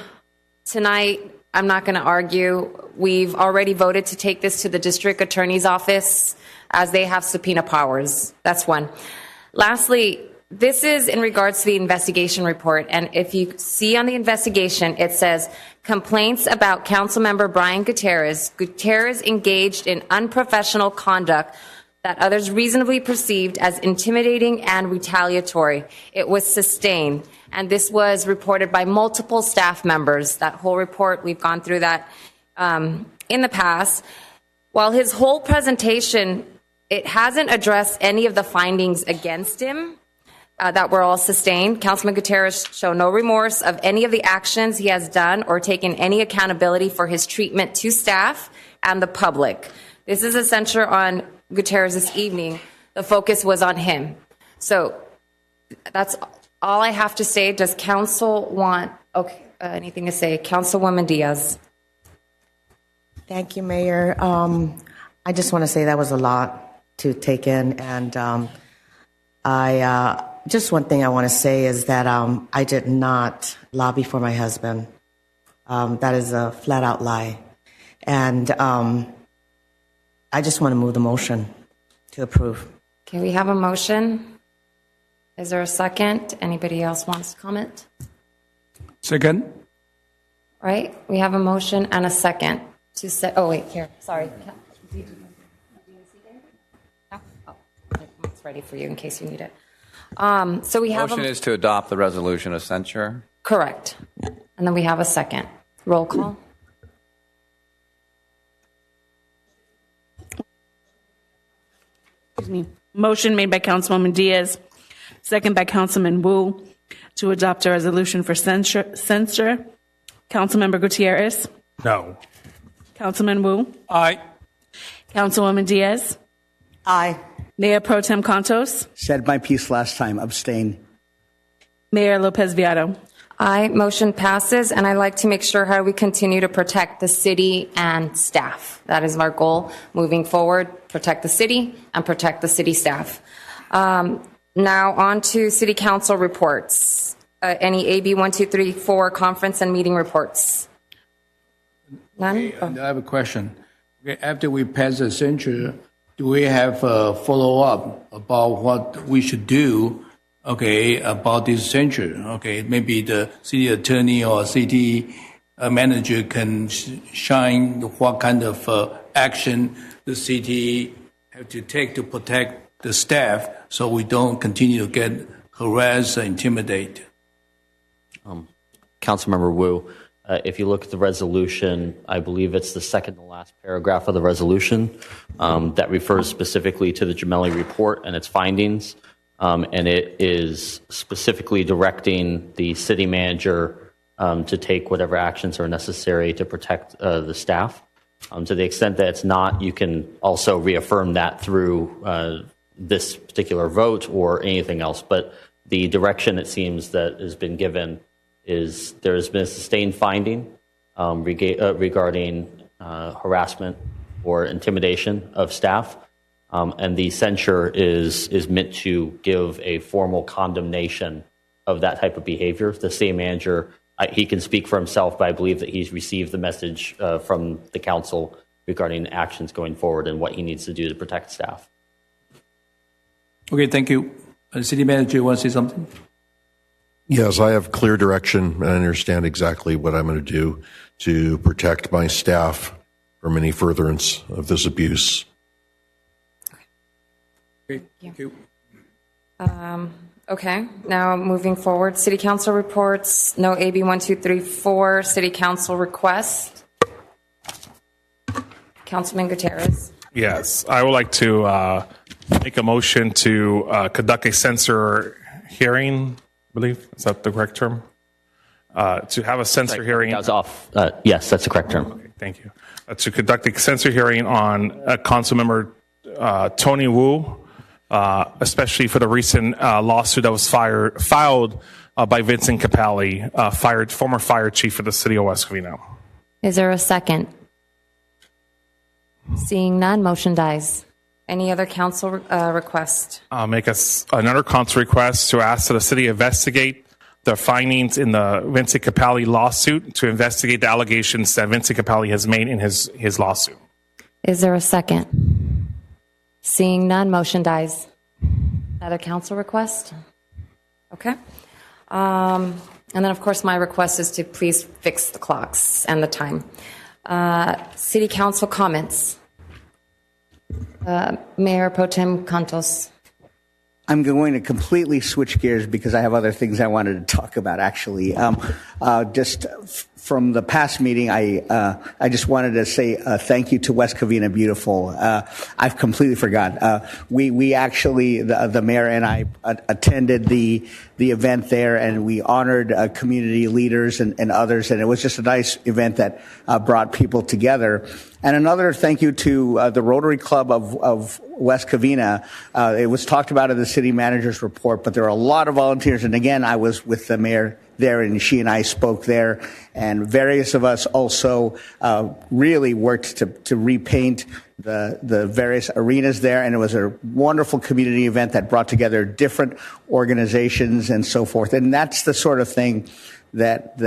tonight. I'm not going to argue. We've already voted to take this to the district attorney's office as they have subpoena powers. That's one. Lastly, this is in regards to the investigation report. And if you see on the investigation, it says complaints about Councilmember Brian Gutierrez. Gutierrez engaged in unprofessional conduct that others reasonably perceived as intimidating and retaliatory. It was sustained. And this was reported by multiple staff members. That whole report, we've gone through that in the past. While his whole presentation, it hasn't addressed any of the findings against him that were all sustained. Councilman Gutierrez showed no remorse of any of the actions he has done or taken any accountability for his treatment to staff and the public. This is a censure on Gutierrez this evening. The focus was on him. So that's all I have to say. Does council want anything to say? Councilwoman Diaz. Thank you, Mayor. I just want to say that was a lot to take in, and just one thing I want to say is that I did not lobby for my husband. That is a flat-out lie, and I just want to move the motion to approve. Okay, we have a motion. Is there a second? Anybody else wants to comment? Second. All right, we have a motion and a second to say. Oh wait, here. Sorry. It's ready for you in case you need it. So we have motion is to adopt the resolution of censure. Correct. And then we have a second. Roll call. Excuse me. Motion made by Councilwoman Diaz, second by Councilman Wu, to adopt a resolution for censure. Councilmember Gutierrez. No. Councilman Wu. Aye. Councilwoman Diaz. Aye. Mayor Pro Tem Contos. Said my piece last time. Abstain. Mayor Lopez Viado. Aye. Motion passes, and I'd like to make sure how we continue to protect the city and staff. That is our goal moving forward, protect the city and protect the city staff. Now on to city council reports. Any AB 1, 2, 3, 4 conference and meeting reports? None? Okay, I have a question. Okay, after we pass the censure, do we have a follow-up about what we should do, about this censure? Okay, maybe the city attorney or city manager can shine what kind of action the city have to take to protect the staff so we don't continue to get harassed and intimidated. Councilmember Wu, if you look at the resolution, I believe it's the second to last paragraph of the resolution that refers specifically to the Gemelli report and its findings. And it is specifically directing the city manager to take whatever actions are necessary to protect the staff. To the extent that it's not, you can also reaffirm that through this particular vote or anything else. But the direction, it seems, that has been given is there has been a sustained finding regarding harassment or intimidation of staff. And the censure is meant to give a formal condemnation of that type of behavior. The city manager, he can speak for himself, but I believe that he's received the message from the council regarding actions going forward and what he needs to do to protect staff. Okay, thank you. City manager, you want to say something? Yes, I have clear direction and I understand exactly what I'm going to do to protect my staff from any furtherance of this abuse. Okay, thank you. Okay, now moving forward, city council reports, no AB 1, 2, 3, 4, city council request. Councilman Gutierrez. Yes, I would like to make a motion to conduct a censure hearing, I believe. Is that the correct term? to have a censor hearing. That was off. Yes, that's the correct term. Okay, thank you. To conduct a censor hearing on Councilmember Tony Wu, especially for the recent lawsuit that was filed by Vincent Capelli, former fire chief of the city of West Covina. Is there a second? Seeing none, motion dies. Any other council request? I'll make another council request to ask that the city investigate the findings in the Vincent Capelli lawsuit, to investigate the allegations that Vincent Capelli has made in his lawsuit. Is there a second? Seeing none, motion dies. Another council request? Okay. And then, of course, my request is to please fix the clocks and the time. City council comments. Mayor Pro Tem Cantos. I'm going to completely switch gears because I have other things I wanted to talk about, actually. Just from the past meeting, I just wanted to say thank you to West Covina Beautiful. I've completely forgot. We actually, the mayor and I attended the event there, and we honored community leaders and others, and it was just a nice event that brought people together. And another thank you to the Rotary Club of West Covina. It was talked about in the city manager's report, but there are a lot of volunteers. And again, I was with the mayor there, and she and I spoke there. And various of us also really worked to repaint the various arenas there. And it was a wonderful community event that brought together different organizations and so forth. And that's the sort of thing that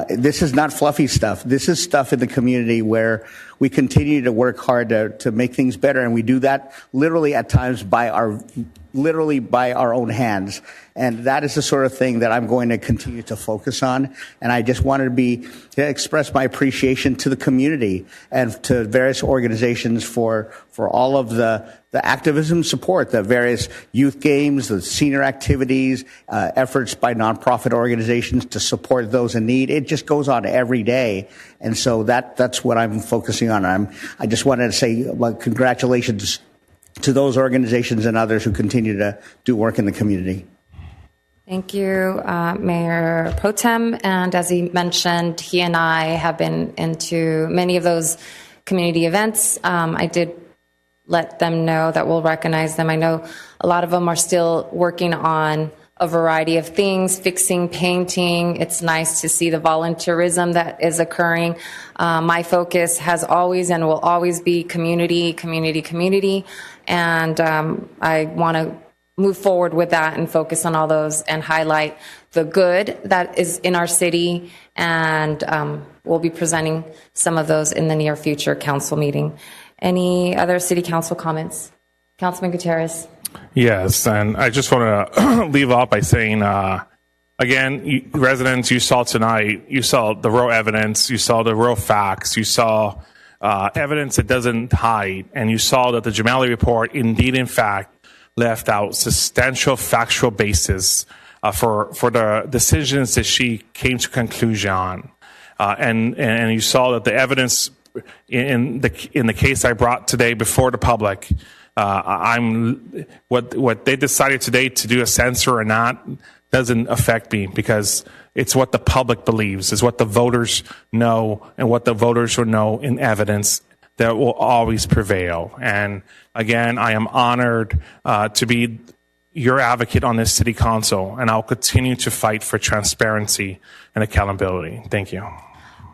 this is not fluffy stuff. This is stuff in the community where we continue to work hard to make things better, and we do that literally at times by our own hands. And that is the sort of thing that I'm going to continue to focus on. And I just wanted to express my appreciation to the community and to various organizations for all of the activism support, the various youth games, the senior activities, efforts by nonprofit organizations to support those in need. It just goes on every day. And so that's what I'm focusing on. I just wanted to say congratulations to those organizations and others who continue to do work in the community. Thank you, Mayor Pro Tem. And as he mentioned, he and I have been into many of those community events. I did let them know that we'll recognize them. I know a lot of them are still working on a variety of things, fixing, painting. It's nice to see the volunteerism that is occurring. My focus has always and will always be community. And I want to move forward with that and focus on all those and highlight the good that is in our city. And we'll be presenting some of those in the near future council meeting. Any other city council comments? Councilman Gutierrez. Yes, and I just want to leave off by saying, again, residents, you saw tonight, you saw the raw evidence, you saw the raw facts, you saw evidence that doesn't hide, and you saw that the Jamali report indeed, in fact, left out substantial factual basis for the decisions that she came to conclusion on. And you saw that the evidence in the case I brought today before the public, what they decided today to do a censure or not doesn't affect me, because it's what the public believes, is what the voters know, and what the voters will know in evidence that will always prevail. And again, I am honored to be your advocate on this city council, and I'll continue to fight for transparency and accountability. Thank you.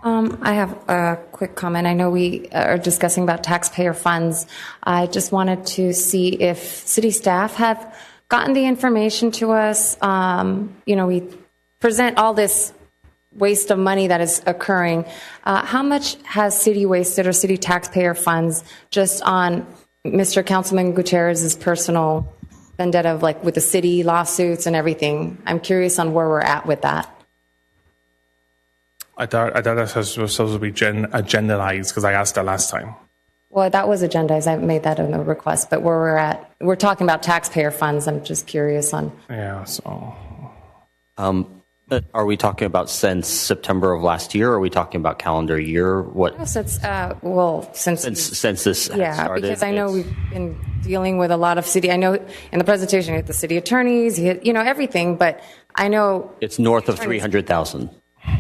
I have a quick comment. I know we are discussing about taxpayer funds. I just wanted to see if city staff have gotten the information to us. We present all this waste of money that is occurring. How much has city wasted, or city taxpayer funds, just on Mr. Councilman Gutierrez's personal vendetta, like with the city lawsuits and everything? I'm curious on where we're at with that. I thought that was supposed to be agendized, because I asked that last time. Well, that was agendized. I made that a request, but where we're at, we're talking about taxpayer funds. I'm just curious on. Yeah. So, are we talking about since September of last year, or are we talking about calendar year? What? Since this. Yeah, started, because I know we've been dealing with a lot of city. I know in the presentation, you hit the city attorneys, you hit, everything, but I know it's north of 300,000.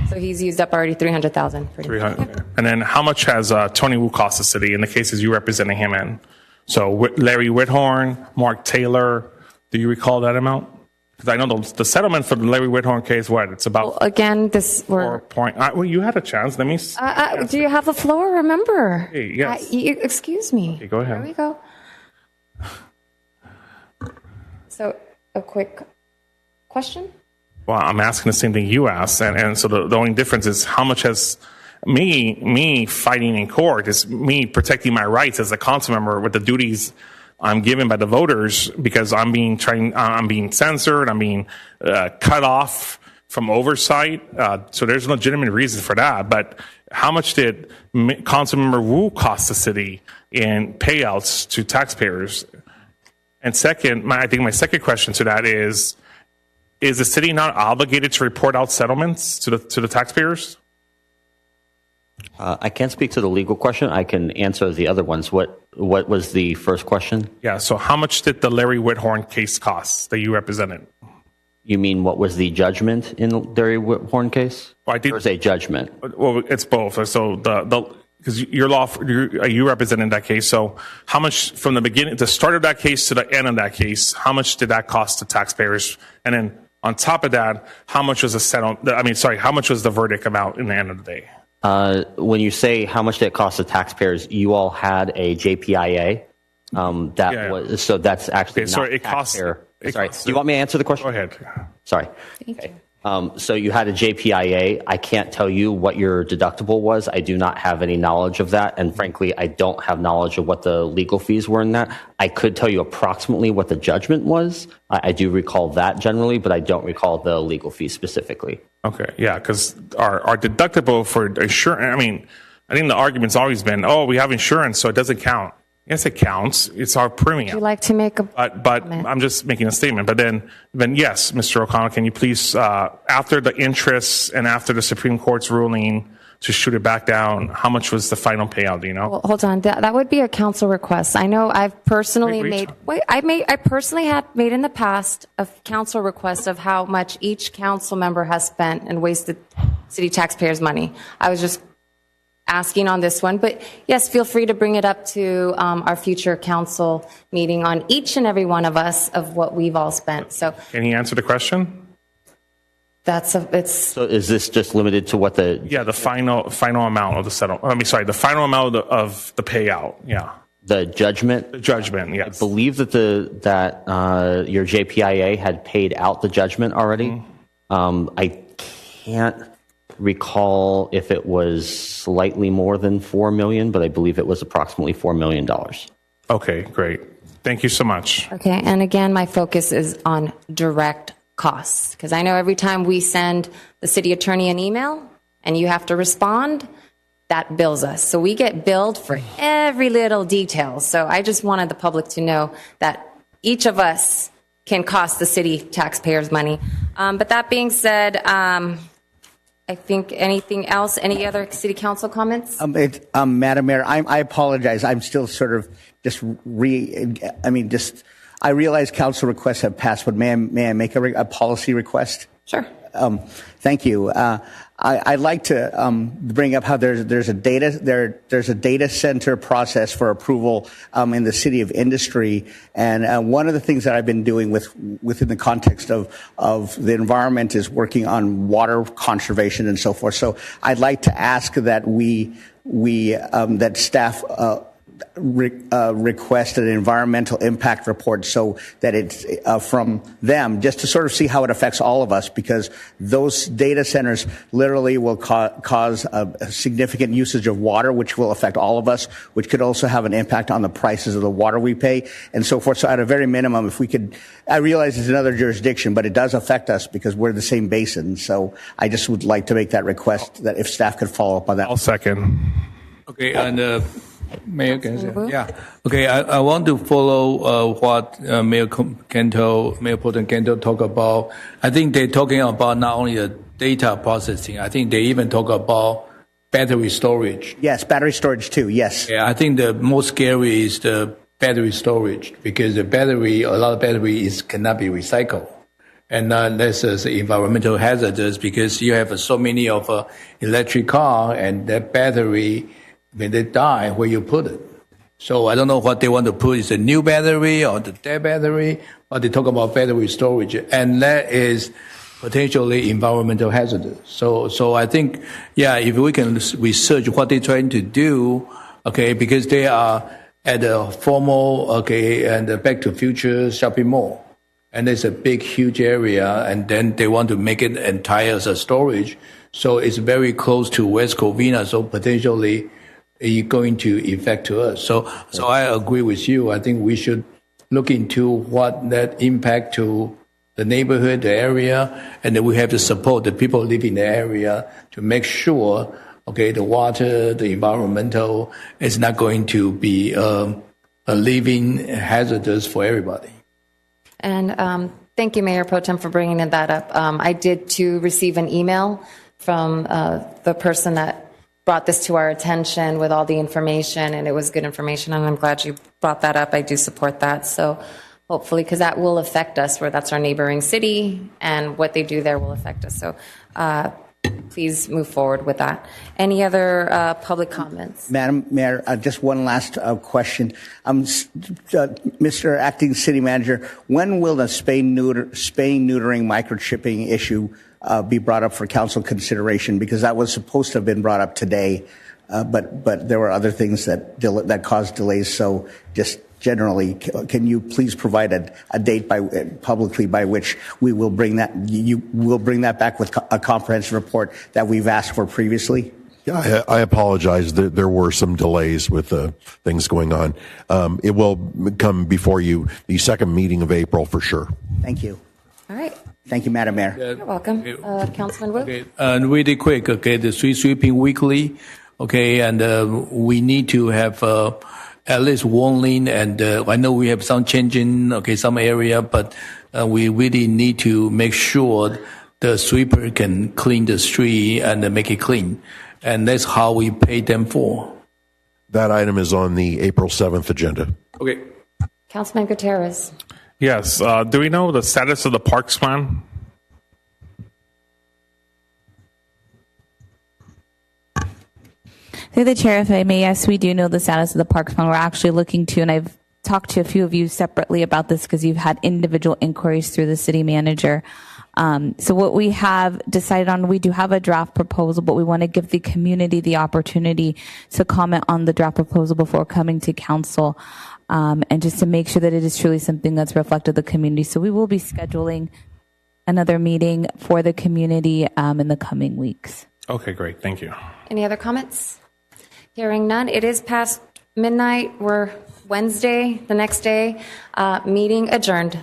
So he's used up already 300,000. 300. And then how much has Tony Wu cost the city in the cases you representing him in? So Larry Whithorn, Mark Taylor, do you recall that amount? Because I know the settlement for the Larry Whithorn case, what? It's about Again, well, you had a chance. Let me. Do you have the floor? Remember? Hey, yes. Excuse me. Okay, go ahead. There we go. So, a quick question? Well, I'm asking the same thing you asked, and so the only difference is how much has me fighting in court is me protecting my rights as a council member with the duties I'm given by the voters because I'm being censored, I'm being cut off from oversight. So there's a legitimate reason for that. But how much did Councilmember Wu cost the city in payouts to taxpayers? And second, I think my second question to that is the city not obligated to report out settlements to the taxpayers? I can't speak to the legal question. I can answer the other ones. What was the first question? Yeah, so how much did the Larry Whithorn case cost that you represented? You mean what was the judgment in the Larry Whithorn case? Well, I think there's a judgment. Well, it's both. So because you represented that case. So how much from the beginning, the start of that case to the end of that case, how much did that cost the taxpayers? And then on top of that, how much was how much was the verdict amount in the end of the day? When you say how much did it cost the taxpayers, you all had a JPIA. Was so that's actually okay, not sorry, it taxpayer. costs. Sorry, do you want me to answer the question? Go ahead. Sorry. Okay. So you had a JPIA. I can't tell you what your deductible was. I do not have any knowledge of that. And frankly, I don't have knowledge of what the legal fees were in that. I could tell you approximately what the judgment was. I do recall that generally, but I don't recall the legal fees specifically. Okay. Yeah. Because our deductible for insurance, I think the argument's always been, we have insurance, so it doesn't count. Yes, it counts. It's our premium. Would you like to make a But I'm just making a statement. But then yes, Mr. O'Connell, can you please, after the interest and after the Supreme Court's ruling to shoot it back down, how much was the final payout? Do you know? Well, hold on. That would be a council request. I know I've personally I personally had made in the past a council request of how much each council member has spent and wasted city taxpayers' money. I was just asking on this one, but yes, feel free to bring it up to our future council meeting on each and every one of us of what we've all spent. So, can he answer the question? So is this just limited to what the final amount of the settlement? The final amount of the payout. Yeah. The judgment. The judgment. Yes. I believe that your JPIA had paid out the judgment already. I can't recall if it was slightly more than $4 million, but I believe it was approximately $4 million. Okay, great. Thank you so much. Okay, and again, my focus is on direct costs, because I know every time we send the city attorney an email and you have to respond, that bills us. So we get billed for every little detail. So I just wanted the public to know that each of us can cost the city taxpayers money. But that being said, I think anything else, any other city council comments? Madam Mayor, I apologize. I'm still sort of I realize council requests have passed, but may I make a policy request? Sure. Thank you. I'd like to bring up how there's a data center process for approval in the City of Industry, and one of the things that I've been doing within the context of the environment is working on water conservation and so forth. So I'd like to ask that that staff request an environmental impact report so that it's from them, just to sort of see how it affects all of us, because those data centers literally will cause a significant usage of water, which will affect all of us, which could also have an impact on the prices of the water we pay and so forth. So at a very minimum, if we could, I realize it's another jurisdiction, but it does affect us because we're the same basin. So I just would like to make that request that if staff could follow up on that. I'll second. Okay, and Mayor, okay. I want to follow what Mayor Pro Tem Kento talked about. I think they're talking about not only the data processing. I think they even talk about battery storage. Yes, battery storage too. Yes. Yeah, I think the most scary is the battery storage, because a lot of battery cannot be recycled. and not less as environmental hazardous, because you have so many of electric car and that battery, when they die, where you put it. So I don't know what they want to put, is a new battery or the dead battery, but they talk about battery storage, and that is potentially environmental hazardous. So I think, yeah, if we can research what they're trying to do, okay, because they are at a formal, okay, and the Back to Future shopping mall, and it's a big, huge area, and then they want to make it entire as a storage, so it's very close to West Covina, so potentially going to affect to us. So I agree with you. I think we should look into what that impact to the neighborhood, the area, and then we have to support the people living in the area to make sure, okay, the water, the environmental is not going to be a living hazardous for everybody. And thank you, Mayor Pro Tem, for bringing that up. I did too receive an email from the person that brought this to our attention with all the information, and it was good information, and I'm glad you brought that up. I do support that. So hopefully, because that will affect us, where that's our neighboring city, and what they do there will affect us. So please move forward with that. Any other public comments? Madam Mayor, just one last question. Mr. Acting City Manager, when will the spay neutering microchipping issue be brought up for council consideration? Because that was supposed to have been brought up today, but there were other things that caused delays. So just generally, can you please provide a date publicly by which we will bring that, you will bring that back with a comprehensive report that we've asked for previously? Yeah, I apologize. There were some delays with things going on. It will come before you the second meeting of April for sure. Thank you. All right. Thank you, Madam Mayor. You're welcome. Councilman Wu? Okay, really quick, okay, the street sweeping weekly, okay, and we need to have at least one lane, and I know we have some changing, okay, some area, but we really need to make sure the sweeper can clean the street and make it clean, and that's how we pay them for. That item is on the April 7th agenda. Okay. Councilman Gutierrez. Yes. Do we know the status of the parks plan? Through the chair, if I may, yes, we do know the status of the parks plan. We're actually looking to, and I've talked to a few of you separately about this because you've had individual inquiries through the city manager. So what we have decided on, we do have a draft proposal, but we want to give the community the opportunity to comment on the draft proposal before coming to council, and just to make sure that it is truly something that's reflected the community. So we will be scheduling another meeting for the community in the coming weeks. Okay, great. Thank you. Any other comments? Hearing none. It is past midnight. We're Wednesday, the next day. Meeting adjourned.